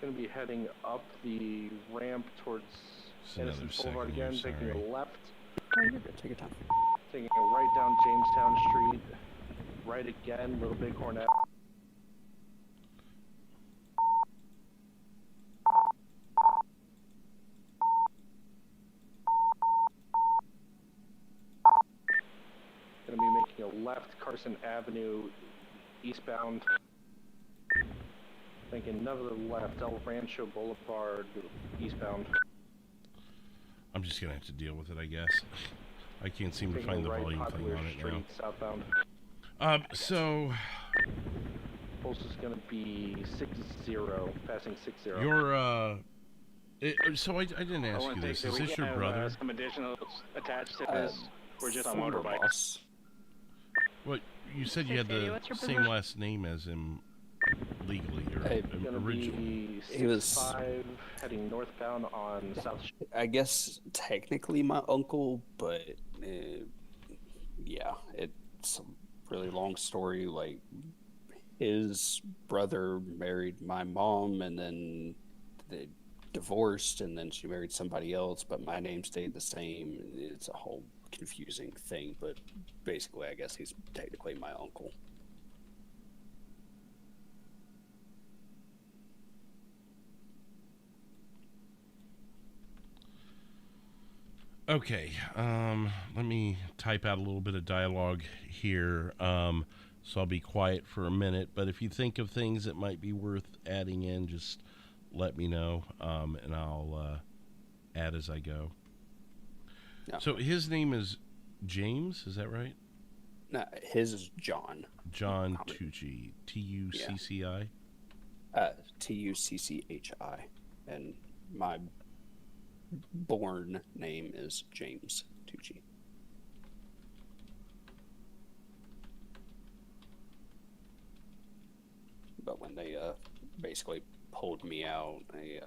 Speaker 21: Going to be heading up the ramp towards Innocence Boulevard again, taking a left.
Speaker 22: Oh, you're good. Take your time.
Speaker 21: Taking a right down Jamestown Street. Right again, Little Bighorn Ave. Going to be making a left, Carson Avenue, eastbound. Making another left, El Rancho Boulevard, eastbound.
Speaker 2: I'm just going to have to deal with it, I guess. I can't seem to find the volume thing on it now.
Speaker 21: Southbound.
Speaker 2: So...
Speaker 21: Pulse is going to be 60, passing 60.
Speaker 2: Your, so I didn't ask you this. Is this your brother?
Speaker 17: Some additional attached to this. We're just on motorbikes.
Speaker 2: What, you said you had the same last name as him legally, or originally.
Speaker 22: He was
Speaker 21: 5 heading northbound on South.
Speaker 22: I guess technically my uncle, but Yeah, it's a really long story. Like, his brother married my mom, and then they divorced, and then she married somebody else, but my name stayed the same. It's a whole confusing thing, but basically, I guess he's technically my uncle.
Speaker 2: Okay, let me type out a little bit of dialogue here, so I'll be quiet for a minute, but if you think of things that might be worth adding in, just let me know, and I'll add as I go.
Speaker 22: No.
Speaker 2: So his name is James, is that right?
Speaker 22: No, his is John.
Speaker 2: John Tucci, Tucci?
Speaker 22: Tucchi, and my born name is James Tucci. But when they basically pulled me out, they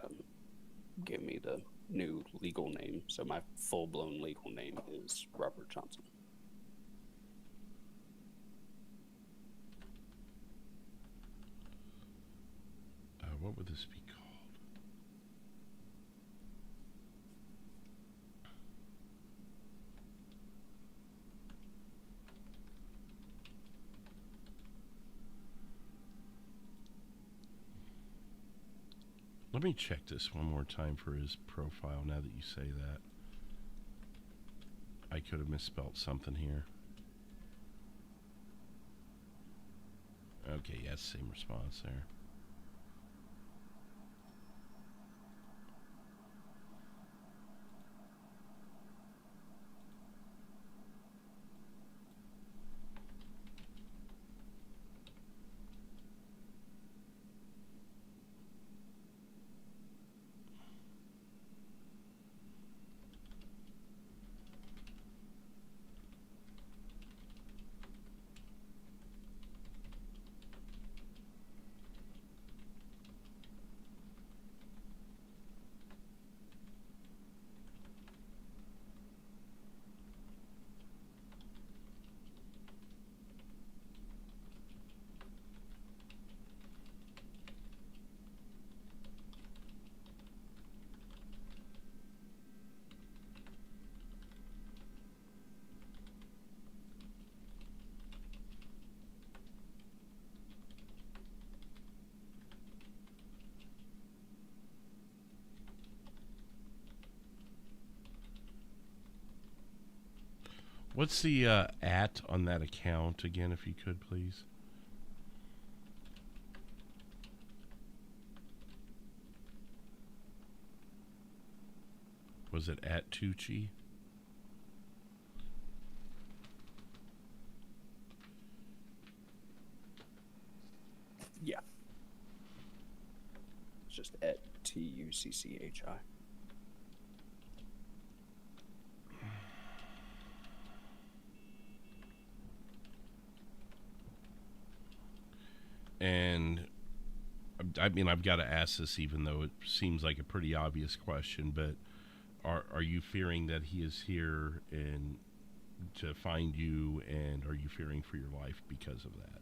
Speaker 22: gave me the new legal name. So my full-blown legal name is Robert Johnson.
Speaker 2: What would this be called? Let me check this one more time for his profile now that you say that. I could have misspelled something here. Okay, yes, same response there. What's the at on that account again, if you could, please? Was it at Tucci?
Speaker 22: Yeah. It's just at Tucchi.
Speaker 2: And I mean, I've got to ask this, even though it seems like a pretty obvious question, but are you fearing that he is here and to find you, and are you fearing for your life because of that?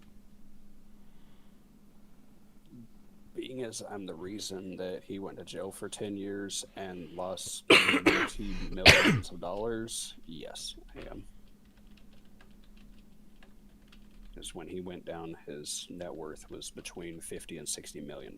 Speaker 22: Being as I'm the reason that he went to jail for 10 years and lost millions of dollars, yes, I am. Because when he went down, his net worth was between $50 and $60 million.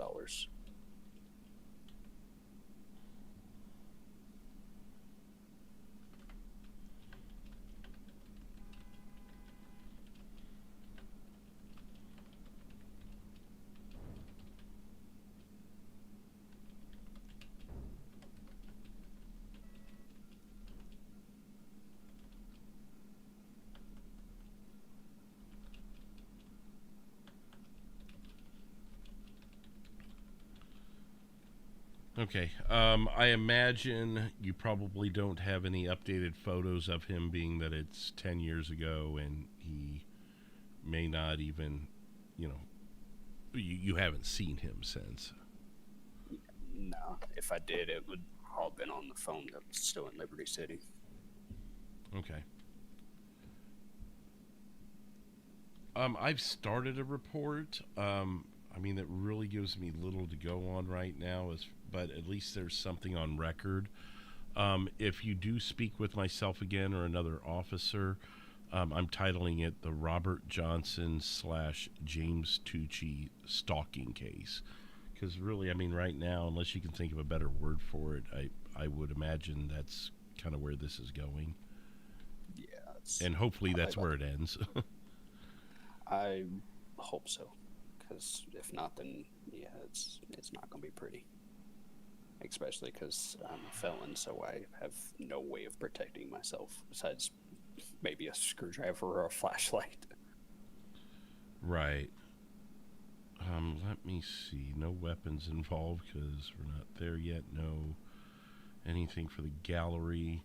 Speaker 2: Okay, I imagine you probably don't have any updated photos of him, being that it's 10 years ago and he may not even, you know, you haven't seen him since.
Speaker 22: No, if I did, it would all been on the phone that was still in Liberty City.
Speaker 2: Okay. I've started a report. I mean, that really gives me little to go on right now, but at least there's something on record. If you do speak with myself again or another officer, I'm titling it the Robert Johnson / James Tucci stalking case. Because really, I mean, right now, unless you can think of a better word for it, I would imagine that's kind of where this is going.
Speaker 22: Yeah.
Speaker 2: And hopefully that's where it ends.
Speaker 22: I hope so. Because if not, then yeah, it's not going to be pretty. Especially because I'm a felon, so I have no way of protecting myself besides maybe a screwdriver or a flashlight.
Speaker 2: Right. Let me see. No weapons involved because we're not there yet. No anything for the gallery.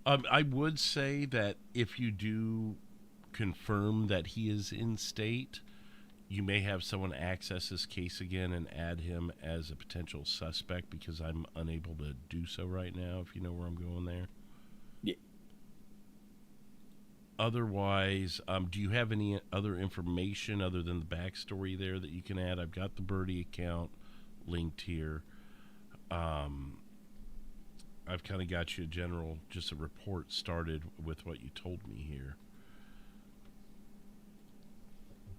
Speaker 2: I would say that if you do confirm that he is in state, you may have someone access this case again and add him as a potential suspect because I'm unable to do so right now, if you know where I'm going there.
Speaker 22: Yeah.
Speaker 2: Otherwise, do you have any other information other than the backstory there that you can add? I've got the Birdie account linked here. I've kind of got you just a report started with what you told me here.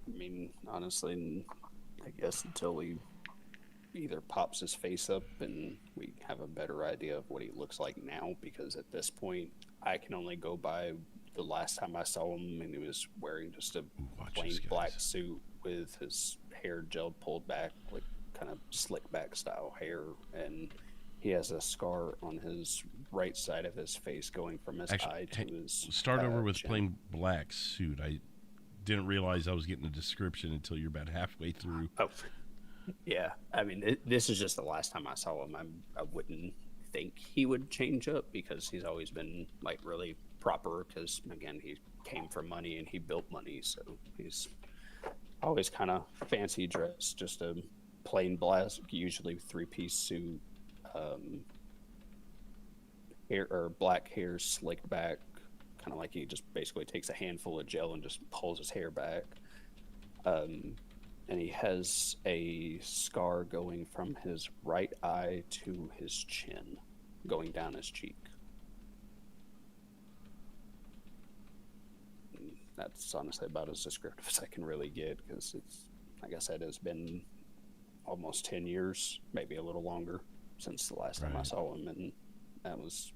Speaker 22: I mean, honestly, I guess until he either pops his face up and we have a better idea of what he looks like now, because at this point, I can only go by the last time I saw him, and he was wearing just a plain black suit with his hair gelled pulled back, like kind of slick back style hair, and he has a scar on his right side of his face going from his eye to his
Speaker 2: start over with
Speaker 22: chin.
Speaker 2: plain black suit. I didn't realize I was getting a description until you're about halfway through.
Speaker 22: Oh, yeah. I mean, this is just the last time I saw him. I wouldn't think he would change up because he's always been like really proper. Because again, he came from money and he built money, so he's always kind of fancy dressed. Just a plain black, usually 3-piece suit, hair or black hair slicked back. Kind of like he just basically takes a handful of gel and just pulls his hair back. And he has a scar going from his right eye to his chin, going down his cheek. And that's honestly about as descriptive as I can really get, because it's, like I said, it's been almost 10 years, maybe a little longer, since the last time I saw him, and that was...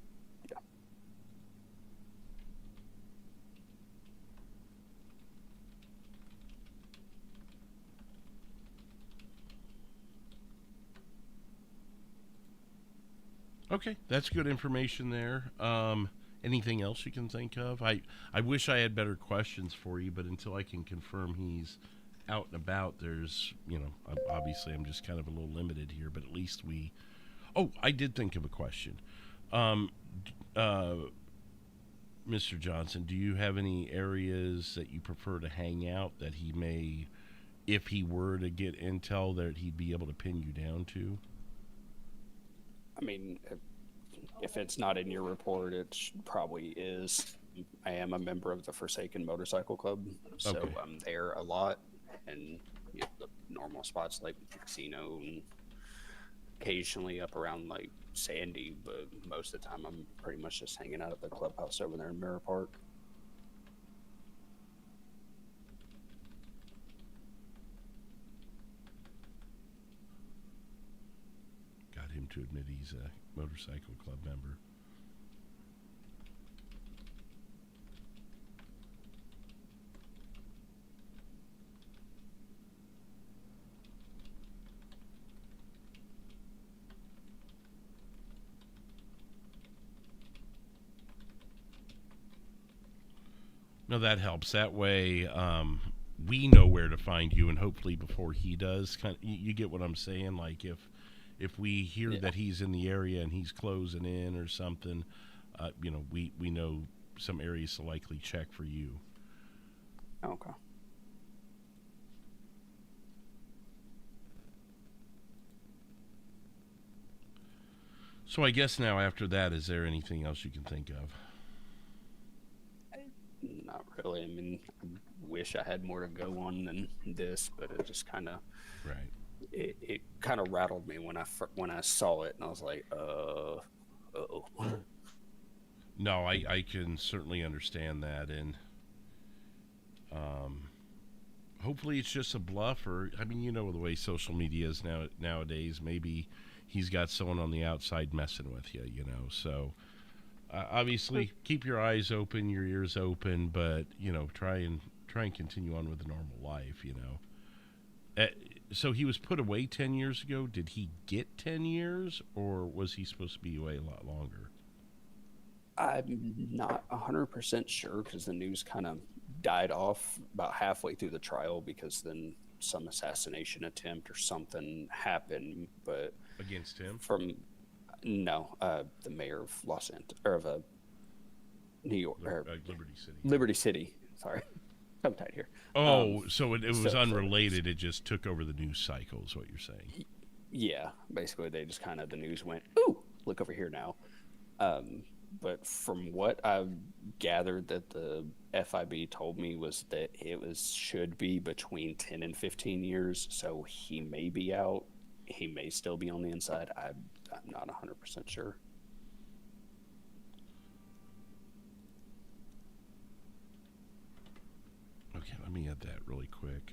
Speaker 2: Okay, that's good information there. Anything else you can think of? I wish I had better questions for you, but until I can confirm he's out and about, there's, obviously I'm just kind of a little limited here, but at least we... Oh, I did think of a question. Mr. Johnson, do you have any areas that you prefer to hang out that he may, if he were to get intel, that he'd be able to pin you down to?
Speaker 22: I mean, if it's not in your report, it probably is. I am a member of the Forsaken Motorcycle Club, so
Speaker 2: Okay.
Speaker 22: I'm there a lot, and the normal spots like the casino, and occasionally up around like Sandy, but most of the time I'm pretty much just hanging out at the clubhouse over there in Mirror Park.
Speaker 2: Got him to admit he's a motorcycle club member. No, that helps. That way, we know where to find you, and hopefully before he does. You get what I'm saying? Like if we hear that he's in the area and he's closing in or something, we know some areas to likely check for you.
Speaker 22: Okay.
Speaker 2: So I guess now after that, is there anything else you can think of?
Speaker 22: Not really. I mean, I wish I had more to go on than this, but it just kind of
Speaker 2: right.
Speaker 22: It kind of rattled me when I saw it, and I was like, uh-oh.
Speaker 2: No, I can certainly understand that, and hopefully it's just a bluff, or I mean, you know the way social media is nowadays. Maybe he's got someone on the outside messing with you, you know. So obviously, keep your eyes open, your ears open, but you know, try and continue on with a normal life, you know. So he was put away 10 years ago. Did he get 10 years, or was he supposed to be away a lot longer?
Speaker 22: I'm not 100% sure because the news kind of died off about halfway through the trial because then some assassination attempt or something happened. But
Speaker 2: against him?
Speaker 22: The mayor of Los Angeles, or of New York,
Speaker 2: Liberty City.
Speaker 22: Liberty City. Sorry, I'm tight here.
Speaker 2: So it was unrelated. It just took over the news cycle, is what you're saying?
Speaker 22: Yeah, basically they just kind of, the news went, ooh, look over here now. But from what I've gathered that the FIB told me was that should be between 10 and 15 years. So he may be out. He may still be on the inside. I'm not 100% sure.
Speaker 2: Okay, let me add that really quick.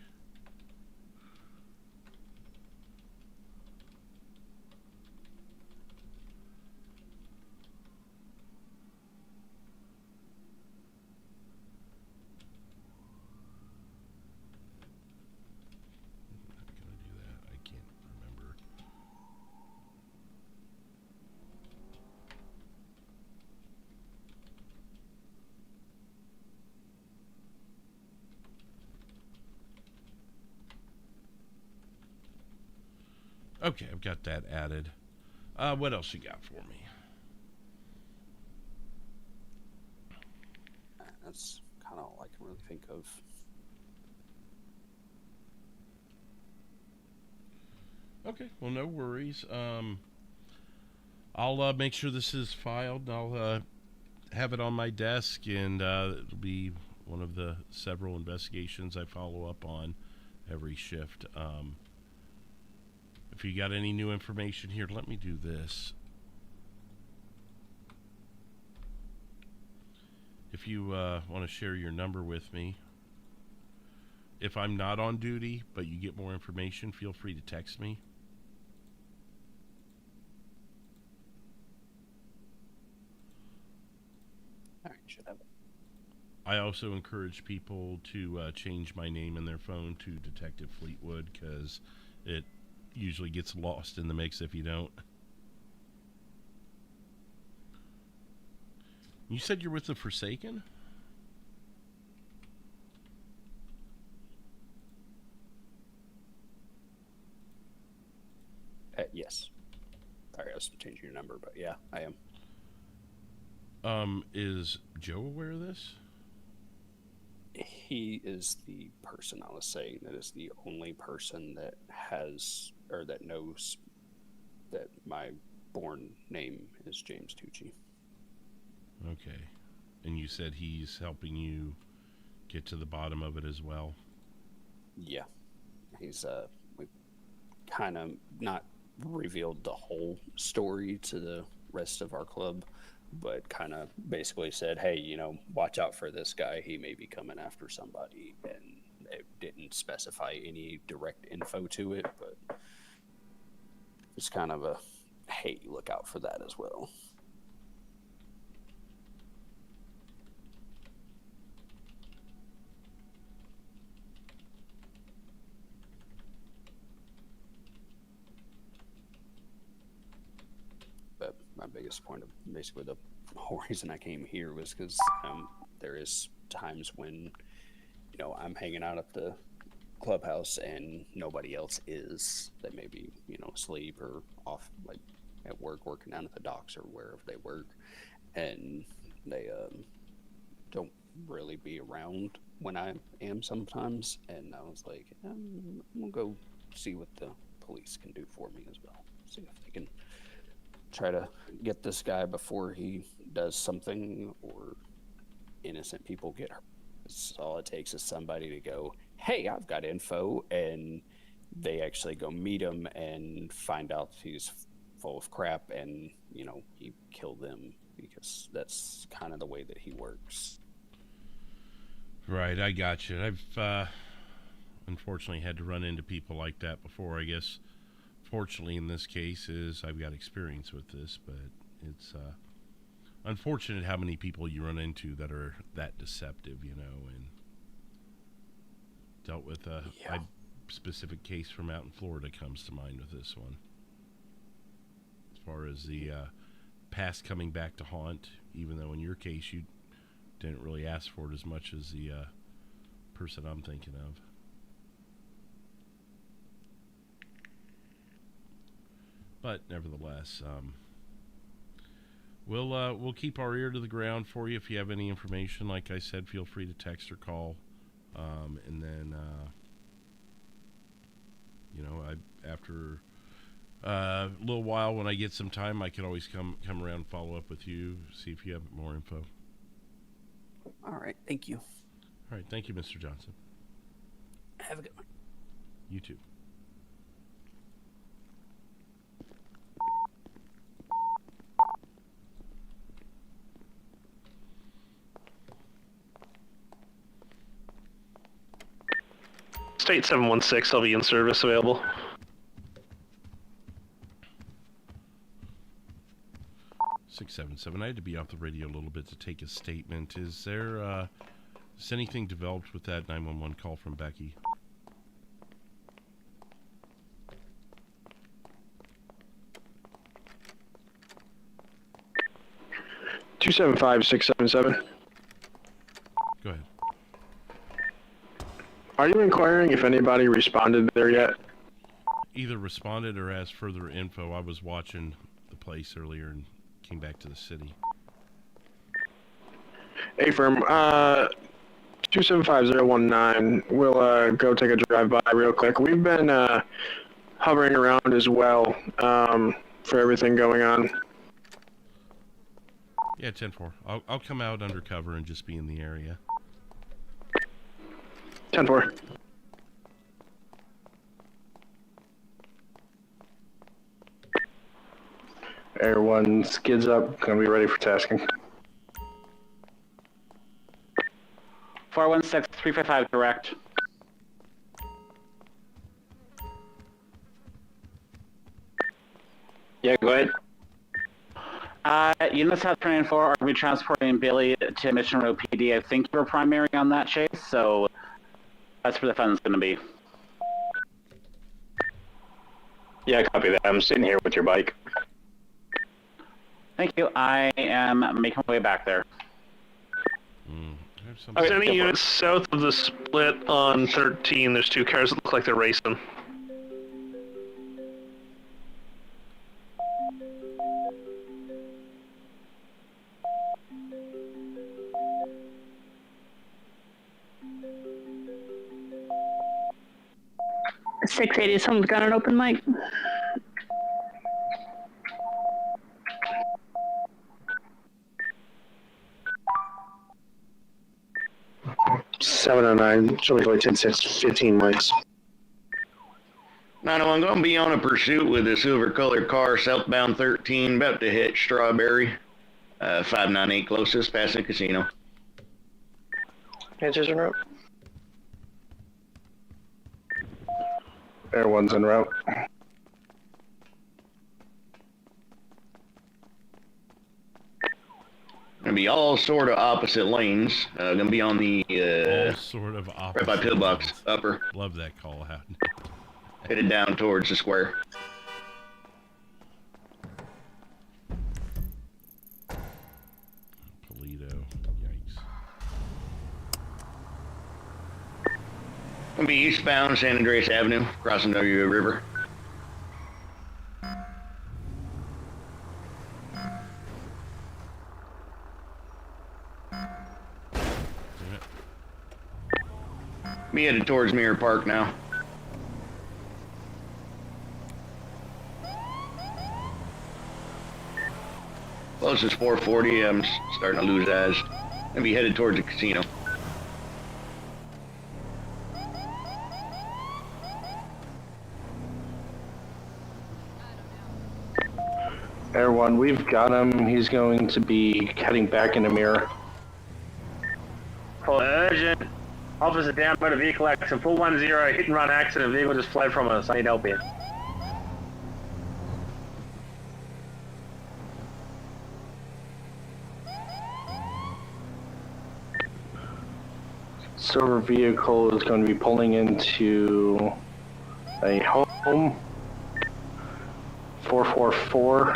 Speaker 2: Okay, I've got that added. What else you got for me?
Speaker 22: That's kind of all I can really think of.
Speaker 2: Okay, well, no worries. I'll make sure this is filed. I'll have it on my desk, and it'll be one of the several investigations I follow up on every shift. If you got any new information here, let me do this. If you want to share your number with me, if I'm not on duty, but you get more information, feel free to text me.
Speaker 22: All right, should have it.
Speaker 2: I also encourage people to change my name in their phone to Detective Fleetwood, because it usually gets lost in the mix if you don't. You said you're with the Forsaken?
Speaker 22: Yes. Sorry, I was changing your number, but yeah, I am.
Speaker 2: Is Joe aware of this?
Speaker 22: He is the person I was saying that is the only person that has, or that knows that my born name is James Tucci.
Speaker 2: Okay. And you said he's helping you get to the bottom of it as well?
Speaker 22: Yeah. He's, we kind of not revealed the whole story to the rest of our club, but kind of basically said, hey, you know, watch out for this guy. He may be coming after somebody. And it didn't specify any direct info to it, but it's kind of a, hey, look out for that as well. But my biggest point of basically the whole reason I came here was because there is times when, you know, I'm hanging out at the clubhouse and nobody else is. They may be, you know, asleep or off, like at work, working down at the docks or wherever they work, and they don't really be around when I am sometimes. And I was like, I'm gonna go see what the police can do for me as well. See if they can try to get this guy before he does something, or innocent people get hurt. All it takes is somebody to go, hey, I've got info, and they actually go meet him and find out he's full of crap, and, you know, he killed them, because that's kind of the way that he works.
Speaker 2: Right, I got you. I've unfortunately had to run into people like that before. I guess fortunately in this case is I've got experience with this, but it's unfortunate how many people you run into that are that deceptive, you know, and dealt with a specific case from out in Florida comes to mind with this one. As far as the past coming back to haunt, even though in your case you didn't really ask for it as much as the person I'm thinking of. But nevertheless, we'll keep our ear to the ground for you. If you have any information, like I said, feel free to text or call. And then, you know, after a little while, when I get some time, I could always come around and follow up with you, see if you have more info.
Speaker 22: All right, thank you.
Speaker 2: All right, thank you, Mr. Johnson.
Speaker 22: Have a good one.
Speaker 2: You too.
Speaker 21: State 716, I'll be in service available.
Speaker 2: I had to be off the radio a little bit to take a statement. Is there has anything developed with that 911 call from Becky?
Speaker 9: Two 75677.
Speaker 2: Go ahead.
Speaker 9: Are you inquiring if anybody responded there yet?
Speaker 2: Either responded or asked further info. I was watching the place earlier and came back to the city.
Speaker 9: FiveM, 275019. We'll go take a drive by real quick. We've been hovering around as well for everything going on.
Speaker 2: Yeah, 10-4. I'll come out undercover and just be in the area.
Speaker 9: 10-4.
Speaker 21: Air 1 skids up, gonna be ready for tasking.
Speaker 17: 416 355 direct.
Speaker 12: Yeah, go ahead.
Speaker 17: Units South 24 are going to be transporting Billy to Mission Road PD. I think you're primary on that chase, so that's where the fun's going to be.
Speaker 12: Yeah, copy that. I'm sitting here with your bike.
Speaker 17: Thank you. I am making my way back there.
Speaker 21: There's any units south of the split on 13. There's two cars that look like they're racing.
Speaker 11: .680, someone's got an open mic.
Speaker 13: Seven oh nine. Show me 10-6, 15 mics.
Speaker 10: 901, going to be on a pursuit with a silver-colored car, southbound 13, about to hit Strawberry. 598 closest, past the casino.
Speaker 8: Answers en route.
Speaker 21: Air 1's en route.
Speaker 10: Going to be all sort of opposite lanes. Going to be on the
Speaker 2: all sort of opposite.
Speaker 10: Right by pillbox, upper.
Speaker 2: Love that call out.
Speaker 10: Headed down towards the square.
Speaker 2: Polito, yikes.
Speaker 10: Going to be eastbound San Andreas Avenue, crossing the river. Be headed towards Mirror Park now. Closest 440, I'm starting to lose eyes. and be headed towards the casino.
Speaker 21: Air 1, we've got him. He's going to be heading back into Mirror.
Speaker 12: For urgent. Officer down by the vehicle accident. 410, hit and run accident. Vehicle just fled from us. I need help here.
Speaker 21: Silver vehicle is going to be pulling into a home. 444.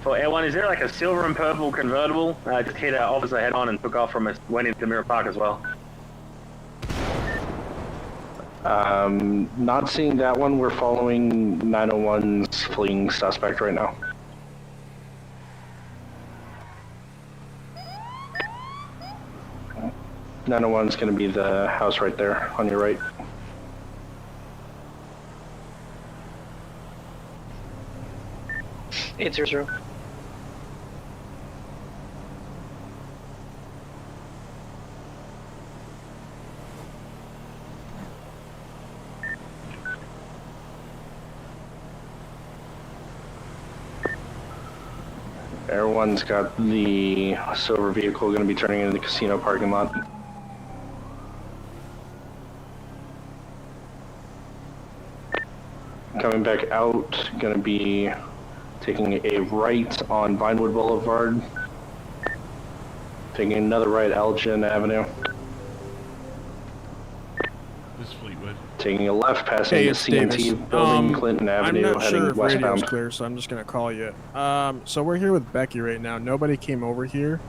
Speaker 12: For Air 1, is there like a silver and purple convertible? Just hit our officer head on and took off from us. Went into Mirror Park as well.
Speaker 21: Not seeing that one. We're following 901's fleeing suspect right now. Nine one's going to be the house right there on your right.
Speaker 8: Eight zero zero.
Speaker 21: Air 1's got the silver vehicle going to be turning into the casino parking lot. Coming back out, going to be taking a right on Vinewood Boulevard. Taking another right Elgin Avenue.
Speaker 2: This Fleetwood.
Speaker 21: Taking a left, passing
Speaker 16: Hey,
Speaker 21: the
Speaker 16: it's
Speaker 21: CNT
Speaker 16: Davis.
Speaker 21: building, Clinton Avenue,
Speaker 16: I'm not
Speaker 21: heading
Speaker 16: sure if
Speaker 21: westbound.
Speaker 16: radio's clear, so I'm just gonna call you. So we're here with Becky right now. Nobody came over here,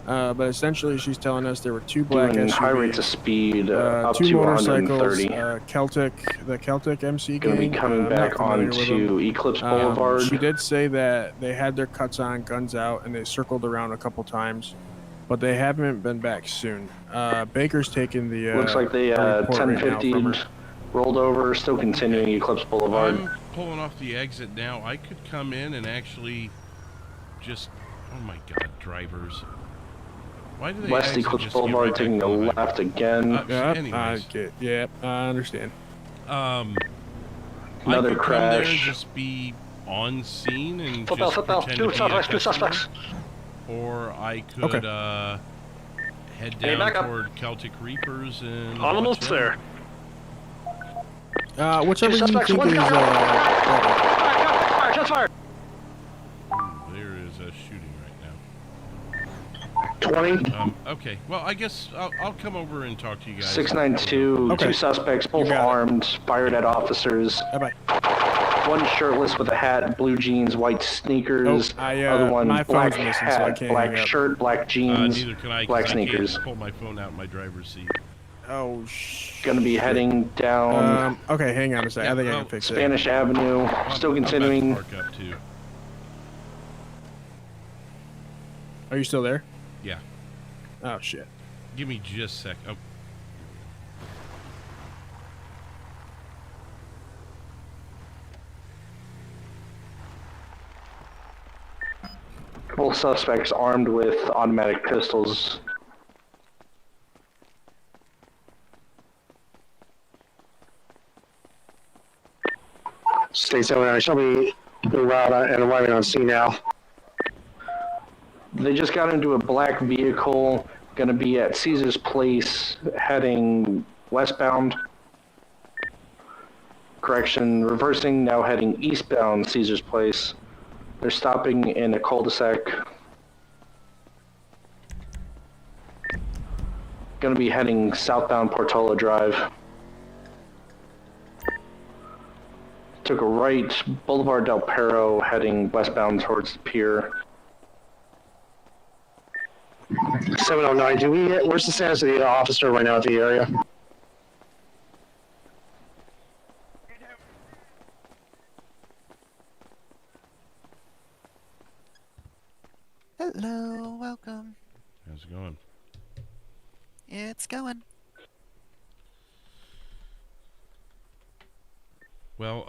Speaker 16: but essentially she's telling us there were two black
Speaker 21: Doing
Speaker 16: SUVs,
Speaker 21: high rates of speed, up
Speaker 16: two
Speaker 21: to
Speaker 16: motorcycles,
Speaker 21: 130.
Speaker 16: the Celtic MC
Speaker 21: Gonna
Speaker 16: gang.
Speaker 21: be coming
Speaker 16: I'm not
Speaker 21: back
Speaker 16: familiar with them.
Speaker 21: onto Eclipse Boulevard.
Speaker 16: She did say that they had their cuts on, guns out, and they circled around a couple times, but they haven't been back soon. Baker's taking the
Speaker 21: Looks like they
Speaker 16: report right now from
Speaker 21: 1050
Speaker 16: her.
Speaker 21: rolled over, still continuing Eclipse Boulevard.
Speaker 2: I'm pulling off the exit now. I could come in and actually just... Oh my god, drivers. Why do they
Speaker 21: West
Speaker 2: actually
Speaker 21: Eclipse
Speaker 2: just get
Speaker 21: Boulevard
Speaker 2: right
Speaker 21: taking
Speaker 2: back
Speaker 21: a
Speaker 2: on?
Speaker 21: left again.
Speaker 2: Anyways.
Speaker 16: I understand.
Speaker 2: I
Speaker 21: Another
Speaker 2: could come there and
Speaker 21: crash.
Speaker 2: just be on scene and
Speaker 12: Football,
Speaker 2: just
Speaker 12: football.
Speaker 2: pretend
Speaker 12: Two
Speaker 2: to be
Speaker 12: suspects,
Speaker 2: a
Speaker 12: two
Speaker 2: customer.
Speaker 12: suspects.
Speaker 2: Or I could head
Speaker 12: Hey,
Speaker 2: down
Speaker 12: back up.
Speaker 2: toward Celtic Reapers and...
Speaker 12: Almost
Speaker 2: watch
Speaker 12: there.
Speaker 16: Whichever
Speaker 12: Two
Speaker 16: you
Speaker 12: suspects,
Speaker 16: think
Speaker 12: one's
Speaker 16: is,
Speaker 12: got Fire, shots fired.
Speaker 2: Ooh, there is a shooting right now.
Speaker 21: 20.
Speaker 2: Okay, well, I guess I'll come over and talk to you guys.
Speaker 21: 692,
Speaker 2: Okay.
Speaker 21: two suspects, both armed, fired at officers. One shirtless with a hat, blue jeans, white sneakers. Other one,
Speaker 16: my
Speaker 21: black
Speaker 16: phone's missing, so I
Speaker 21: hat,
Speaker 16: can't
Speaker 21: black
Speaker 16: hang up.
Speaker 21: shirt, black jeans,
Speaker 2: Neither can I, 'cause
Speaker 21: black
Speaker 2: I
Speaker 21: sneakers.
Speaker 2: can't pull my phone out in my driver's seat.
Speaker 16: Oh,
Speaker 21: Gonna be heading down
Speaker 16: okay, hang on a second. I think I can fix
Speaker 21: Spanish
Speaker 16: it.
Speaker 21: Avenue, still continuing.
Speaker 2: I'm about to park up too.
Speaker 16: Are you still there?
Speaker 2: Yeah.
Speaker 16: Oh, shit.
Speaker 2: Give me just a sec. Oh.
Speaker 21: Both suspects armed with automatic pistols.
Speaker 18: State 79, shall be en route and arriving on scene now.
Speaker 21: They just got into a black vehicle, gonna be at Caesar's Place, heading westbound. Correction, reversing, now heading eastbound Caesar's Place. They're stopping in a cul-de-sac. Gonna be heading southbound Portola Drive. Took a right, Boulevard Del Perro, heading westbound towards the pier.
Speaker 18: 709, where's the status of the officer right now at the area?
Speaker 23: Hello, welcome.
Speaker 2: How's it going?
Speaker 23: It's going.
Speaker 2: Well,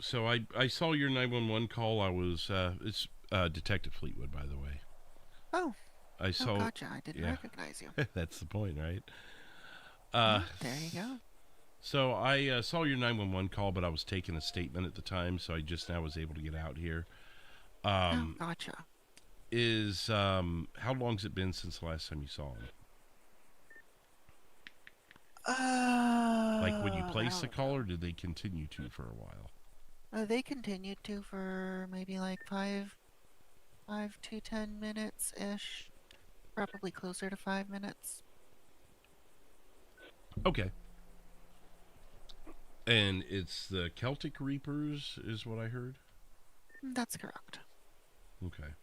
Speaker 2: So I saw your 911 call. I was it's Detective Fleetwood, by the way.
Speaker 23: Oh.
Speaker 2: I saw.
Speaker 23: Gotcha. I didn't recognize you.
Speaker 2: That's the point, right?
Speaker 23: There you go.
Speaker 2: So I saw your 911 call, but I was taking a statement at the time, so I just now was able to get out here.
Speaker 23: Gotcha.
Speaker 2: How long's it been since the last time you saw him? Like when you placed the call, or did they continue to for a while?
Speaker 23: They continued to for maybe like 5 to 10 minutes ish. Probably closer to 5 minutes.
Speaker 2: Okay. And it's the Celtic Reapers, is what I heard?
Speaker 23: That's correct.
Speaker 2: Okay.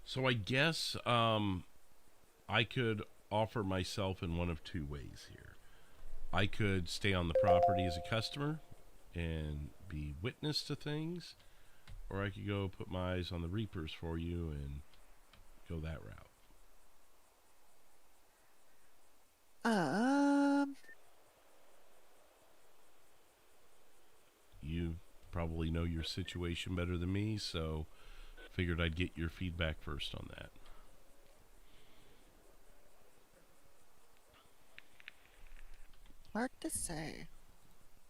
Speaker 2: So I guess I could offer myself in one of two ways here. I could stay on the property as a customer and be witness to things, or I could go put my eyes on the Reapers for you and go that route. You probably know your situation better than me, so figured I'd get your feedback first on that.
Speaker 23: Hard to say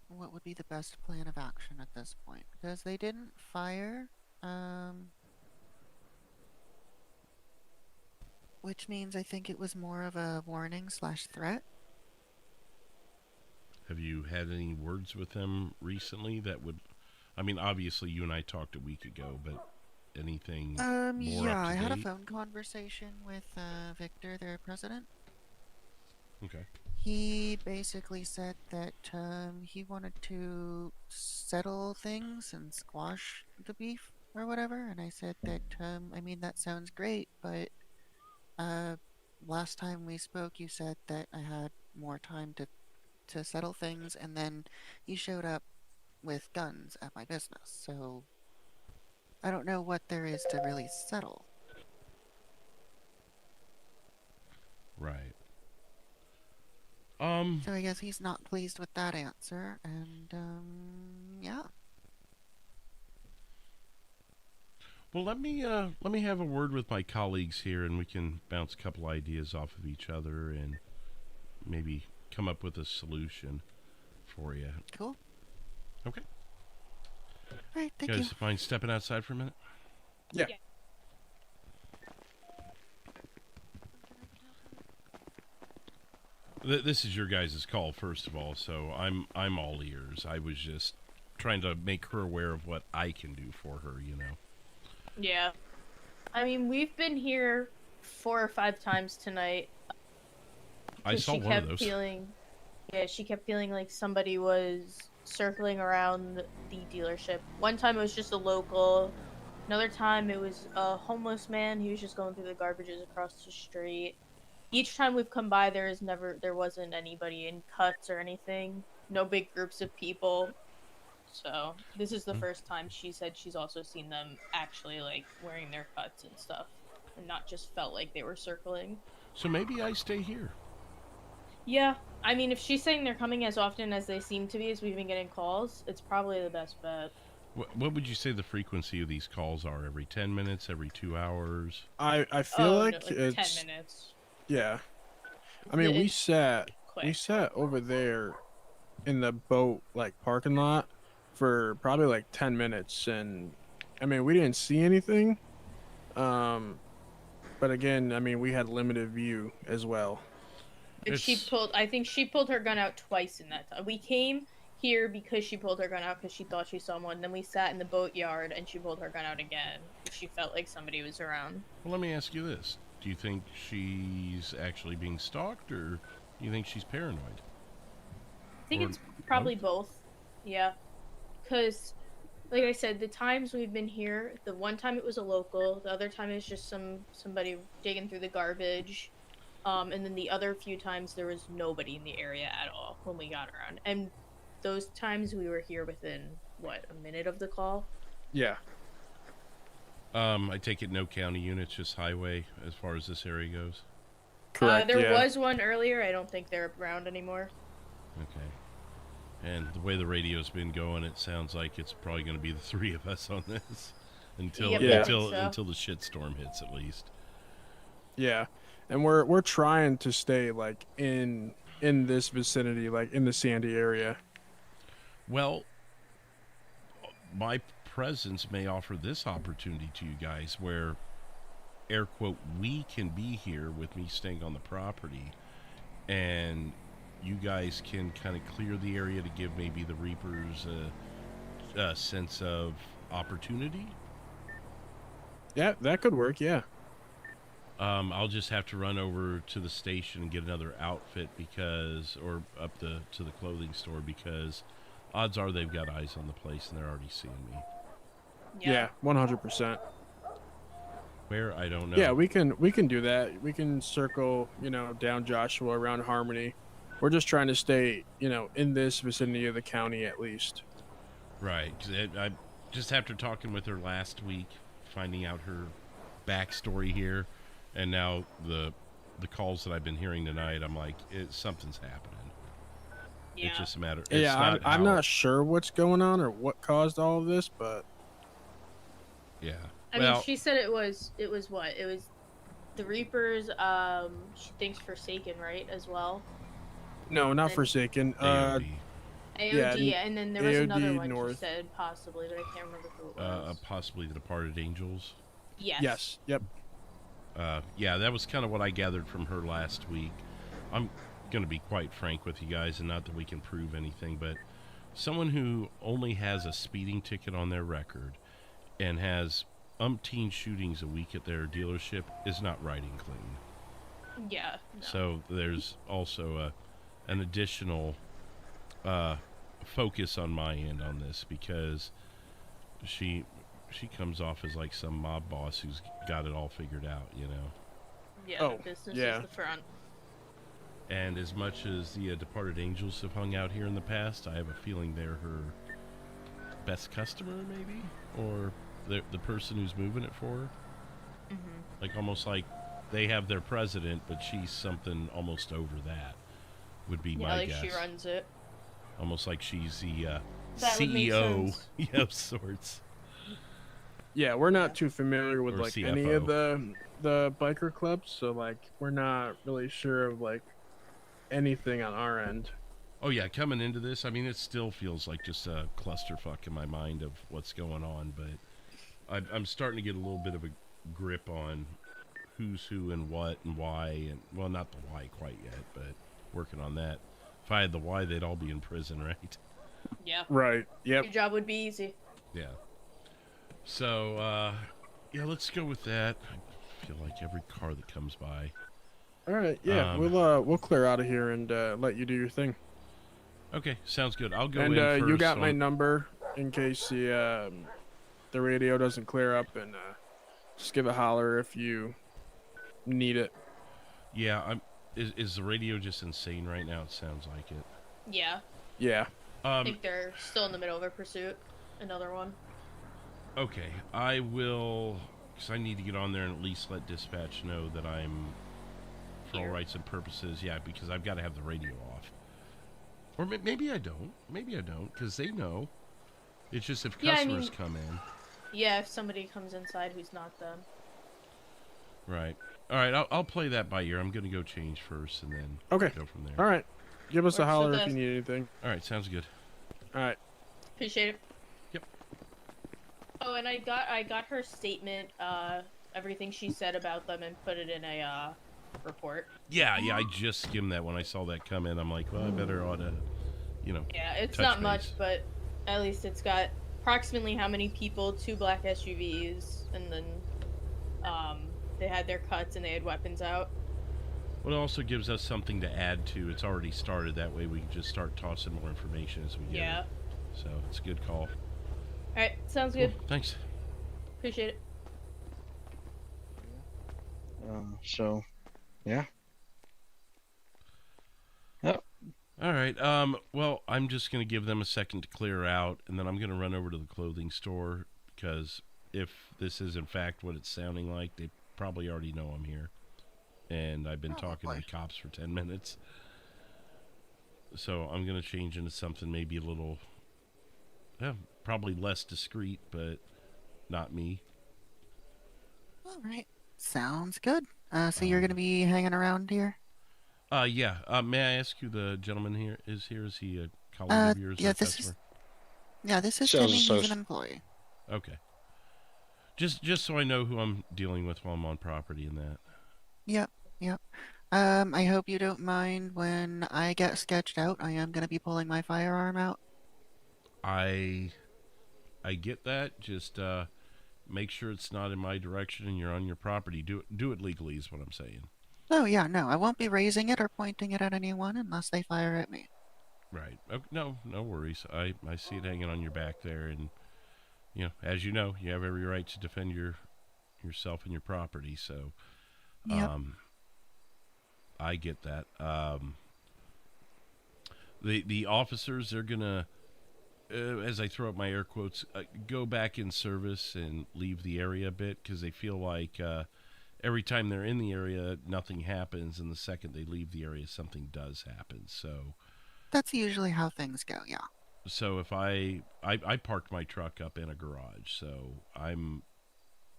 Speaker 23: what would be the best plan of action at this point, because they didn't fire, which means I think it was more of a warning / threat.
Speaker 2: Have you had any words with them recently that would, I mean, obviously you and I talked a week ago, but anything more
Speaker 23: yeah,
Speaker 2: up to
Speaker 23: I had a
Speaker 2: date?
Speaker 23: phone conversation with Victor, their president.
Speaker 2: Okay.
Speaker 23: He basically said that he wanted to settle things and squash the beef or whatever, and I said that, I mean, that sounds great, but last time we spoke you said that I had more time to settle things, and then you showed up with guns at my business, so I don't know what there is to really settle.
Speaker 2: Right.
Speaker 23: So I guess he's not pleased with that answer, and yeah.
Speaker 2: Well, let me have a word with my colleagues here, and we can bounce a couple ideas off of each other, and maybe come up with a solution for you.
Speaker 23: Cool.
Speaker 2: Okay.
Speaker 23: All right, thank
Speaker 2: you
Speaker 23: you.
Speaker 2: guys mind stepping outside for a minute?
Speaker 16: Yeah.
Speaker 2: This is your guys' call, first of all, so I'm all ears. I was just trying to make her aware of what I can do for her, you know.
Speaker 14: Yeah. I mean, we've been here 4 or 5 times tonight.
Speaker 2: I saw one of those.
Speaker 14: She kept feeling like somebody was circling around the dealership. One time it was just a local. Another time it was a homeless man. He was just going through the garbages across the street. Each time we've come by, there wasn't anybody in cuts or anything. No big groups of people. So this is the first time she said she's also seen them actually like wearing their cuts and stuff, and not just felt like they were circling.
Speaker 2: So maybe I stay here.
Speaker 14: Yeah, I mean, if she's saying they're coming as often as they seem to be, as we've been getting calls, it's probably the best bet.
Speaker 2: What would you say the frequency of these calls are? Every 10 minutes? Every 2 hours?
Speaker 16: I feel like
Speaker 14: no,
Speaker 16: it's
Speaker 14: 10 minutes.
Speaker 16: Yeah. I mean, we
Speaker 14: It's
Speaker 16: sat
Speaker 14: quick.
Speaker 16: over there in the boat like parking lot for probably like 10 minutes, and I mean, we didn't see anything. But again, I mean, we had limited view as well.
Speaker 14: And I think she pulled her gun out twice in that time. We came here because she pulled her gun out because she thought she saw one. Then we sat in the boatyard and she pulled her gun out again. She felt like somebody was around.
Speaker 2: Well, let me ask you this. Do you think she's actually being stalked, or do you think she's paranoid?
Speaker 14: I think it's probably both. Yeah. Because, like I said, the times we've been here, the one time it was a local, the other time it was just somebody digging through the garbage. And then the other few times there was nobody in the area at all when we got around. And those times we were here within, what, a minute of the call?
Speaker 16: Yeah.
Speaker 2: I take it no county units, just highway as far as this area goes?
Speaker 16: Correct,
Speaker 14: There was one earlier. I don't think they're around anymore.
Speaker 2: Okay. And the way the radio's been going, it sounds like it's probably going to be the three of us on this until
Speaker 16: Yep, I think
Speaker 2: until
Speaker 16: so.
Speaker 2: until the shitstorm hits, at least.
Speaker 16: Yeah, and we're trying to stay like in this vicinity, like in the Sandy area.
Speaker 2: Well, my presence may offer this opportunity to you guys where, air quote, we can be here with me staying on the property, and you guys can kind of clear the area to give maybe the Reapers a sense of opportunity.
Speaker 16: Yeah, that could work. Yeah.
Speaker 2: I'll just have to run over to the station and get another outfit or up to the clothing store, because odds are they've got eyes on the place and they're already seeing me.
Speaker 16: Yeah, 100%.
Speaker 2: Where, I don't know.
Speaker 16: Yeah, we can do that. We can circle, down Joshua around Harmony. We're just trying to stay, in this vicinity of the county at least.
Speaker 2: Right. 'Cause I just after talking with her last week, finding out her backstory here, and now the calls that I've been hearing tonight, I'm like, something's happening.
Speaker 14: Yeah.
Speaker 2: It's just a matter.
Speaker 16: I'm not sure what's going on or what caused all of this, but
Speaker 2: yeah.
Speaker 14: I mean, she said it was what? It was the Reapers. She thinks Forsaken, right, as well.
Speaker 16: no, not Forsaken.
Speaker 14: AOD, and then there was
Speaker 16: AOD
Speaker 14: another one
Speaker 16: North.
Speaker 14: she said possibly, but I can't remember who it was.
Speaker 2: Possibly the Departed Angels.
Speaker 14: Yes.
Speaker 16: Yes. Yep.
Speaker 2: Yeah, that was kind of what I gathered from her last week. I'm going to be quite frank with you guys, and not that we can prove anything, but someone who only has a speeding ticket on their record and has umpteen shootings a week at their dealership is not riding clean.
Speaker 14: Yeah. No.
Speaker 2: So there's also an additional focus on my end on this, because she comes off as like some mob boss who's got it all figured out,
Speaker 14: Yeah, the business is the front.
Speaker 2: And as much as the Departed Angels have hung out here in the past, I have a feeling they're her best customer, maybe? Or the person who's moving it for her?
Speaker 14: Mm-hmm.
Speaker 2: Like, almost like they have their president, but she's something almost over that, would be my guess.
Speaker 14: She runs it.
Speaker 2: Almost like she's the
Speaker 14: That would make
Speaker 2: CEO
Speaker 14: sense.
Speaker 2: of sorts.
Speaker 16: Yeah, we're not too familiar with
Speaker 2: Or
Speaker 16: like any of
Speaker 2: CFO.
Speaker 16: the biker clubs, so like we're not really sure of like anything on our end.
Speaker 2: Oh yeah, coming into this, I mean, it still feels like just a clusterfuck in my mind of what's going on, but I'm starting to get a little bit of a grip on who's who and what and why, and well, not the why quite yet, but working on that. If I had the why, they'd all be in prison, right?
Speaker 14: Yeah.
Speaker 16: Right. Yep.
Speaker 14: Your job would be easy.
Speaker 2: Yeah. So, yeah, let's go with that. I feel like every car that comes by.
Speaker 16: All right. Yeah, we'll clear out of here and let you do your thing.
Speaker 2: Okay, sounds good. I'll go
Speaker 16: and
Speaker 2: in first.
Speaker 16: you got my number in case the radio doesn't clear up, and just give a holler if you need it.
Speaker 2: Yeah, is the radio just insane right now? It sounds like it.
Speaker 14: Yeah.
Speaker 16: Yeah.
Speaker 14: I think they're still in the middle of a pursuit. Another one.
Speaker 2: Okay, I will, because I need to get on there and at least let dispatch know that I'm, for all rights and purposes, yeah, because I've got to have the radio off. Or maybe I don't. Maybe I don't, because they know. It's just if customers come in.
Speaker 14: Yeah, if somebody comes inside who's not them.
Speaker 2: Right. All right, I'll play that by ear. I'm going to go change first and then
Speaker 16: Okay.
Speaker 2: go from there.
Speaker 16: All right. Give us a
Speaker 14: Works
Speaker 16: holler
Speaker 14: with
Speaker 16: if you
Speaker 14: us.
Speaker 16: need anything.
Speaker 2: All right, sounds good.
Speaker 16: All right.
Speaker 14: Appreciate it.
Speaker 2: Yep.
Speaker 14: Oh, and I got her statement, everything she said about them, and put it in a report.
Speaker 2: Yeah, I just skimmed that when I saw that come in. I'm like, well, I better ought to,
Speaker 14: Yeah, it's
Speaker 2: touch
Speaker 14: not
Speaker 2: base.
Speaker 14: much, but at least it's got approximately how many people, 2 black SUVs, and then they had their cuts and they had weapons out.
Speaker 2: Well, it also gives us something to add to. It's already started. That way we can just start tossing more information as we get
Speaker 14: Yeah.
Speaker 2: it. So it's a good call.
Speaker 14: Alright, sounds good.
Speaker 2: Cool, thanks.
Speaker 14: Appreciate it.
Speaker 15: So, yeah.
Speaker 2: All right. Well, I'm just going to give them a second to clear out, and then I'm going to run over to the clothing store, because if this is in fact what it's sounding like, they probably already know I'm here. And I've been talking to the cops for 10 minutes. So I'm going to change into something maybe a little, probably less discreet, but not me.
Speaker 23: All right. Sounds good. So you're going to be hanging around here?
Speaker 2: Yeah. May I ask who the gentleman here is? Is he a colleague of yours or a customer?
Speaker 23: This is
Speaker 2: Sales
Speaker 23: Timmy. He's
Speaker 2: associate.
Speaker 23: an employee.
Speaker 2: Okay. Just so I know who I'm dealing with while I'm on property and that.
Speaker 23: Yep. I hope you don't mind when I get sketched out. I am going to be pulling my firearm out.
Speaker 2: I get that. Just make sure it's not in my direction and you're on your property. Do it legally is what I'm saying.
Speaker 23: Oh, yeah, no. I won't be raising it or pointing it at anyone unless they fire at me.
Speaker 2: Right. No worries. I see it hanging on your back there, and as you know, you have every right to defend yourself and your property. So,
Speaker 23: Yep.
Speaker 2: I get that. The officers, they're gonna, as I throw up my air quotes, go back in service and leave the area a bit because they feel like every time they're in the area, nothing happens, and the second they leave the area, something does happen. So.
Speaker 23: That's usually how things go, yeah.
Speaker 2: So if I parked my truck up in a garage, so I'm,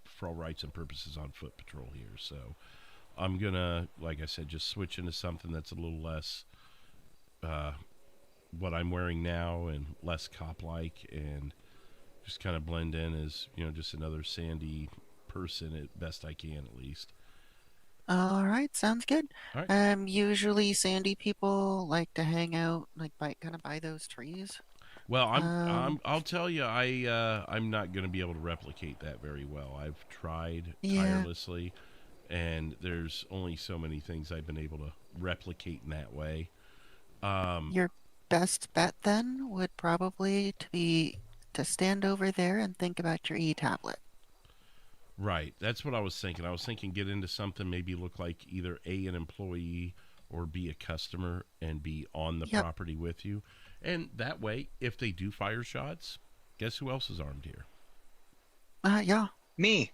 Speaker 2: for all rights and purposes, on foot patrol here. So I'm gonna, like I said, just switch into something that's a little less what I'm wearing now and less cop-like, and just kind of blend in as just another Sandy person at best I can, at least.
Speaker 23: All right, sounds good.
Speaker 2: All right.
Speaker 23: Usually Sandy people like to hang out, like by those trees.
Speaker 2: Well, I'll tell you, I'm not going to be able to replicate that very well. I've tried tirelessly, and there's only so many things I've been able to replicate in that way.
Speaker 23: Your best bet then would probably be to stand over there and think about your e-tablet.
Speaker 2: Right, that's what I was thinking. I was thinking get into something, maybe look like either A, an employee, or B, a customer, and be on the property with you. And that way, if they do fire shots, guess who else is armed here?
Speaker 23: Yeah.
Speaker 18: Me.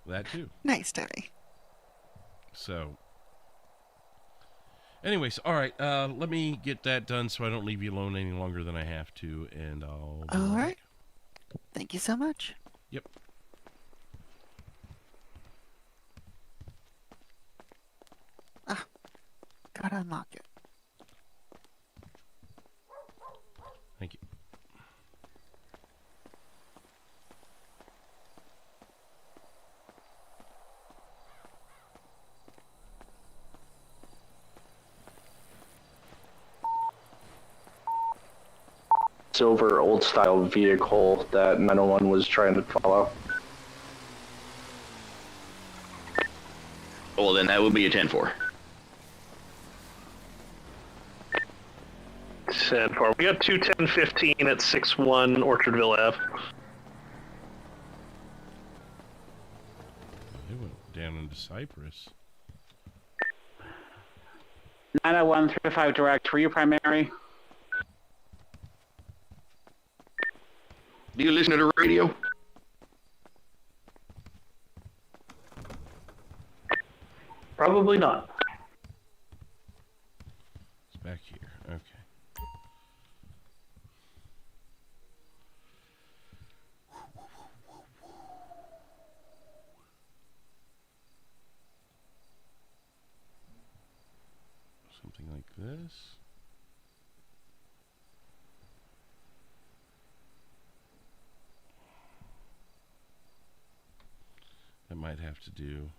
Speaker 2: That too.
Speaker 23: Nice, Tony.
Speaker 2: So, anyways, all right, let me get that done so I don't leave you alone any longer than I have to, and I'll...
Speaker 23: All right. Thank you so much.
Speaker 2: Yep.
Speaker 23: Gotta unlock it.
Speaker 2: Thank you.
Speaker 21: Silver old style vehicle that 901 was trying to follow.
Speaker 10: Well, then that would be a 10-4.
Speaker 21: 10-4. We got 210-15 at 61 Orchardville Ave.
Speaker 2: They went down into Cypress.
Speaker 17: 901-35 direct. Were you primary?
Speaker 10: Do you listen to the radio?
Speaker 21: Probably not.
Speaker 2: It's back here. Okay. Something like this. That might have to do.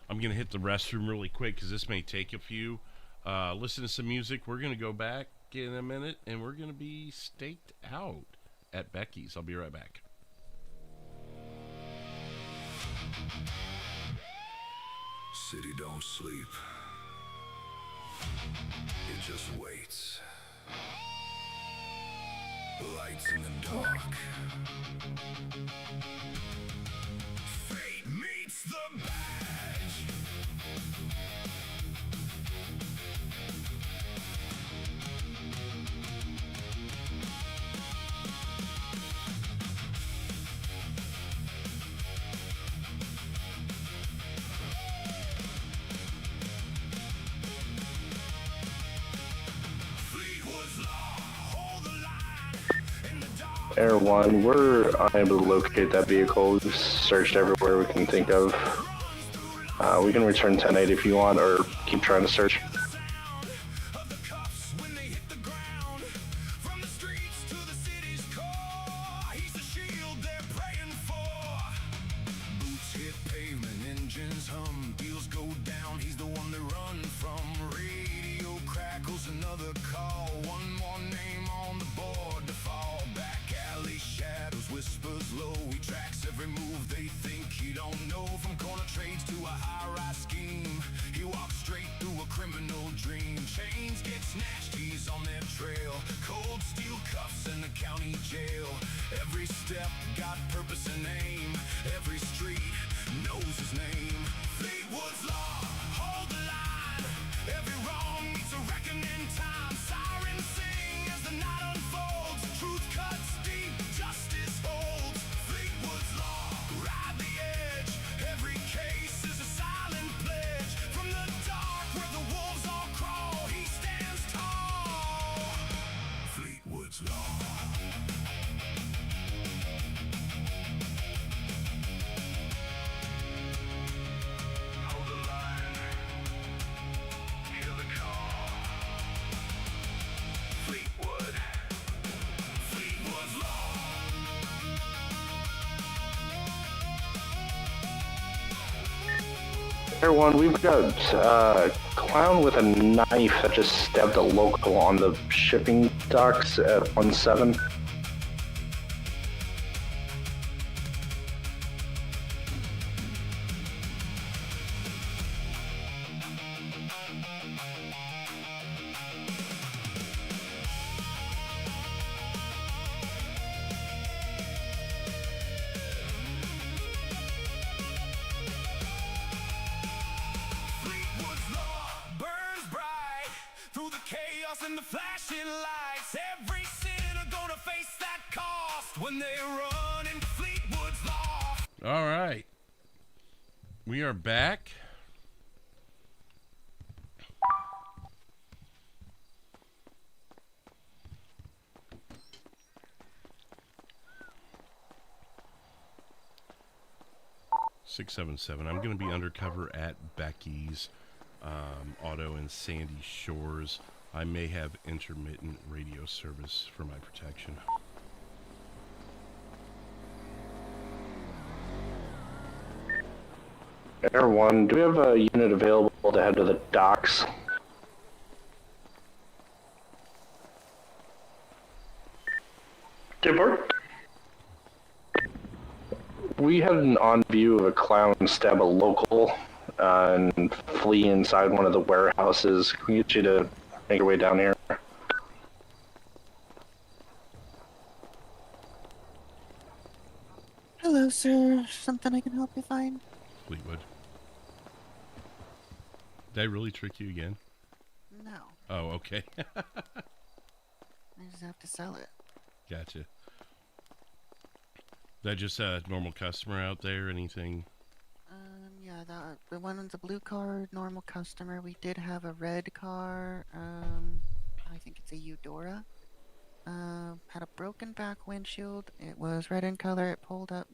Speaker 2: I'm going to hit the restroom really quick because this may take a few. Listen to some music. We're going to go back in a minute and we're going to be staked out at Becky's. I'll be right back.
Speaker 1: City don't sleep. It just waits. Lights in the dark. Fate meets the badge.
Speaker 21: Air 1, we're unable to locate that vehicle. We've searched everywhere we can think of. We can return 10-8 if you want, or keep trying to search. Air 1, we've got a clown with a knife that just stabbed a local on the shipping docks at 1-7.
Speaker 2: All right. We are back. (677). I'm going to be undercover at Becky's Auto in Sandy Shores. I may have intermittent radio service for my protection.
Speaker 21: Air 1, do we have a unit available to head to the docks?
Speaker 18: Report.
Speaker 21: We had an on view of a clown stab a local and flee inside one of the warehouses. Can we get you to make your way down here?
Speaker 23: Hello, sir. Something I can help you find?
Speaker 2: Fleetwood. Did I really trick you again?
Speaker 23: No.
Speaker 2: Oh, okay.
Speaker 23: I just have to sell it.
Speaker 2: Gotcha. That just a normal customer out there? Anything?
Speaker 23: Yeah, the one with the blue car, normal customer. We did have a red car. I think it's a Eudora. Had a broken back windshield. It was red in color. It pulled up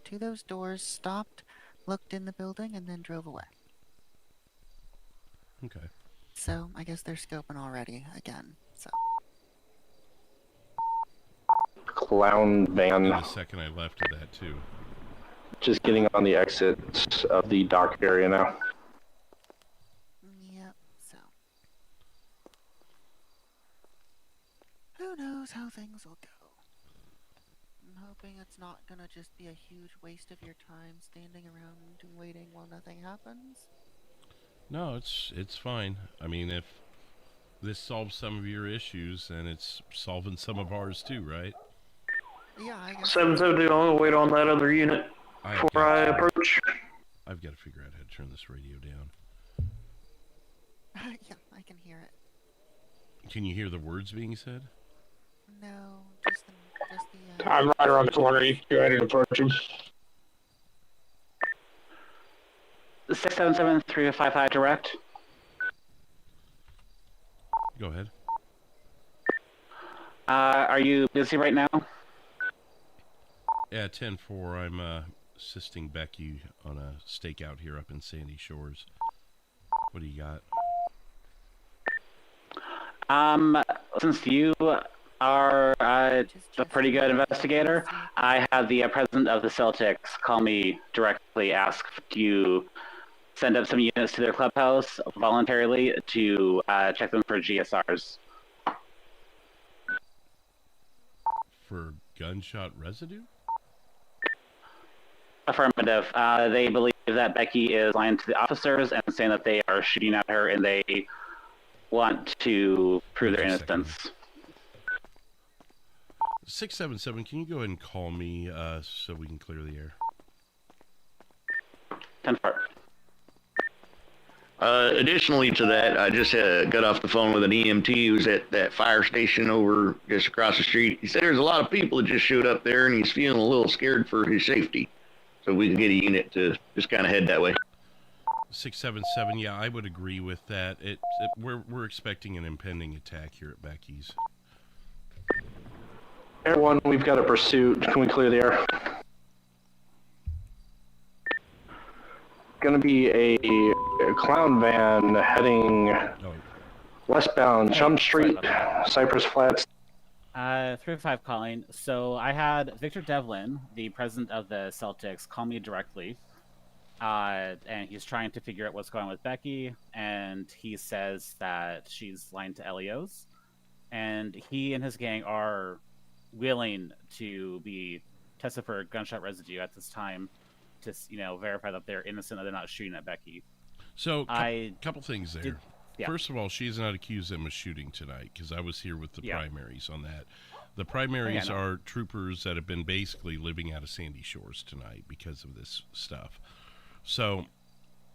Speaker 23: to those doors, stopped, looked in the building, and then drove away.
Speaker 2: Okay.
Speaker 23: So I guess they're scoping already again. So.
Speaker 21: Clown van.
Speaker 2: The second I left of that too.
Speaker 21: Just getting on the exit of the dock area now.
Speaker 23: Yep, so. Who knows how things will go. I'm hoping it's not gonna just be a huge waste of your time standing around and waiting while nothing happens.
Speaker 2: No, it's fine. I mean, if this solves some of your issues, then it's solving some of ours too, right?
Speaker 23: Yeah, I guess.
Speaker 8: 770, I'll wait on that other unit before I approach.
Speaker 2: I've got to figure out how to turn this radio down.
Speaker 23: Yeah, I can hear it.
Speaker 2: Can you hear the words being said?
Speaker 23: No, just the
Speaker 18: I'm right around the corner. You can go ahead and approach him.
Speaker 17: 677-355 direct.
Speaker 2: Go ahead.
Speaker 17: Are you busy right now?
Speaker 2: Yeah, 10-4. I'm assisting Becky on a stakeout here up in Sandy Shores. What do you got?
Speaker 17: Since you are a pretty good investigator, I had the president of the Celtics call me directly, ask if you send up some units to their clubhouse voluntarily to check them for GSRs.
Speaker 2: For gunshot residue?
Speaker 17: Affirmative. They believe that Becky is lying to the officers and saying that they are shooting at her and they want to prove their innocence.
Speaker 2: 677, can you go ahead and call me so we can clear the air?
Speaker 17: 10-4.
Speaker 10: Additionally to that, I just got off the phone with an EMT who's at that fire station over just across the street. He said there's a lot of people that just showed up there and he's feeling a little scared for his safety. So we can get a unit to just kind of head that way.
Speaker 2: 677, yeah, I would agree with that. We're expecting an impending attack here at Becky's.
Speaker 21: Air 1, we've got a pursuit. Can we clear the air? Going to be a clown van heading westbound Chum Street, Cypress Flats.
Speaker 4: 305 calling. So I had Victor Devlin, the president of the Celtics, call me directly. And he's trying to figure out what's going on with Becky, and he says that she's lying to LEOs, and he and his gang are willing to be tested for gunshot residue at this time to, verify that they're innocent and they're not shooting at Becky.
Speaker 2: So, couple things there. First of all, she has not accused them of shooting tonight, because I was here with the primaries on that. The primaries are troopers that have been basically living out of Sandy Shores tonight because of this stuff. So,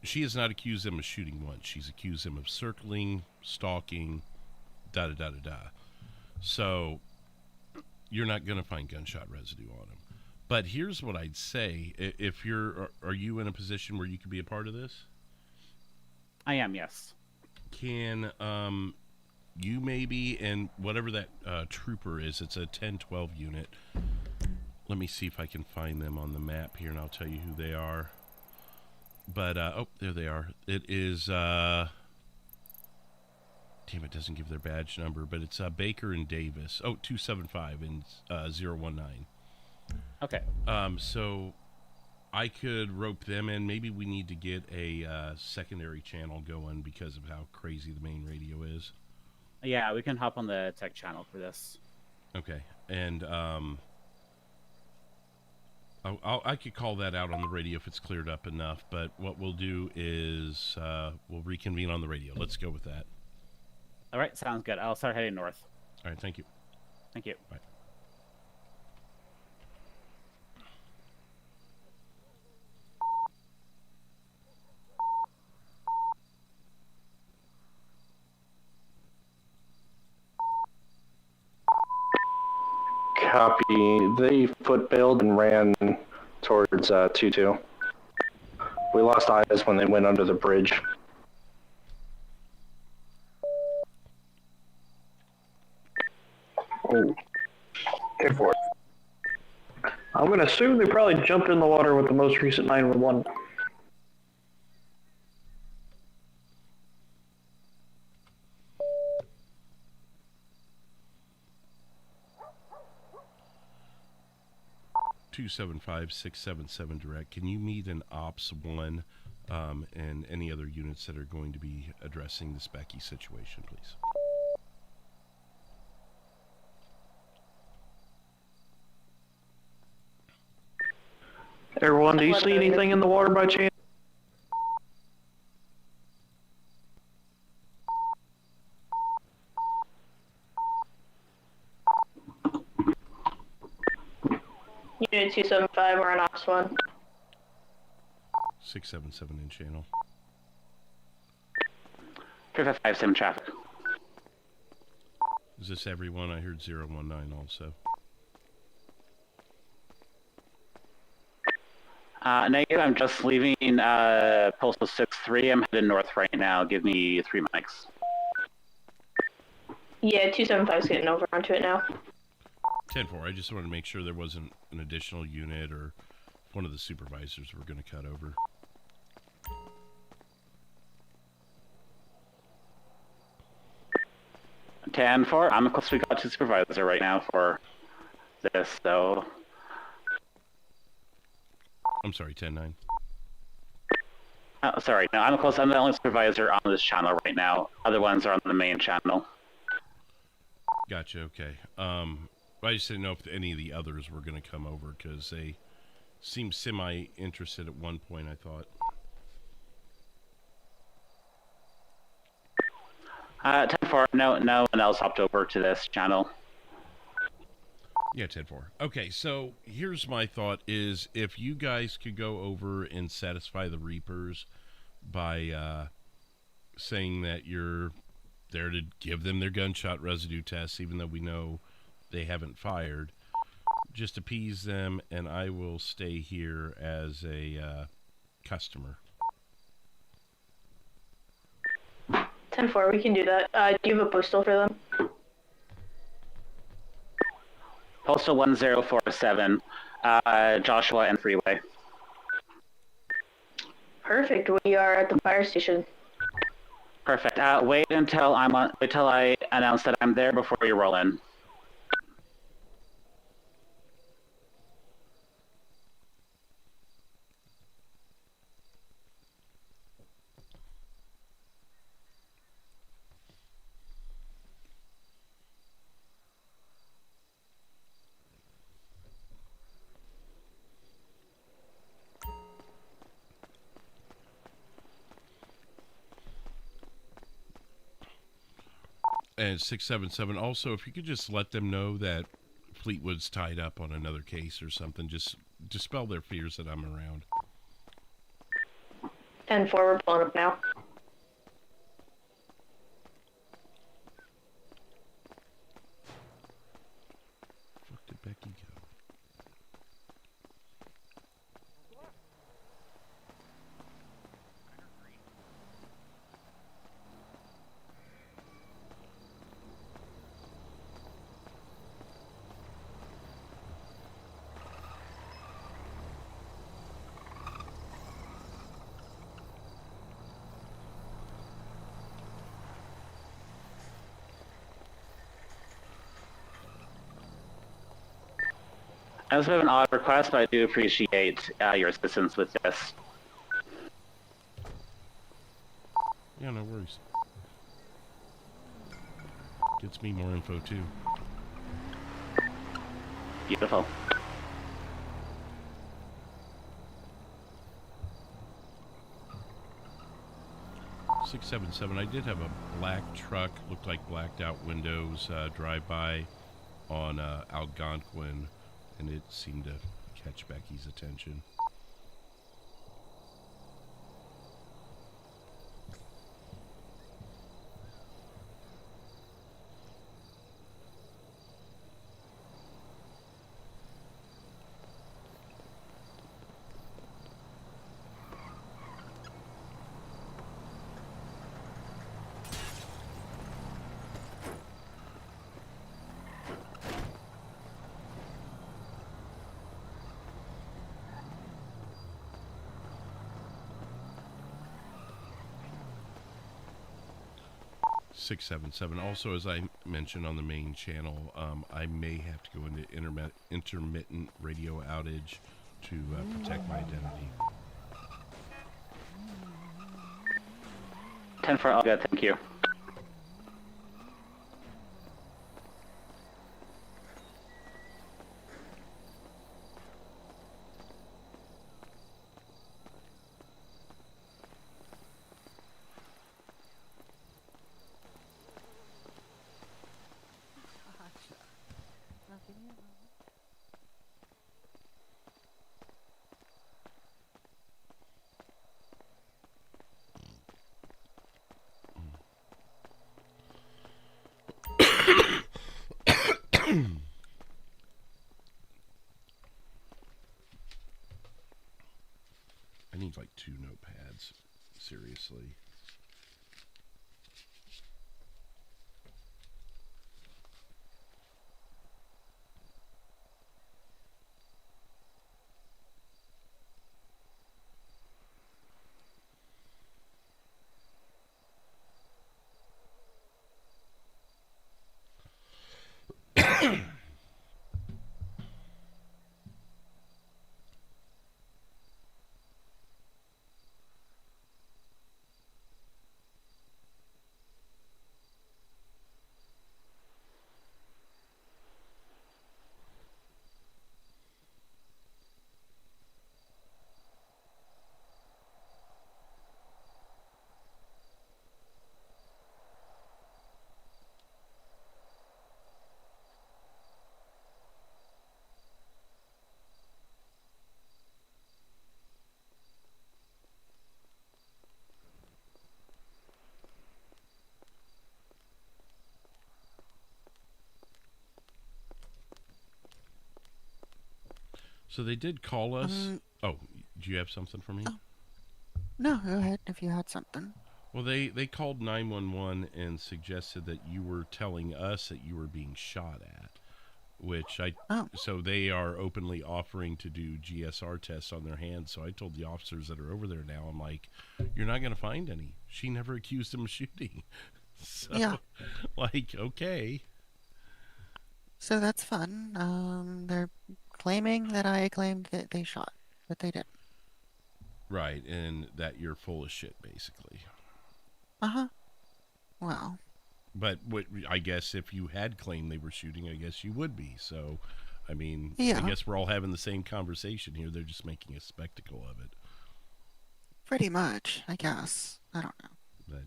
Speaker 2: she has not accused them of shooting once. She's accused them of circling, stalking, da-da-da-da-da. So, you're not going to find gunshot residue on them. But here's what I'd say. If are you in a position where you could be a part of this?
Speaker 4: I am, yes.
Speaker 2: Can you maybe, and whatever that trooper is, it's a 10-12 unit. Let me see if I can find them on the map here, and I'll tell you who they are. But, oh, there they are. It is, damn, it doesn't give their badge number, but it's Baker and Davis. Oh, 275 and 019.
Speaker 4: Okay.
Speaker 2: So I could rope them in. Maybe we need to get a secondary channel going because of how crazy the main radio is.
Speaker 4: Yeah, we can hop on the tech channel for this.
Speaker 2: Okay. And, I could call that out on the radio if it's cleared up enough, but what we'll do is we'll reconvene on the radio. Let's go with that.
Speaker 4: All right, sounds good. I'll start heading north.
Speaker 2: All right, thank you.
Speaker 4: Thank you.
Speaker 2: Bye.
Speaker 21: Copy. They foot-bailed and ran towards 2-2. We lost eyes when they went under the bridge.
Speaker 8: Oh. 10-4. I'm going to assume they probably jumped in the water with the most recent 911.
Speaker 2: (275-677) direct. Can you meet an Ops 1 and any other units that are going to be addressing this Becky situation, please?
Speaker 8: Everyone, do you see anything in the water by chance?
Speaker 14: Unit 275, we're on Ops 1.
Speaker 2: 677 in channel.
Speaker 17: 557 traffic.
Speaker 2: Is this everyone? I heard 019 also.
Speaker 17: Negative, I'm just leaving Postal 6-3. I'm headed north right now. Give me 3 mics.
Speaker 14: Yeah, 275's getting over onto it now.
Speaker 2: 10-4. I just wanted to make sure there wasn't an additional unit or if one of the supervisors were going to cut over.
Speaker 17: $10-4. I'm close. We got to supervisor right now for this, so.
Speaker 2: I'm sorry, 10-9.
Speaker 17: Sorry, no, I'm close. I'm the only supervisor on this channel right now. Other ones are on the main channel.
Speaker 2: Gotcha. Okay. I just didn't know if any of the others were going to come over because they seemed semi-interested at one point, I thought.
Speaker 17: 10-4. No one else hopped over to this channel.
Speaker 2: Yeah, 10-4. Okay, so here's my thought is if you guys could go over and satisfy the Reapers by saying that you're there to give them their gunshot residue tests, even though we know they haven't fired, just appease them, and I will stay here as a customer.
Speaker 14: 10-4, we can do that. Do you have a postal for them?
Speaker 17: Postal 1047, Joshua and Freeway.
Speaker 14: Perfect. We are at the fire station.
Speaker 17: Perfect. Wait until I announce that I'm there before you roll in.
Speaker 2: And 677, also, if you could just let them know that Fleetwood's tied up on another case or something, just dispel their fears that I'm around.
Speaker 14: 10-4, we're pulling up now.
Speaker 2: Fuck did Becky go?
Speaker 17: As a bit of an odd request, but I do appreciate your assistance with this.
Speaker 2: Yeah, no worries. Gets me more info, too.
Speaker 17: Beautiful.
Speaker 2: Six, 7, I did have a black truck, looked like blacked out windows, drive by on Algonquin, and it seemed to catch Becky's attention. Six, 7. Also, as I mentioned on the main channel, I may have to go into intermittent radio outage to protect my identity.
Speaker 17: 10-4, all good, thank you.
Speaker 2: I need like 2 notepads, seriously. So they did call us. Oh, do you have something for me?
Speaker 23: Oh. No, go ahead if you had something.
Speaker 2: Well, they called 911 and suggested that you were telling us that you were being shot at, which so they are openly offering to do GSR tests on their hands. So I told the officers that are over there now, I'm like, you're not going to find any. She never accused him of shooting. So,
Speaker 23: yeah.
Speaker 2: Like, okay.
Speaker 23: So that's fun. They're claiming that I claimed that they shot, but they didn't.
Speaker 2: Right, and that you're full of shit, basically.
Speaker 23: Uh-huh. Well.
Speaker 2: But I guess if you had claimed they were shooting, I guess you would be. So, I mean,
Speaker 23: yeah.
Speaker 2: I guess we're all having the same conversation here. They're just making a spectacle of it.
Speaker 23: Pretty much, I guess. I don't know.
Speaker 2: But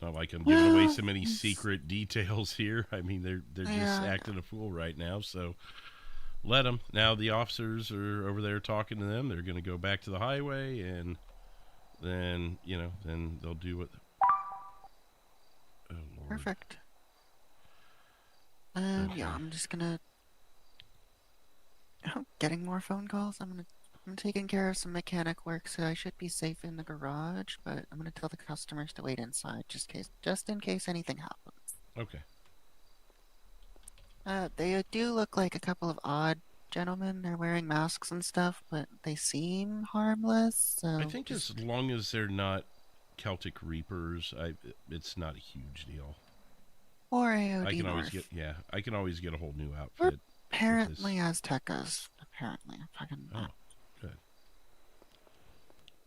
Speaker 2: not like I'm giving away so many secret details here. I mean, they're just acting a fool right now. So let them. Now the officers are over there talking to them. They're going to go back to the highway, and then then they'll do what. Oh, Lord.
Speaker 23: Perfect.
Speaker 2: Okay.
Speaker 23: Yeah, I'm just gonna. Getting more phone calls. I'm taking care of some mechanic work, so I should be safe in the garage. But I'm gonna tell the customers to wait inside, just in case anything happens.
Speaker 2: Okay.
Speaker 23: They do look like a couple of odd gentlemen. They're wearing masks and stuff, but they seem harmless. So
Speaker 2: I think as long as they're not Celtic Reapers, it's not a huge deal.
Speaker 23: Or AOD
Speaker 2: I can
Speaker 23: North.
Speaker 2: always get a whole new outfit.
Speaker 23: Or apparently Aztecas. Apparently, fucking.
Speaker 2: Oh, good.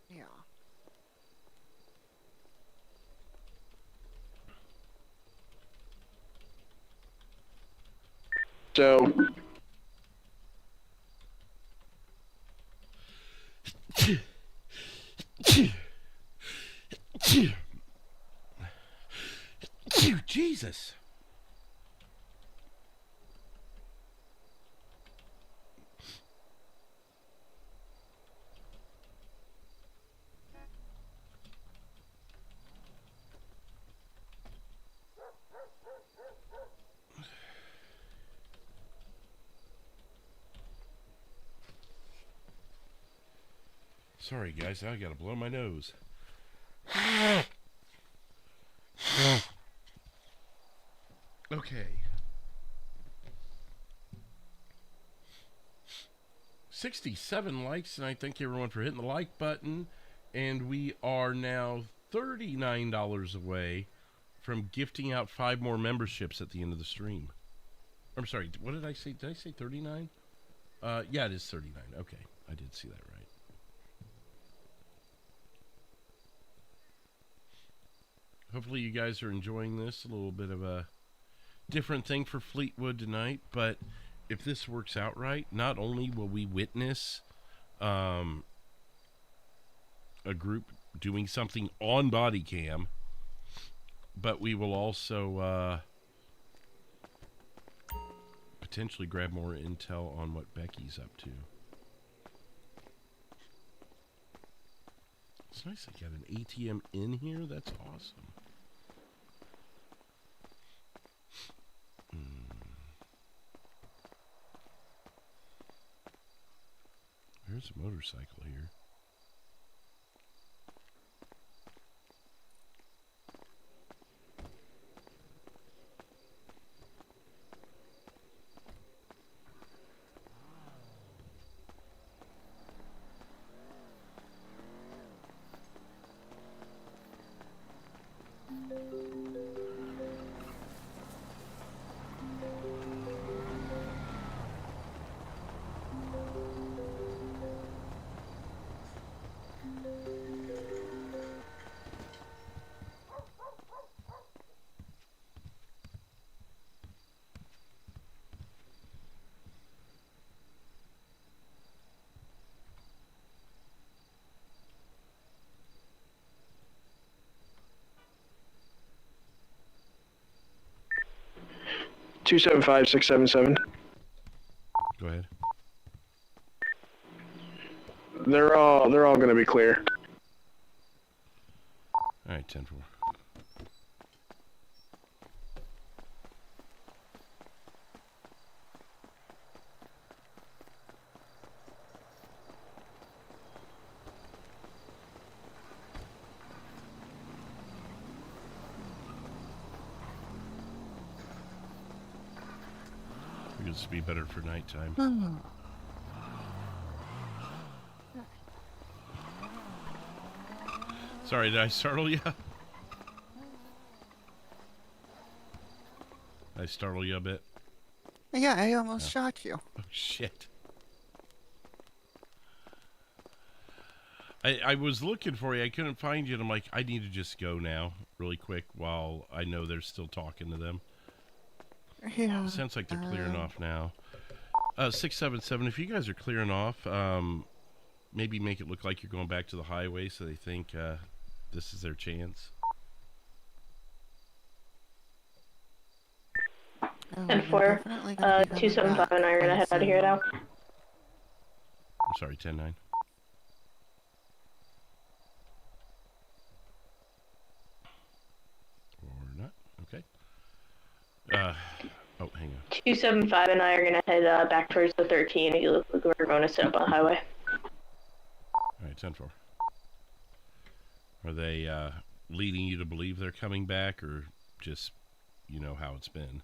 Speaker 23: Yeah.
Speaker 9: So.
Speaker 2: Jesus. Sorry, guys. I gotta blow my nose. Okay. 67 likes, and I thank everyone for hitting the like button. And we are now $39 away from gifting out 5 more memberships at the end of the stream. I'm sorry, what did I say? Did I say 39? Yeah, it is 39. Okay, I did see that right. Hopefully you guys are enjoying this. A little bit of a different thing for Fleetwood tonight, but if this works out right, not only will we witness a group doing something on body cam, but we will also potentially grab more intel on what Becky's up to. It's nice I got an ATM in here. That's awesome. There's a motorcycle here.
Speaker 9: Two 75677.
Speaker 2: Go ahead.
Speaker 9: They're all going to be clear.
Speaker 2: All right, 10-4. this would be better for nighttime. Sorry, did I startle you? Did I startle you a bit?
Speaker 23: Yeah, I almost shot you.
Speaker 2: Oh, shit. I was looking for you. I couldn't find you, and I'm like, I need to just go now really quick while I know they're still talking to them.
Speaker 23: Yeah.
Speaker 2: Sounds like they're clearing off now. 677, if you guys are clearing off, maybe make it look like you're going back to the highway so they think this is their chance.
Speaker 14: And 4, 275 and I are gonna head out of here now.
Speaker 2: I'm sorry, 10-9. Or not. Okay. Oh, hang on.
Speaker 14: 275 and I are gonna head back towards the 13. You look like we're going to set up on the highway.
Speaker 2: Alright, 10-4. Are they leading you to believe they're coming back, or just, you know, how it's been?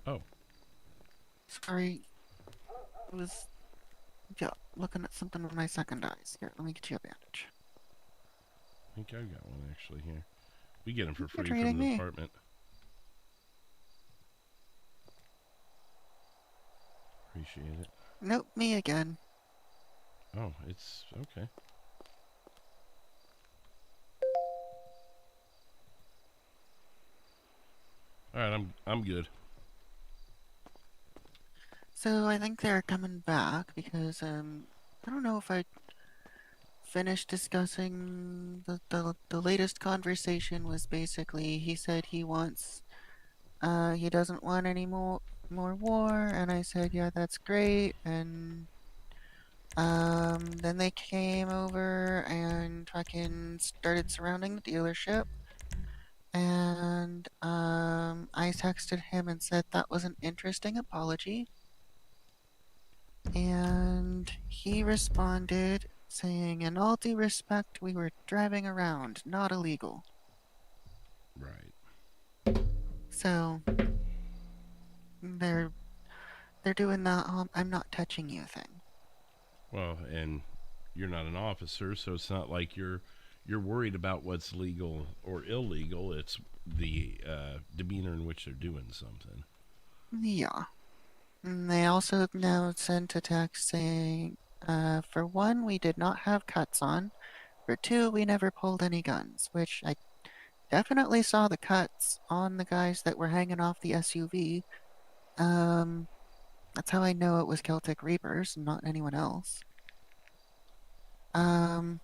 Speaker 2: Oh.
Speaker 23: Sorry. I was looking at something with my second eyes. Here, let me get you a bandage.
Speaker 2: I think I've got one actually here. We get them for
Speaker 23: You're
Speaker 2: free
Speaker 23: treating
Speaker 2: from the
Speaker 23: me.
Speaker 2: department. Appreciate it.
Speaker 23: Nope, me again.
Speaker 2: Oh, it's okay. All right, I'm good.
Speaker 23: So I think they're coming back because I don't know if I finished discussing the latest conversation. Was basically he said he wants he doesn't want any more war, and I said yeah, that's great. And then they came over and fucking started surrounding the dealership. And I texted him and said that was an interesting apology. And he responded saying, in all due respect, we were driving around, not illegal.
Speaker 2: Right.
Speaker 23: So they're doing the I'm not touching you thing.
Speaker 2: Well, and you're not an officer, so it's not like you're worried about what's legal or illegal. It's the demeanor in which they're doing something.
Speaker 23: Yeah. And they also now sent a text saying, for one, we did not have cuts on. For two, we never pulled any guns, which I definitely saw the cuts on the guys that were hanging off the SUV. That's how I know it was Celtic Reapers, not anyone else. And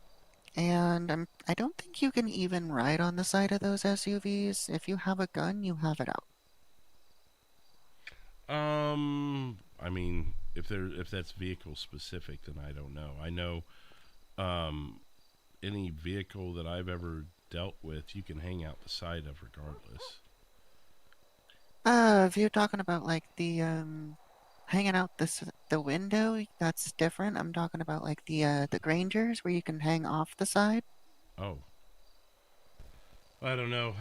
Speaker 23: I don't think you can even ride on the side of those SUVs. If you have a gun, you have it out.
Speaker 2: I mean, if that's vehicle specific, then I don't know. I know, any vehicle that I've ever dealt with, you can hang out the side of regardless.
Speaker 23: If you're talking about like the hanging out the window, that's different. I'm talking about like the Grangers where you can hang off the side.
Speaker 2: Oh. I don't know.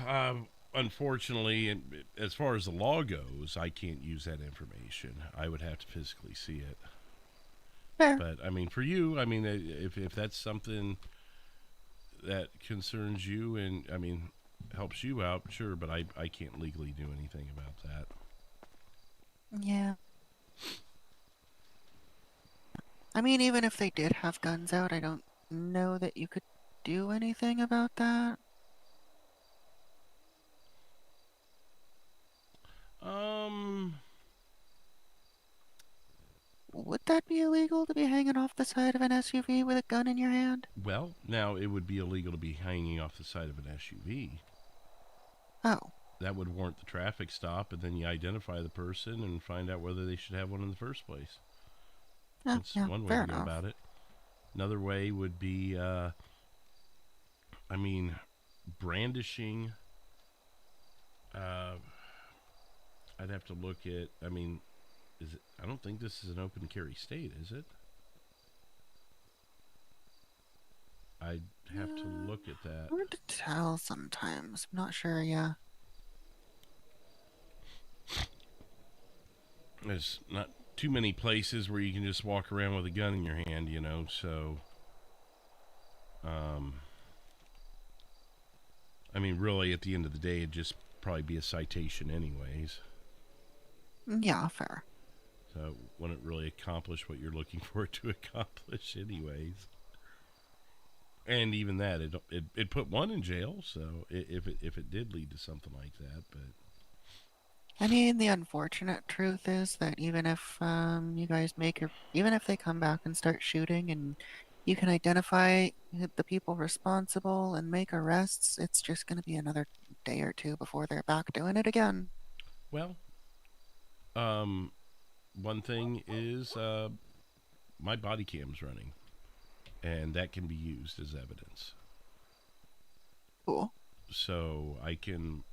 Speaker 2: Unfortunately, as far as the law goes, I can't use that information. I would have to physically see it.
Speaker 23: Fair.
Speaker 2: But I mean, for you, I mean, if that's something that concerns you and I mean helps you out, sure. But I can't legally do anything about that.
Speaker 23: Yeah. I mean, even if they did have guns out, I don't know that you could do anything about that. Would that be illegal to be hanging off the side of an SUV with a gun in your hand?
Speaker 2: Well, now it would be illegal to be hanging off the side of an SUV.
Speaker 23: Oh.
Speaker 2: That would warrant the traffic stop, and then you identify the person and find out whether they should have one in the first place. That's one way to go about it. Another way would be, I mean, brandishing. I'd have to look at, I mean, I don't think this is an open carry state, is it? I'd have to look at that.
Speaker 23: Hard to tell sometimes. I'm not sure, yeah.
Speaker 2: there's not too many places where you can just walk around with a gun in your hand, you know, so I mean, really, at the end of the day, it'd just probably be a citation anyways.
Speaker 23: Yeah, fair.
Speaker 2: So it wouldn't really accomplish what you're looking for it to accomplish anyways. And even that, it put one in jail, so if it did lead to something like that, but...
Speaker 23: I mean, the unfortunate truth is that even if you guys even if they come back and start shooting and you can identify the people responsible and make arrests, it's just going to be another day or two before they're back doing it again.
Speaker 2: Well, one thing is my body cam's running, and that can be used as evidence.
Speaker 23: Cool.
Speaker 2: So I can,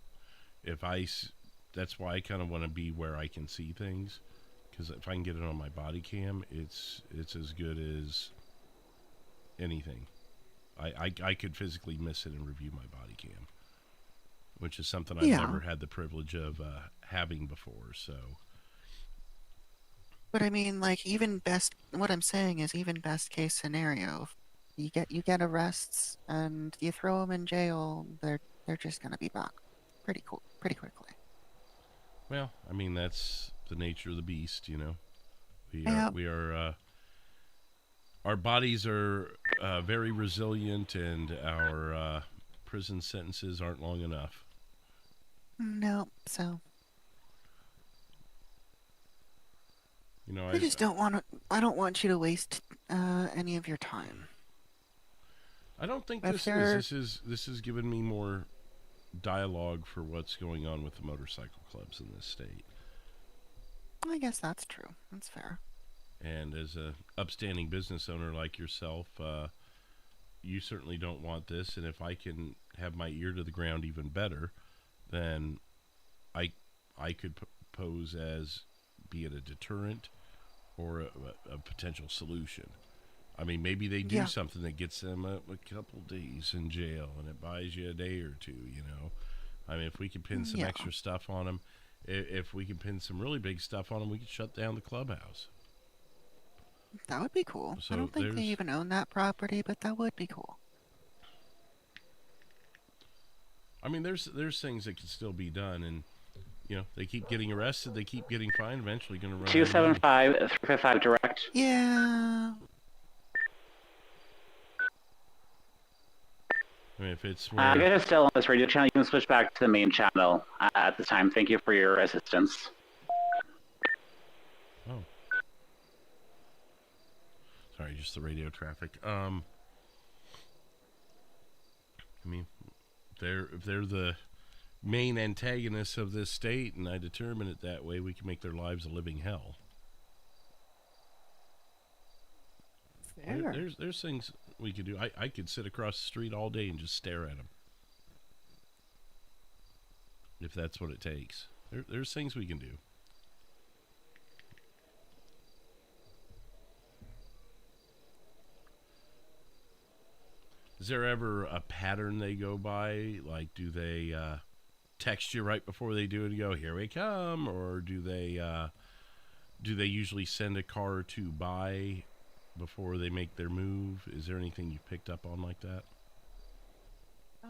Speaker 2: that's why I kind of want to be where I can see things, because if I can get it on my body cam, it's as good as anything. I could physically miss it and review my body cam, which is something I've never had the privilege of having before. So,
Speaker 23: but I mean, like, what I'm saying is even best case scenario, you get arrests and you throw them in jail, they're just gonna be back pretty quickly.
Speaker 2: Well, I mean, that's the nature of the beast, you know. We are our bodies are very resilient, and our prison sentences aren't long enough.
Speaker 23: No, so
Speaker 2: you know,
Speaker 23: I just don't want to. I don't want you to waste any of your time.
Speaker 2: I don't think this is giving me more dialogue for what's going on with the motorcycle clubs in this state.
Speaker 23: I guess that's true. That's fair.
Speaker 2: And as a upstanding business owner like yourself, you certainly don't want this. And if I can have my ear to the ground even better, then I could pose as be it a deterrent or a potential solution. I mean, maybe they do something that gets them a couple days in jail, and it buys you a day or two, you know. I mean, if we can pin some extra stuff on them, if we can pin some really big stuff on them, we could shut down the clubhouse.
Speaker 23: That would be cool.
Speaker 2: So
Speaker 23: I don't think they even own that property, but that would be cool.
Speaker 2: I mean, there's things that can still be done, and you know, they keep getting arrested, they keep getting fined, eventually going to run.
Speaker 17: 275 355 direct.
Speaker 23: Yeah.
Speaker 2: I mean, if it's
Speaker 17: you guys are still on this radio channel, you can switch back to the main channel at the time. Thank you for your assistance.
Speaker 2: Oh. Sorry, just the radio traffic. I mean, if they're the main antagonists of this state, and I determine it that way, we can make their lives a living hell. There's things we could do. I could sit across the street all day and just stare at them, if that's what it takes. There's things we can do. Is there ever a pattern they go by? Like, do they text you right before they do it and go, "Here we come," or do they usually send a car or two by before they make their move? Is there anything you've picked up on like that?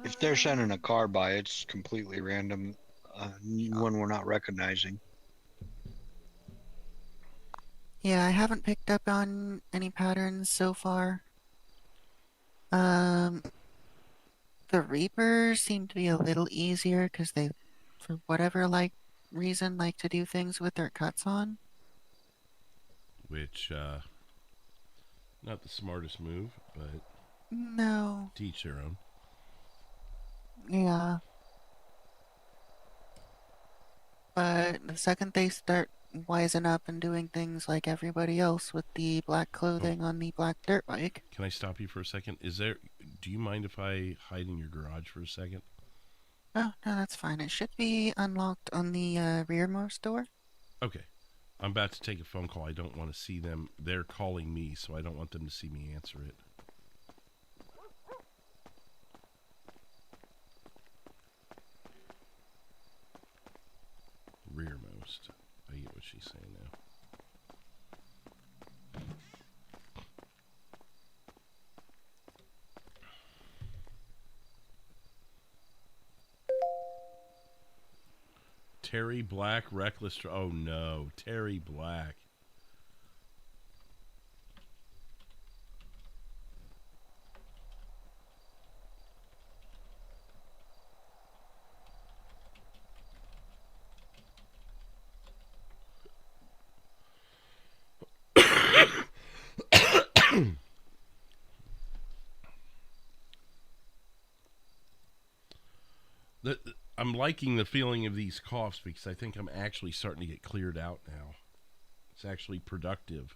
Speaker 15: If they're sending a car by, it's completely random. One we're not recognizing.
Speaker 23: Yeah, I haven't picked up on any patterns so far. The Reapers seem to be a little easier because they, for whatever reason, like to do things with their cuts on.
Speaker 2: Which, not the smartest move, but
Speaker 23: no,
Speaker 2: teach their own.
Speaker 23: Yeah. But the second they start wising up and doing things like everybody else with the black clothing on the black dirt bike.
Speaker 2: Can I stop you for a second? Do you mind if I hide in your garage for a second?
Speaker 23: Oh, no, that's fine. It should be unlocked on the rearmost door.
Speaker 2: Okay. I'm about to take a phone call. I don't want to see them. They're calling me, so I don't want them to see me answer it. Rearmost. I get what she's saying now. Terry Black, reckless. Oh no, Terry Black. I'm liking the feeling of these coughs because I think I'm actually starting to get cleared out now. It's actually productive.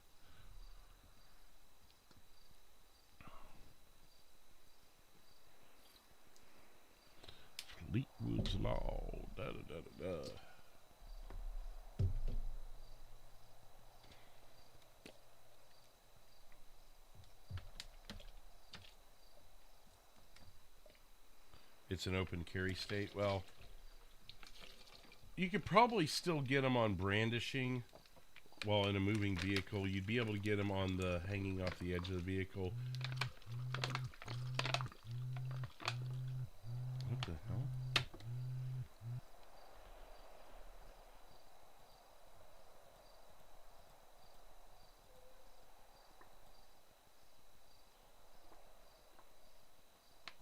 Speaker 2: Fleetwood's Law. Da, da, da, da, da. It's an open carry state. Well, you could probably still get them on brandishing while in a moving vehicle. You'd be able to get them on the hanging off the edge of the vehicle. What the hell?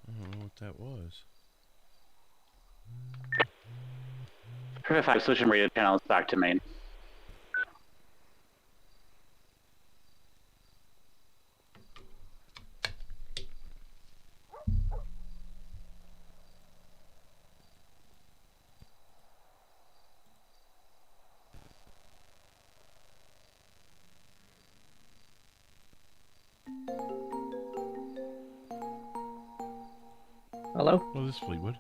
Speaker 2: I don't know what that was.
Speaker 17: 5 switching radio channels back to main.
Speaker 3: Hello?
Speaker 2: Oh, this is Fleetwood.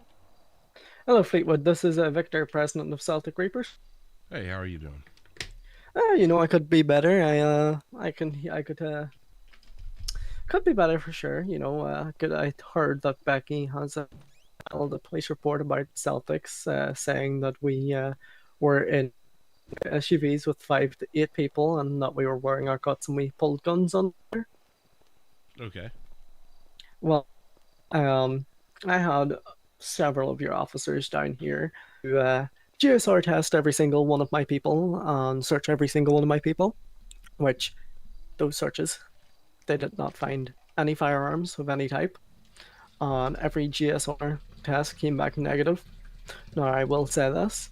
Speaker 3: Hello, Fleetwood. This is Victor, president of Celtic Reapers.
Speaker 2: Hey, how are you doing?
Speaker 3: You know, I could be better. I could be better for sure. You know, I heard that Becky has filed a police report about Celtics, saying that we were in SUVs with 5 to 8 people, and that we were wearing our cuts and we pulled guns on there.
Speaker 2: Okay.
Speaker 3: Well, I had several of your officers down here to GSR test every single one of my people and search every single one of my people, which those searches, they did not find any firearms of any type. Every GSR test came back negative. Now, I will say this.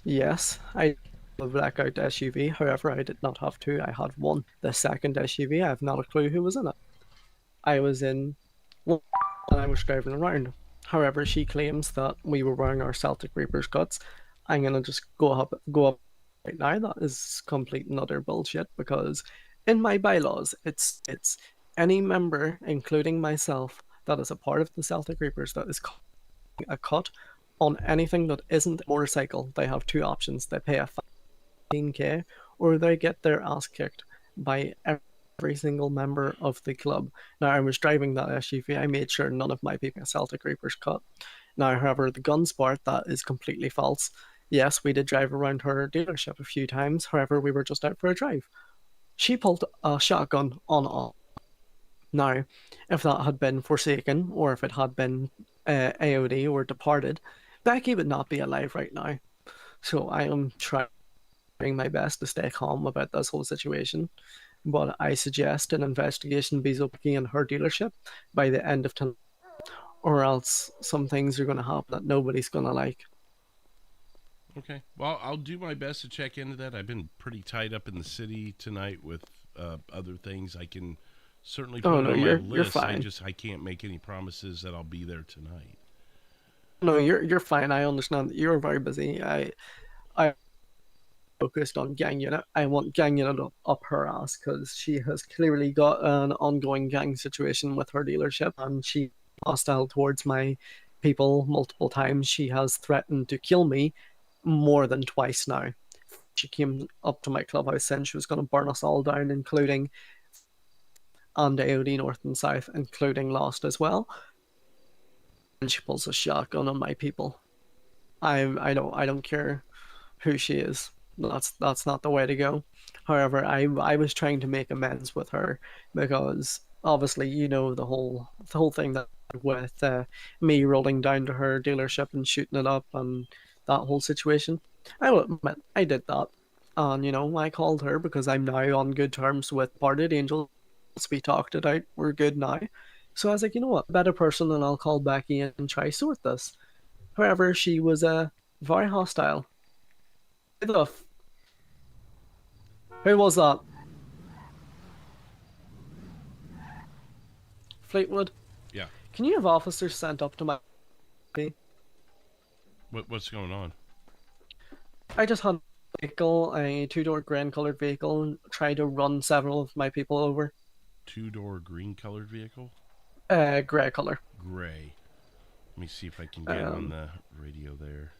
Speaker 3: Yes, I have a blackout SUV. However, I did not have 2. I had 1. The second SUV, I have not a clue who was in it. I was in one and I was driving around. However, she claims that we were wearing our Celtic Reapers cuts. I'm gonna just go up right now. That is complete and utter bullshit, because in my bylaws it's any member, including myself, that is a part of the Celtic Reapers that is a cut on anything that isn't a motorcycle. They have 2 options. They pay a 15k or they get their ass kicked by every single member of the club. Now, I was driving that SUV. I made sure none of my people got Celtic Reapers cut. Now, however, the guns part, that is completely false. Yes, we did drive around her dealership a few times. However, we were just out for a drive. She pulled a shotgun on all. Now, if that had been Forsaken, or if it had been AOD or Departed, Becky would not be alive right now. So I am trying my best to stay calm about this whole situation. But I suggest an investigation be open in her dealership by the end of tonight, or else some things are going to happen that nobody's going to like.
Speaker 2: Okay. Well, I'll do my best to check into that. I've been pretty tied up in the city tonight with other things. I can certainly put it on my list.
Speaker 3: You're fine.
Speaker 2: I can't make any promises that I'll be there tonight.
Speaker 3: No, you're fine. I understand that you're very busy. I focused on gang unit. I want gang unit up her ass, because she has clearly got an ongoing gang situation with her dealership, and she hostile towards my people multiple times. She has threatened to kill me more than twice now. She came up to my clubhouse saying she was going to burn us all down, including and AOD North and South, including Lost as well. And she pulls a shotgun on my people. I don't care who she is. That's not the way to go. However, I was trying to make amends with her, because obviously, you know, the whole thing that with me rolling down to her dealership and shooting it up and that whole situation. I will admit, I did that. And, I called her because I'm now on good terms with Parted Angels. We talked it out. We're good now. So I was like, you know what? Better person than I'll call Becky and try sort this. However, she was very hostile. Who was that? Fleetwood?
Speaker 2: Yeah.
Speaker 3: Can you have officers sent up to my...
Speaker 2: What's going on?
Speaker 3: I just had a vehicle, a two-door green-colored vehicle, try to run several of my people over.
Speaker 2: Two-door green-colored vehicle?
Speaker 3: Gray color.
Speaker 2: Gray. Let me see if I can get on the radio there.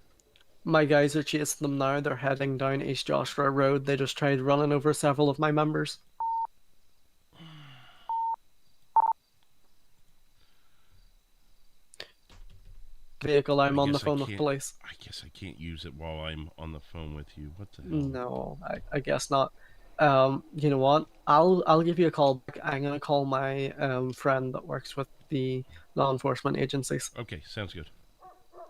Speaker 3: My guys are chasing them now. They're heading down East Joshua Road. They just tried running over several of my members. Vehicle, I'm on the phone with police.
Speaker 2: I guess I can't use it while I'm on the phone with you. What the hell?
Speaker 3: No, I guess not. You know what? I'll give you a call back. I'm gonna call my friend that works with the law enforcement agencies.
Speaker 2: Okay, sounds good.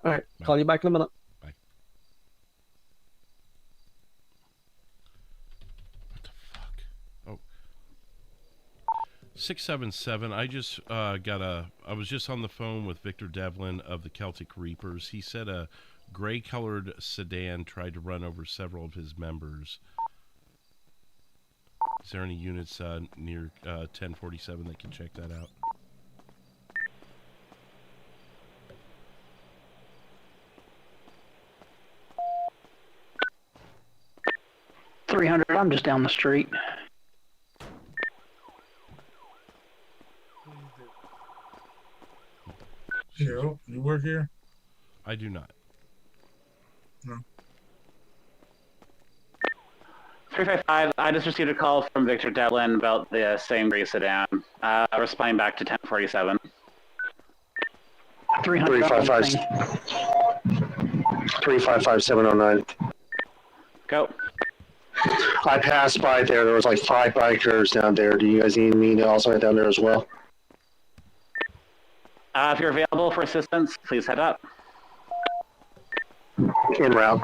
Speaker 3: All right,
Speaker 2: Bye.
Speaker 3: call you back in a minute.
Speaker 2: Bye. What the fuck? Oh. 677. I just I was just on the phone with Victor Devlin of the Celtic Reapers. He said a gray-colored sedan tried to run over several of his members. Is there any units near 1047 that can check that out?
Speaker 11: $300. I'm just down the street.
Speaker 7: Cheryl, you work here?
Speaker 2: I do not.
Speaker 7: No.
Speaker 17: 355, I just received a call from Victor Devlin about the same gray sedan. Responding back to 1047.
Speaker 18: 355-709.
Speaker 17: Go.
Speaker 18: I passed by there. There was like 5 bikers down there. Do you guys need me to also head down there as well?
Speaker 17: If you're available for assistance, please head up.
Speaker 18: En route.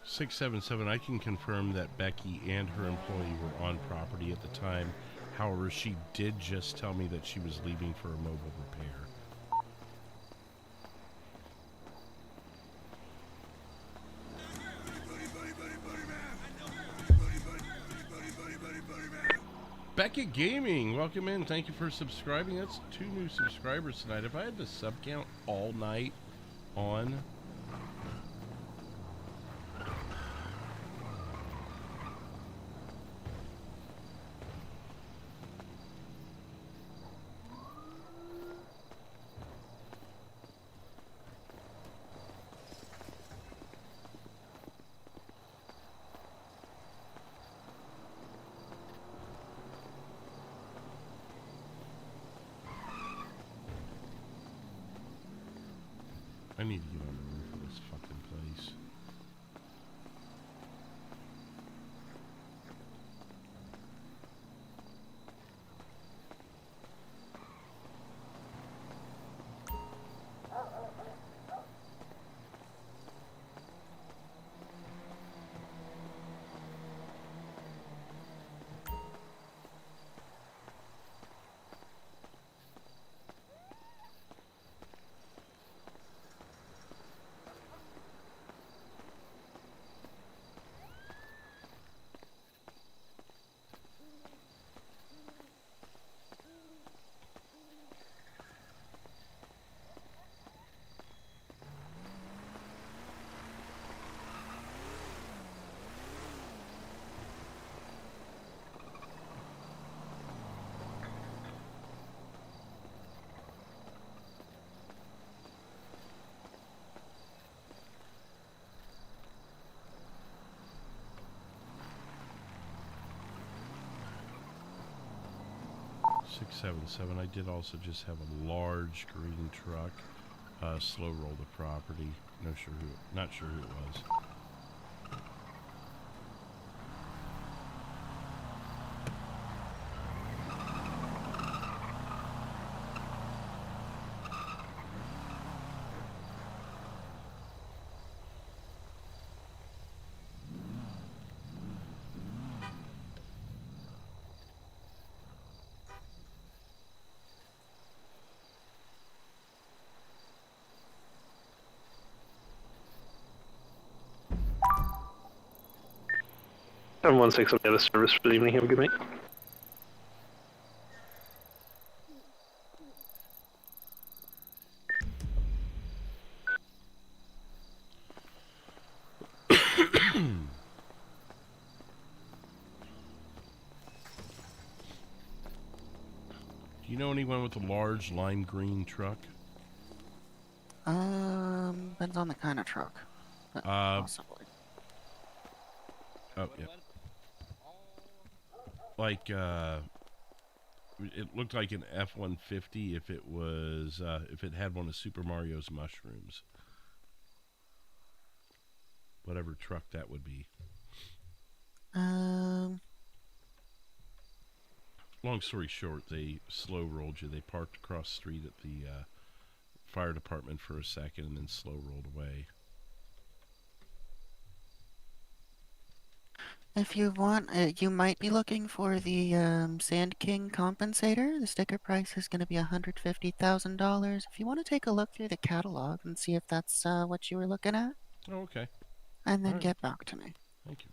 Speaker 2: 677, I can confirm that Becky and her employee were on property at the time. However, she did just tell me that she was leaving for a mobile repair. Beckett Gaming, welcome in. Thank you for subscribing. That's 2 new subscribers tonight. If I had the sub count all night on... I need to get on the roof of this fucking place. Six, 7, I did also just have a large green truck slow roll the property. Not sure who it was.
Speaker 21: 716 will be out of service for the evening. Have a good night.
Speaker 2: Do you know anyone with a large lime green truck?
Speaker 23: Depends on the kind of truck. But possibly.
Speaker 2: Oh, yeah. Like, it looked like an F-150 if it was, if it had one of Super Mario's mushrooms. Whatever truck that would be. Long story short, they slow rolled you. They parked across the street at the fire department for a second and then slow rolled away.
Speaker 23: If you want, you might be looking for the Sand King compensator. The sticker price is going to be $150,000. If you want to take a look through the catalog and see if that's what you were looking at.
Speaker 2: Oh, okay.
Speaker 23: And then
Speaker 2: All right.
Speaker 23: get back to me.
Speaker 2: Thank you.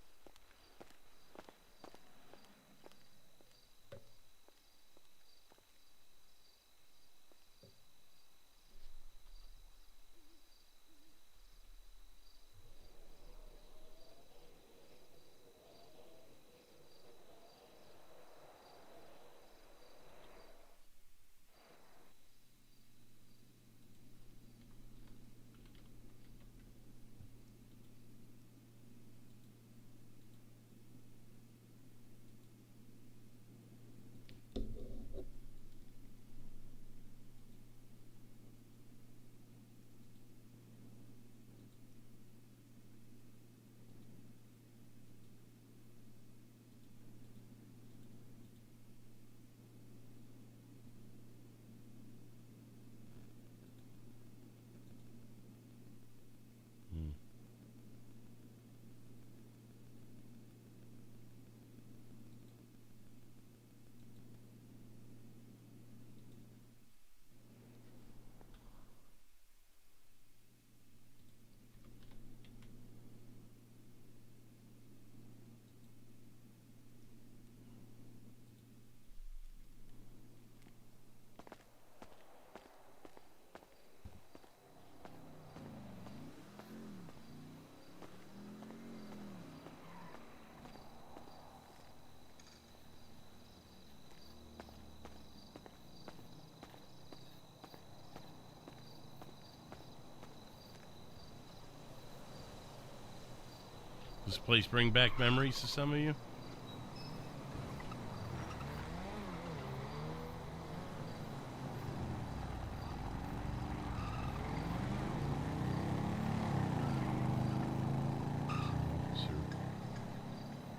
Speaker 2: Does this place bring back memories to some of you?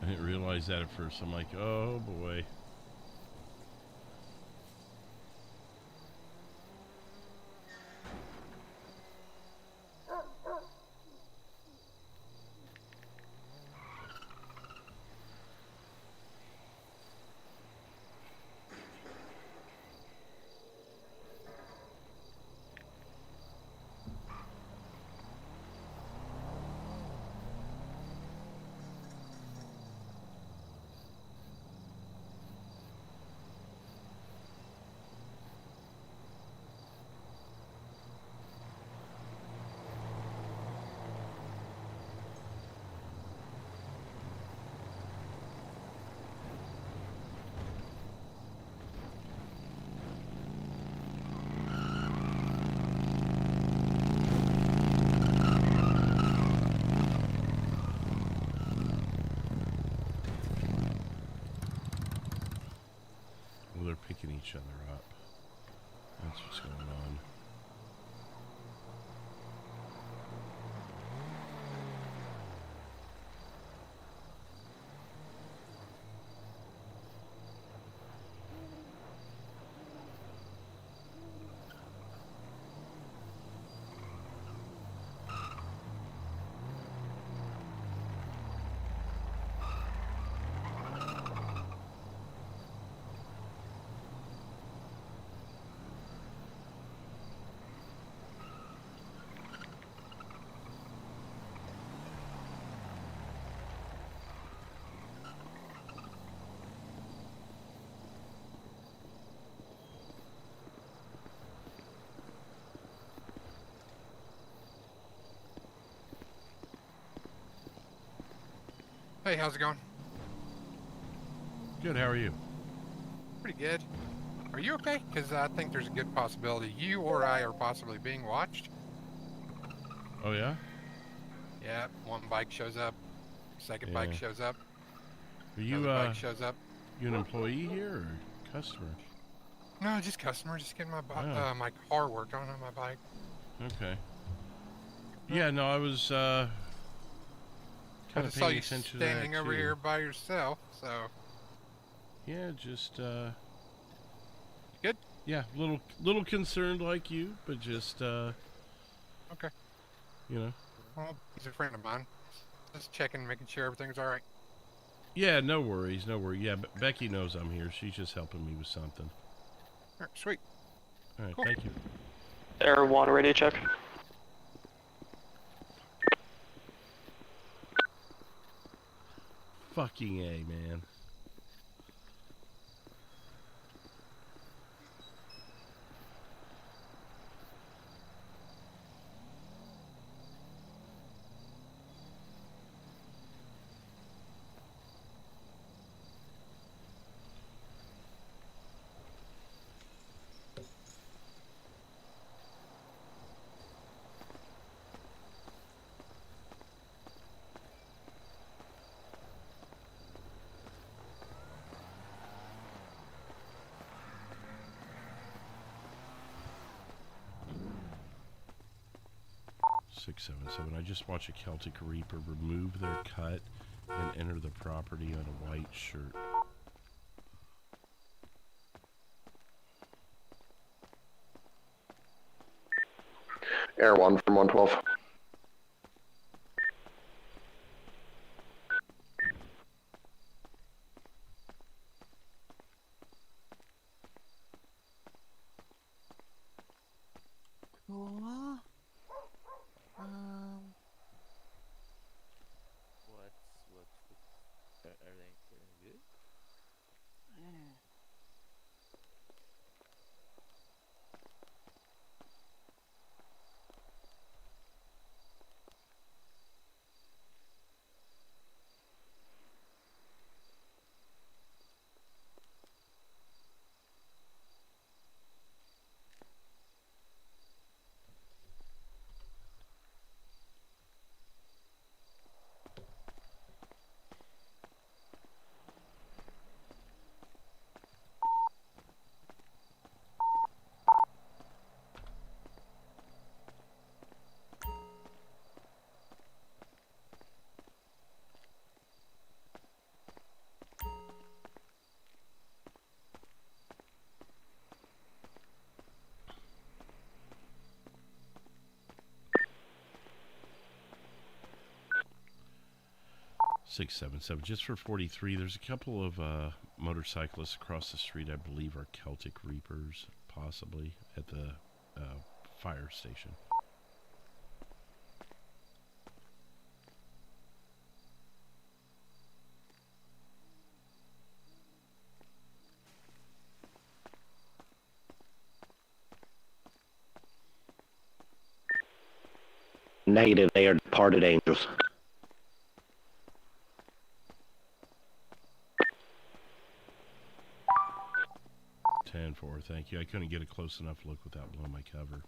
Speaker 2: I didn't realize that at first. I'm like, oh boy. Well, they're picking each other up. That's what's going on.
Speaker 5: Hey, how's it going?
Speaker 2: Good, how are you?
Speaker 5: Pretty good. Are you okay? Because I think there's a good possibility you or I are possibly being watched.
Speaker 2: Oh, yeah?
Speaker 5: Yeah, one bike shows up, second bike
Speaker 2: Yeah.
Speaker 5: shows up,
Speaker 2: Are you,
Speaker 5: another bike shows up.
Speaker 2: you an employee here or customer?
Speaker 5: No, just customer, just getting my
Speaker 2: Oh.
Speaker 5: my car worked on my bike.
Speaker 2: Okay. Yeah, no, I was,
Speaker 5: I
Speaker 2: kind of
Speaker 5: just saw
Speaker 2: paying
Speaker 5: you
Speaker 2: attention to that,
Speaker 5: standing over
Speaker 2: too.
Speaker 5: here by yourself, so.
Speaker 2: Yeah, just,
Speaker 5: Good?
Speaker 2: Yeah, little concerned like you, but just,
Speaker 5: Okay.
Speaker 2: you know.
Speaker 5: Well, he's a friend of mine. Just checking, making sure everything's all right.
Speaker 2: Yeah, no worries, no worries. Yeah, Becky knows I'm here. She's just helping me with something.
Speaker 5: All right, sweet.
Speaker 2: All right,
Speaker 5: Cool.
Speaker 2: thank you.
Speaker 8: Air 1, radio check.
Speaker 2: Fucking A, man. Six, 7, 7. I just watched a Celtic Reaper remove their cut and enter the property on a white shirt.
Speaker 9: Air 1 from 112.
Speaker 23: Cool.
Speaker 19: Everything good?
Speaker 23: Yeah.
Speaker 2: 677. Just for 43, there's a couple of motorcyclists across the street, I believe, are Celtic Reapers, possibly, at the fire station.
Speaker 20: Negative, they are departed angels.
Speaker 2: Ten four, thank you. I couldn't get a close enough look without blowing my cover.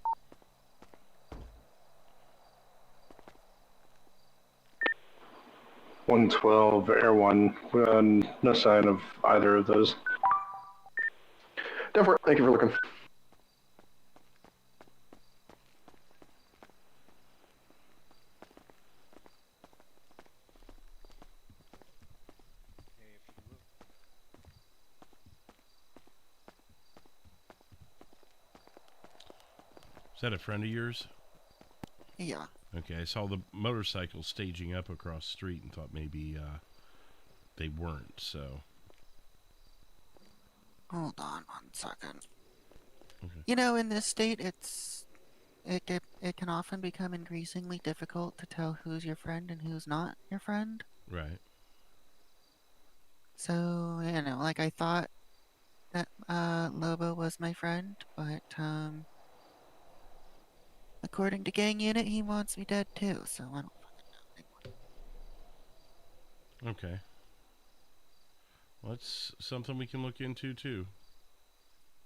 Speaker 21: $112, Air 1. No sign of either of those.
Speaker 9: Thank you for looking.
Speaker 2: Is that a friend of yours?
Speaker 23: Yeah.
Speaker 2: Okay, I saw the motorcycle staging up across the street and thought maybe they weren't, so.
Speaker 23: Hold on 1 second.
Speaker 2: Okay.
Speaker 23: You know, in this state, it can often become increasingly difficult to tell who's your friend and who's not your friend.
Speaker 2: Right.
Speaker 23: So, you know, like I thought that Lobo was my friend, but according to gang unit, he wants me dead too. So I don't fucking know
Speaker 2: Okay. Well, that's something we can look into too.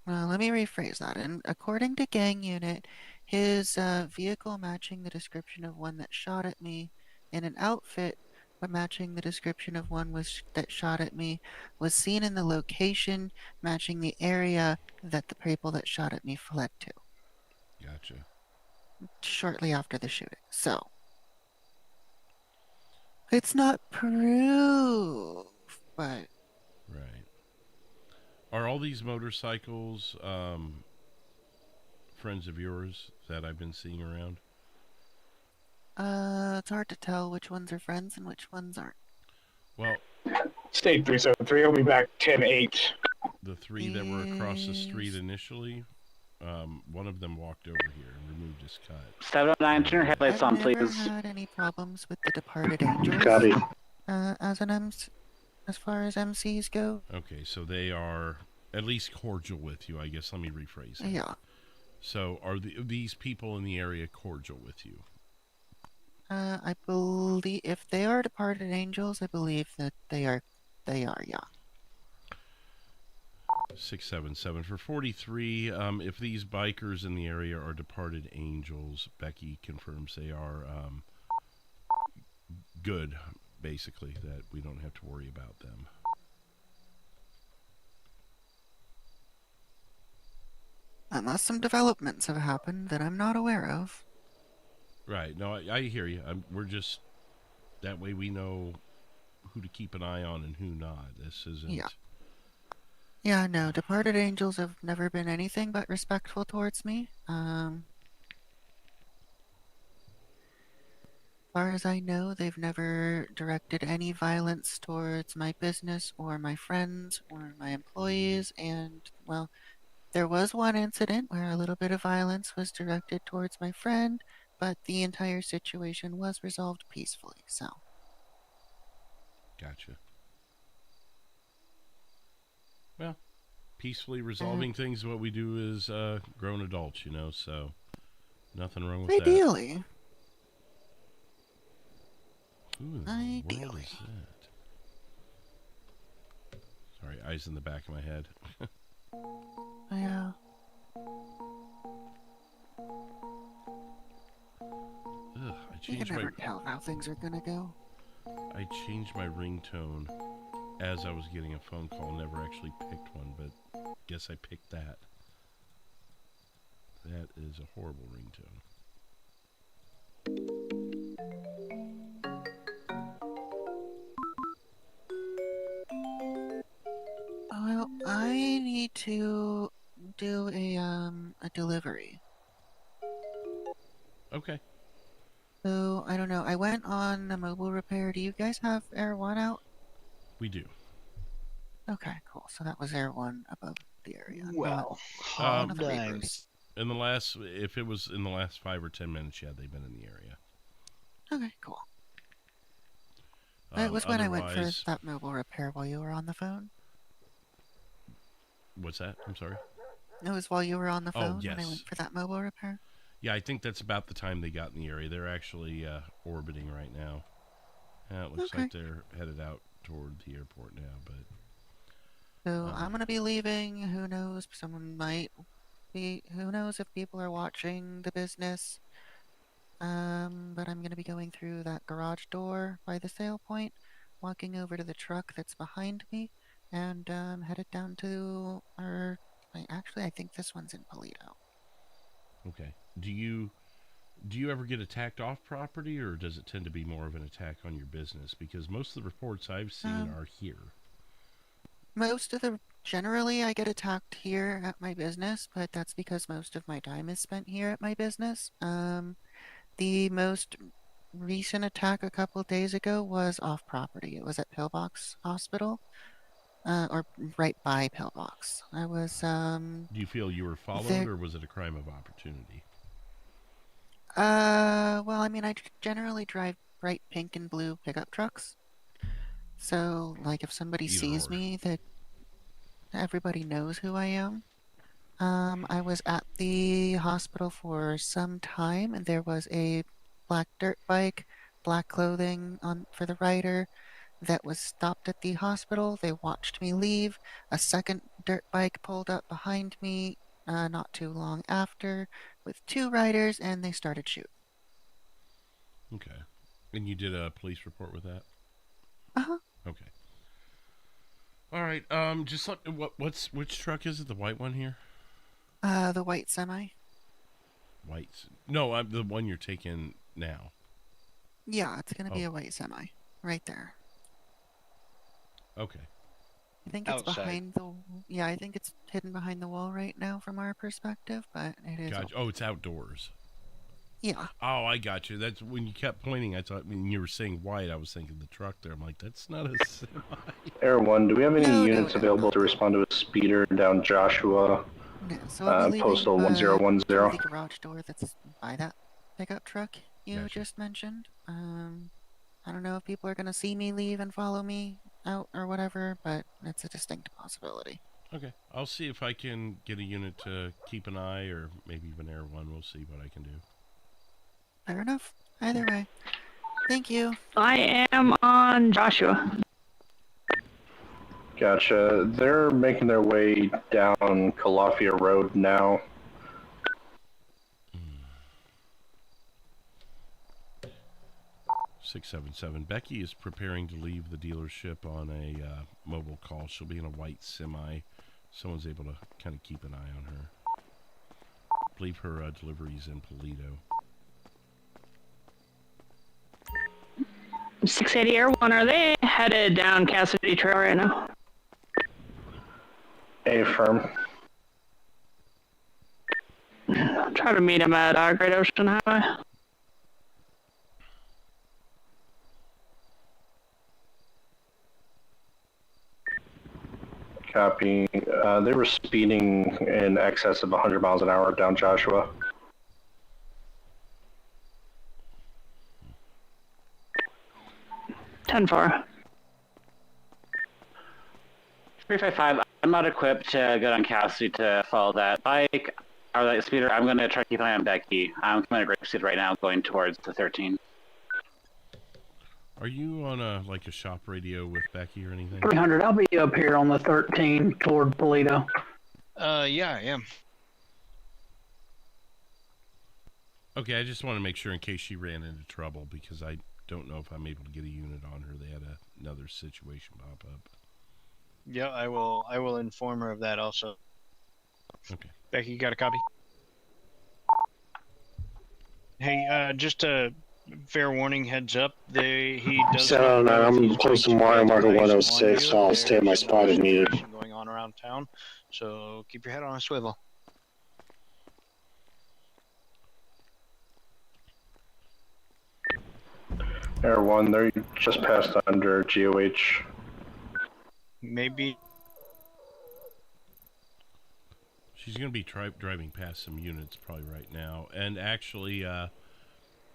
Speaker 23: Well, let me rephrase that. And according to gang unit, his vehicle matching the description of one that shot at me, and an outfit matching the description of one that shot at me, was seen in the location matching the area that the people that shot at me fled to.
Speaker 2: Gotcha.
Speaker 23: Shortly after the shooting. So it's not proof, but
Speaker 2: right. Are all these motorcycles friends of yours that I've been seeing around?
Speaker 23: it's hard to tell which ones are friends and which ones aren't.
Speaker 2: Well,
Speaker 12: State 373 will be back 10-8.
Speaker 2: The three that were across the street initially, one of them walked over here and removed his cut.
Speaker 17: 709, turn your headlights on,
Speaker 23: I've never
Speaker 17: please.
Speaker 23: had any problems with the departed angels.
Speaker 12: Copy.
Speaker 23: As an MC, as far as MCs go.
Speaker 2: Okay, so they are at least cordial with you, I guess. Let me rephrase that.
Speaker 23: Yeah.
Speaker 2: So are these people in the area cordial with you?
Speaker 23: I believe if they are departed angels, I believe that they are, yeah.
Speaker 2: 677 for 43. If these bikers in the area are departed angels, Becky confirms they are good, basically, that we don't have to worry about them.
Speaker 23: Unless some developments have happened that I'm not aware of.
Speaker 2: Right. No, I hear you. We're just that way we know who to keep an eye on and who not. This isn't.
Speaker 23: Yeah. Yeah, no, departed angels have never been anything but respectful towards me. As far as I know, they've never directed any violence towards my business or my friends or my employees. And, well, there was one incident where a little bit of violence was directed towards my friend, but the entire situation was resolved peacefully, so.
Speaker 2: Gotcha. Well, peacefully resolving things, what we do as grown adults, you know, so nothing wrong with
Speaker 23: Ideally.
Speaker 2: that. Who in the world is that? Sorry, eyes in the back of my head.
Speaker 23: Yeah.
Speaker 2: Ugh,
Speaker 23: You can never tell how things are gonna go.
Speaker 2: I changed my ringtone as I was getting a phone call. Never actually picked one, but guess I picked that. That is a horrible ringtone.
Speaker 23: Well, I need to do a delivery.
Speaker 2: Okay.
Speaker 23: So, I don't know. I went on a mobile repair. Do you guys have Air 1 out?
Speaker 2: We do.
Speaker 23: Okay, cool. So that was Air 1 above the area.
Speaker 15: Well,
Speaker 23: not the Reapers.
Speaker 2: In the last, if it was in the last 5 or 10 minutes, yeah, they've been in the area.
Speaker 23: Okay, cool. It was when I went for that mobile repair while you were on the phone.
Speaker 2: What's that? I'm sorry.
Speaker 23: It was while you were on the phone
Speaker 2: Oh, yes.
Speaker 23: when I went for that mobile repair.
Speaker 2: Yeah, I think that's about the time they got in the area. They're actually orbiting right now. It looks like they're headed out toward the airport now, but...
Speaker 23: So I'm going to be leaving. Who knows? Someone might be... Who knows if people are watching the business. But I'm going to be going through that garage door by the sale point, walking over to the truck that's behind me, and headed down to our... Actually, I think this one's in Polito.
Speaker 2: Okay. Do you ever get attacked off property, or does it tend to be more of an attack on your business? Because most of the reports I've seen are here.
Speaker 23: Generally I get attacked here at my business, but that's because most of my time is spent here at my business. The most recent attack a couple days ago was off property. It was at Pillbox Hospital, or right by Pillbox. I was,
Speaker 2: Do you feel you were followed, or was it a crime of opportunity?
Speaker 23: well, I mean, I generally drive bright pink and blue pickup trucks. So, like, if somebody sees me, that everybody knows who I am. I was at the hospital for some time, and there was a black dirt bike, black clothing for the rider, that was stopped at the hospital. They watched me leave. A second dirt bike pulled up behind me not too long after with 2 riders, and they started shooting.
Speaker 2: Okay. And you did a police report with that?
Speaker 23: Uh-huh.
Speaker 2: Okay. All right. Just let which truck is it? The white one here?
Speaker 23: The white semi.
Speaker 2: White. No, I'm the one you're taking now.
Speaker 23: Yeah, it's gonna be a white semi right there.
Speaker 2: Okay.
Speaker 23: I think it's
Speaker 15: Outside.
Speaker 23: behind the. Yeah, I think it's hidden behind the wall right now from our perspective, but it is.
Speaker 2: Gotcha. Oh, it's outdoors.
Speaker 23: Yeah.
Speaker 2: Oh, I got you. That's when you kept pointing. I thought when you were saying white, I was thinking the truck there. I'm like, that's not a semi.
Speaker 21: Air 1, do we have any units available to respond to a speeder down Joshua?
Speaker 23: No, so I'll be leaving,
Speaker 21: Postal
Speaker 23: through
Speaker 21: 1010.
Speaker 23: the garage door that's by that pickup truck you just mentioned. I don't know if people are gonna see me leave and follow me out or whatever, but it's a distinct possibility.
Speaker 2: Okay. I'll see if I can get a unit to keep an eye, or maybe even Air 1. We'll see what I can do.
Speaker 23: Fair enough. Either way. Thank you.
Speaker 11: I am on Joshua.
Speaker 21: Gotcha. They're making their way down Calafia Road now.
Speaker 2: 677. Becky is preparing to leave the dealership on a mobile call. She'll be in a white semi. Someone's able to kind of keep an eye on her. I believe her delivery's in Polito.
Speaker 11: 680 Air 1, are they headed down Cassidy Trail right now?
Speaker 21: Affirm.
Speaker 11: Try to meet him at Great Ocean Highway.
Speaker 21: Copy. They were speeding in excess of 100 miles an hour down Joshua.
Speaker 11: Ten 4.
Speaker 17: 355, I'm not equipped to go down Cassidy to follow that bike or that speeder. I'm going to try to keep an eye on Becky. I'm coming to Grapeseed right now, going towards the 13.
Speaker 2: Are you on a shop radio with Becky or anything?
Speaker 6: 300, I'll be up here on the 13 toward Polito.
Speaker 15: Yeah, I am.
Speaker 2: Okay, I just want to make sure in case she ran into trouble, because I don't know if I'm able to get a unit on her. They had another situation pop up.
Speaker 15: Yeah, I will inform her of that also.
Speaker 2: Okay.
Speaker 15: Becky, you got a copy? Hey, just a fair warning, heads up. He does.
Speaker 18: 709, I'm close to Mario Marker 106, so I'll stay at my spot if needed.
Speaker 15: Going on around town, so keep your head on a swivel.
Speaker 21: Air 1, they're just passed under GOH.
Speaker 15: Maybe.
Speaker 2: She's going to be driving past some units probably right now. And actually,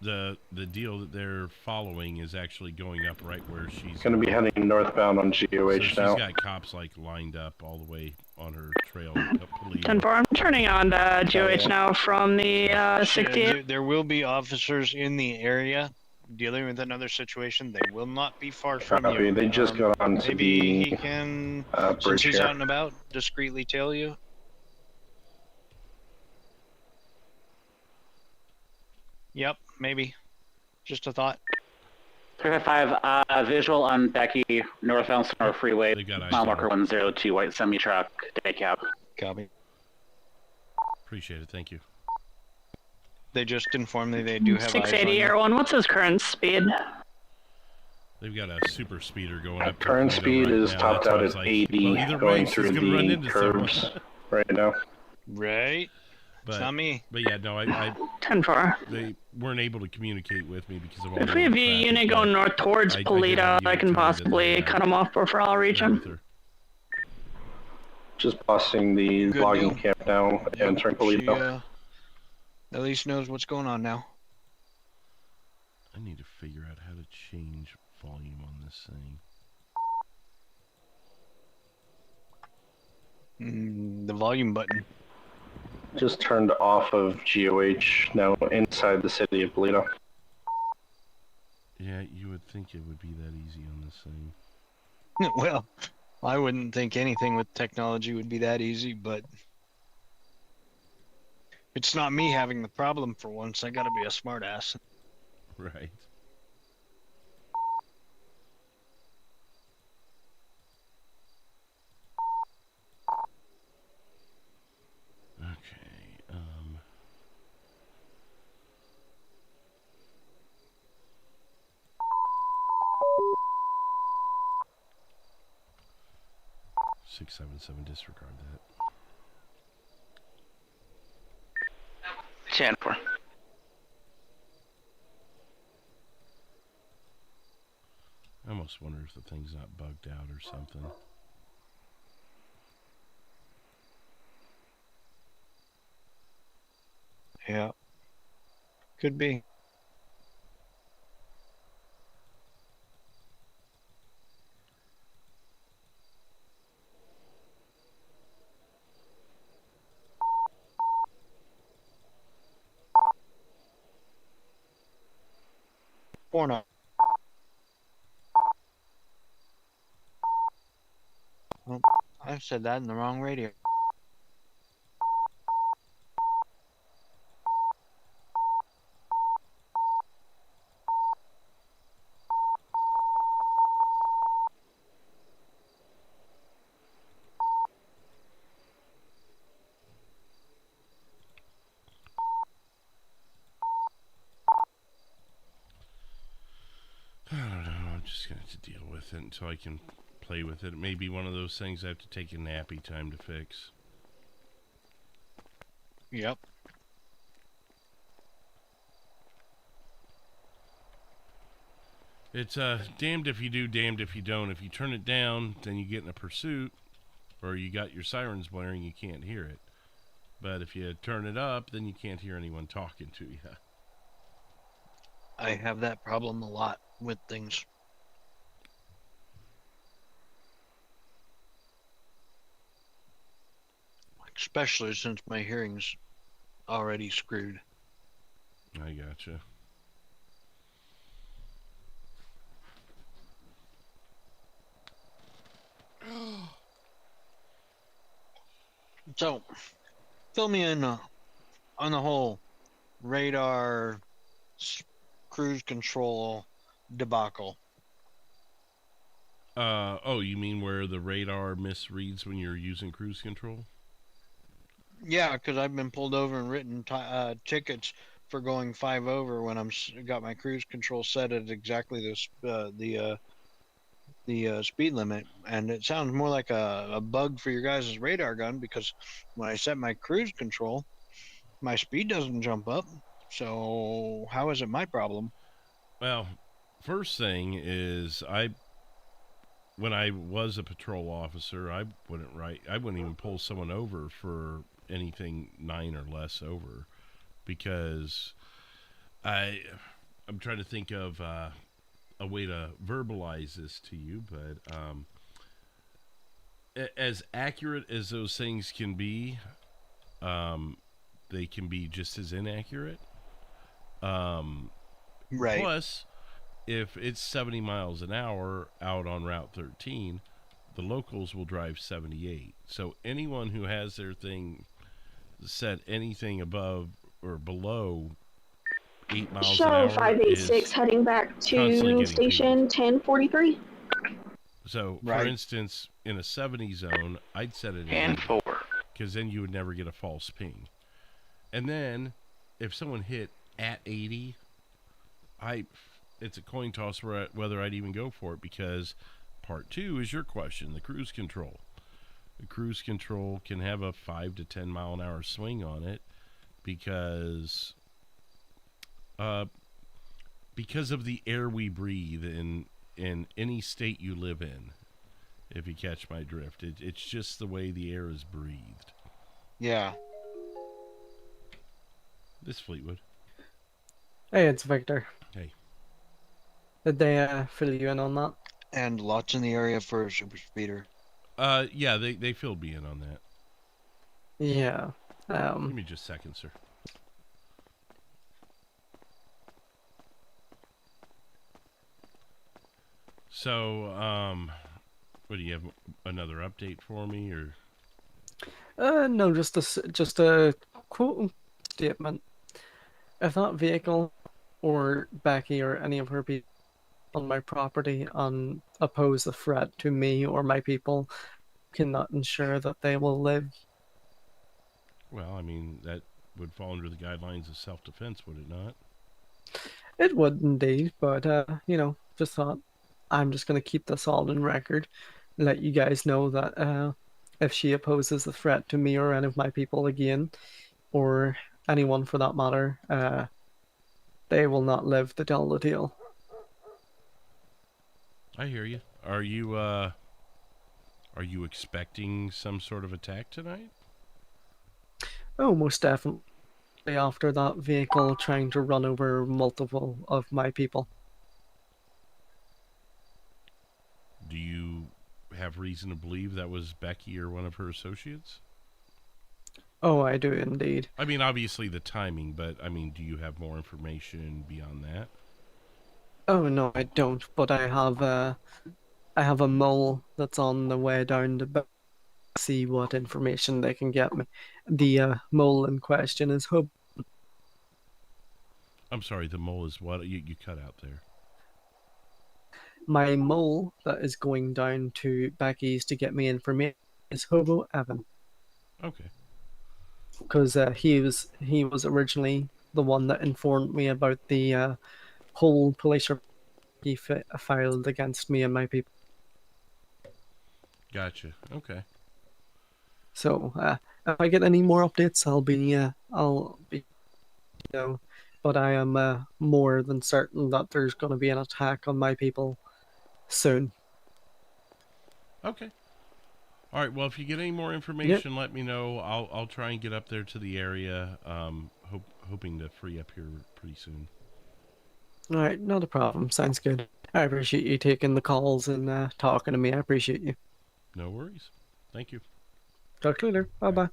Speaker 2: the deal that they're following is actually going up right where she's
Speaker 21: going to be heading northbound on GOH
Speaker 2: so she's
Speaker 21: now.
Speaker 2: Got cops lined up all the way on her trail.
Speaker 11: 10 4, I'm turning on GOH now from the 68.
Speaker 15: There will be officers in the area dealing with another situation. They will not be far from you.
Speaker 21: They just got on to
Speaker 15: maybe
Speaker 21: the
Speaker 15: he can, since
Speaker 21: bridge
Speaker 15: he's
Speaker 21: here.
Speaker 15: out and about, discreetly tell you. Yep, maybe. Just a thought.
Speaker 17: 355, visual on Becky, northbound Sonora Freeway, mile marker 102, white semi-truck, day cab.
Speaker 15: Copy.
Speaker 2: Appreciate it, thank you.
Speaker 15: They just informed me they do have
Speaker 11: 680 Air 1, what's his current speed?
Speaker 2: They've got a super speeder going up.
Speaker 21: Current speed is topped out at 80, going through the curves right now.
Speaker 15: Right.
Speaker 2: But,
Speaker 15: it's not me.
Speaker 2: But yeah, no, I
Speaker 11: 10 4.
Speaker 2: They weren't able to communicate with me because of all.
Speaker 11: If we have a unit going north towards Polito, I can possibly cut him off before I'll reach him.
Speaker 21: Just busting the logging camp now, entering Polito.
Speaker 15: At least knows what's going on now.
Speaker 2: I need to figure out how to change volume on this thing.
Speaker 15: The volume button.
Speaker 21: Just turned off of GOH, now inside the city of Polito.
Speaker 2: Yeah, you would think it would be that easy on this thing.
Speaker 15: Well, I wouldn't think anything with technology would be that easy, but it's not me having the problem for once. I gotta be a smartass.
Speaker 2: Right. Okay. 677, disregard that.
Speaker 12: 10-4.
Speaker 2: I almost wonder if the thing's not bugged out or something.
Speaker 15: Yeah. Could be. Or not. Oh, I said that in the wrong radio.
Speaker 2: I don't know. I'm just going to have to deal with it until I can play with it. It may be one of those things I have to take a nappy time to fix.
Speaker 15: Yep.
Speaker 2: It's damned if you do, damned if you don't. If you turn it down, then you get in a pursuit, or you got your sirens blaring, you can't hear it. But if you turn it up, then you can't hear anyone talking to you.
Speaker 15: I have that problem a lot with things. Especially since my hearing's already screwed.
Speaker 2: I gotcha.
Speaker 15: So, fill me in on the whole radar cruise control debacle.
Speaker 2: Oh, you mean where the radar misreads when you're using cruise control?
Speaker 15: Yeah, because I've been pulled over and written tickets for going 5 over when I'm got my cruise control set at exactly the speed limit, and it sounds more like a bug for your guys' radar gun, because when I set my cruise control, my speed doesn't jump up. So how is it my problem?
Speaker 2: Well, first thing is when I was a patrol officer, I wouldn't even pull someone over for anything 9 or less over, because I'm trying to think of a way to verbalize this to you, but as accurate as those things can be, they can be just as inaccurate.
Speaker 15: Right.
Speaker 2: Plus, if it's 70 miles an hour out on Route 13, the locals will drive 78. So anyone who has their thing set anything above or below 8 miles an
Speaker 14: Show
Speaker 2: hour
Speaker 14: 586
Speaker 2: is
Speaker 14: heading back
Speaker 2: constantly
Speaker 14: to
Speaker 2: getting
Speaker 14: station 1043.
Speaker 2: So, for
Speaker 15: Right.
Speaker 2: instance, in a 70 zone, I'd set it
Speaker 12: And
Speaker 2: at
Speaker 12: 4.
Speaker 2: because then you would never get a false ping. And then, if someone hit at 80, it's a coin toss whether I'd even go for it, because part 2 is your question, the cruise control. The cruise control can have a 5 to 10 mile an hour swing on it because of the air we breathe in any state you live in, if you catch my drift. It's just the way the air is breathed.
Speaker 15: Yeah.
Speaker 2: This Fleetwood.
Speaker 3: Hey, it's Victor.
Speaker 2: Hey.
Speaker 3: Did they fill you in on that?
Speaker 15: And lots in the area for a super speeder.
Speaker 2: Yeah, they filled me in on that.
Speaker 3: Yeah.
Speaker 2: Give me just a second, sir. So, what do you have? Another update for me, or?
Speaker 3: No, just a quote statement. If that vehicle or Becky or any of her people on my property and oppose a threat to me or my people, cannot ensure that they will live.
Speaker 2: Well, I mean, that would fall under the guidelines of self-defense, would it not?
Speaker 3: It would indeed, but just thought I'm just gonna keep this all in record, let you guys know that if she opposes a threat to me or any of my people again, or anyone for that matter, they will not live to tell the tale.
Speaker 2: I hear you. Are you expecting some sort of attack tonight?
Speaker 3: Oh, most definitely. After that vehicle trying to run over multiple of my people.
Speaker 2: Do you have reason to believe that was Becky or one of her associates?
Speaker 3: Oh, I do indeed.
Speaker 2: I mean, obviously the timing, but I mean, do you have more information beyond that?
Speaker 3: Oh no, I don't. But I have a mole that's on the way down to see what information they can get me. The mole in question is Hub.
Speaker 2: I'm sorry, the mole is what? You cut out there.
Speaker 3: My mole that is going down to Becky's to get me information is Hobo Evan.
Speaker 2: Okay.
Speaker 3: Because he was originally the one that informed me about the whole police report he filed against me and my people.
Speaker 2: Gotcha. Okay.
Speaker 3: So if I get any more updates, I'll be but I am more than certain that there's going to be an attack on my people soon.
Speaker 2: Okay. All right. Well, if you get any more information, let me know. I'll try and get up there to the area. Hoping to free up here pretty soon.
Speaker 3: All right, not a problem. Sounds good. I appreciate you taking the calls and talking to me. I appreciate you.
Speaker 2: No worries. Thank you.
Speaker 3: Talk to you later. Bye bye.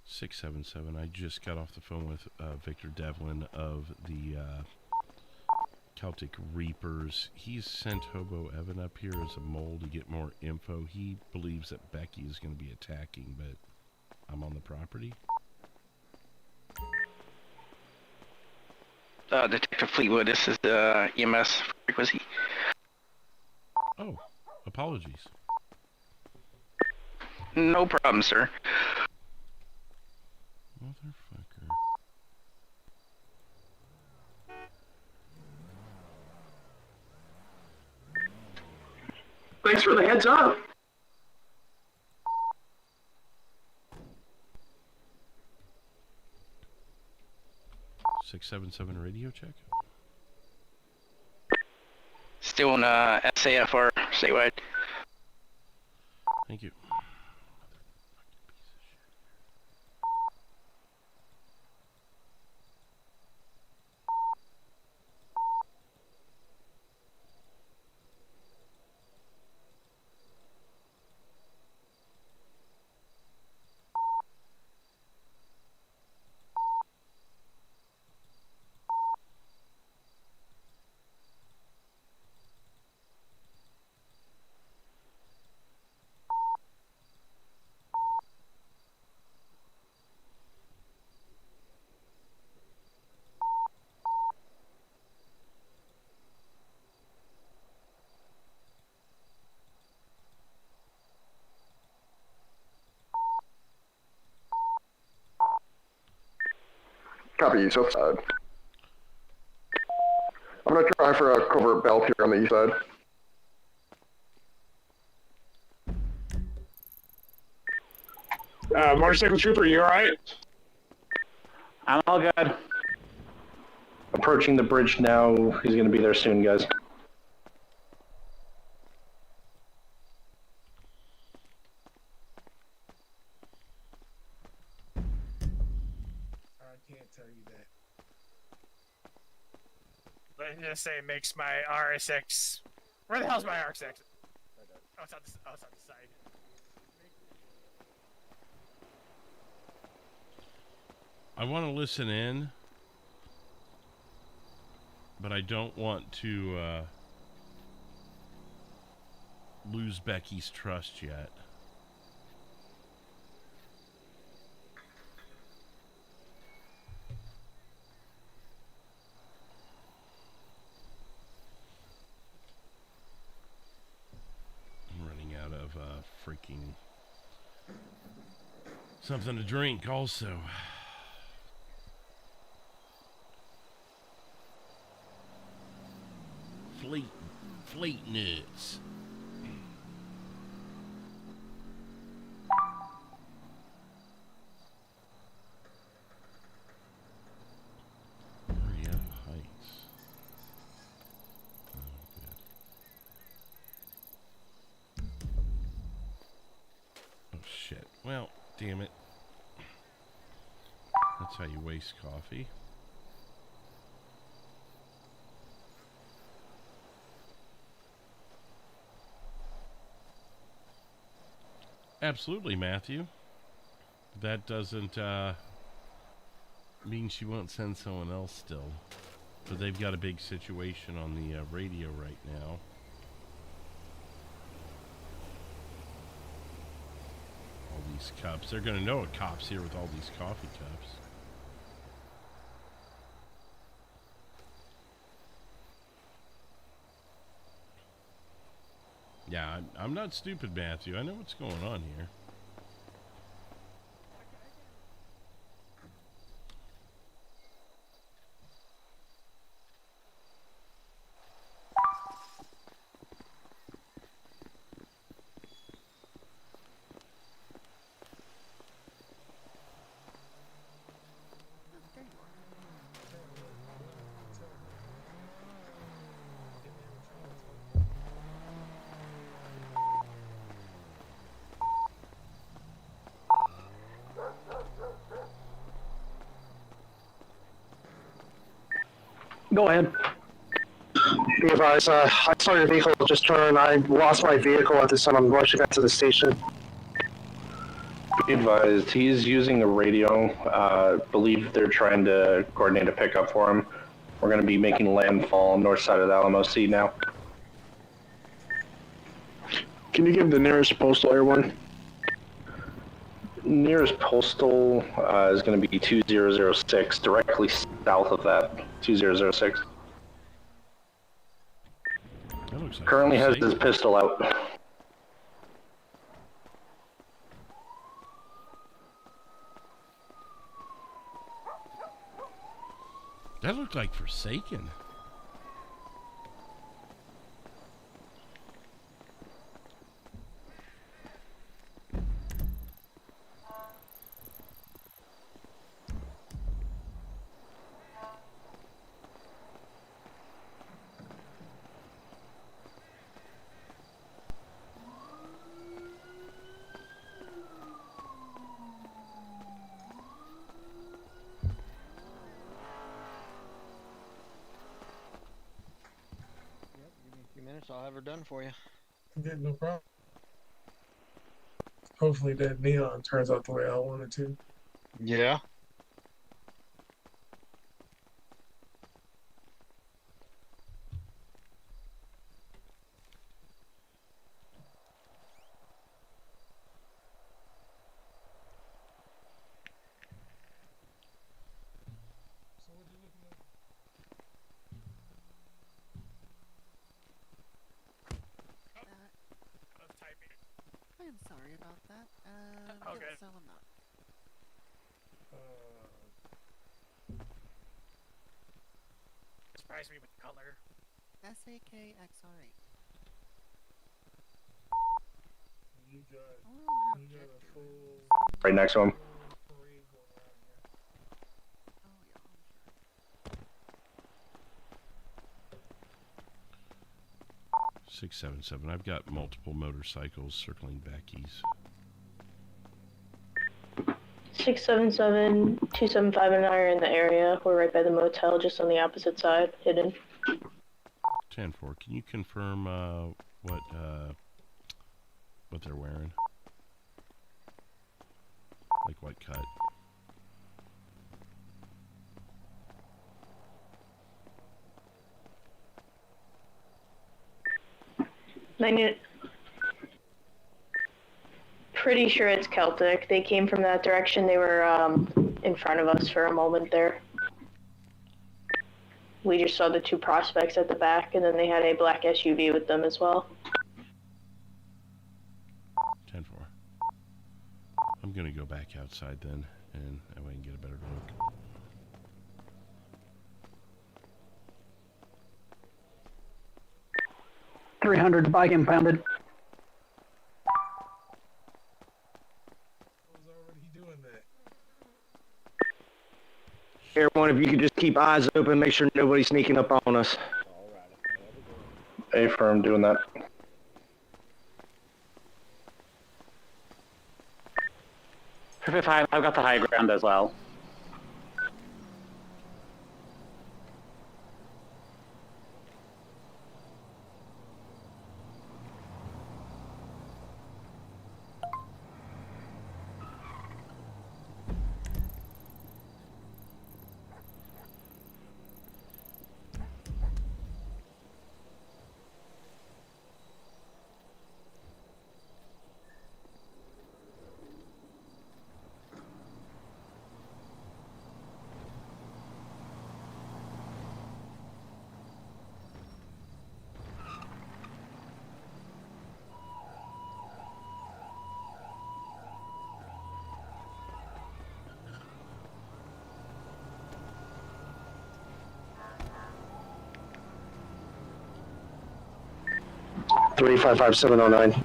Speaker 2: 677. I just got off the phone with Victor Devlin of the Celtic Reapers. He's sent Hobo Evan up here as a mole to get more info. He believes that Becky is going to be attacking, but I'm on the property.
Speaker 13: Detective Fleetwood, this is the EMS frequency.
Speaker 2: Oh, apologies.
Speaker 13: No problem, sir.
Speaker 2: Motherfucker.
Speaker 6: Thanks for the heads up.
Speaker 2: Six, 7 radio check.
Speaker 13: Still in SAFR statewide.
Speaker 2: Thank you.
Speaker 19: Copy, south side. I'm gonna try for a covert belt here on the east side.
Speaker 18: Motorcycle trooper, you alright?
Speaker 13: I'm all good.
Speaker 21: Approaching the bridge now. He's gonna be there soon, guys.
Speaker 22: I can't tell you that. Let's just say it makes my RSX. Where the hell's my RSX? Oh, it's on the side.
Speaker 2: I want to listen in but I don't want to lose Becky's trust yet. I'm running out of freaking something to drink also. Fleet nuts. Marietta Heights. Oh, good. Oh, shit. Well, damn it. That's how you waste coffee. Absolutely, Matthew. That doesn't mean she won't send someone else still. But they've got a big situation on the radio right now. All these cups. They're going to know a cop's here with all these coffee cups. Yeah, I'm not stupid, Matthew. I know what's going on here.
Speaker 18: Go ahead. Be advised, I saw your vehicle just turn. I lost my vehicle at this time. I'm rushing back to the station.
Speaker 21: Be advised, he's using a radio. Believe they're trying to coordinate a pickup for him. We're going to be making landfall north side of the Alamo Sea now.
Speaker 9: Can you give the nearest postal air one?
Speaker 21: Nearest postal is going to be 2006, directly south of that. 2006.
Speaker 2: That looks like
Speaker 21: Currently has
Speaker 2: safe.
Speaker 21: his pistol out.
Speaker 2: That looked like Forsaken.
Speaker 15: Minutes, I'll have her done for you.
Speaker 7: Yeah, no problem. Hopefully that neon turns out the way I want it to.
Speaker 15: Yeah.
Speaker 23: I'm sorry about that.
Speaker 22: Oh,
Speaker 23: yeah,
Speaker 22: good.
Speaker 23: so I'm not.
Speaker 22: Surprise me with color.
Speaker 23: SAKXR8.
Speaker 7: You got a full...
Speaker 21: Right next to him.
Speaker 2: 677. I've got multiple motorcycles circling Becky's.
Speaker 14: 677, 275 and I are in the area. We're right by the motel, just on the opposite side, hidden.
Speaker 2: 10-4. Can you confirm what they're wearing? Like what cut?
Speaker 14: Pretty sure it's Celtic. They came from that direction. They were in front of us for a moment there. We just saw the two prospects at the back, and then they had a black SUV with them as well.
Speaker 2: 10-4. I'm going to go back outside then, and that way I can get a better look.
Speaker 6: .300 bike impounded.
Speaker 1: Everyone, if you could just keep eyes open, make sure nobody's sneaking up on us.
Speaker 21: A-firm doing that.
Speaker 17: Perfect. I've got the high ground as well.
Speaker 18: Three 55709.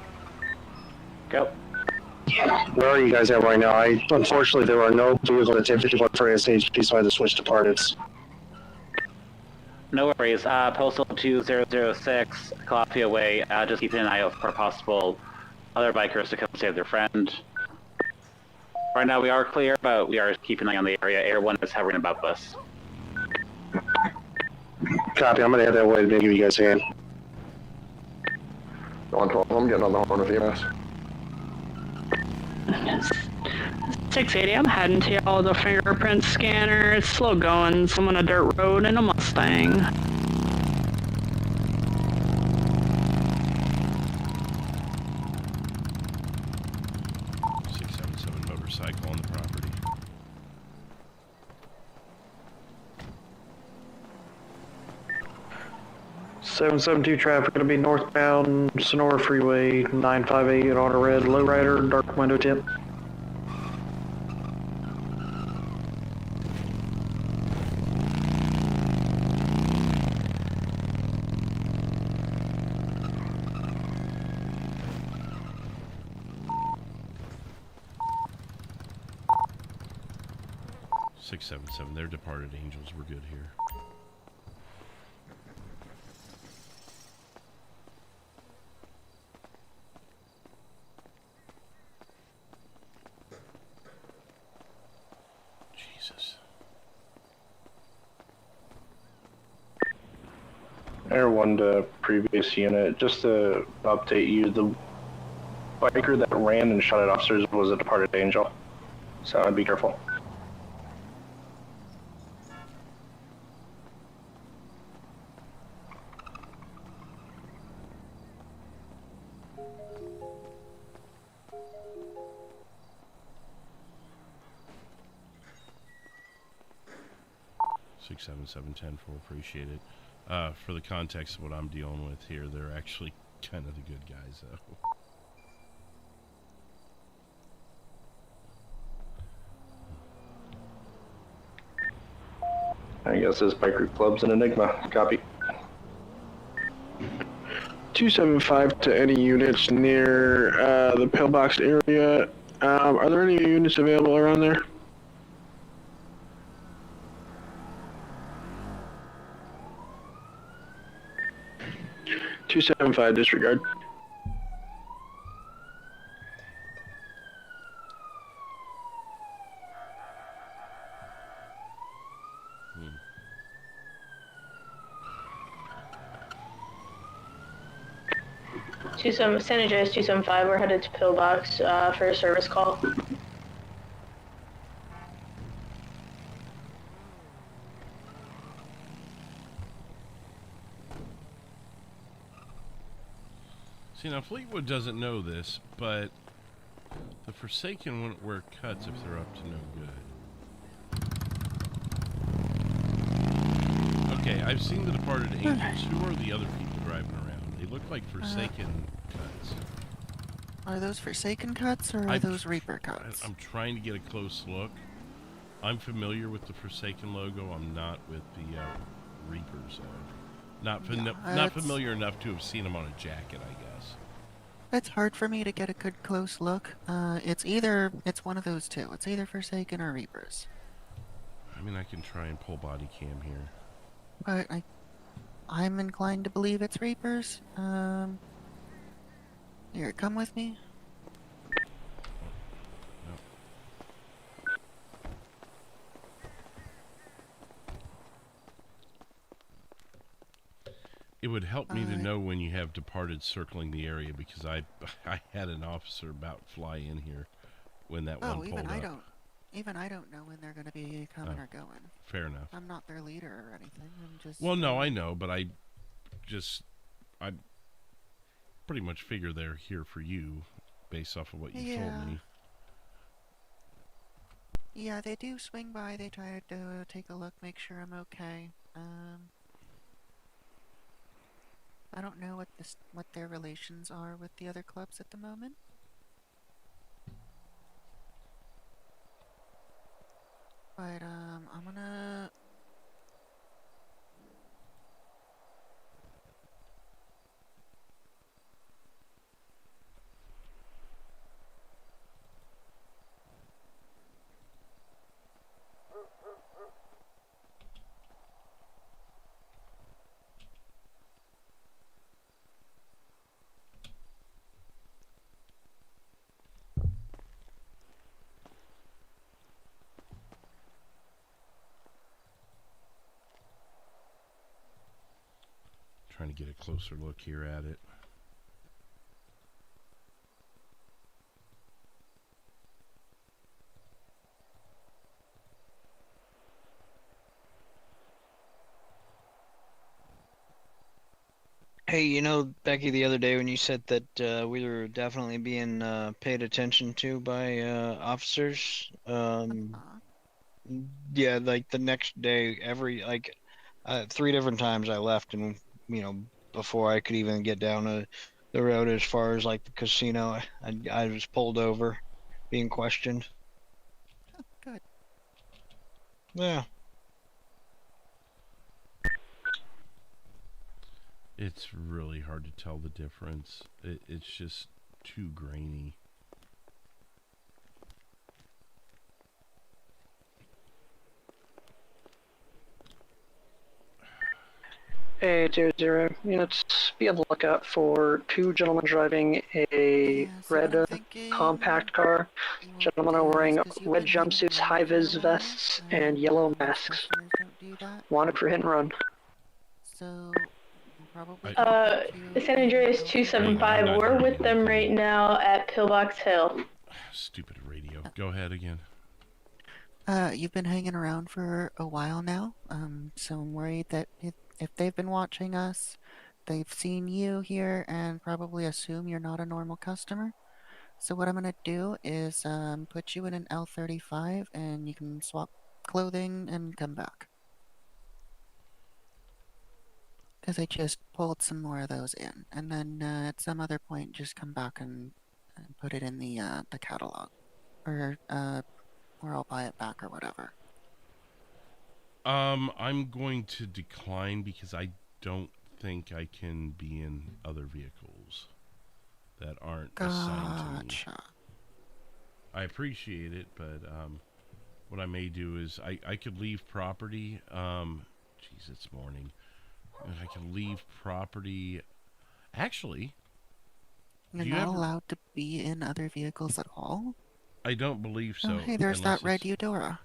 Speaker 17: Go.
Speaker 18: Where are you guys at right now? Unfortunately, there are no vehicles at 1051 for SHP, so I had to switch departments.
Speaker 17: No worries. Postal 2006, Calafia Way. Just keeping an eye out for possible other bikers to come save their friend. Right now we are clear, but we are keeping an eye on the area. Air 1 is hovering above us.
Speaker 18: Copy. I'm going to head that way to give you guys a hand.
Speaker 19: Go on 12. I'm getting on the horn with EMS.
Speaker 11: 680, I'm heading to y'all with a fingerprint scanner. It's slow going, so I'm on a dirt road in a Mustang.
Speaker 2: Motorcycle on the property.
Speaker 18: .772 traffic going to be northbound Sonora Freeway 958 on a red lowrider, dark window tint.
Speaker 2: .677. They're departed angels. We're good here. Jesus.
Speaker 21: Air 1 to previous unit. Just to update you, the biker that ran and shot at officers was a departed angel. So I'd be careful.
Speaker 2: .77710 appreciate it. For the context of what I'm dealing with here, they're actually kind of the good guys, though.
Speaker 21: I guess this biker club's an enigma. Copy.
Speaker 9: 275 to any units near the pillbox area. Are there any units available around there? .275 disregard.
Speaker 14: San Andreas 275, we're headed to Pillbox for a service call.
Speaker 2: See, now Fleetwood doesn't know this, but the Forsaken wouldn't wear cuts if they're up to no good. Okay, I've seen the Departed Angels. Who are the other people driving around? They look like Forsaken cuts.
Speaker 23: Are those Forsaken cuts or are those Reaper cuts?
Speaker 2: I'm trying to get a close look. I'm familiar with the Forsaken logo. I'm not with the Reapers. Not familiar enough to have seen them on a jacket, I guess.
Speaker 23: It's hard for me to get a good close look. It's one of those two. It's either Forsaken or Reapers.
Speaker 2: I mean, I can try and pull body cam here.
Speaker 23: But I'm inclined to believe it's Reapers. Here, come with me.
Speaker 2: It would help me to know when you have Departed circling the area, because I had an officer about fly in here when that one pulled up.
Speaker 23: Even I don't know when they're going to be coming or going.
Speaker 2: Fair enough.
Speaker 23: I'm not their leader or anything. I'm just.
Speaker 2: Well, no, I know, but I pretty much figure they're here for you, based off of what you told me.
Speaker 23: Yeah, they do swing by. They try to take a look, make sure I'm okay. I don't know what their relations are with the other clubs at the moment. But I'm gonna
Speaker 2: trying to get a closer look here at it.
Speaker 15: Hey, you know, Becky, the other day when you said that we were definitely being paid attention to by officers, yeah, like the next day, 3 different times I left, and before I could even get down the road as far as like the casino, I was pulled over, being questioned.
Speaker 23: Oh, good.
Speaker 15: Yeah.
Speaker 2: It's really hard to tell the difference. It's just too grainy.
Speaker 8: Hey, 00 units, be on the lookout for 2 gentlemen driving a red compact car. Gentlemen are wearing red jumpsuits, high-vis vests, and yellow masks. Wanted for hit and run.
Speaker 23: So, probably.
Speaker 14: San Andreas 275, we're with them right now at Pillbox Hill.
Speaker 2: Stupid radio. Go ahead again.
Speaker 23: You've been hanging around for a while now, so I'm worried that if they've been watching us, they've seen you here and probably assume you're not a normal customer. So what I'm going to do is put you in an L35 and you can swap clothing and come back. Because I just pulled some more of those in. And then at some other point just come back and put it in the catalog. Or I'll buy it back or whatever.
Speaker 2: I'm going to decline because I don't think I can be in other vehicles that aren't assigned to me. I appreciate it, but what I may do is I could leave property. Geez, it's morning. I can leave property. Actually,
Speaker 23: you're not allowed to be in other vehicles at all?
Speaker 2: I don't believe so.
Speaker 23: Oh, hey, there's that red Eudora.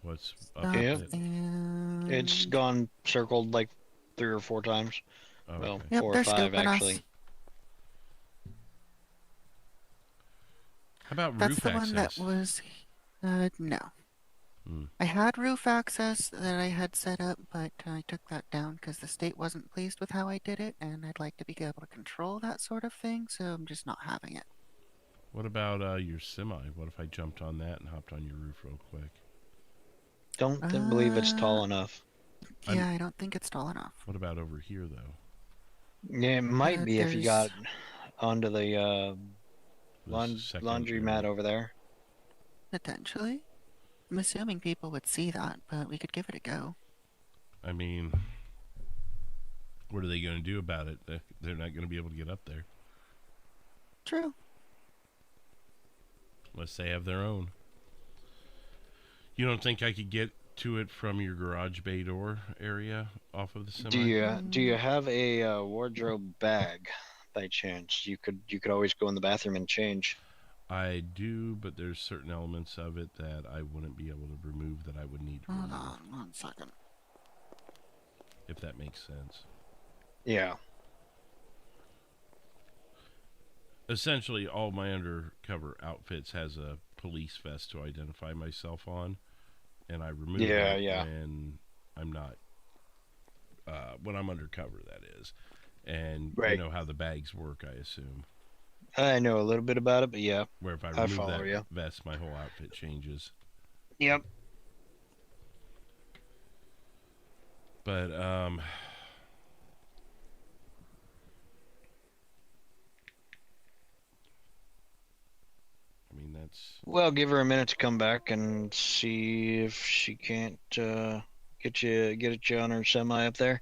Speaker 2: What's
Speaker 23: up?
Speaker 15: It's gone circled like 3 or 4 times.
Speaker 2: Oh,
Speaker 15: well,
Speaker 2: okay.
Speaker 15: 4 or 5 actually.
Speaker 2: How about
Speaker 23: That's
Speaker 2: roof
Speaker 23: the
Speaker 2: access?
Speaker 23: one that was no. I had roof access that I had set up, but I took that down because the state wasn't pleased with how I did it, and I'd like to be able to control that sort of thing, so I'm just not having it.
Speaker 2: What about your semi? What if I jumped on that and hopped on your roof real quick?
Speaker 15: Don't believe it's tall enough.
Speaker 23: Yeah, I don't think it's tall enough.
Speaker 2: What about over here, though?
Speaker 15: Yeah, it might be if you got
Speaker 23: there's-
Speaker 15: onto the laundry mat over there.
Speaker 23: Potentially. I'm assuming people would see that, but we could give it a go.
Speaker 2: I mean, what are they going to do about it? They're not going to be able to get up there.
Speaker 23: True.
Speaker 2: Unless they have their own. You don't think I could get to it from your garage bay door area off of the semi?
Speaker 15: Do you have a wardrobe bag by chance? You could always go in the bathroom and change.
Speaker 2: I do, but there's certain elements of it that I wouldn't be able to remove that I would need to remove.
Speaker 23: Hold on 1 second.
Speaker 2: If that makes sense.
Speaker 15: Yeah.
Speaker 2: Essentially, all my undercover outfits has a police vest to identify myself on, and I remove it when I'm not, when I'm undercover, that is. And you know how the bags work, I assume.
Speaker 15: I know a little bit about it, but yeah.
Speaker 2: Where if I remove
Speaker 15: follow
Speaker 2: that
Speaker 15: you.
Speaker 2: vest, my whole outfit changes.
Speaker 15: Yep.
Speaker 2: But, I mean, that's...
Speaker 15: Well, give her a minute to come back and see if she can't get you on her semi up there.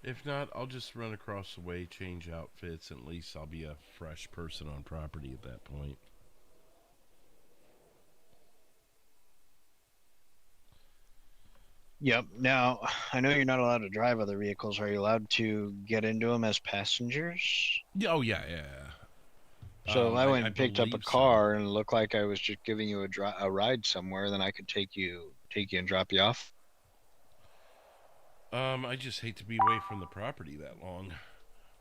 Speaker 2: If not, I'll just run across the way, change outfits, and at least I'll be a fresh person on property at that point.
Speaker 15: Yep. Now, I know you're not allowed to drive other vehicles. Are you allowed to get into them as passengers?
Speaker 2: Oh, yeah.
Speaker 15: So if I went and picked up a
Speaker 2: believe so.
Speaker 15: car and it looked like I was just giving you a ride somewhere, then I could take you and drop you off.
Speaker 2: I just hate to be away from the property that long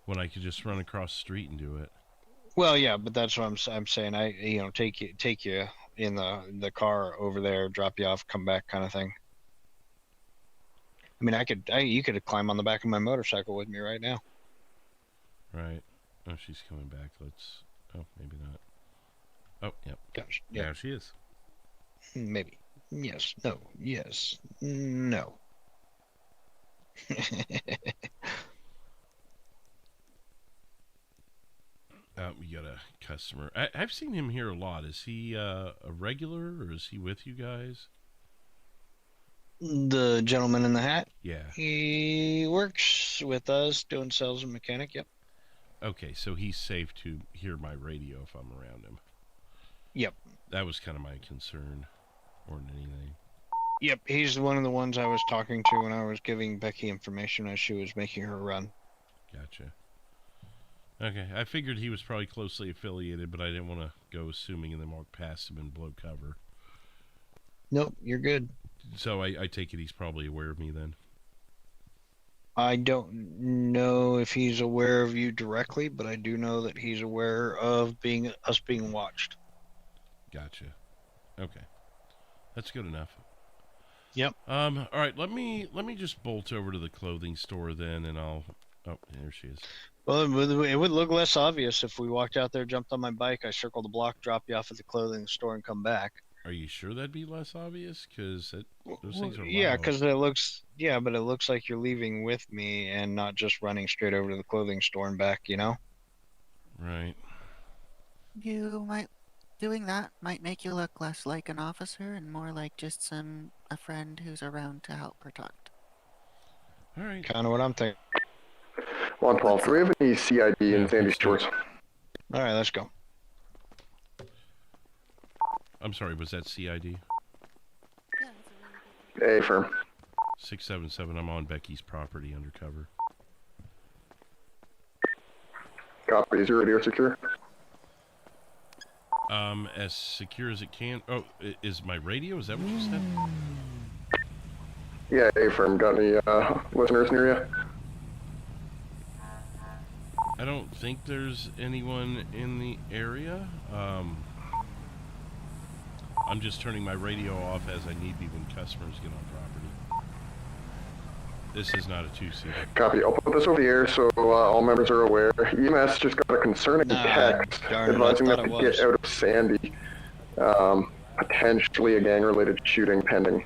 Speaker 2: when I could just run across the street and do it.
Speaker 15: Well, yeah, but that's what I'm saying. Take you in the car over there, drop you off, come back, kind of thing. I mean, you could climb on the back of my motorcycle with me right now.
Speaker 2: Right. Oh, she's coming back. Oh, maybe not. Oh, yep.
Speaker 15: Gosh,
Speaker 2: yeah, she is.
Speaker 15: Maybe. Yes. No. Yes. No.
Speaker 2: We got a customer. I've seen him here a lot. Is he a regular, or is he with you guys?
Speaker 15: The gentleman in the hat?
Speaker 2: Yeah.
Speaker 15: He works with us doing sales and mechanic, yep.
Speaker 2: Okay, so he's safe to hear my radio if I'm around him.
Speaker 15: Yep.
Speaker 2: That was kind of my concern, more than anything.
Speaker 15: Yep, he's one of the ones I was talking to when I was giving Becky information as she was making her run.
Speaker 2: Gotcha. Okay, I figured he was probably closely affiliated, but I didn't want to go assuming and then walk past him and blow cover.
Speaker 15: Nope, you're good.
Speaker 2: So I take it he's probably aware of me then?
Speaker 15: I don't know if he's aware of you directly, but I do know that he's aware of us being watched.
Speaker 2: Gotcha. Okay. That's good enough.
Speaker 15: Yep.
Speaker 2: All right, let me just bolt over to the clothing store then, and I'll... Oh, there she is.
Speaker 15: Well, it would look less obvious if we walked out there, jumped on my bike, I circled the block, dropped you off at the clothing store, and come back.
Speaker 2: Are you sure that'd be less obvious? Because those things are loud.
Speaker 15: Yeah, because it looks... Yeah, but it looks like you're leaving with me and not just running straight over to the clothing store and back, you know?
Speaker 2: Right.
Speaker 23: Doing that might make you look less like an officer and more like just a friend who's around to help protect.
Speaker 2: All right.
Speaker 15: Kind of what I'm thinking.
Speaker 19: 112. Do we have any CID in Sandy Shores?
Speaker 15: All right, let's go.
Speaker 2: I'm sorry, was that CID?
Speaker 19: A firm.
Speaker 2: 677, I'm on Becky's property undercover.
Speaker 19: Copy, is your radio secure?
Speaker 2: As secure as it can. Oh, is my radio? Is that what you said?
Speaker 19: Yeah, A firm. Got any listeners near you?
Speaker 2: I don't think there's anyone in the area. I'm just turning my radio off as I need be when customers get on property. This is not a two-seater.
Speaker 19: Copy. I'll put this over the air so all members are aware. EMS just got a concerning text advising them to get out of Sandy. Potentially a gang-related shooting pending.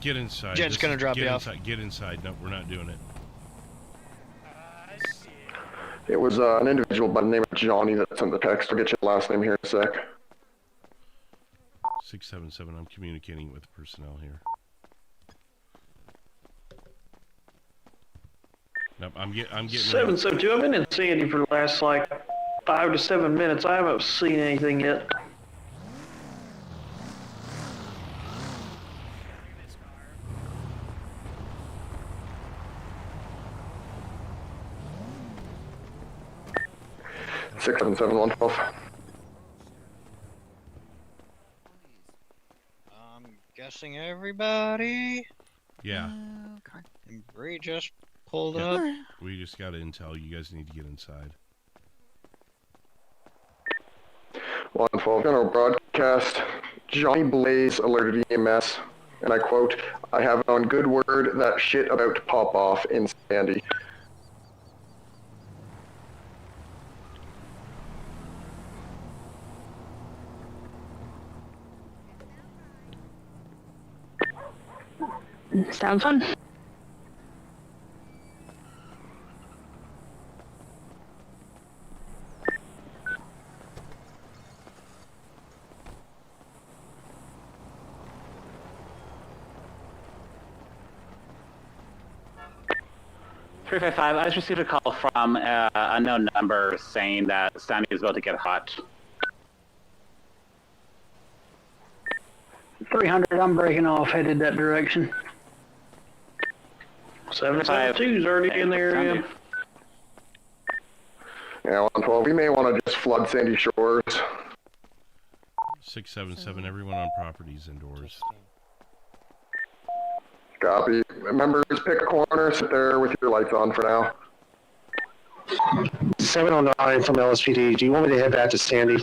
Speaker 2: Get inside.
Speaker 15: Jen's gonna drop you off.
Speaker 2: Get inside. No, we're not doing it.
Speaker 19: It was an individual by the name of Johnny that sent the text. I'll get you the last name here in a sec.
Speaker 2: 677. I'm communicating with the personnel here. Nope, I'm getting
Speaker 8: 772. I've been in Sandy for the last like 5 to 7 minutes. I haven't seen anything yet.
Speaker 19: Six, 7, 7, 1, 12.
Speaker 15: I'm guessing everybody.
Speaker 2: Yeah.
Speaker 15: And Bree just pulled up.
Speaker 2: We just got intel. You guys need to get inside.
Speaker 19: 112 general broadcast. Johnny Blaze alerted EMS, and I quote, "I have it on good word that shit about to pop off in Sandy."
Speaker 11: Sounds fun.
Speaker 17: I just received a call from an unknown number saying that Sandy is about to get hot.
Speaker 6: 300, I'm breaking off, headed that direction.
Speaker 8: 772's already in the area.
Speaker 19: Yeah, 112. We may want to just flood Sandy Shores.
Speaker 2: 677. Everyone on properties indoors.
Speaker 19: Copy. Members, pick a corner, sit there with your lights on for now.
Speaker 18: 709 from LSPD. Do you want me to head back to Sandy?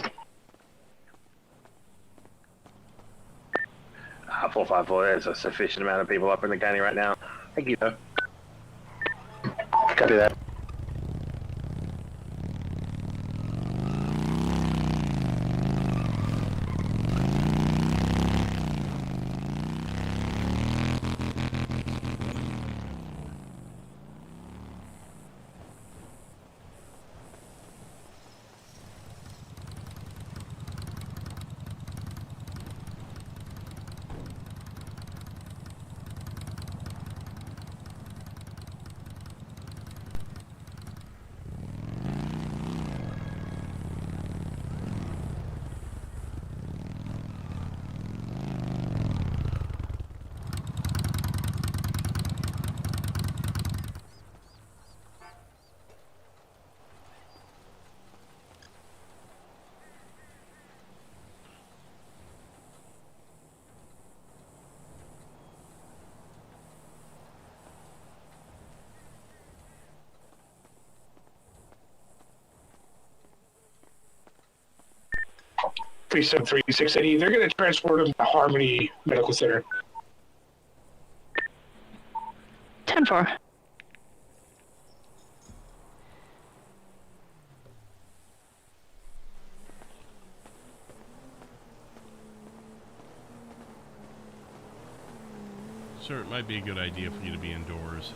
Speaker 9: 454, there's a sufficient amount of people up in the county right now. Thank you, though.
Speaker 18: Copy that.
Speaker 22: Three 680. They're going to transport him to Harmony Medical Center.
Speaker 11: 10-4.
Speaker 2: Sir, it might be a good idea for you to be indoors.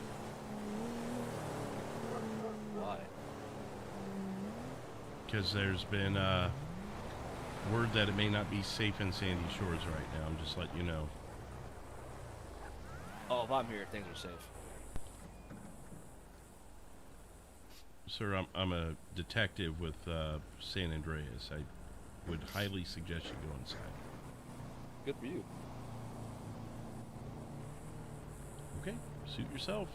Speaker 4: Why?
Speaker 2: Because there's been word that it may not be safe in Sandy Shores right now. I'm just letting you know.
Speaker 4: Oh, if I'm here, things are safe.
Speaker 2: Sir, I'm a detective with San Andreas. I would highly suggest you go inside.
Speaker 4: Good for you.
Speaker 2: Okay, suit yourself.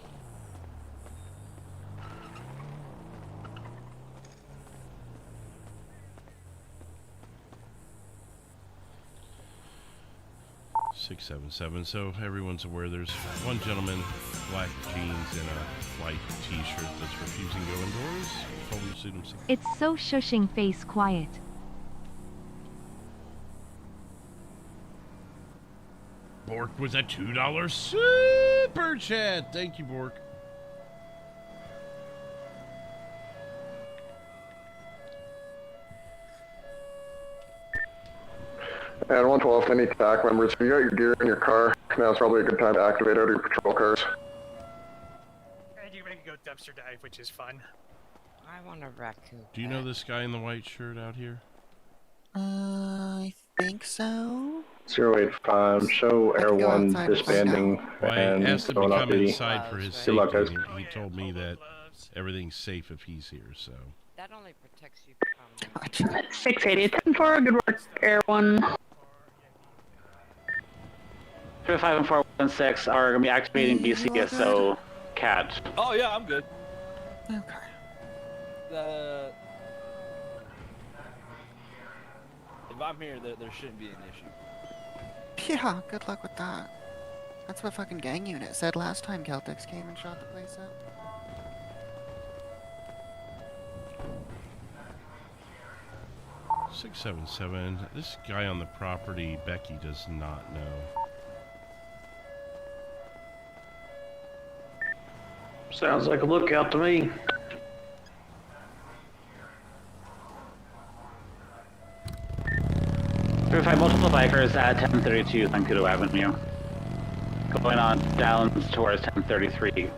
Speaker 2: 677. So everyone's aware there's one gentleman, black jeans and a white t-shirt that's refusing to go indoors. Told him to suit himself.
Speaker 5: It's so shushing face quiet.
Speaker 2: Bork with a $2 super chat. Thank you, Bork.
Speaker 19: And 112, any TAC members, if you got your gear in your car, now's probably a good time to activate out of your patrol cars.
Speaker 22: And you can go dumpster dive, which is fun.
Speaker 10: I want a raccoon.
Speaker 2: Do you know this guy in the white shirt out here?
Speaker 23: I think so.
Speaker 21: 085, show Air 1 disbanding
Speaker 2: Well, I
Speaker 21: and
Speaker 2: asked him to
Speaker 21: going off
Speaker 2: come
Speaker 21: duty.
Speaker 2: inside for his
Speaker 21: Good luck,
Speaker 2: safety.
Speaker 21: guys.
Speaker 2: He told me that everything's safe if he's here, so.
Speaker 10: That only protects you from...
Speaker 11: 680, 10-4, good work, Air 1.
Speaker 17: 35 and 416 are going to be activating BCSO CAT.
Speaker 4: Oh yeah, I'm good.
Speaker 23: Okay.
Speaker 4: If I'm here, there shouldn't be an issue.
Speaker 23: Yeah, good luck with that. That's what fucking gang unit said last time Celtics came and shot the place up.
Speaker 2: Six, 7, this guy on the property, Becky does not know.
Speaker 8: Sounds like a lookout to me.
Speaker 17: Verified multiple bikers at 1032 Sankudo Avenue. Going on down towards 1033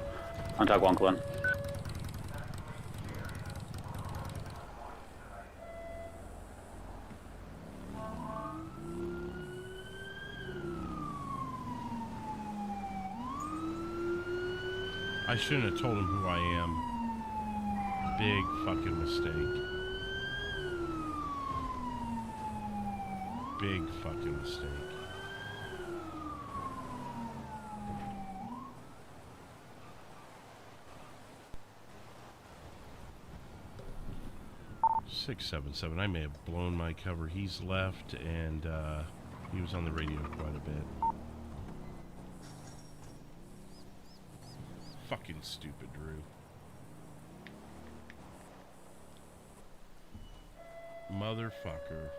Speaker 17: on Tagwonklin.
Speaker 2: I shouldn't have told him who I am. Big fucking mistake. Big fucking mistake. Six, 7. I may have blown my cover. He's left, and he was on the radio quite a bit. Fucking stupid, Drew. Motherfucker.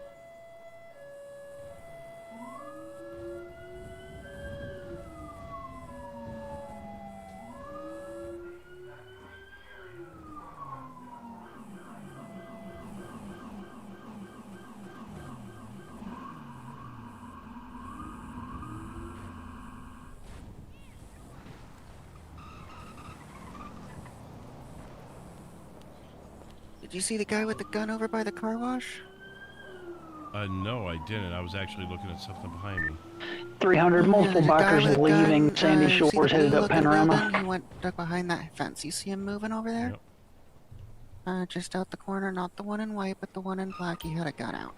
Speaker 23: Did you see the guy with the gun over by the car wash?
Speaker 2: No, I didn't. I was actually looking at something behind me.
Speaker 6: 300, multiple
Speaker 23: The guy with
Speaker 6: bikers
Speaker 23: the
Speaker 6: leaving
Speaker 23: gun,
Speaker 6: Sandy
Speaker 23: you see the
Speaker 6: Shores, headed
Speaker 23: blue
Speaker 6: up
Speaker 23: looking
Speaker 6: Panorama.
Speaker 23: building? He went duck behind that fence. You see him moving over there?
Speaker 2: Yep.
Speaker 23: Just out the corner, not the one in white, but the one in black. He had a gun out.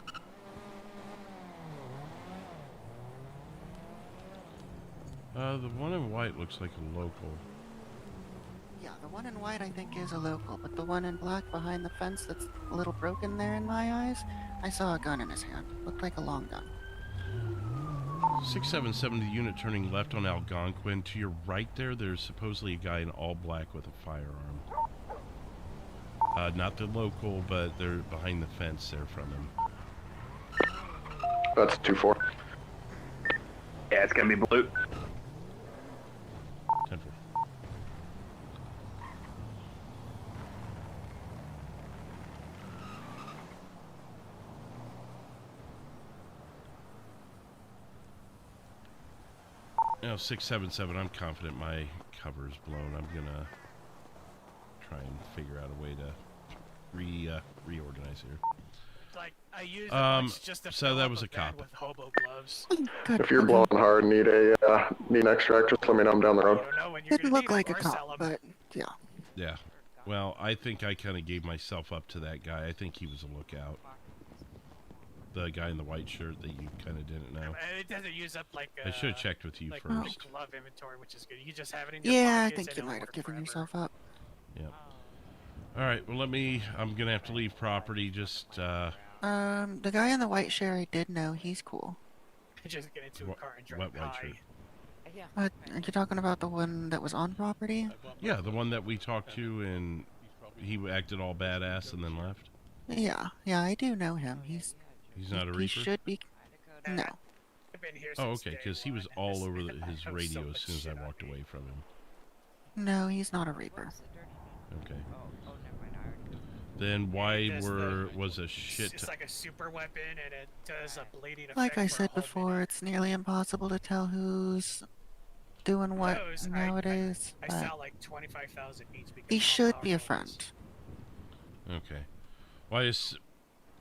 Speaker 2: The one in white looks like a local.
Speaker 23: Yeah, the one in white I think is a local, but the one in black behind the fence that's a little broken there in my eyes, I saw a gun in his hand. Looked like a long gun.
Speaker 2: 677, the unit turning left on Algonquin. To your right there's supposedly a guy in all black with a firearm. Not the local, but they're behind the fence there from him.
Speaker 19: That's 2-4.
Speaker 12: Yeah, it's gonna be blue.
Speaker 2: 10-4. Now 677, I'm confident my cover is blown. I'm gonna try and figure out a way to reorganize here.
Speaker 22: Like, I used just to
Speaker 2: so that was a cop.
Speaker 22: with hobo gloves.
Speaker 19: If you're blowing hard and need an extract, just let me know. I'm down the road.
Speaker 23: Didn't look like a cop, but yeah.
Speaker 2: Yeah. Well, I think I kind of gave myself up to that guy. I think he was a lookout. The guy in the white shirt that you kind of didn't know.
Speaker 22: And it doesn't use up like
Speaker 2: I should have checked with you
Speaker 22: like
Speaker 2: first.
Speaker 22: glove inventory, which is good. You just have it in your
Speaker 23: Yeah, I
Speaker 22: pockets
Speaker 23: think
Speaker 22: and
Speaker 23: you
Speaker 22: it'll
Speaker 23: might have
Speaker 22: work
Speaker 23: given
Speaker 22: forever.
Speaker 23: yourself up.
Speaker 2: Yep. All right. Well, I'm gonna have to leave property. Just
Speaker 23: The guy in the white shirt I did know, he's cool.
Speaker 22: Just get into a car and drive
Speaker 2: What white
Speaker 22: high.
Speaker 2: shirt?
Speaker 23: Are you talking about the one that was on property?
Speaker 2: Yeah, the one that we talked to and he acted all badass and then left.
Speaker 23: Yeah, I do know him. He's
Speaker 2: not a
Speaker 23: he
Speaker 2: Reaper?
Speaker 23: should be. No.
Speaker 2: Oh, okay, because he was all over his radio as soon as I walked away from him.
Speaker 23: No, he's not a Reaper.
Speaker 2: Okay. Then why was a shit?
Speaker 22: It's like a super weapon, and it does a bleeding effect.
Speaker 23: Like I said before, it's nearly impossible to tell who's doing what nowadays.
Speaker 22: I
Speaker 23: but
Speaker 22: saw like 25,000 each.
Speaker 23: he should be a friend.
Speaker 2: Okay. Well,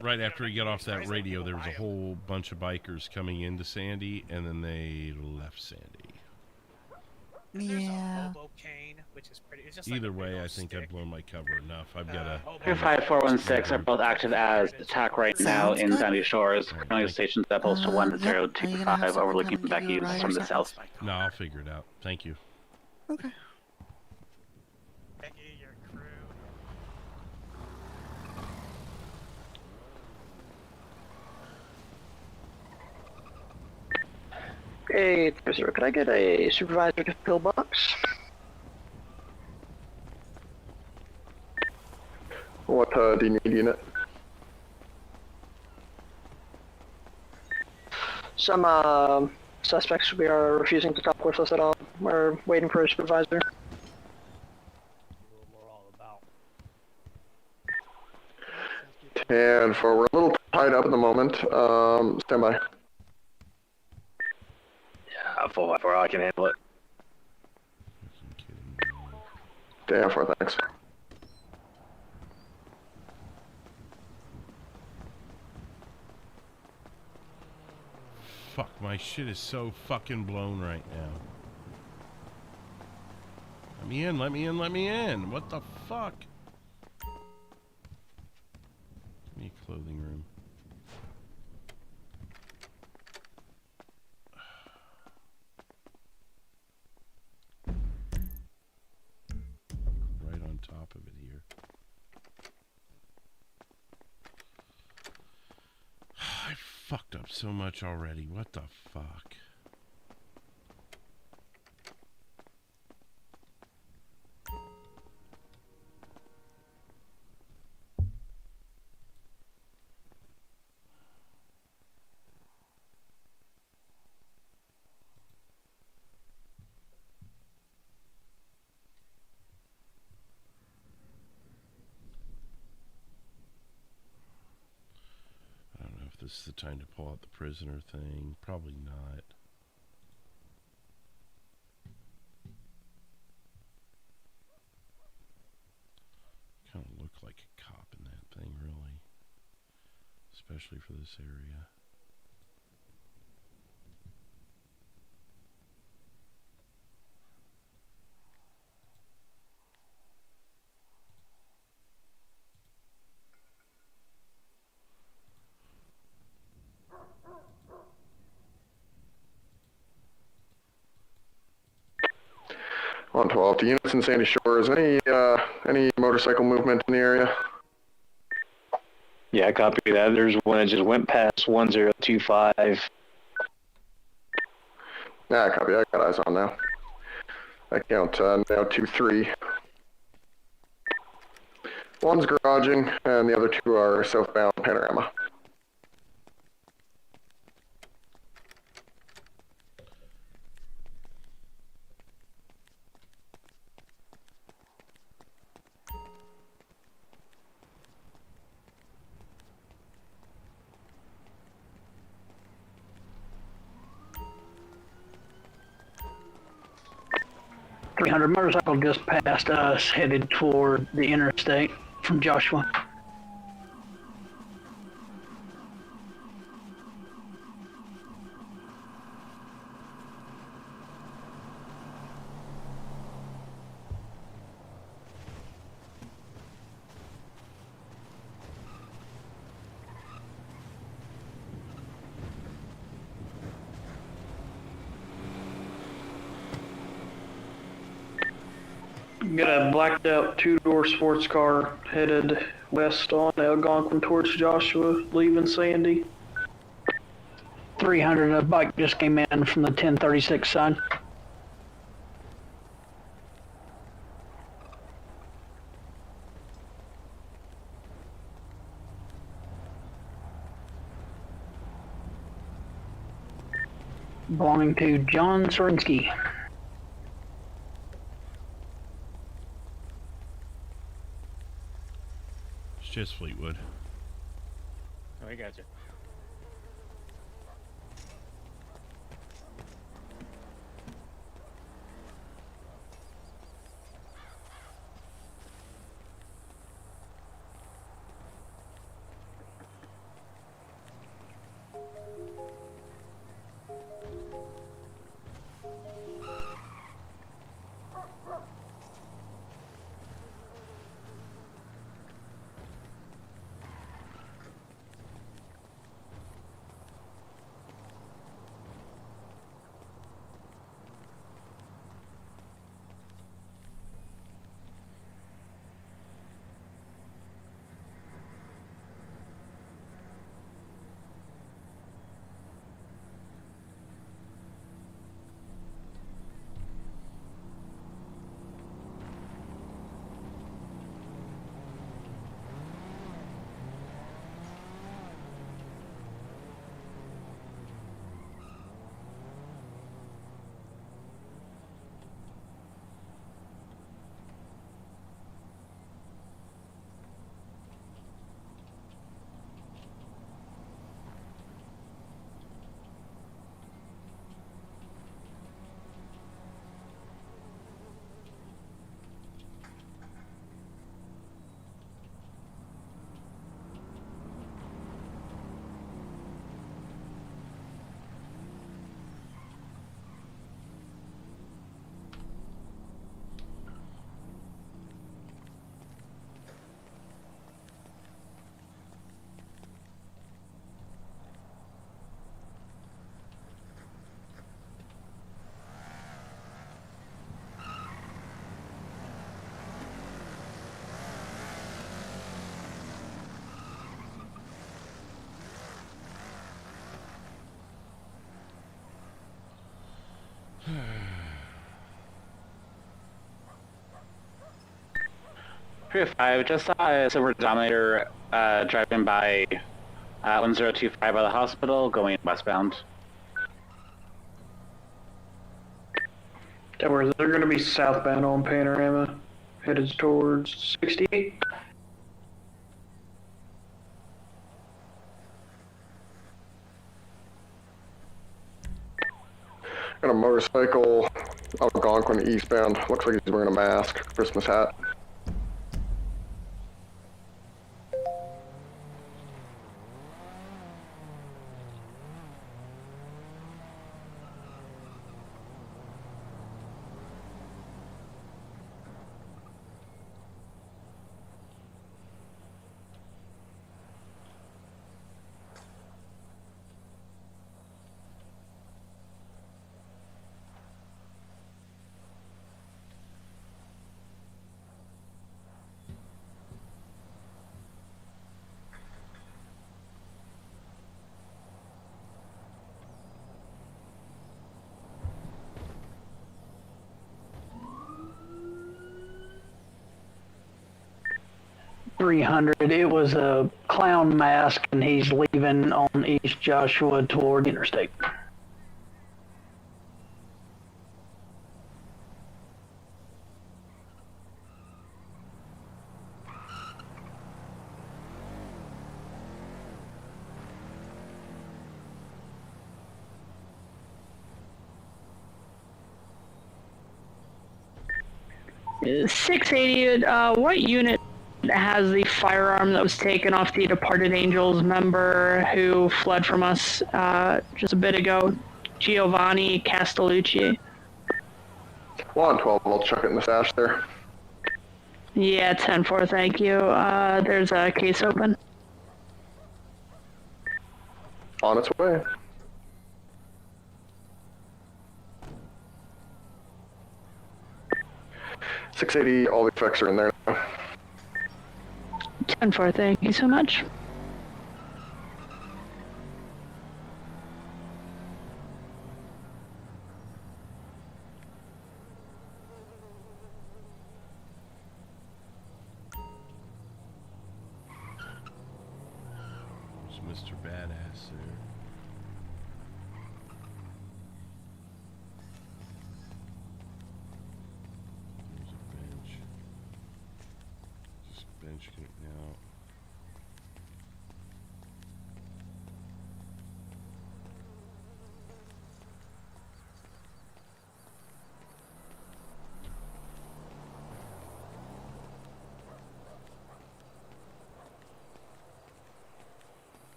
Speaker 2: right after he got off that radio, there was a whole bunch of bikers coming into Sandy, and then they left Sandy.
Speaker 23: Yeah.
Speaker 2: Either way, I think I've blown my cover enough. I've got a...
Speaker 17: 25416 are both active as attack right now in Sandy Shores. Currently stationed at post 1025 overlooking Becky's from the south.
Speaker 2: No, I'll figure it out. Thank you.
Speaker 23: Okay.
Speaker 22: Becky, your crew.
Speaker 8: Hey, sir, could I get a supervisor pillbox?
Speaker 19: What do you need, unit?
Speaker 8: Some suspects we are refusing to talk with us at all. We're waiting for a supervisor.
Speaker 19: And we're a little tied up at the moment. Stand by.
Speaker 12: Yeah, 4 I can handle it.
Speaker 19: Damn, 4, thanks.
Speaker 2: Fuck, my shit is so fucking blown right now. Let me in, let me in, let me in. What the fuck? Give me a clothing room. Right on top of it here. I fucked up so much already. What the fuck? This is the time to pull out the prisoner thing. Probably not. Kind of look like a cop in that thing, really. Especially for this area.
Speaker 19: On 12, the units in Sandy Shores. Any motorcycle movement in the area?
Speaker 12: Yeah, copy that. There's one that just went past 1025.
Speaker 19: Yeah, copy. I got eyes on now. I count now 2, 3. One's garaging, and the other 2 are southbound Panorama.
Speaker 6: .300 motorcycle just passed us, headed toward the interstate from Joshua. Got a blacked out 2-door sports car headed west on Algonquin towards Joshua, leaving Sandy. 300, a bike just came in from the 1036 side. Belonging to John Sorinsky.
Speaker 2: It's just Fleetwood.
Speaker 12: Oh, I gotcha.
Speaker 17: I just saw a silver Dominator driving by 1025 by the hospital going westbound.
Speaker 8: They're going to be southbound on Panorama, headed towards 68.
Speaker 19: Got a motorcycle Algonquin eastbound. Looks like he's wearing a mask, Christmas hat.
Speaker 6: .300. It was a clown mask, and he's leaving on East Joshua toward Interstate.
Speaker 11: .680. What unit has the firearm that was taken off the Departed Angels member who fled from us just a bit ago? Giovanni Castellucci.
Speaker 19: 112, I'll chuck it in the stash there.
Speaker 11: Yeah, 10-4, thank you. There's a case open.
Speaker 19: On its way. .680, all the effects are in there now.
Speaker 11: 10-4, thank you so much.
Speaker 2: Mr. Badass there. There's a bench. Just benching it now.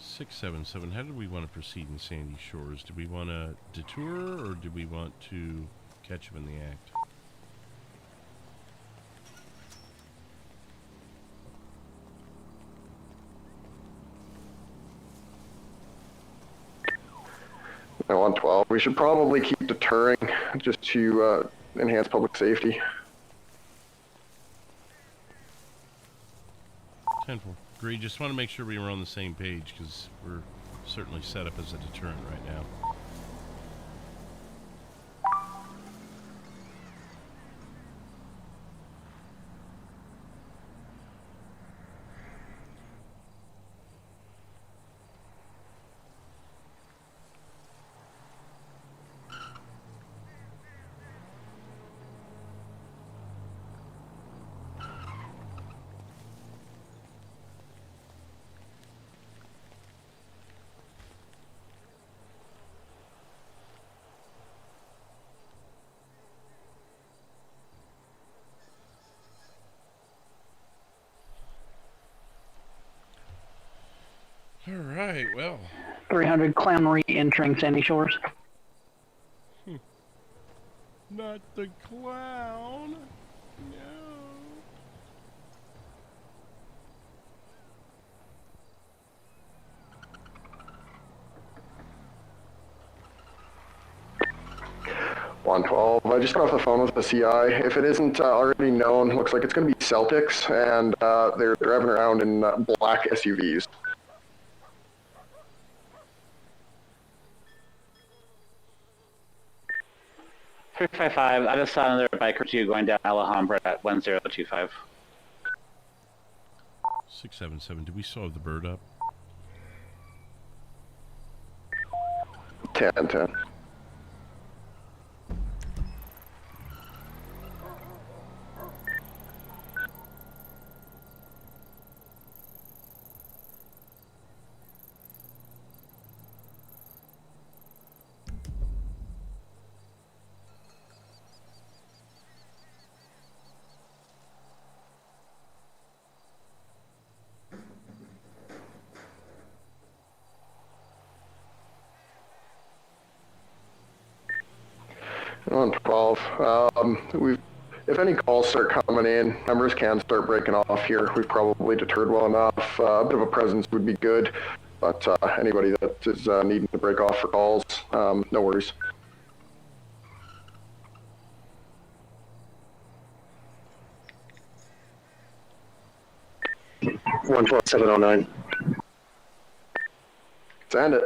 Speaker 2: Six, 7, how do we want to proceed in Sandy Shores? Do we want to detour, or do we want to catch him in the act?
Speaker 19: I want 12. We should probably keep deterring just to enhance public safety.
Speaker 2: 10-4. Agreed. Just want to make sure we were on the same page, because we're certainly set up as a deterrent right now. All right, well.
Speaker 6: 300 Clown re-entering Sandy Shores.
Speaker 2: Not the clown. No.
Speaker 19: One 12. I just got off the phone with the CI. If it isn't already known, looks like it's going to be Celtics, and they're driving around in black SUVs.
Speaker 17: 355, I just saw another bike or two going down Alhambra at 1025.
Speaker 2: 677, did we still have the bird up?
Speaker 19: 10. On 12. If any calls start coming in, numbers can start breaking off here. We've probably deterred well enough. A bit of a presence would be good, but anybody that is needing to break off for calls, no worries.
Speaker 18: One 709.
Speaker 19: Send it.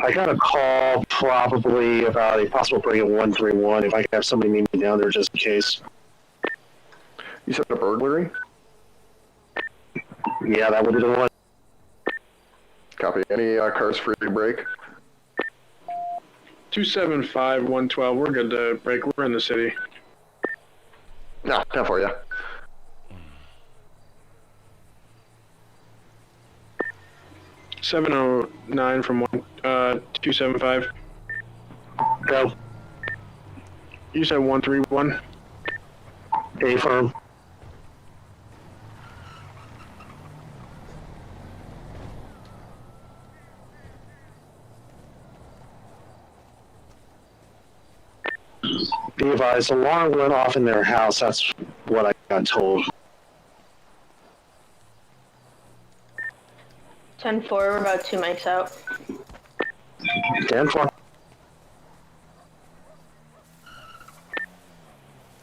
Speaker 18: I got a call probably about a possible break at 131. If I could have somebody meet me down there just in case.
Speaker 19: You said a burglary?
Speaker 18: Yeah, that would be the one.
Speaker 19: Copy. Any cars free to break?
Speaker 9: 275, 112. We're good to break. We're in the city.
Speaker 19: No, not for you.
Speaker 9: $709 from 275.
Speaker 18: Go.
Speaker 9: You said 131.
Speaker 18: A firm. Be advised, alarm went off in their house. That's what I got told.
Speaker 14: 10-4, we're about 2 mics out.
Speaker 18: 10-4.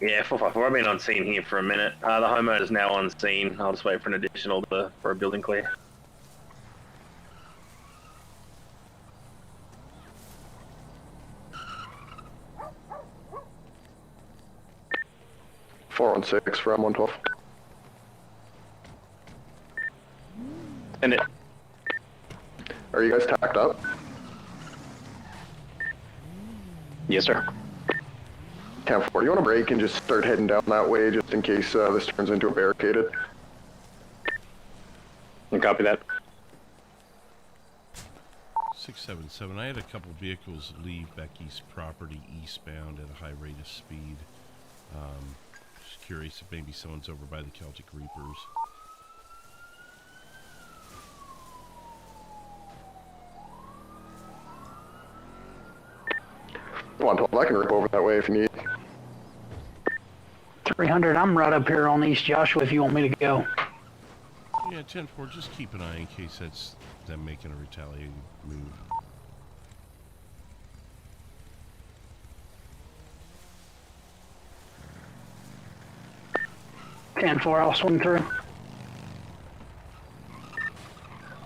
Speaker 3: Yeah, 454. I've been on scene here for a minute. The homeowner's now on scene. I'll just wait for an additional for a building clear.
Speaker 19: (416) from 112.
Speaker 12: Send it.
Speaker 19: Are you guys tacked up?
Speaker 12: Yes, sir.
Speaker 19: 10-4, you want to break and just start heading down that way just in case this turns into a barricaded?
Speaker 12: You copy that.
Speaker 2: 677. I had a couple vehicles leave Becky's property eastbound at a high rate of speed. Just curious if maybe someone's over by the Celtic Reapers.
Speaker 19: Come on, 12, I can rip over that way if you need.
Speaker 6: 300, I'm right up here on East Joshua if you want me to go.
Speaker 2: Yeah, 10-4, just keep an eye in case that's them making a retaliating move.
Speaker 6: Ten 4, I'll swing through.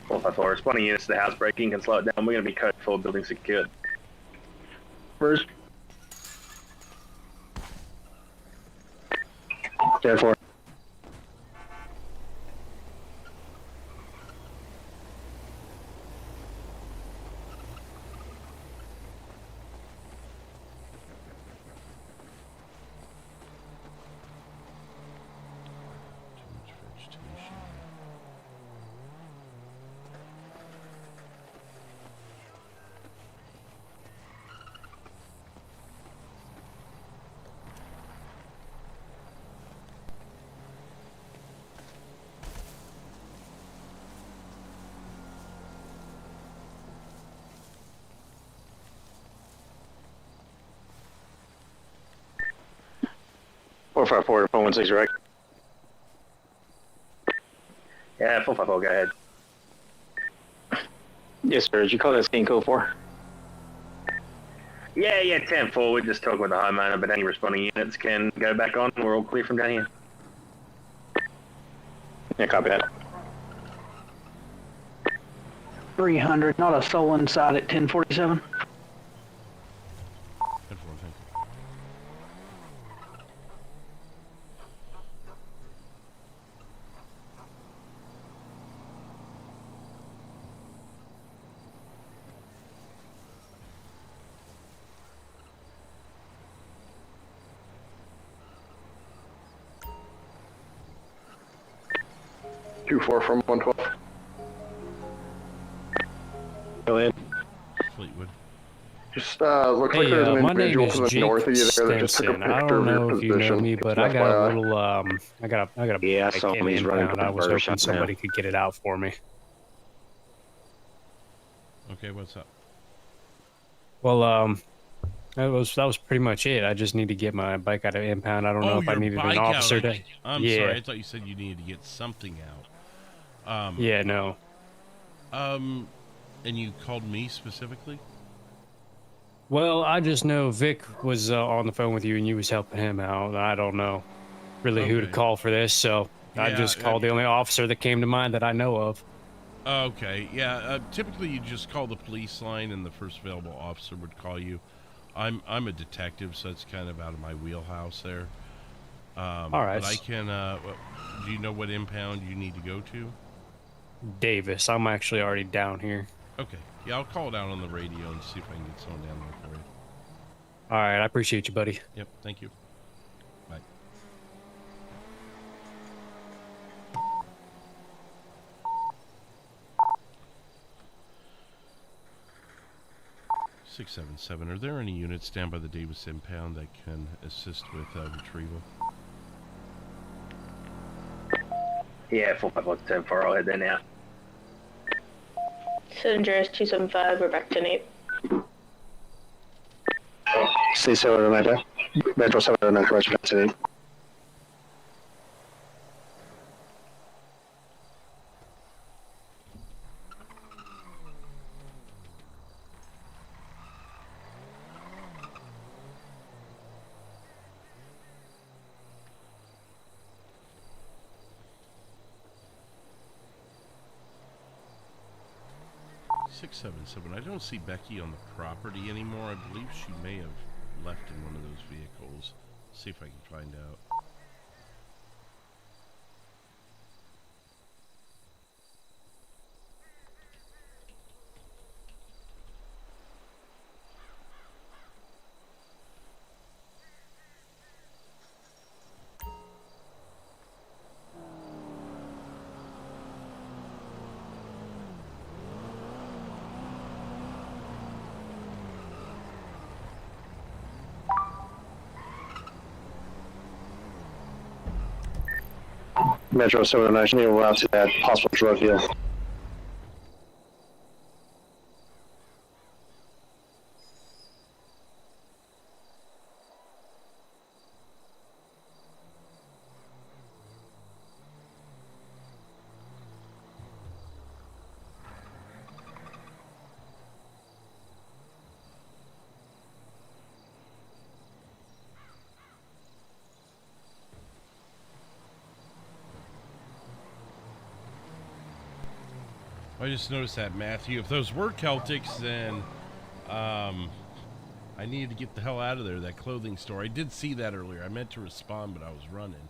Speaker 3: 454, responding units to the house breaking can slow it down. We're going to be code 4, building secured.
Speaker 18: Where's 10-4.
Speaker 12: Four 416, right?
Speaker 3: Yeah, 454, go ahead.
Speaker 12: Yes, sir. Did you call that scene code 4?
Speaker 3: Yeah, 10-4, we're just talking with the homeowner, but any responding units can go back on. We're all clear from down here.
Speaker 12: Yeah, copy that.
Speaker 6: 300, not a soul inside at 1047.
Speaker 19: 2-4 from 112.
Speaker 12: Go ahead.
Speaker 2: Fleetwood.
Speaker 19: Just looks like there's an individual to the north of you there that just took a picture
Speaker 16: I don't
Speaker 19: of your
Speaker 16: know if you know
Speaker 19: position.
Speaker 16: me, but
Speaker 19: Just
Speaker 16: I got a
Speaker 19: FYI.
Speaker 16: little I got a
Speaker 12: Yeah, I
Speaker 16: bike
Speaker 12: saw him.
Speaker 16: in
Speaker 12: He's running
Speaker 16: impound.
Speaker 12: from
Speaker 16: I was
Speaker 12: the
Speaker 16: hoping
Speaker 12: shop
Speaker 16: somebody
Speaker 12: now.
Speaker 16: could get it out for me.
Speaker 2: Okay, what's up?
Speaker 16: Well, that was pretty much it. I just need to get my bike out of impound. I don't know if I
Speaker 2: your
Speaker 16: needed
Speaker 2: bike
Speaker 16: an officer
Speaker 2: out.
Speaker 16: to.
Speaker 2: I'm
Speaker 16: yeah.
Speaker 2: sorry, I thought you said you needed to get something out.
Speaker 16: Yeah, no.
Speaker 2: And you called me specifically?
Speaker 16: Well, I just know Vic was on the phone with you and you was helping him out. I don't know really who to
Speaker 2: Okay.
Speaker 16: call for this, so I
Speaker 2: Yeah,
Speaker 16: just called the only officer that came to mind that I know of.
Speaker 2: Okay, yeah. Typically, you just call the police line, and the first available officer would call you. I'm a detective, so it's kind of out of my wheelhouse there.
Speaker 16: All right.
Speaker 2: But I can. Do you know what impound you need to go to?
Speaker 16: Davis. I'm actually already down here.
Speaker 2: Okay. Yeah, I'll call down on the radio and see if I can get someone down there for you.
Speaker 16: All right, I appreciate you, buddy.
Speaker 2: Yep. Thank you. Bye. Six, 7, Are there any units down by the Davis impound that can assist with retrieval?
Speaker 3: Yeah, 454 10-4, I'll head there now.
Speaker 14: San Andreas 275, we're back to 8.
Speaker 18: Stay 709, Metro 709, correction, today.
Speaker 2: I don't see Becky on the property anymore. I believe she may have left in one of those vehicles. See if I can find out.
Speaker 18: Metro 709, should we route to that possible drug deal?
Speaker 2: I just noticed that, Matthew. If those were Celtics, then I needed to get the hell out of there, that clothing store. I did see that earlier. I meant to respond, but I was running.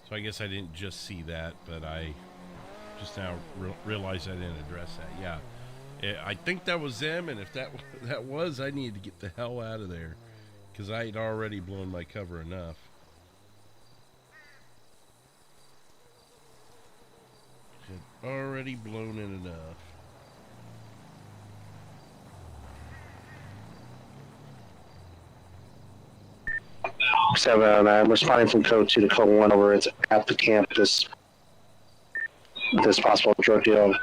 Speaker 2: So I guess I didn't just see that, but I just now realized I didn't address that. Yeah, I think that was them, and if that was, I needed to get the hell out of there because I had already blown my cover enough. Had already blown it enough.
Speaker 18: I'm responding from code 2 to code 1 over. It's at the campus. This possible drug deal.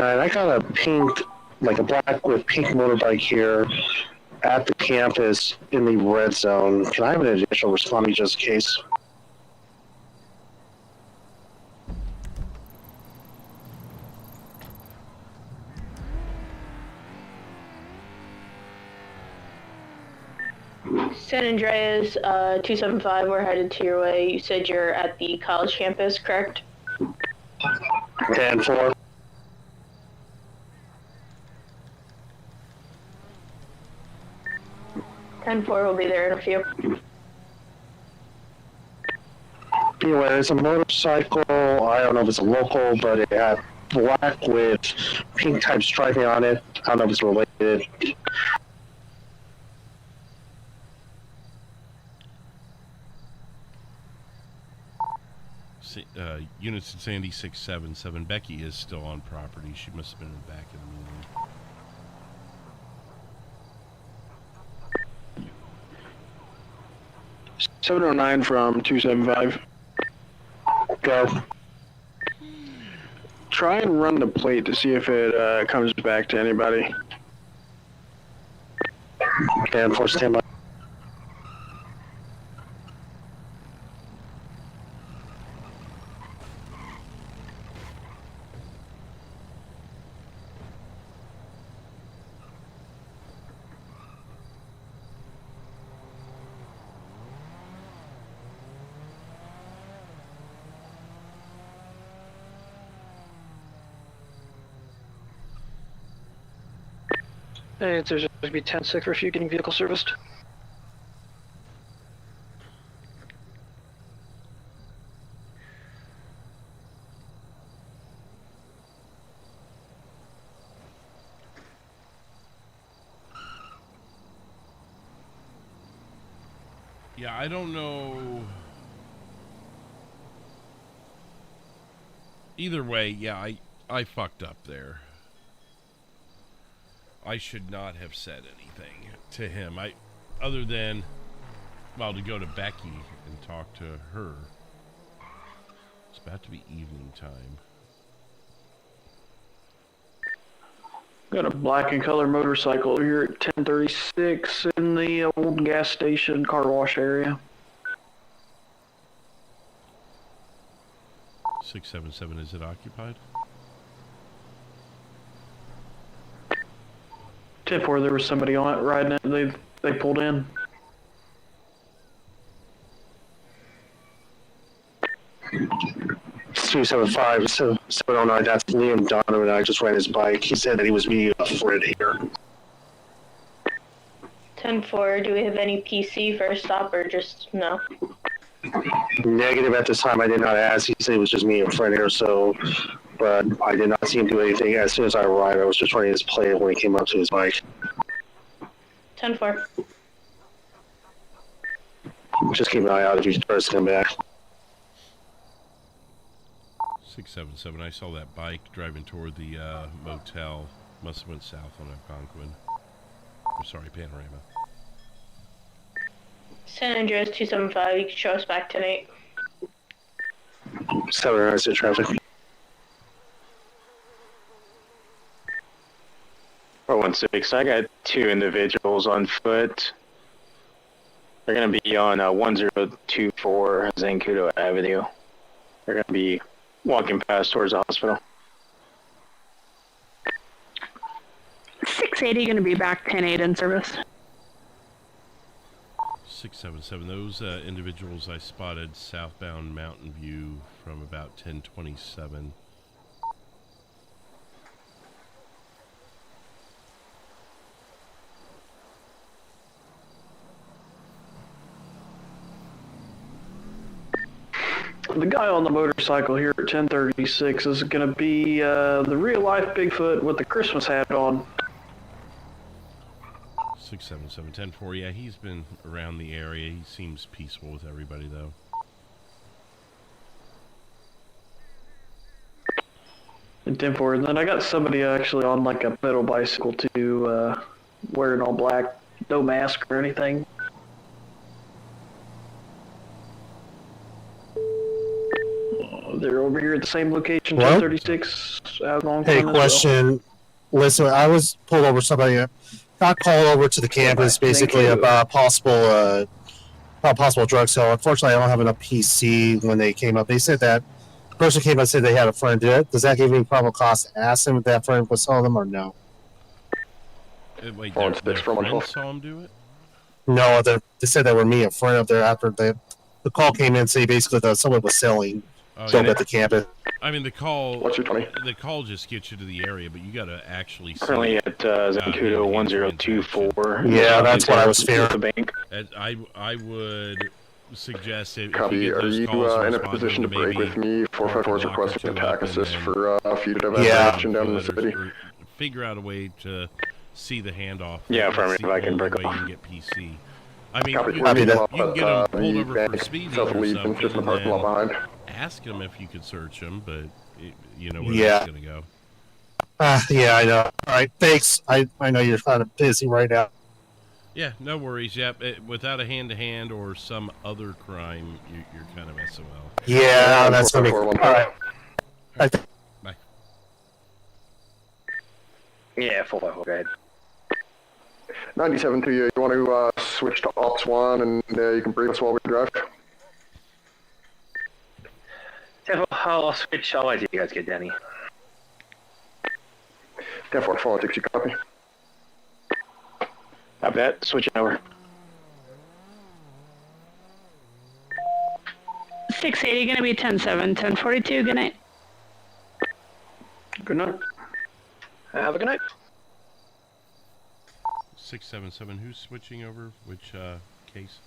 Speaker 18: I got a pink, like a black with pink motorbike here at the campus in the red zone. Can I have an additional responding just in case?
Speaker 14: San Andreas, 275, we're headed to your way. You said you're at the college campus, correct?
Speaker 18: 10-4.
Speaker 14: Will be there in a few.
Speaker 18: Be aware, it's a motorcycle. I don't know if it's a local, but it had black with pink type striping on it. I don't know if it's related.
Speaker 2: Units in Sandy 677. Becky is still on property. She must have been in the back of the meeting.
Speaker 9: 709 from 275.
Speaker 18: Go.
Speaker 9: Try and run the plate to see if it comes back to anybody.
Speaker 18: And for standby.
Speaker 8: Hey, there's going to be 10-6 for you getting vehicle serviced.
Speaker 2: Yeah, I don't know. Either way, yeah, I fucked up there. I should not have said anything to him. Other than, well, to go to Becky and talk to her. It's about to be evening time.
Speaker 6: Got a black and color motorcycle here at 1036 in the old gas station car wash area.
Speaker 2: 677, is it occupied?
Speaker 6: 10-4, there was somebody on it riding it. They pulled in.
Speaker 18: It's 275, 709, that's Liam Donovan. I just ran his bike. He said that he was meeting a friend here.
Speaker 14: 10-4, do we have any PC for a stop or just no?
Speaker 18: Negative at this time. I did not ask. He said it was just me and a friend here, so, but I did not see him do anything. As soon as I arrived, I was just running his play when he came up to his bike.
Speaker 14: 10-4.
Speaker 18: Just keep an eye out if he starts to come back.
Speaker 2: 677, I saw that bike driving toward the motel. Must have went south on Algonquin. I'm sorry, Panorama.
Speaker 14: San Andreas 275, you can show us back tonight.
Speaker 18: 7 hours of traffic.
Speaker 12: 416, I got 2 individuals on foot. They're going to be on 1024 Zancudo Avenue. They're going to be walking past towards the hospital.
Speaker 11: 680 going to be back 10-8 in service.
Speaker 2: 677, those individuals I spotted southbound Mountain View from about 1027.
Speaker 6: The guy on the motorcycle here at 1036 is going to be the real-life Bigfoot with the Christmas hat on.
Speaker 2: 677, 10-4, yeah, he's been around the area. He seems peaceful with everybody, though.
Speaker 6: And 10-4, and then I got somebody actually on like a pedal bicycle too, wearing all black, no mask or anything. They're over here at the same location, 1036.
Speaker 18: Hey, question. Listen, I was pulled over. Somebody got called over to the campus, basically about possible drug sale. Unfortunately, I don't have enough PC when they came up. They said that the person came up and said they had a friend do it. Does that give me probable cause to ask them if that friend was selling them or no?
Speaker 2: Wait, their friend saw him do it?
Speaker 18: No, they said they were me, a friend up there after the call came in, say basically that someone was selling dope at the campus.
Speaker 2: I mean, the call.
Speaker 19: What's your 20?
Speaker 2: The call just gets you to the area, but you got to actually.
Speaker 12: Currently at Zancudo 1024.
Speaker 18: Yeah, that's what I was fearing.
Speaker 12: The bank.
Speaker 2: I would suggest if
Speaker 19: Copy.
Speaker 2: you get
Speaker 19: Are
Speaker 2: those
Speaker 19: you
Speaker 2: calls
Speaker 19: in a position to break with me? 454 is requesting attack assist for fugitive
Speaker 18: Yeah.
Speaker 19: apprehension down in the city.
Speaker 2: or figure out a way to see the handoff.
Speaker 12: Yeah, affirmative, I can break
Speaker 2: way
Speaker 12: off.
Speaker 2: you can get PC. I mean,
Speaker 19: Copy.
Speaker 2: you
Speaker 19: Copy
Speaker 2: can
Speaker 19: that.
Speaker 2: get them pulled over for speeding
Speaker 19: South
Speaker 2: or
Speaker 19: Leeds,
Speaker 2: something,
Speaker 19: just in the parking lot
Speaker 2: and
Speaker 19: behind.
Speaker 2: ask them if you could search them, but you know where
Speaker 18: Yeah.
Speaker 2: that's going to go.
Speaker 18: Yeah, I know. All right, thanks. I know you're kind of busy right now.
Speaker 2: Yeah, no worries. Yep, without a hand-to-hand or some other crime, you're kind of SOL.
Speaker 18: Yeah, that's gonna be all right.
Speaker 2: Bye.
Speaker 3: Yeah, 454, go ahead.
Speaker 19: 97 to you. You want to switch to Ops 1 and you can brief us while we drive?
Speaker 3: I'll switch. I'll wait till you guys get Danny.
Speaker 19: 10-4, 416, you copy.
Speaker 12: Have that. Switching over.
Speaker 11: 680 going to be 10-7, 1042. Good night.
Speaker 6: Good night. Have a good night.
Speaker 2: 677. Who's switching over? Which case?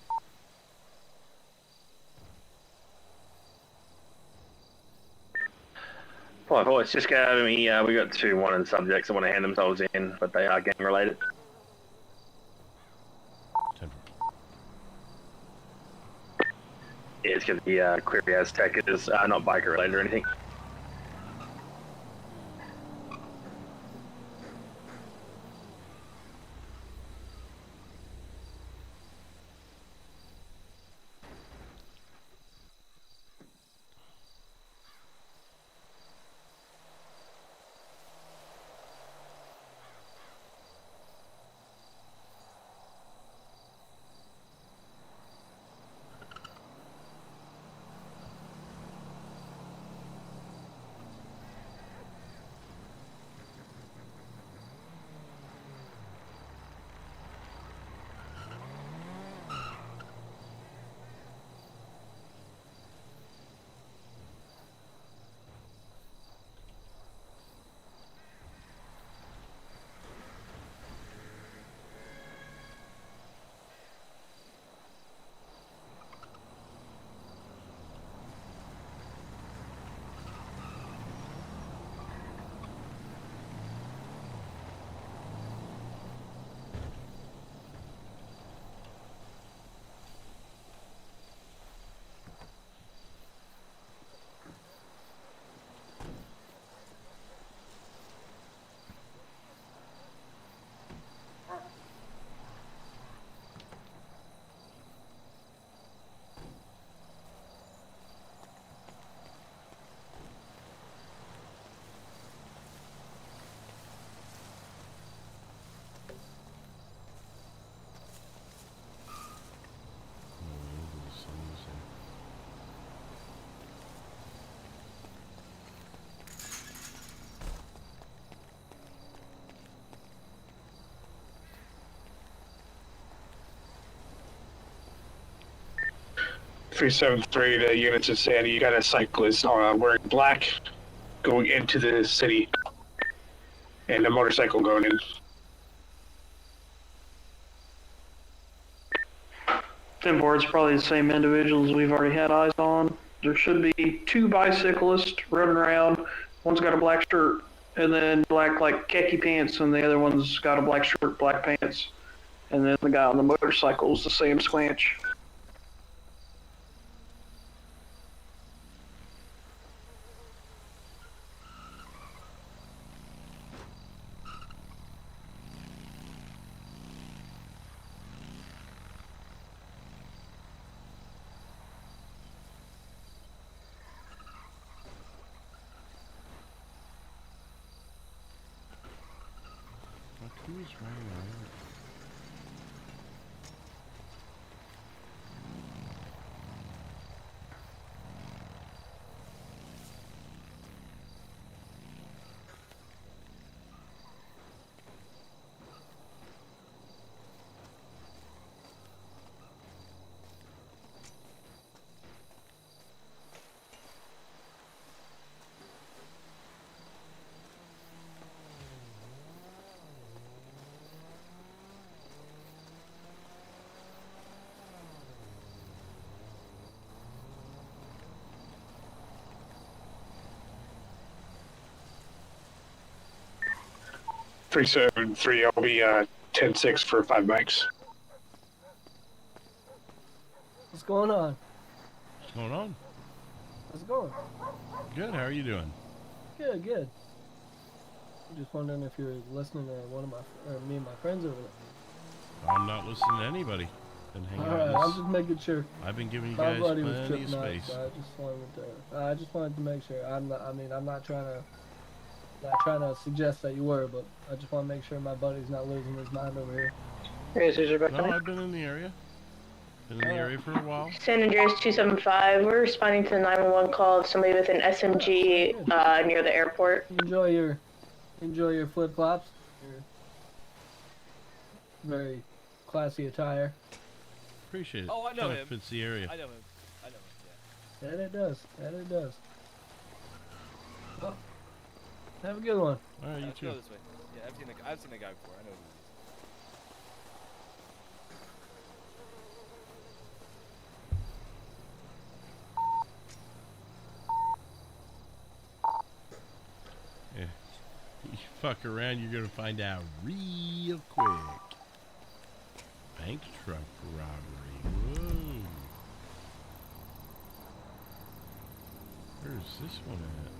Speaker 3: Oh, it's just got me. We got 2 wanted subjects that want to hand themselves in, but they are gang related. just get the query as tech is not biker related or anything.
Speaker 7: .373 to units in Sandy. You got a cyclist wearing black going into the city, and a motorcycle going in.
Speaker 6: Them boards probably the same individuals we've already had eyes on. There should be 2 bicyclists running around. One's got a black shirt and then black like khaki pants, and the other one's got a black shirt, black pants. And then the guy on the motorcycle is the same squanch.
Speaker 2: Who's running around?
Speaker 7: .373, I'll be 10-6 for 5 mics.
Speaker 13: What's going on?
Speaker 2: What's going on?
Speaker 13: How's it going?
Speaker 2: Good. How are you doing?
Speaker 13: Good, good. I'm just wondering if you're listening to one of me and my friends over there.
Speaker 2: I'm not listening to anybody. Been hanging
Speaker 13: All right,
Speaker 2: out
Speaker 13: I'm just making sure.
Speaker 2: I've been giving you
Speaker 13: My
Speaker 2: guys
Speaker 13: buddy was
Speaker 2: plenty of
Speaker 13: tripping out,
Speaker 2: space.
Speaker 13: so I just wanted to make sure. I'm not trying to suggest that you were, but I just want to make sure my buddy's not losing his mind over here.
Speaker 8: Hey, is your back?
Speaker 2: No, I've been in the area. Been in the area for a while.
Speaker 14: San Andreas 275, we're responding to the 911 call of somebody with an SMG near the airport.
Speaker 13: Enjoy your flip-flops. Your very classy attire.
Speaker 2: Appreciate it.
Speaker 4: Oh, I know
Speaker 2: Kinda
Speaker 4: him.
Speaker 2: fits the area.
Speaker 4: I know him, yeah.
Speaker 13: That it does. Well, have a good one.
Speaker 2: All right, you
Speaker 4: Let's
Speaker 2: too.
Speaker 4: go this way. Yeah, I've seen the guy before. I know who
Speaker 2: Yeah. You fuck around, you're gonna find out real quick. Bank truck robbery. Whoa. Where's this one at?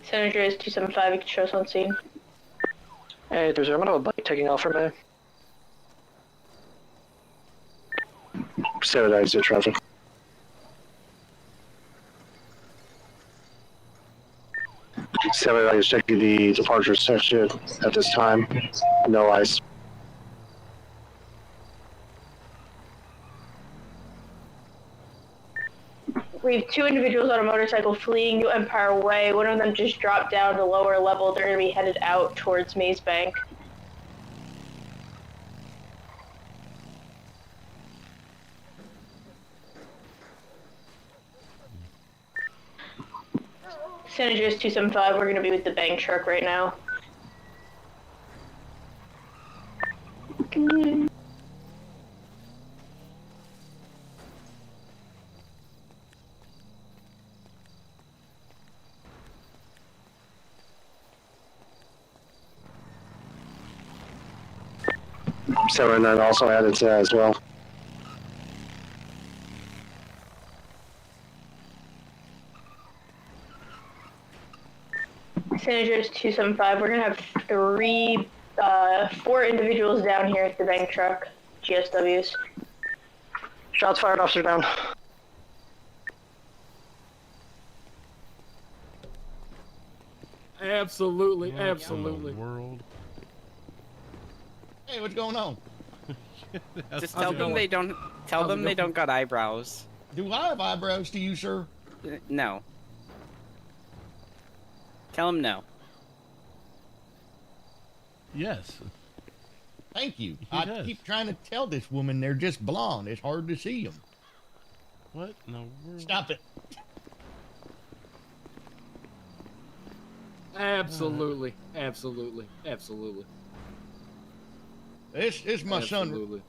Speaker 14: San Andreas 275, you can show us on scene.
Speaker 8: Hey, there's a bike taking off from me.
Speaker 21: San Andreas traffic. San Andreas checking the departure section at this time. No ice.
Speaker 14: We have 2 individuals on a motorcycle fleeing New Empire Way. One of them just dropped down to lower level. They're going to be headed out towards Maze Bank. San Andreas 275, we're going to be with the bank truck right now.
Speaker 21: San Andreas also added to that as well.
Speaker 14: San Andreas 275, we're going to have 4 individuals down here at the bank truck, GSWs.
Speaker 8: Shots fired, officer down.
Speaker 1: Absolutely, absolutely.
Speaker 2: World.
Speaker 15: Hey, what's going on?
Speaker 10: Just tell them they don't. Tell them they don't got eyebrows.
Speaker 15: Do I have eyebrows to you, sir?
Speaker 10: No. Tell them no.
Speaker 2: Yes.
Speaker 15: Thank you.
Speaker 2: He
Speaker 15: I
Speaker 2: does.
Speaker 15: keep trying to tell this woman they're just blonde. It's hard to see them.
Speaker 2: What? No.
Speaker 15: Stop it.
Speaker 1: Absolutely, absolutely, absolutely.
Speaker 15: It's my
Speaker 1: Absolutely.
Speaker 15: son.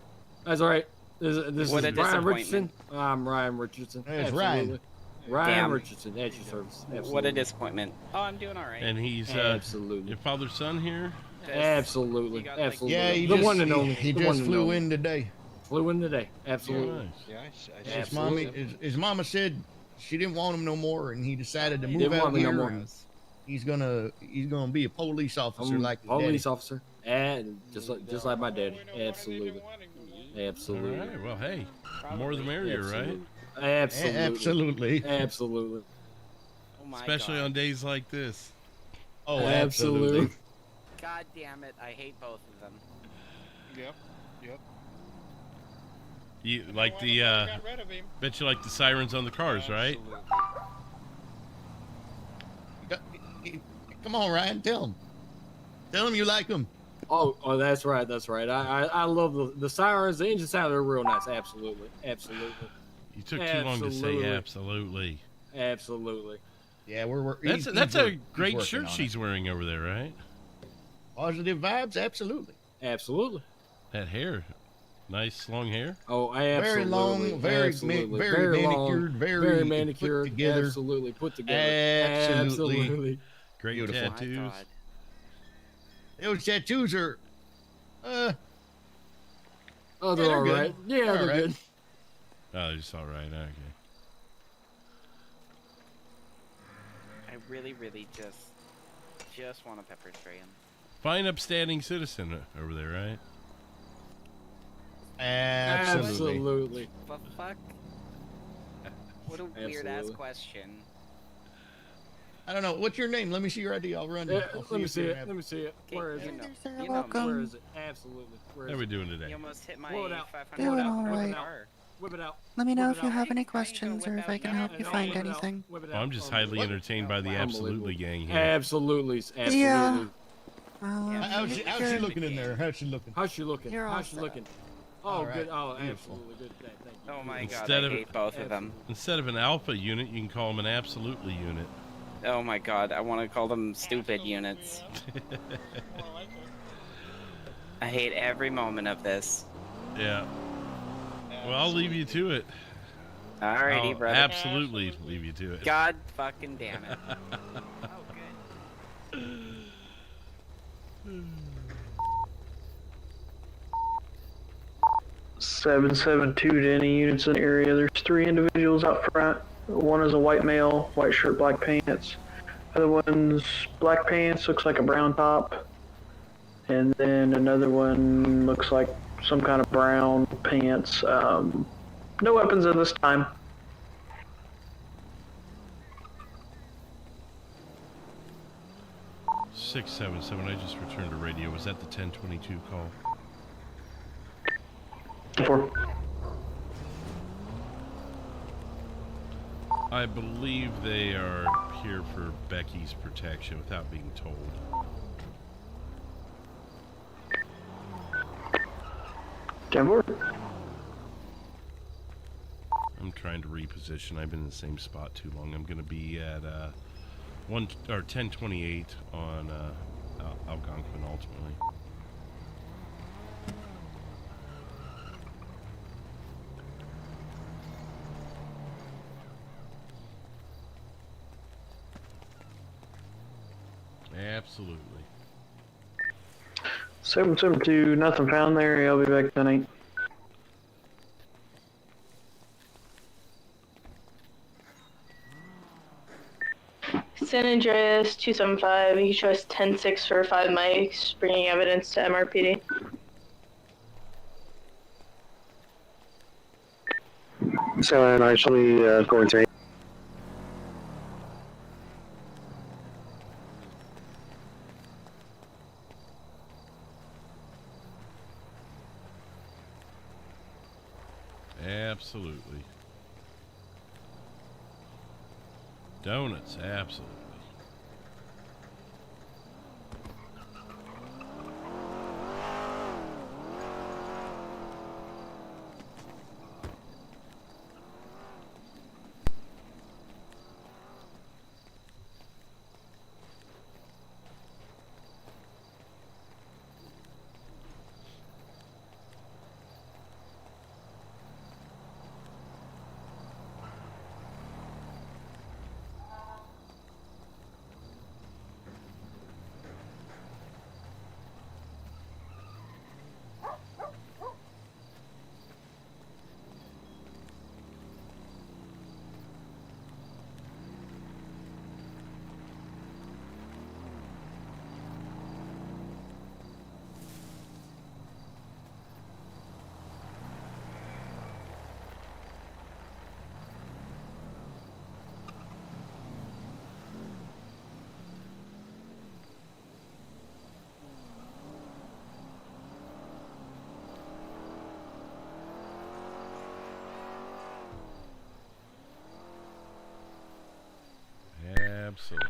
Speaker 1: That's all right. This
Speaker 10: What
Speaker 1: is
Speaker 10: a
Speaker 1: Ryan
Speaker 10: disappointment.
Speaker 1: Richardson. I'm Ryan Richardson.
Speaker 15: It's
Speaker 1: Absolutely. Ryan
Speaker 10: Damn.
Speaker 1: Richardson, at your service. Absolutely.
Speaker 10: What a disappointment. Oh, I'm doing all right.
Speaker 2: And he's
Speaker 1: Absolutely.
Speaker 2: your father's son here.
Speaker 1: Absolutely,
Speaker 10: got, like-
Speaker 1: absolutely.
Speaker 15: Yeah, he
Speaker 1: the
Speaker 15: just,
Speaker 1: one and only.
Speaker 15: he
Speaker 1: the
Speaker 15: just
Speaker 1: one and
Speaker 15: flew
Speaker 1: only.
Speaker 15: in today.
Speaker 1: Flew in today. Absolutely.
Speaker 15: His mommy, his mama said she didn't want him no more, and he decided to move
Speaker 1: Didn't
Speaker 15: out
Speaker 1: want me no
Speaker 15: here.
Speaker 1: more.
Speaker 15: And he's gonna be a police officer like his daddy.
Speaker 1: Police officer, and just like my dad. Absolutely, absolutely.
Speaker 2: All right. Well, hey, more the merrier, right?
Speaker 1: Absolutely.
Speaker 15: Absolutely.
Speaker 1: Absolutely.
Speaker 10: Oh my
Speaker 2: Especially
Speaker 10: God.
Speaker 2: on days like this.
Speaker 15: Oh,
Speaker 1: Absolutely.
Speaker 10: God damn it! I hate both of them.
Speaker 22: Yep. Yep.
Speaker 2: You like the
Speaker 22: got rid of him.
Speaker 2: bet you like the sirens on the cars, right?
Speaker 15: Come on, Ryan, tell him. Tell him you like him.
Speaker 1: Oh, that's right, that's right. I love the sirens. The engine sounded real nice. Absolutely, absolutely.
Speaker 2: You took too long to say absolutely.
Speaker 1: Absolutely.
Speaker 15: Yeah, we're
Speaker 2: That's a great shirt she's wearing over there, right?
Speaker 15: Positive vibes, absolutely.
Speaker 1: Absolutely.
Speaker 2: That hair, nice long hair.
Speaker 1: Oh, absolutely.
Speaker 15: Very long, very
Speaker 1: absolutely.
Speaker 15: very
Speaker 1: long,
Speaker 15: manicured,
Speaker 1: very manicured,
Speaker 15: put together.
Speaker 1: Absolutely put together.
Speaker 15: Absolutely.
Speaker 1: Absolutely.
Speaker 2: Great
Speaker 15: Beautiful.
Speaker 2: tattoos.
Speaker 15: Those tattoos are,
Speaker 1: Oh,
Speaker 15: yeah,
Speaker 1: they're all
Speaker 15: good.
Speaker 1: right. Yeah,
Speaker 15: They're
Speaker 1: they're
Speaker 15: all right.
Speaker 1: good.
Speaker 2: Oh, they're just all right. Okay.
Speaker 10: I really, really just want to pepper spray him.
Speaker 2: Fine, upstanding citizen over there, right?
Speaker 15: absolutely.
Speaker 1: Absolutely.
Speaker 10: The fuck? What a weird ass
Speaker 1: Absolutely.
Speaker 10: question.
Speaker 15: I don't know. What's your name? Let me see your ID. I'll run you.
Speaker 1: Yeah,
Speaker 15: I'll
Speaker 1: let me
Speaker 15: if
Speaker 1: see
Speaker 15: you
Speaker 1: it.
Speaker 15: have
Speaker 1: Let me see it. Where is it?
Speaker 23: You're
Speaker 10: You know,
Speaker 23: welcome.
Speaker 1: Where is it? Absolutely. Where
Speaker 2: How
Speaker 1: is
Speaker 2: we
Speaker 1: it?
Speaker 2: doing
Speaker 10: You
Speaker 2: today?
Speaker 10: almost hit my
Speaker 1: Pull it out.
Speaker 10: 500
Speaker 23: Doing
Speaker 10: out
Speaker 23: all
Speaker 10: of the
Speaker 23: right.
Speaker 10: car.
Speaker 1: Whip it out.
Speaker 23: Let me know
Speaker 1: Whip
Speaker 23: if
Speaker 1: it
Speaker 23: you
Speaker 1: out.
Speaker 23: have any questions or if I can help you find anything.
Speaker 1: Whip it
Speaker 2: Oh,
Speaker 1: out.
Speaker 2: I'm just highly entertained by the absolutely gang here.
Speaker 1: Absolutely. Absolutely.
Speaker 23: Yeah.
Speaker 15: How's she looking in there? How's she looking?
Speaker 1: How's she looking?
Speaker 23: You're all
Speaker 1: How's she
Speaker 23: set.
Speaker 1: looking? Oh,
Speaker 15: All right.
Speaker 1: good. Oh,
Speaker 15: Beautiful.
Speaker 1: absolutely good. Thank you.
Speaker 10: Oh my god,
Speaker 2: Instead
Speaker 10: I
Speaker 2: of-
Speaker 10: hate both of them.
Speaker 2: Instead of an alpha unit, you can call them an absolutely unit.
Speaker 10: Oh my god, I want to call them stupid units. I hate every moment of this.
Speaker 2: Yeah. Well, I'll leave you to it.
Speaker 10: Alrighty,
Speaker 2: I'll
Speaker 10: brother.
Speaker 2: absolutely leave you to it.
Speaker 10: God fucking damn it.
Speaker 6: 772 to any units in the area. There's 3 individuals out front. One is a white male, white shirt, black pants. Other one's black pants, looks like a brown top. And then another one looks like some kind of brown pants. No weapons at this time.
Speaker 2: Six 7-7, I just returned to radio. Was that the 1022 call?
Speaker 6: 4.
Speaker 2: I believe they are here for Becky's protection without being told.
Speaker 6: Denver?
Speaker 2: I'm trying to reposition. I've been in the same spot too long. I'm going to be at 1028 on Algonquin ultimately. Absolutely.
Speaker 6: 772, nothing found there. I'll be back tonight.
Speaker 14: San Andreas 275, you show us 10-6 for 5 mics, bringing evidence to MRPD.
Speaker 21: 7, actually going to.
Speaker 2: Absolutely. Donuts, absolutely. Absolutely.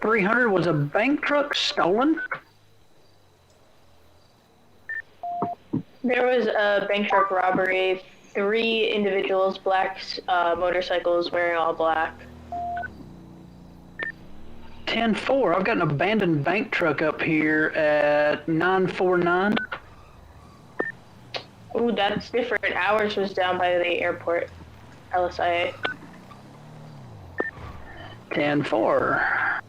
Speaker 6: $300 was a bank truck stolen?
Speaker 14: There was a bank truck robbery, 3 individuals, black motorcycles wearing all black.
Speaker 6: 10-4, I've got an abandoned bank truck up here at 949.
Speaker 14: Ooh, that's different. Ours was down by the airport, LSIA.
Speaker 6: 10-4.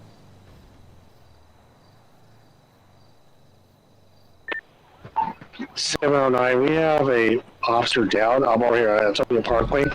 Speaker 21: $709, we have a officer down. I'm over here at Southern Parkway.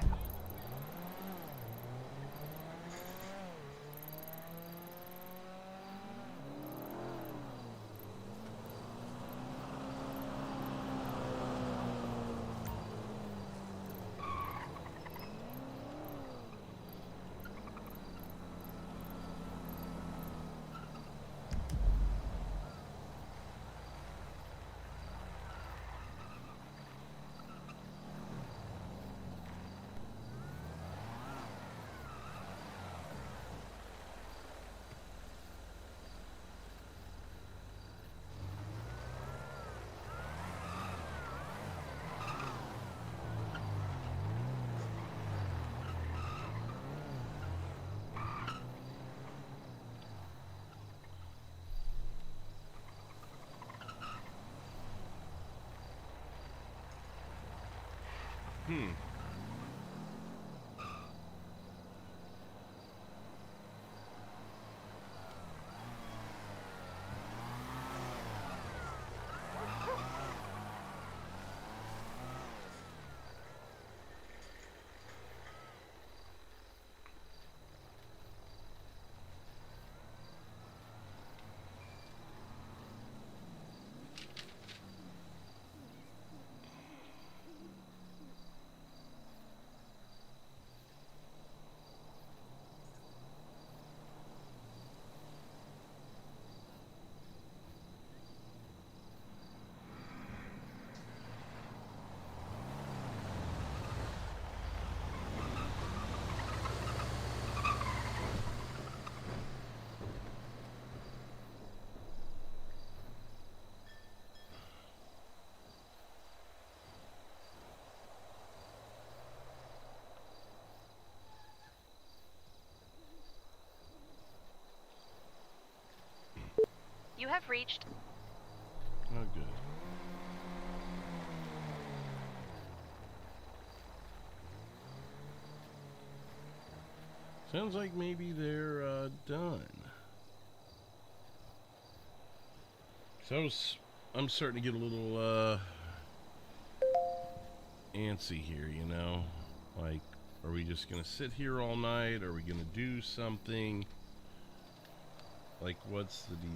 Speaker 5: You have reached.
Speaker 2: Oh, good. Sounds like maybe they're done. So I'm starting to get a little antsy here, you know? Like, are we just gonna sit here all night? Are we gonna do something? Like, what's the deal?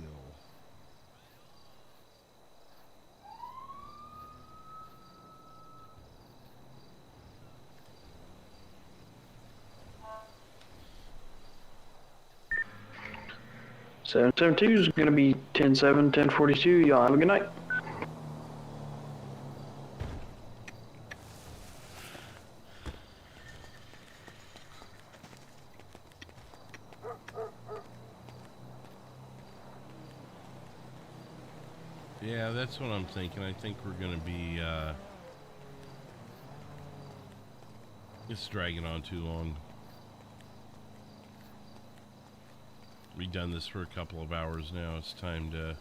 Speaker 6: Seven 772 is going to be 10-7, 10-42. Y'all have a good night.
Speaker 2: Yeah, that's what I'm thinking. I think we're gonna be, it's dragging on too long. We've done this for a couple of hours now. It's time to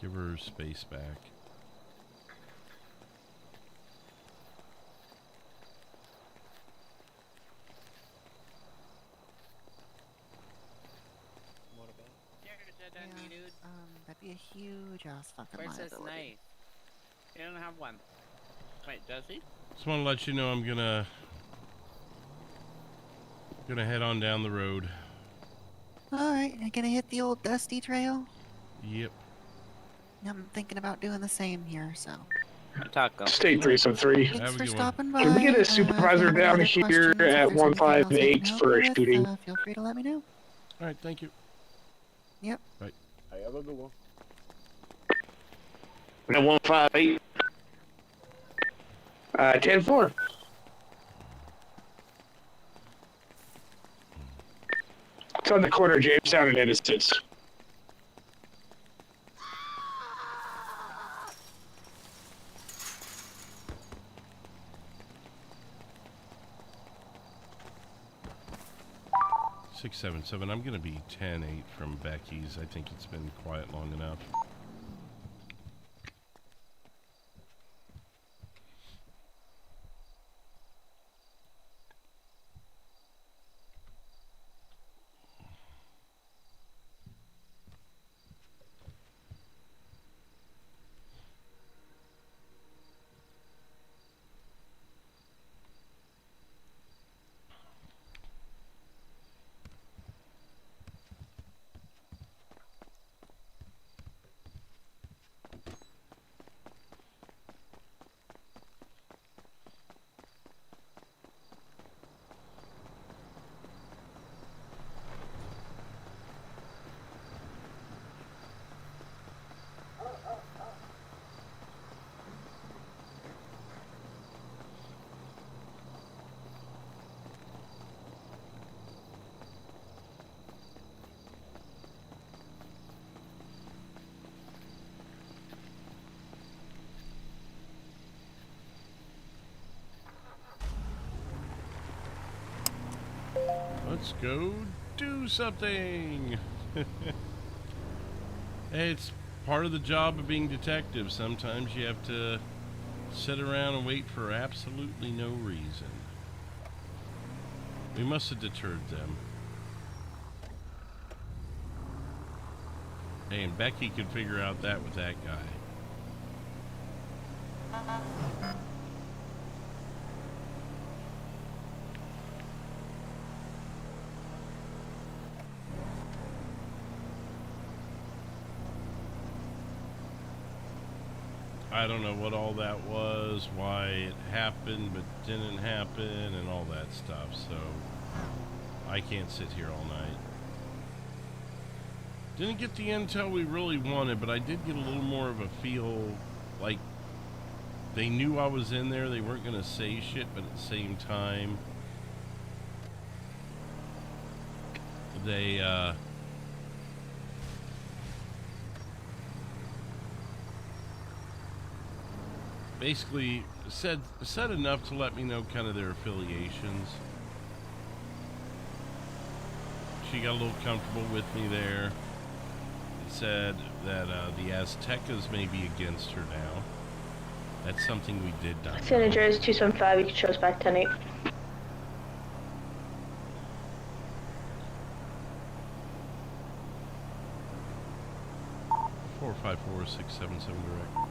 Speaker 2: give her space back.
Speaker 23: That'd be a huge ass fucking
Speaker 10: Where's his
Speaker 23: liability.
Speaker 10: knife? He doesn't have one. Wait, does he?
Speaker 2: Just want to let you know I'm gonna head on down the road.
Speaker 23: Alright, you're gonna hit the old dusty trail?
Speaker 2: Yep.
Speaker 23: I'm thinking about doing the same here, so.
Speaker 10: Taco.
Speaker 7: State 373.
Speaker 23: Thanks for stopping by.
Speaker 7: Can we get a supervisor down here at 158 for a shooting?
Speaker 23: Feel free to let me know.
Speaker 2: Alright, thank you.
Speaker 23: Yep.
Speaker 2: Right.
Speaker 17: I have a good one.
Speaker 7: At 158. 10-4. It's on the corner of Jamestown and Innocence.
Speaker 2: Six 7-7. I'm gonna be 10-8 from Becky's. I think it's been quiet long enough. Let's go do something. Hey, it's part of the job of being detective. Sometimes you have to Sit around and wait for absolutely no reason. We must have deterred them. Hey, and Becky could figure out that with that guy. I don't know what all that was, why it happened but didn't happen, and all that stuff, so I can't sit here all night. Didn't get the intel we really wanted, but I did get a little more of a feel like they knew I was in there. They weren't going to say shit, but at the same time, they, basically said enough to let me know kind of their affiliations. She got a little comfortable with me there. Said that the Aztecas may be against her now. That's something we did not know.
Speaker 14: San Andreas 275, you can show us back 10-8.
Speaker 2: Four 54677 direct.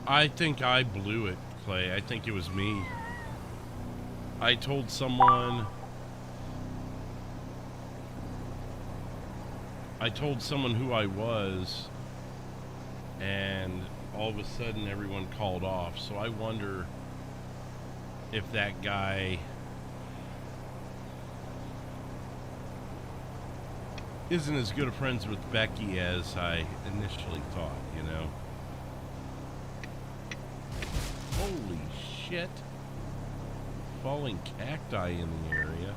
Speaker 2: I think I blew it, Clay. I think it was me. I told someone who I was, and all of a sudden everyone called off. So I wonder if that guy isn't as good of friends with Becky as I initially thought, you know? Holy shit. Falling cacti in the area.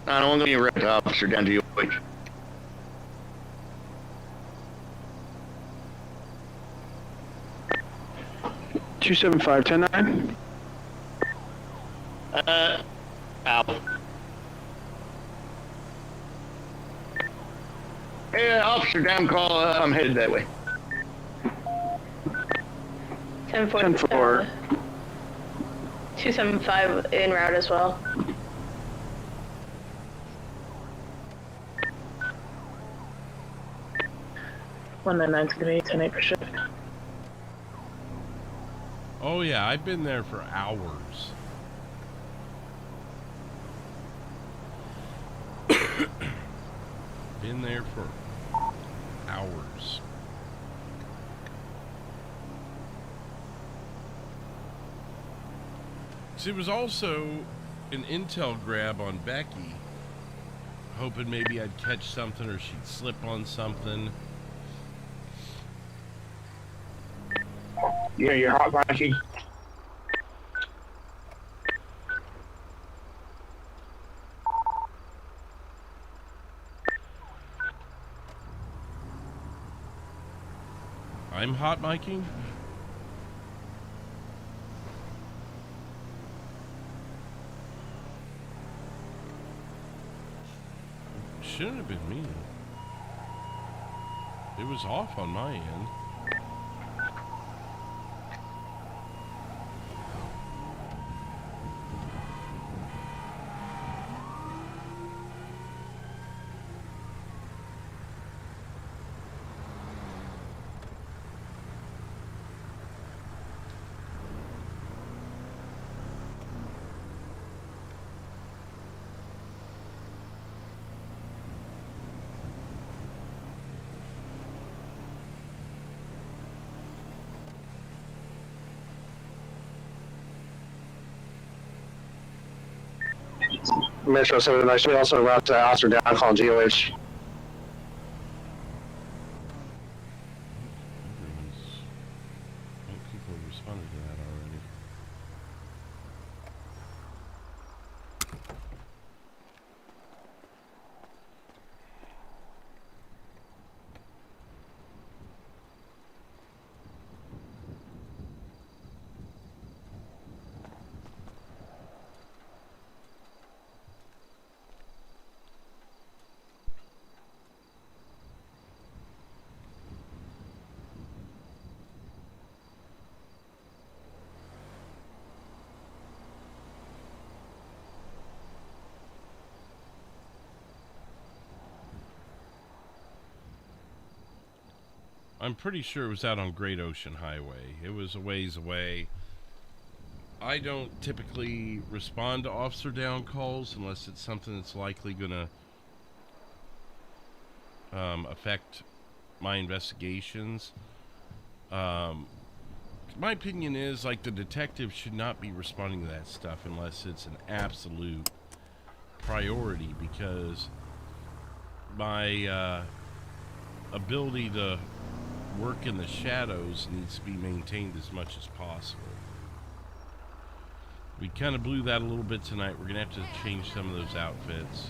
Speaker 3: I don't want to be ripped up, officer, down to you.
Speaker 6: 275, 10-9.
Speaker 3: Out. Hey, officer, down call. I'm headed that way.
Speaker 14: 10-4. 275 en route as well.
Speaker 11: One 9's gonna be 10-8 per shift.
Speaker 2: Oh yeah, I've been there for hours. Been there for hours. See, it was also an intel grab on Becky, hoping maybe I'd catch something or she'd slip on something.
Speaker 7: Yeah, you're hot backing.
Speaker 2: I'm hot micing? Shouldn't have been me. It was off on my end.
Speaker 21: Metro 79, should we also route to Officer down calling GOH?
Speaker 2: People responded to that already. I'm pretty sure it was out on Great Ocean Highway. It was a ways away. I don't typically respond to officer down calls unless it's something that's likely gonna affect my investigations. My opinion is, like, the detective should not be responding to that stuff unless it's an absolute priority, because my ability to work in the shadows needs to be maintained as much as possible. We kind of blew that a little bit tonight. We're gonna have to change some of those outfits.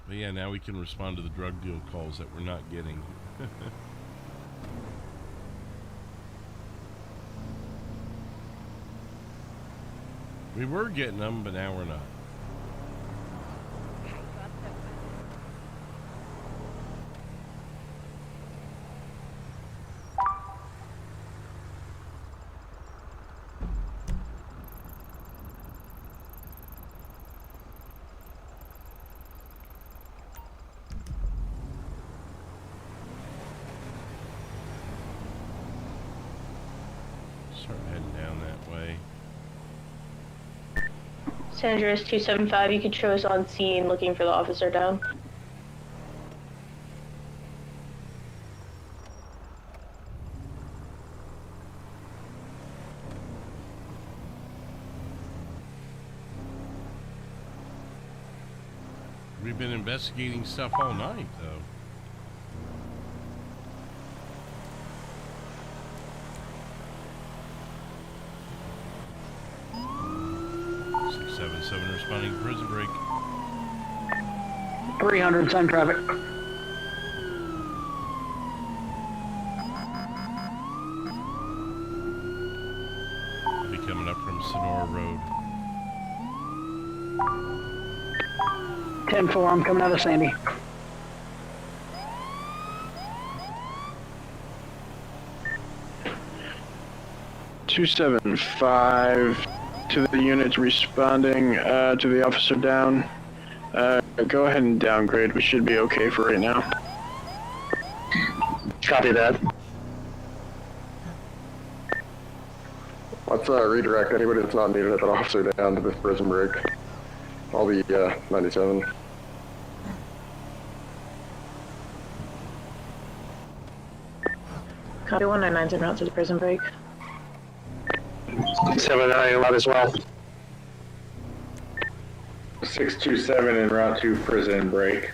Speaker 2: But yeah, now we can respond to the drug deal calls that we're not getting. We were getting them, but now we're not. Start heading down that way.
Speaker 14: San Andreas 275, you can show us on scene looking for the officer down.
Speaker 2: We've been investigating stuff all night, though. Responding to prison break.
Speaker 8: 300 sun traffic.
Speaker 2: Be coming up from Sonora Road.
Speaker 8: 10-4, I'm coming out of Sandy.
Speaker 9: $275 to the units responding to the officer down. Go ahead and downgrade. We should be okay for right now.
Speaker 12: Copy that.
Speaker 19: Let's redirect anybody that's not needed at that officer down to this prison break. I'll be 97.
Speaker 14: Copy 199's en route to the prison break.
Speaker 12: 79 as well.
Speaker 16: 627 en route to prison break.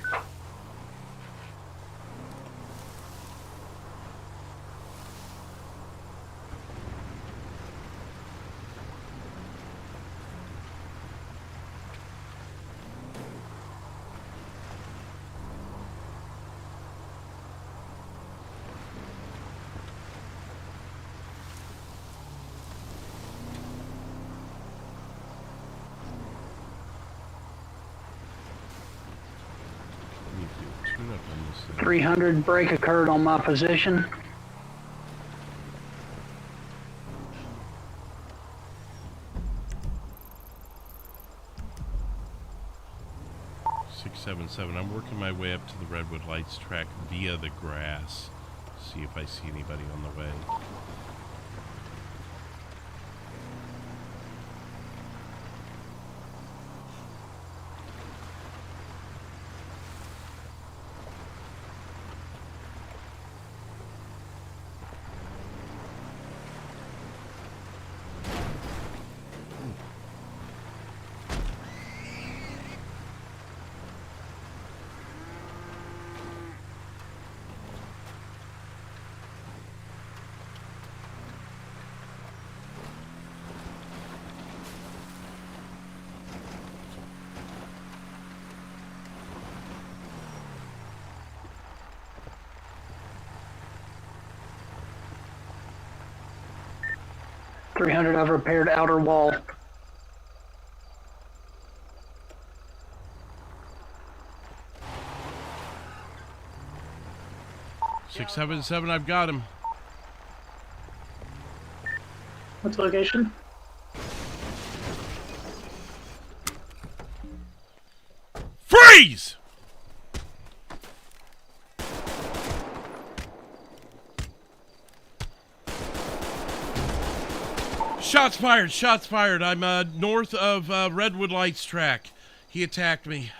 Speaker 2: Tune up on this thing.
Speaker 8: 300 break occurred on my position.
Speaker 2: I'm working my way up to the Redwood Lights track via the grass. See if I see anybody on the way.
Speaker 8: .300, I've repaired outer wall.
Speaker 2: 677, I've got him.
Speaker 11: What's the location?
Speaker 2: Freeze! Shots fired, shots fired. I'm north of Redwood Lights track. He attacked me.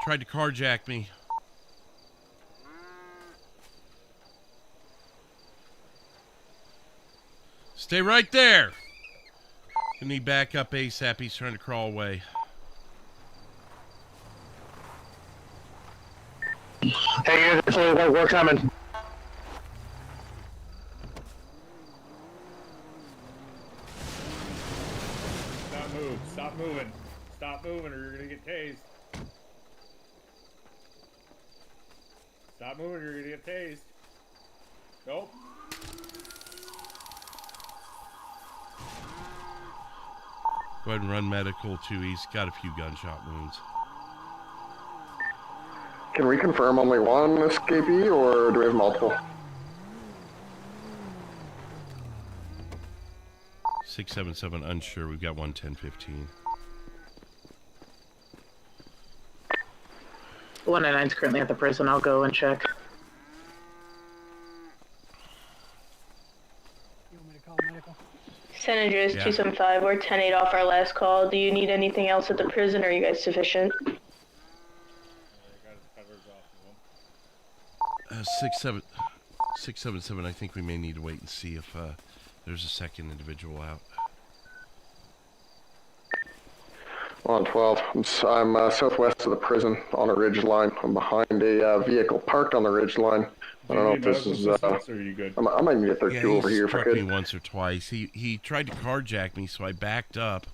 Speaker 2: Tried to carjack me. Stay right there. I need backup ASAP. He's trying to crawl away.
Speaker 21: Hey, we're coming.
Speaker 16: Stop moving. Stop moving or you're gonna get tased. Stop moving or you're gonna get tased. Nope.
Speaker 2: Go ahead and run medical too. He's got a few gunshot wounds.
Speaker 19: Can we confirm only one escapee, or do we have multiple?
Speaker 2: 677 unsure. We've got 11015.
Speaker 11: 199 is currently at the prison. I'll go and check.
Speaker 14: San Andreas
Speaker 2: Yeah.
Speaker 14: 275, we're 10-8 off our last call. Do you need anything else at the prison, or are you guys sufficient?
Speaker 2: 677. I think we may need to wait and see if there's a second individual out.
Speaker 19: 112. I'm southwest of the prison on a ridge line. I'm behind a vehicle parked on the ridge line. I don't know if this is.
Speaker 16: Are you good?
Speaker 19: I might need a third queue over here if I
Speaker 2: struck me
Speaker 19: could.
Speaker 2: once or twice. He tried to carjack me, so I backed up.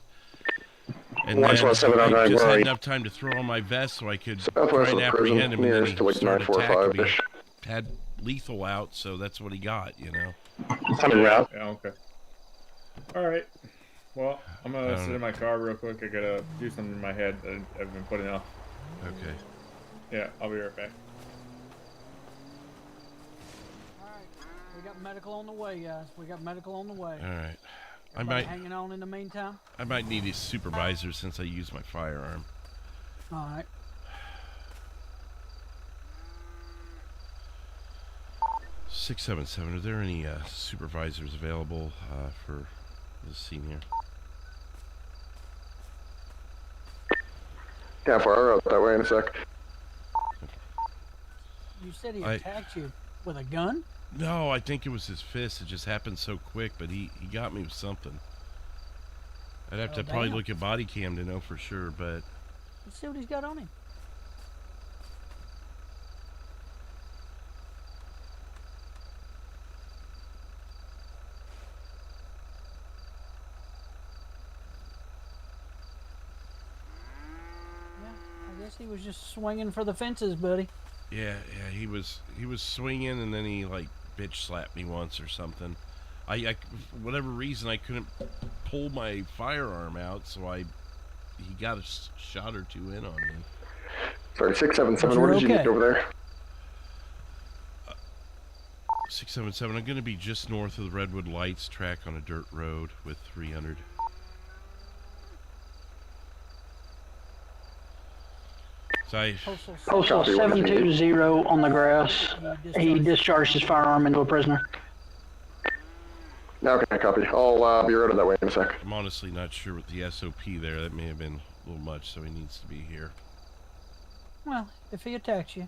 Speaker 2: And
Speaker 19: One
Speaker 2: then
Speaker 19: twelve seven
Speaker 2: I
Speaker 19: oh nine,
Speaker 2: just
Speaker 19: where are
Speaker 2: had
Speaker 19: you?
Speaker 2: enough time to throw on my vest so I could
Speaker 19: Southwest
Speaker 2: try
Speaker 19: of
Speaker 2: and
Speaker 19: the prison,
Speaker 2: apprehend him, and then
Speaker 19: nearest
Speaker 2: he
Speaker 19: to like
Speaker 2: started attacking me.
Speaker 19: 945-ish.
Speaker 2: Had lethal out, so that's what he got, you know.
Speaker 21: Coming route.
Speaker 16: Yeah, okay. Alright. Well, I'm gonna sit in my car real quick. I gotta do something in my head that I've been putting off.
Speaker 2: Okay.
Speaker 16: Yeah, I'll be right back.
Speaker 17: We got medical on the way, guys. We got medical on the way.
Speaker 2: All right.
Speaker 17: Everybody hanging on in the meantime?
Speaker 2: I might need a supervisor since I use my firearm.
Speaker 17: All right.
Speaker 2: Six, 7, are there any supervisors available for this scene here?
Speaker 19: Yeah, far out that way in a sec.
Speaker 17: You said he attacked you with a gun?
Speaker 2: No, I think it was his fist. It just happened so quick, but he got me with something. I'd have to probably look at body cam to know for sure, but...
Speaker 17: Let's see what he's got on him. Yeah, I guess he was just swinging for the fences, buddy.
Speaker 2: Yeah, he was swinging, and then he like bitch slapped me once or something. I for whatever reason I couldn't pull my firearm out, so he got a shot or two in on me.
Speaker 19: Sorry, 677. What did you need over there?
Speaker 2: 677. I'm going to be just north of the Redwood Lights track on a dirt road with 300. So
Speaker 11: Postal 720 on the grass. He discharged his firearm into a prisoner.
Speaker 19: Okay, copy. I'll be right on that way in a sec.
Speaker 2: I'm honestly not sure with the SOP there. That may have been a little much, so he needs to be here.
Speaker 17: Well, if he attacks you.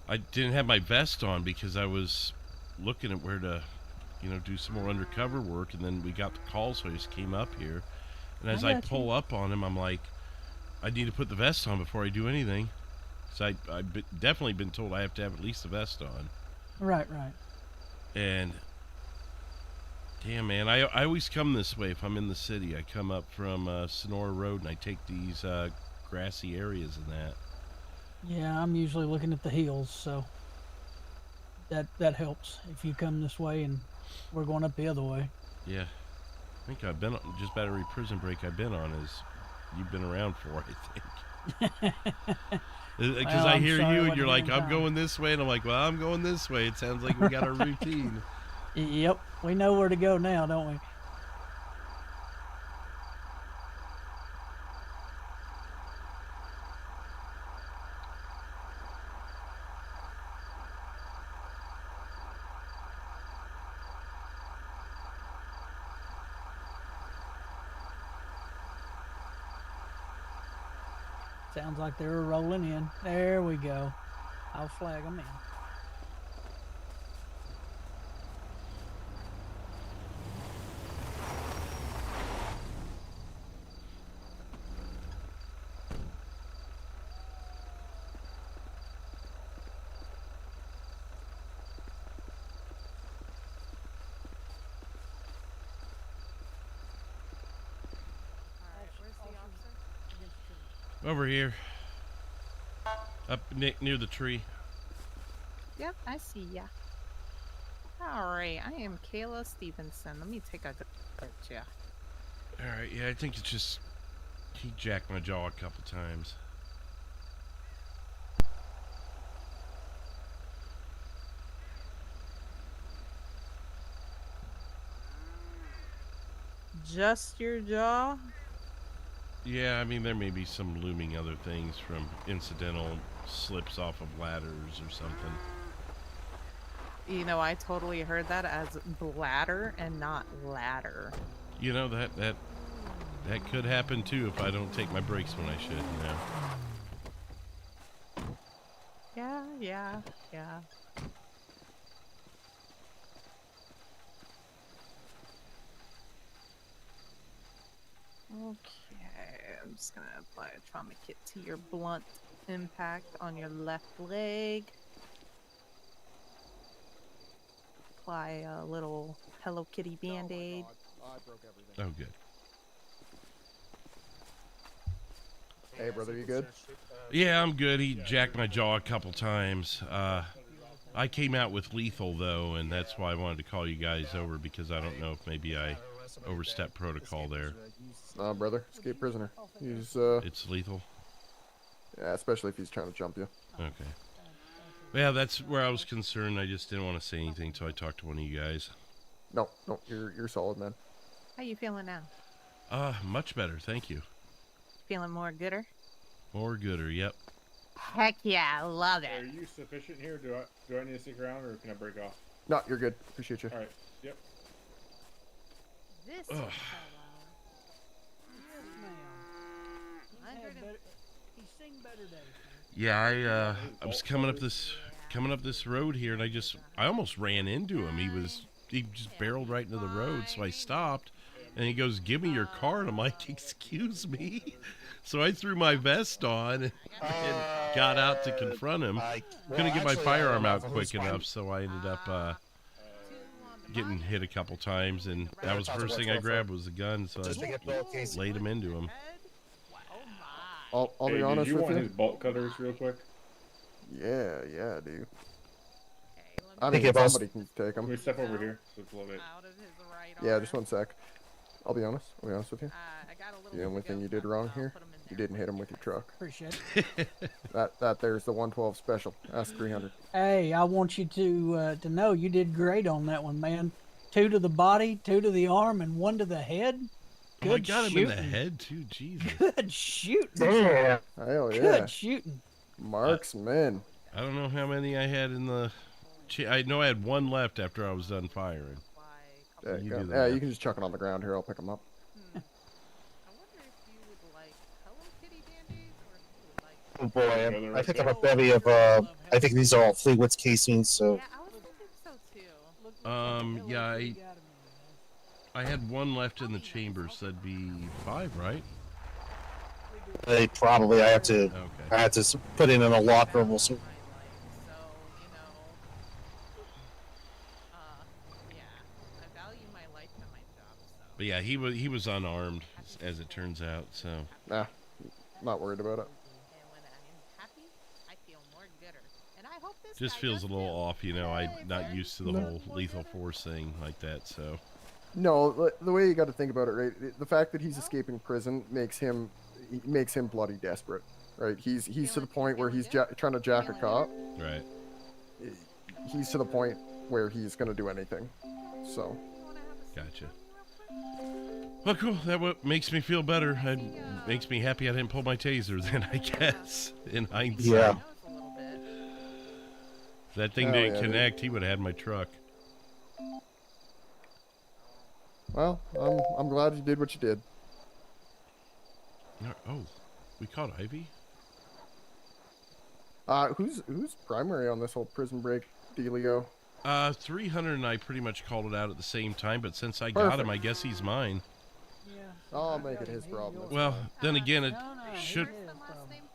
Speaker 2: I didn't have my vest on because I was looking at where to, do some more undercover work, and then we got the call, so I just came up here. And as I pull up on him, I'm like, I need to put the vest on before I do anything. So I've definitely been told I have to have at least the vest on.
Speaker 17: Right.
Speaker 2: And damn, man, I always come this way if I'm in the city. I come up from Sonora Road and I take these grassy areas and that.
Speaker 17: Yeah, I'm usually looking at the hills, so that helps if you come this way and we're going up the other way.
Speaker 2: Yeah, I think I've been on just about every prison break I've been on is you've been around for, I think. Because
Speaker 17: Well,
Speaker 2: I
Speaker 17: I'm
Speaker 2: hear
Speaker 17: sorry
Speaker 2: you
Speaker 17: I
Speaker 2: and you're
Speaker 17: wasn't
Speaker 2: like,
Speaker 17: here in
Speaker 2: I'm
Speaker 17: time.
Speaker 2: going this way, and I'm like, well, I'm going this way. It sounds like we got our routine.
Speaker 17: Yep, we know where to go now, don't we? Sounds like they're rolling in. There we go. I'll flag them in.
Speaker 2: Over here. Up near the tree.
Speaker 13: Yep, I see ya. Alright, I am Kayla Stevenson. Let me take a good look at ya.
Speaker 2: Alright, yeah, I think it's just... He jacked my jaw a couple times.
Speaker 13: Just your jaw?
Speaker 2: Yeah, I mean, there may be some looming other things from incidental slips off of ladders or something.
Speaker 13: You know, I totally heard that as bladder and not ladder.
Speaker 2: You know, that could happen too if I don't take my breaks when I should, you know.
Speaker 13: Yeah. Okay, I'm just gonna apply a trauma kit to your blunt impact on your left leg. Apply a little Hello Kitty Band-Aid.
Speaker 2: Oh, good.
Speaker 19: Hey, brother, you good?
Speaker 2: Yeah, I'm good. He jacked my jaw a couple times. I came out with lethal, though, and that's why I wanted to call you guys over, because I don't know if maybe I overstepped protocol there.
Speaker 19: Brother, escape prisoner. He's,
Speaker 2: It's lethal?
Speaker 19: Yeah, especially if he's trying to jump you.
Speaker 2: Okay. Yeah, that's where I was concerned. I just didn't want to say anything until I talked to one of you guys.
Speaker 19: No, you're solid, man.
Speaker 13: How you feeling now?
Speaker 2: Much better, thank you.
Speaker 13: Feeling more gooder?
Speaker 2: More gooder, yep.
Speaker 13: Heck yeah, I love it.
Speaker 16: Are you sufficient here? Do I need to stick around, or can I break off?
Speaker 19: No, you're good. Appreciate you.
Speaker 16: All right. Yep.
Speaker 13: This
Speaker 2: Ugh.
Speaker 17: He's seen better days.
Speaker 2: Yeah, I was coming up this road here, and I almost ran into him. He just barreled right into the road, so I stopped, and he goes, "Give me your car," and I'm like, "Excuse me." So I threw my vest on and got out to confront him. Couldn't get my firearm out quick enough, so I ended up getting hit a couple times, and that was the first thing I grabbed was the gun, so I laid him into him.
Speaker 19: I'll be honest
Speaker 16: did you
Speaker 19: with
Speaker 16: want
Speaker 19: you.
Speaker 16: his bolt cutters real quick?
Speaker 19: Yeah, dude. I
Speaker 16: Think
Speaker 19: mean,
Speaker 16: about-
Speaker 19: somebody can take
Speaker 16: Can we
Speaker 19: them.
Speaker 16: step over here so it's a little bit?
Speaker 19: Yeah, just one sec. I'll be honest with you. The only thing you did wrong here, you didn't hit him with your truck.
Speaker 17: Appreciate
Speaker 19: it. that there's the 112 special. That's 300.
Speaker 17: Hey, I want you to know you did great on that one, man. 2 to the body, 2 to the arm, and 1 to the head. Good
Speaker 2: I got him
Speaker 17: shooting.
Speaker 2: in the head too. Jesus.
Speaker 17: Good shooting.
Speaker 19: Yeah. Hell yeah.
Speaker 17: Good shooting.
Speaker 19: Marksman.
Speaker 2: I don't know how many I had in the. I know I had 1 left after I was done firing.
Speaker 19: Yeah,
Speaker 2: You
Speaker 19: go.
Speaker 2: do the
Speaker 19: Yeah,
Speaker 2: math.
Speaker 19: you can just chuck it on the ground here. I'll pick them up.
Speaker 18: Oh boy, I picked up a bevy of, I think these are all Fleetwood's casings, so.
Speaker 2: Yeah, I had 1 left in the chamber, so that'd be 5, right?
Speaker 18: I had to put it in a locker. We'll see.
Speaker 2: But yeah, he was unarmed, as it turns out. So.
Speaker 19: Nah, not worried about it.
Speaker 2: Just feels a little off, you know. I'm not used to the whole lethal force thing like that, so.
Speaker 19: No, the way you got to think about it, right? The fact that he's escaping prison makes him bloody desperate.
Speaker 4: right? He's to the point where he's trying to jack a cop.
Speaker 2: Right.
Speaker 4: He's to the point where he's going to do anything. So.
Speaker 2: Gotcha. Well, cool. That makes me feel better. It makes me happy I didn't pull my taser then, I guess, in hindsight.
Speaker 18: Yeah.
Speaker 2: If that thing didn't connect, he would have had my truck.
Speaker 4: Well, I'm glad you did what you did.
Speaker 2: Oh, we caught Ivy?
Speaker 4: Who's primary on this whole prison break dealio?
Speaker 2: 300 and I pretty much called it out at the same time, but since I got him, I guess he's mine.
Speaker 4: I'll make it his problem.
Speaker 2: Well, then again, it should...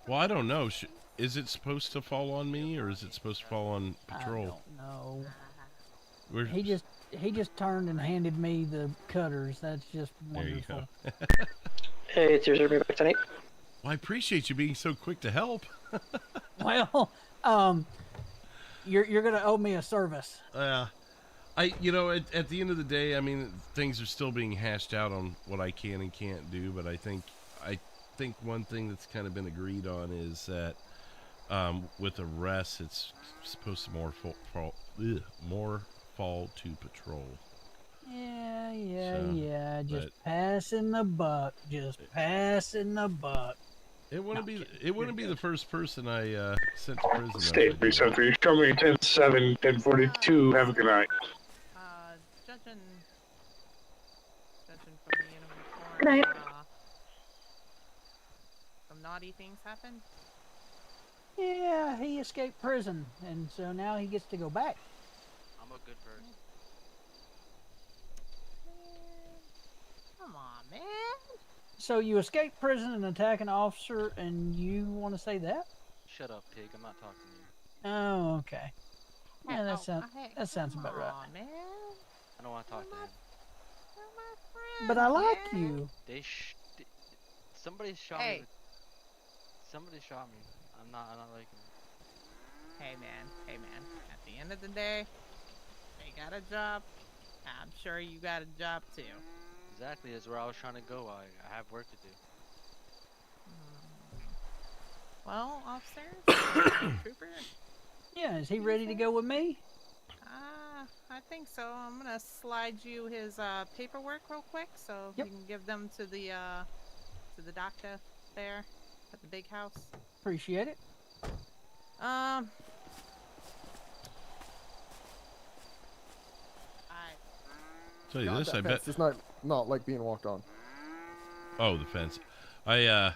Speaker 2: Well, I don't know. Is it supposed to fall on me, or is it supposed to fall on patrol?
Speaker 17: No.
Speaker 2: He
Speaker 17: just turned and handed me the cutters. That's just wonderful.
Speaker 2: There you go.
Speaker 8: Hey, it's yours, back tonight.
Speaker 2: Well, I appreciate you being so quick to help.
Speaker 17: Well, you're gonna owe me a service.
Speaker 2: You know, at the end of the day, I mean, things are still being hashed out on what I can and can't do, but I think one thing that's kind of been agreed on is that with arrests, it's supposed to more fall to patrol.
Speaker 17: Yeah. Just passing the buck.
Speaker 2: It wouldn't be the first person I sent to prison.
Speaker 7: State 373, show me 10-7, 10-42, have a good night.
Speaker 13: Judging from the
Speaker 14: Good night.
Speaker 13: Some naughty things happened.
Speaker 17: Yeah, he escaped prison, and so now he gets to go back.
Speaker 10: I'm a good person.
Speaker 13: Come on, man.
Speaker 17: So you escaped prison and attack an officer, and you want to say that?
Speaker 10: Shut up, pig. I'm not talking to you.
Speaker 17: Oh, okay. Yeah, that sounds about right.
Speaker 13: Man.
Speaker 10: I don't want to talk to him.
Speaker 17: But I like you.
Speaker 10: Somebody shot me. Somebody shot me. I'm not liking it.
Speaker 13: Hey man. At the end of the day, they got a job. I'm sure you got a job too.
Speaker 10: Exactly, that's where I was trying to go. I have work to do.
Speaker 13: Well, officer, trooper.
Speaker 17: Yeah, is he ready to go with me?
Speaker 13: I think so. I'm gonna slide you his paperwork real quick, so you can give them to the doctor there at the big house.
Speaker 17: Appreciate it.
Speaker 2: Tell you this, I bet
Speaker 4: it's not like being walked on.
Speaker 2: Oh, the fence. I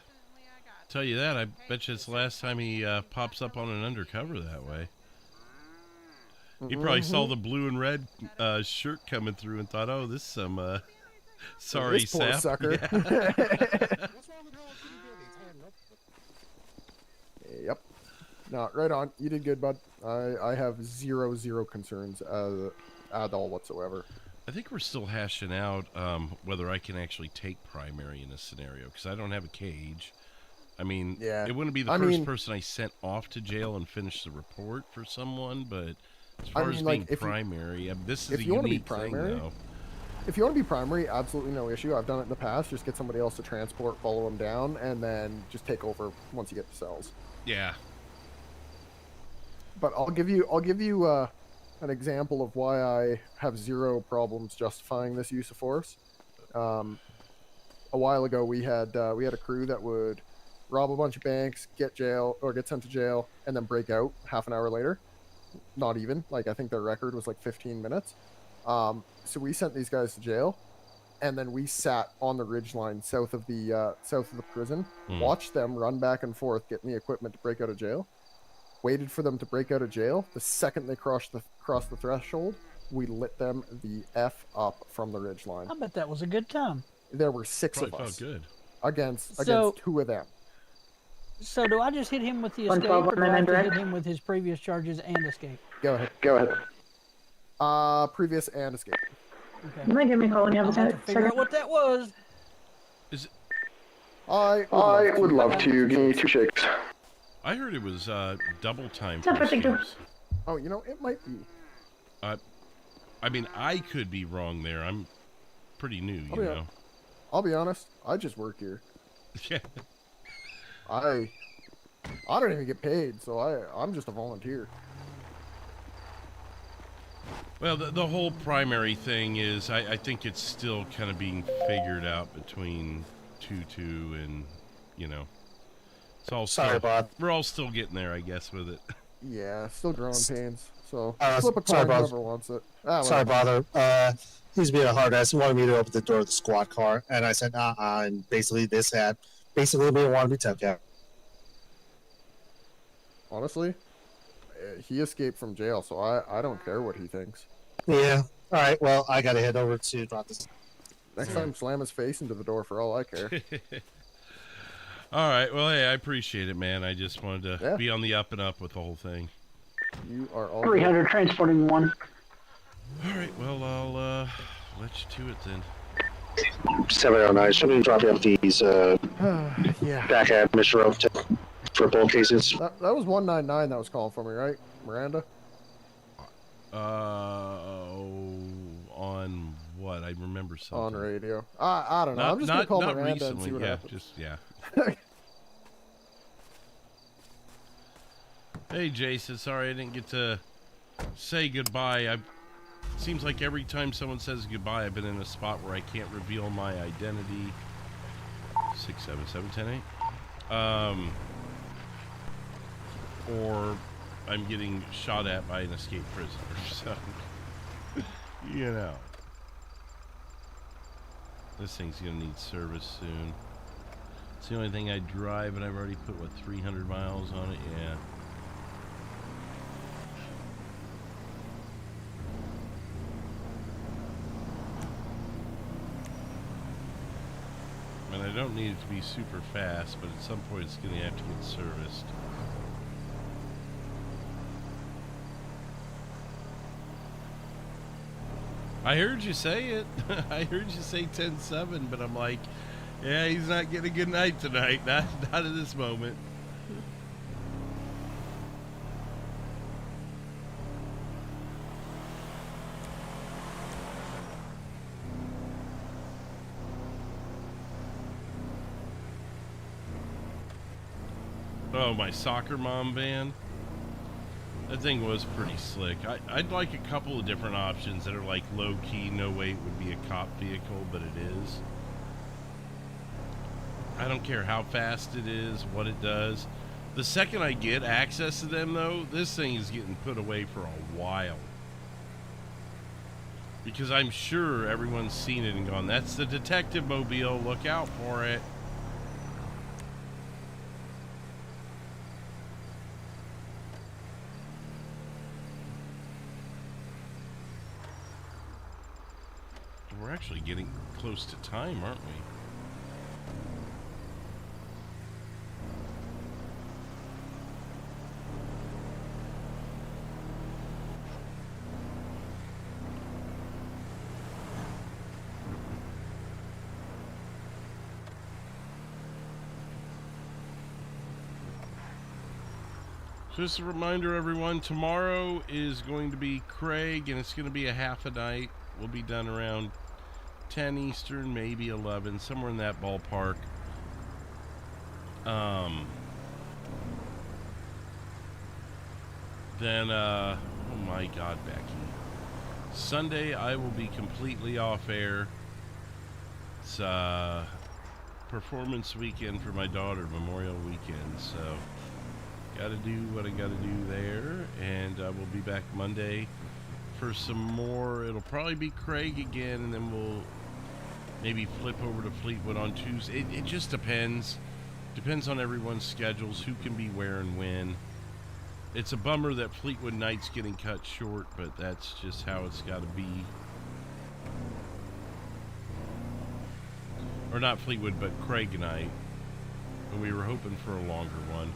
Speaker 2: tell you that, I bet you it's the last time he pops up on an undercover that way. He probably saw the blue and red shirt coming through and thought, "Oh, this is some sorry
Speaker 4: this poor
Speaker 2: sap."
Speaker 4: Sucker.
Speaker 2: Yeah.
Speaker 4: Yep. No, right on. You did good, bud. I have zero concerns at all whatsoever.
Speaker 2: I think we're still hashing out whether I can actually take primary in this scenario, because I don't have a cage. I mean, it wouldn't be the first person I sent off to jail and finished the report for someone, but as far as being primary, this is a unique thing, though.
Speaker 4: If you want to be primary, absolutely no issue. I've done it in the past. Just get somebody else to transport, follow them down, and then just take over once you get the cells. Yeah. But I'll give you an example of why I have zero problems justifying this use of force. A while ago, we had a crew that would rob a bunch of banks, get sent to jail, and then break out half an hour later. Not even. Like, I think their record was like 15 minutes. So we sent these guys to jail, and then we sat on the ridgeline south of the prison, watched them run back and forth, getting the equipment to break out of jail, waited for them to break out of jail. The second they crossed the threshold, we lit them the F up from the ridgeline.
Speaker 17: I bet that was a good time.
Speaker 4: There were 6
Speaker 2: Probably
Speaker 4: of us
Speaker 2: felt good.
Speaker 4: against 2 of them.
Speaker 17: So do I just hit him with the escape, or do I have to hit him with his previous charges and escape?
Speaker 4: Go ahead. Previous and escape.
Speaker 17: Okay.
Speaker 14: You might give me a call when you have a
Speaker 17: I'll have to figure out what that was.
Speaker 2: Is it?
Speaker 4: I
Speaker 19: would love to. Give me 2 shakes.
Speaker 2: I heard it was double time.
Speaker 14: Stop
Speaker 2: for
Speaker 14: it, Victor.
Speaker 2: escapes.
Speaker 4: Oh, it might be.
Speaker 2: I mean, I could be wrong there. I'm pretty new, you know.
Speaker 4: I'll be honest. I just work here.
Speaker 2: Yeah.
Speaker 4: I I don't even get paid, so I'm just a volunteer.
Speaker 2: Well, the whole primary thing is I think it's still kind of being figured out between 2-2 and, you know, it's all
Speaker 18: Sorry, Bob.
Speaker 2: We're all still getting there, I guess, with it.
Speaker 4: Yeah, still growing pains. So
Speaker 18: sorry,
Speaker 4: flip a coin,
Speaker 18: Bob.
Speaker 4: whoever wants it.
Speaker 18: Sorry, brother. He's being a hard ass. He wanted me to open the door of the squad car, and I said, and basically this had basically me want to be tough out.
Speaker 4: Honestly, he escaped from jail, so I don't care what he thinks.
Speaker 18: Yeah. All right. Well, I gotta head over to drop this.
Speaker 4: Next time, slam his face into the door for all I care.
Speaker 2: All right. Well, hey, I appreciate it, man. I just wanted to be on the up and up with the whole thing.
Speaker 4: You are all
Speaker 8: 300 transporting 1.
Speaker 2: All right. Well, I'll let you to it then.
Speaker 21: 709. Somebody drop off these
Speaker 4: yeah.
Speaker 21: back at Mr. Rowe for both cases.
Speaker 4: That was 199 that was calling for me, right, Miranda?
Speaker 2: On what? I remember something.
Speaker 4: On radio. I don't know. I'm just gonna call Miranda
Speaker 2: recently,
Speaker 4: and see what happens.
Speaker 2: Hey, Jason. Sorry I didn't get to say goodbye. Seems like every time someone says goodbye, I've been in a spot where I can't reveal my identity. 677-10-8. Or I'm getting shot at by an escaped prisoner. So, you know. This thing's gonna need service soon. It's the only thing I drive, and I've already put, what, 300 miles on it? Yeah. And I don't need it to be super fast, but at some point it's gonna have to get serviced. I heard you say it. I heard you say 10-7, but I'm like, yeah, he's not getting a good night tonight. Not at this moment. Oh, my soccer mom van. That thing was pretty slick. I'd like a couple of different options that are like low-key, no weight would be a cop vehicle, but it is. I don't care how fast it is, what it does. The second I get access to them, though, this thing is getting put away for a while. Because I'm sure everyone's seen it and gone, that's the detective mobile, look out for it. We're actually getting close to time, aren't we? Just a reminder, everyone, tomorrow is going to be Craig, and it's going to be a half a night. We'll be done around 10 Eastern, maybe 11, somewhere in that ballpark. Then, oh my God, Becky. Sunday, I will be completely off air. It's performance weekend for my daughter, Memorial Weekend, so gotta do what I gotta do there, and we'll be back Monday for some more. It'll probably be Craig again, and then we'll maybe flip over to Fleetwood on Tuesday. It just depends. Depends on everyone's schedules, who can be where and when. It's a bummer that Fleetwood night's getting cut short, but that's just how it's got to be. Or not Fleetwood, but Craig night. But we were hoping for a longer one.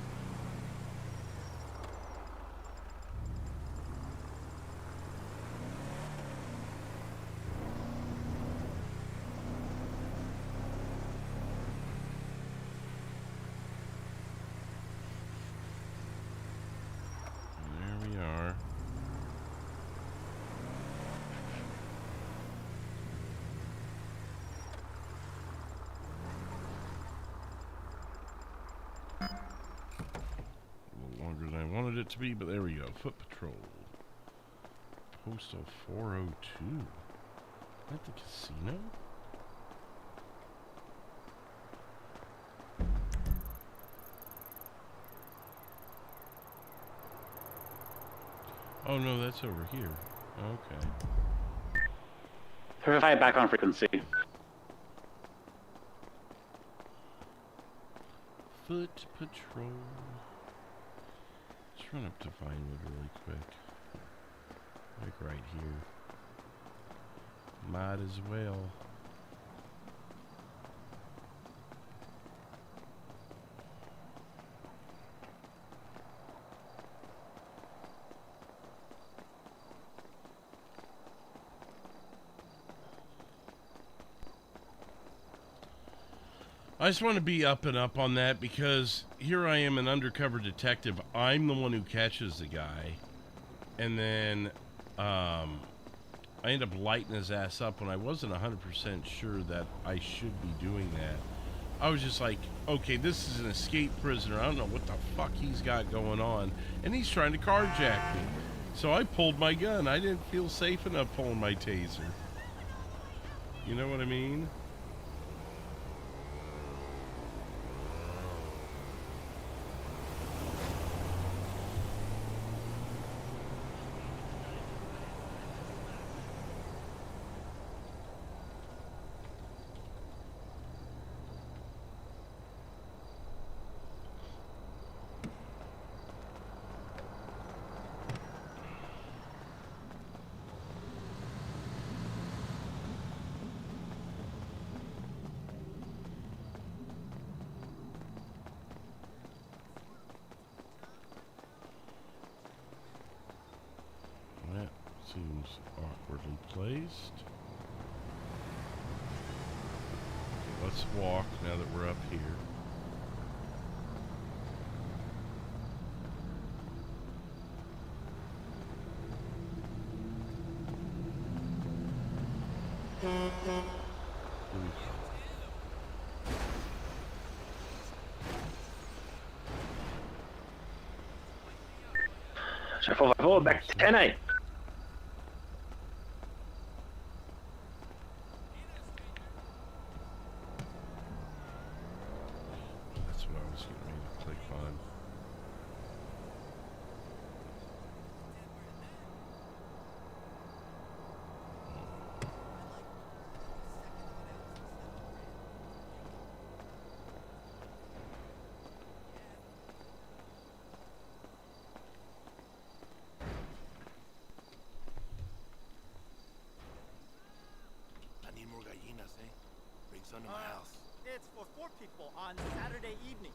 Speaker 2: wanted it to be, but there we go. Foot patrol. Postal 402. At the casino? Oh no, that's over here. Okay.
Speaker 15: Provide back on frequency.
Speaker 2: Foot patrol. Let's run up to Vinewood really quick. Like right here. Might as well. I just want to be up and up on that because here I am, an undercover detective. I'm the one who catches the guy. And then I end up lighting his ass up when I wasn't 100% sure that I should be doing that. I was just like, okay, this is an escaped prisoner. I don't know what the fuck he's got going on. And he's trying to carjack me. So I pulled my gun. I didn't feel safe enough pulling my taser. You know what I mean? That seems awkwardly placed. Okay, let's walk now that we're up here.
Speaker 3: Shuffle forward, back to 10-8.
Speaker 2: That's what I was getting ready to click on.
Speaker 20: I need more gallinas, eh? Bring some to my house.
Speaker 22: It's for 4 people on Saturday evening.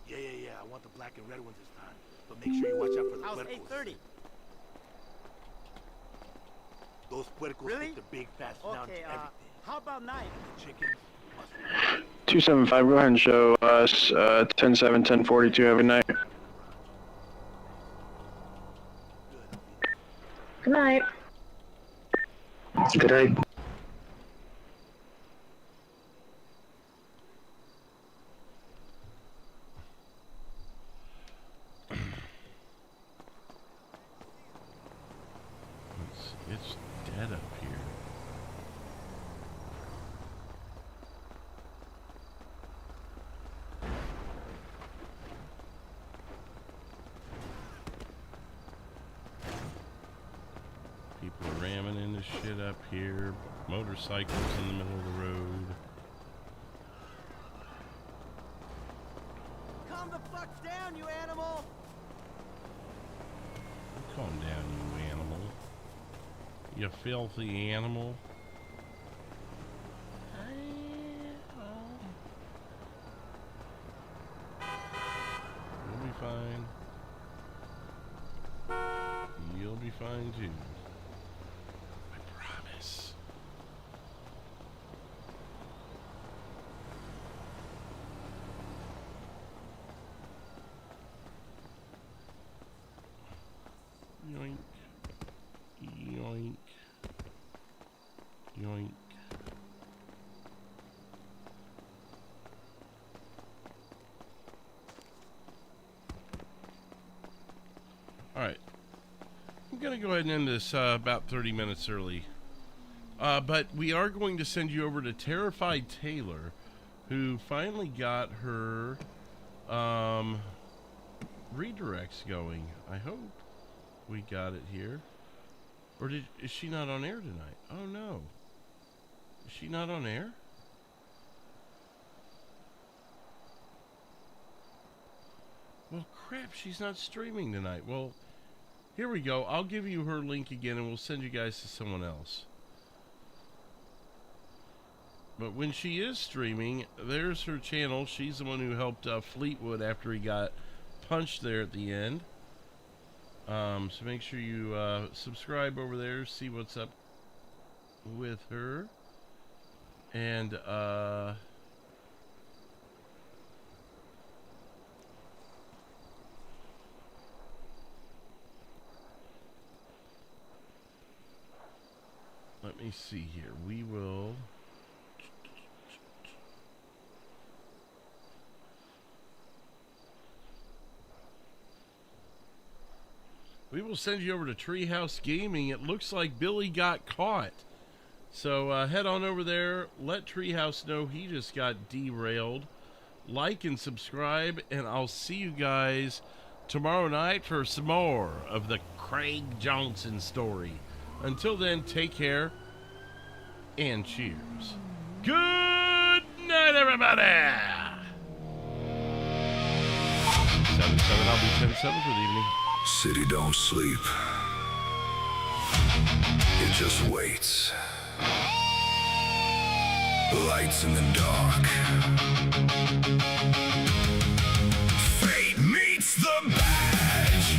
Speaker 20: Yeah. I want the black and red ones this time. But make sure you watch out for the
Speaker 22: How's
Speaker 20: puercos.
Speaker 22: 8:30?
Speaker 20: Those puercos
Speaker 22: Really?
Speaker 20: stick the big fat snout to
Speaker 22: Okay,
Speaker 20: everything.
Speaker 22: how about 9?
Speaker 20: The chickens must
Speaker 9: 275, go ahead and show us 10-7, 10-42, have a good night.
Speaker 14: Good night.
Speaker 21: Good night.
Speaker 2: It's dead up here. People are ramming into shit up here. Motorcycles in the middle of the road.
Speaker 22: Calm the fuck down, you animal!
Speaker 2: Calm down, you animal. You filthy animal. You'll be fine. You'll be fine too. I promise. Yoink. Yoink. Yoink. Alright. I'm going to go ahead and end this about 30 minutes early. But we are going to send you over to Terrified Taylor, who finally got her redirects going. I hope we got it here. Or is she not on air tonight? Oh no. Is she not on air? Well, crap, she's not streaming tonight. Well, here we go. I'll give you her link again and we'll send you guys to someone else. But when she is streaming, there's her channel. She's the one who helped Fleetwood after he got punched there at the end. So make sure you subscribe over there, see what's up with her. And let me see here. We will send you over to Treehouse Gaming. It looks like Billy got caught. So head on over there. Let Treehouse know he just got derailed. Like and subscribe. And I'll see you guys tomorrow night for some more of the Craig Johnson story. Until then, take care. And cheers. Good night, everybody. 7-7. I'll be 10-7 for the evening.
Speaker 1: City don't sleep. It just waits. Lights in the dark. Fate meets the badge.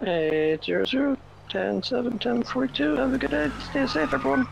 Speaker 8: Hey, 00, 10-7, 10-42. Have a good day. Stay safe, everyone.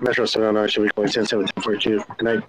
Speaker 21: Metro 709 should be going 10-7, 10-42. Good night.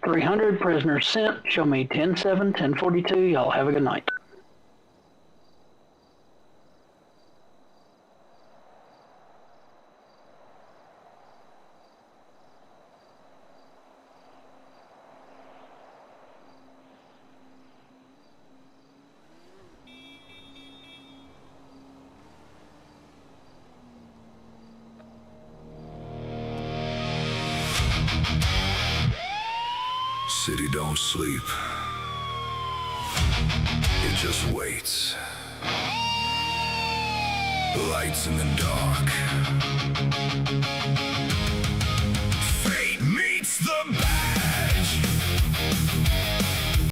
Speaker 17: .300 prisoners sent. Show me 10-7, 10-42. Y'all have a good night.
Speaker 1: City don't sleep. It just waits. Lights in the dark. Fate meets the bad.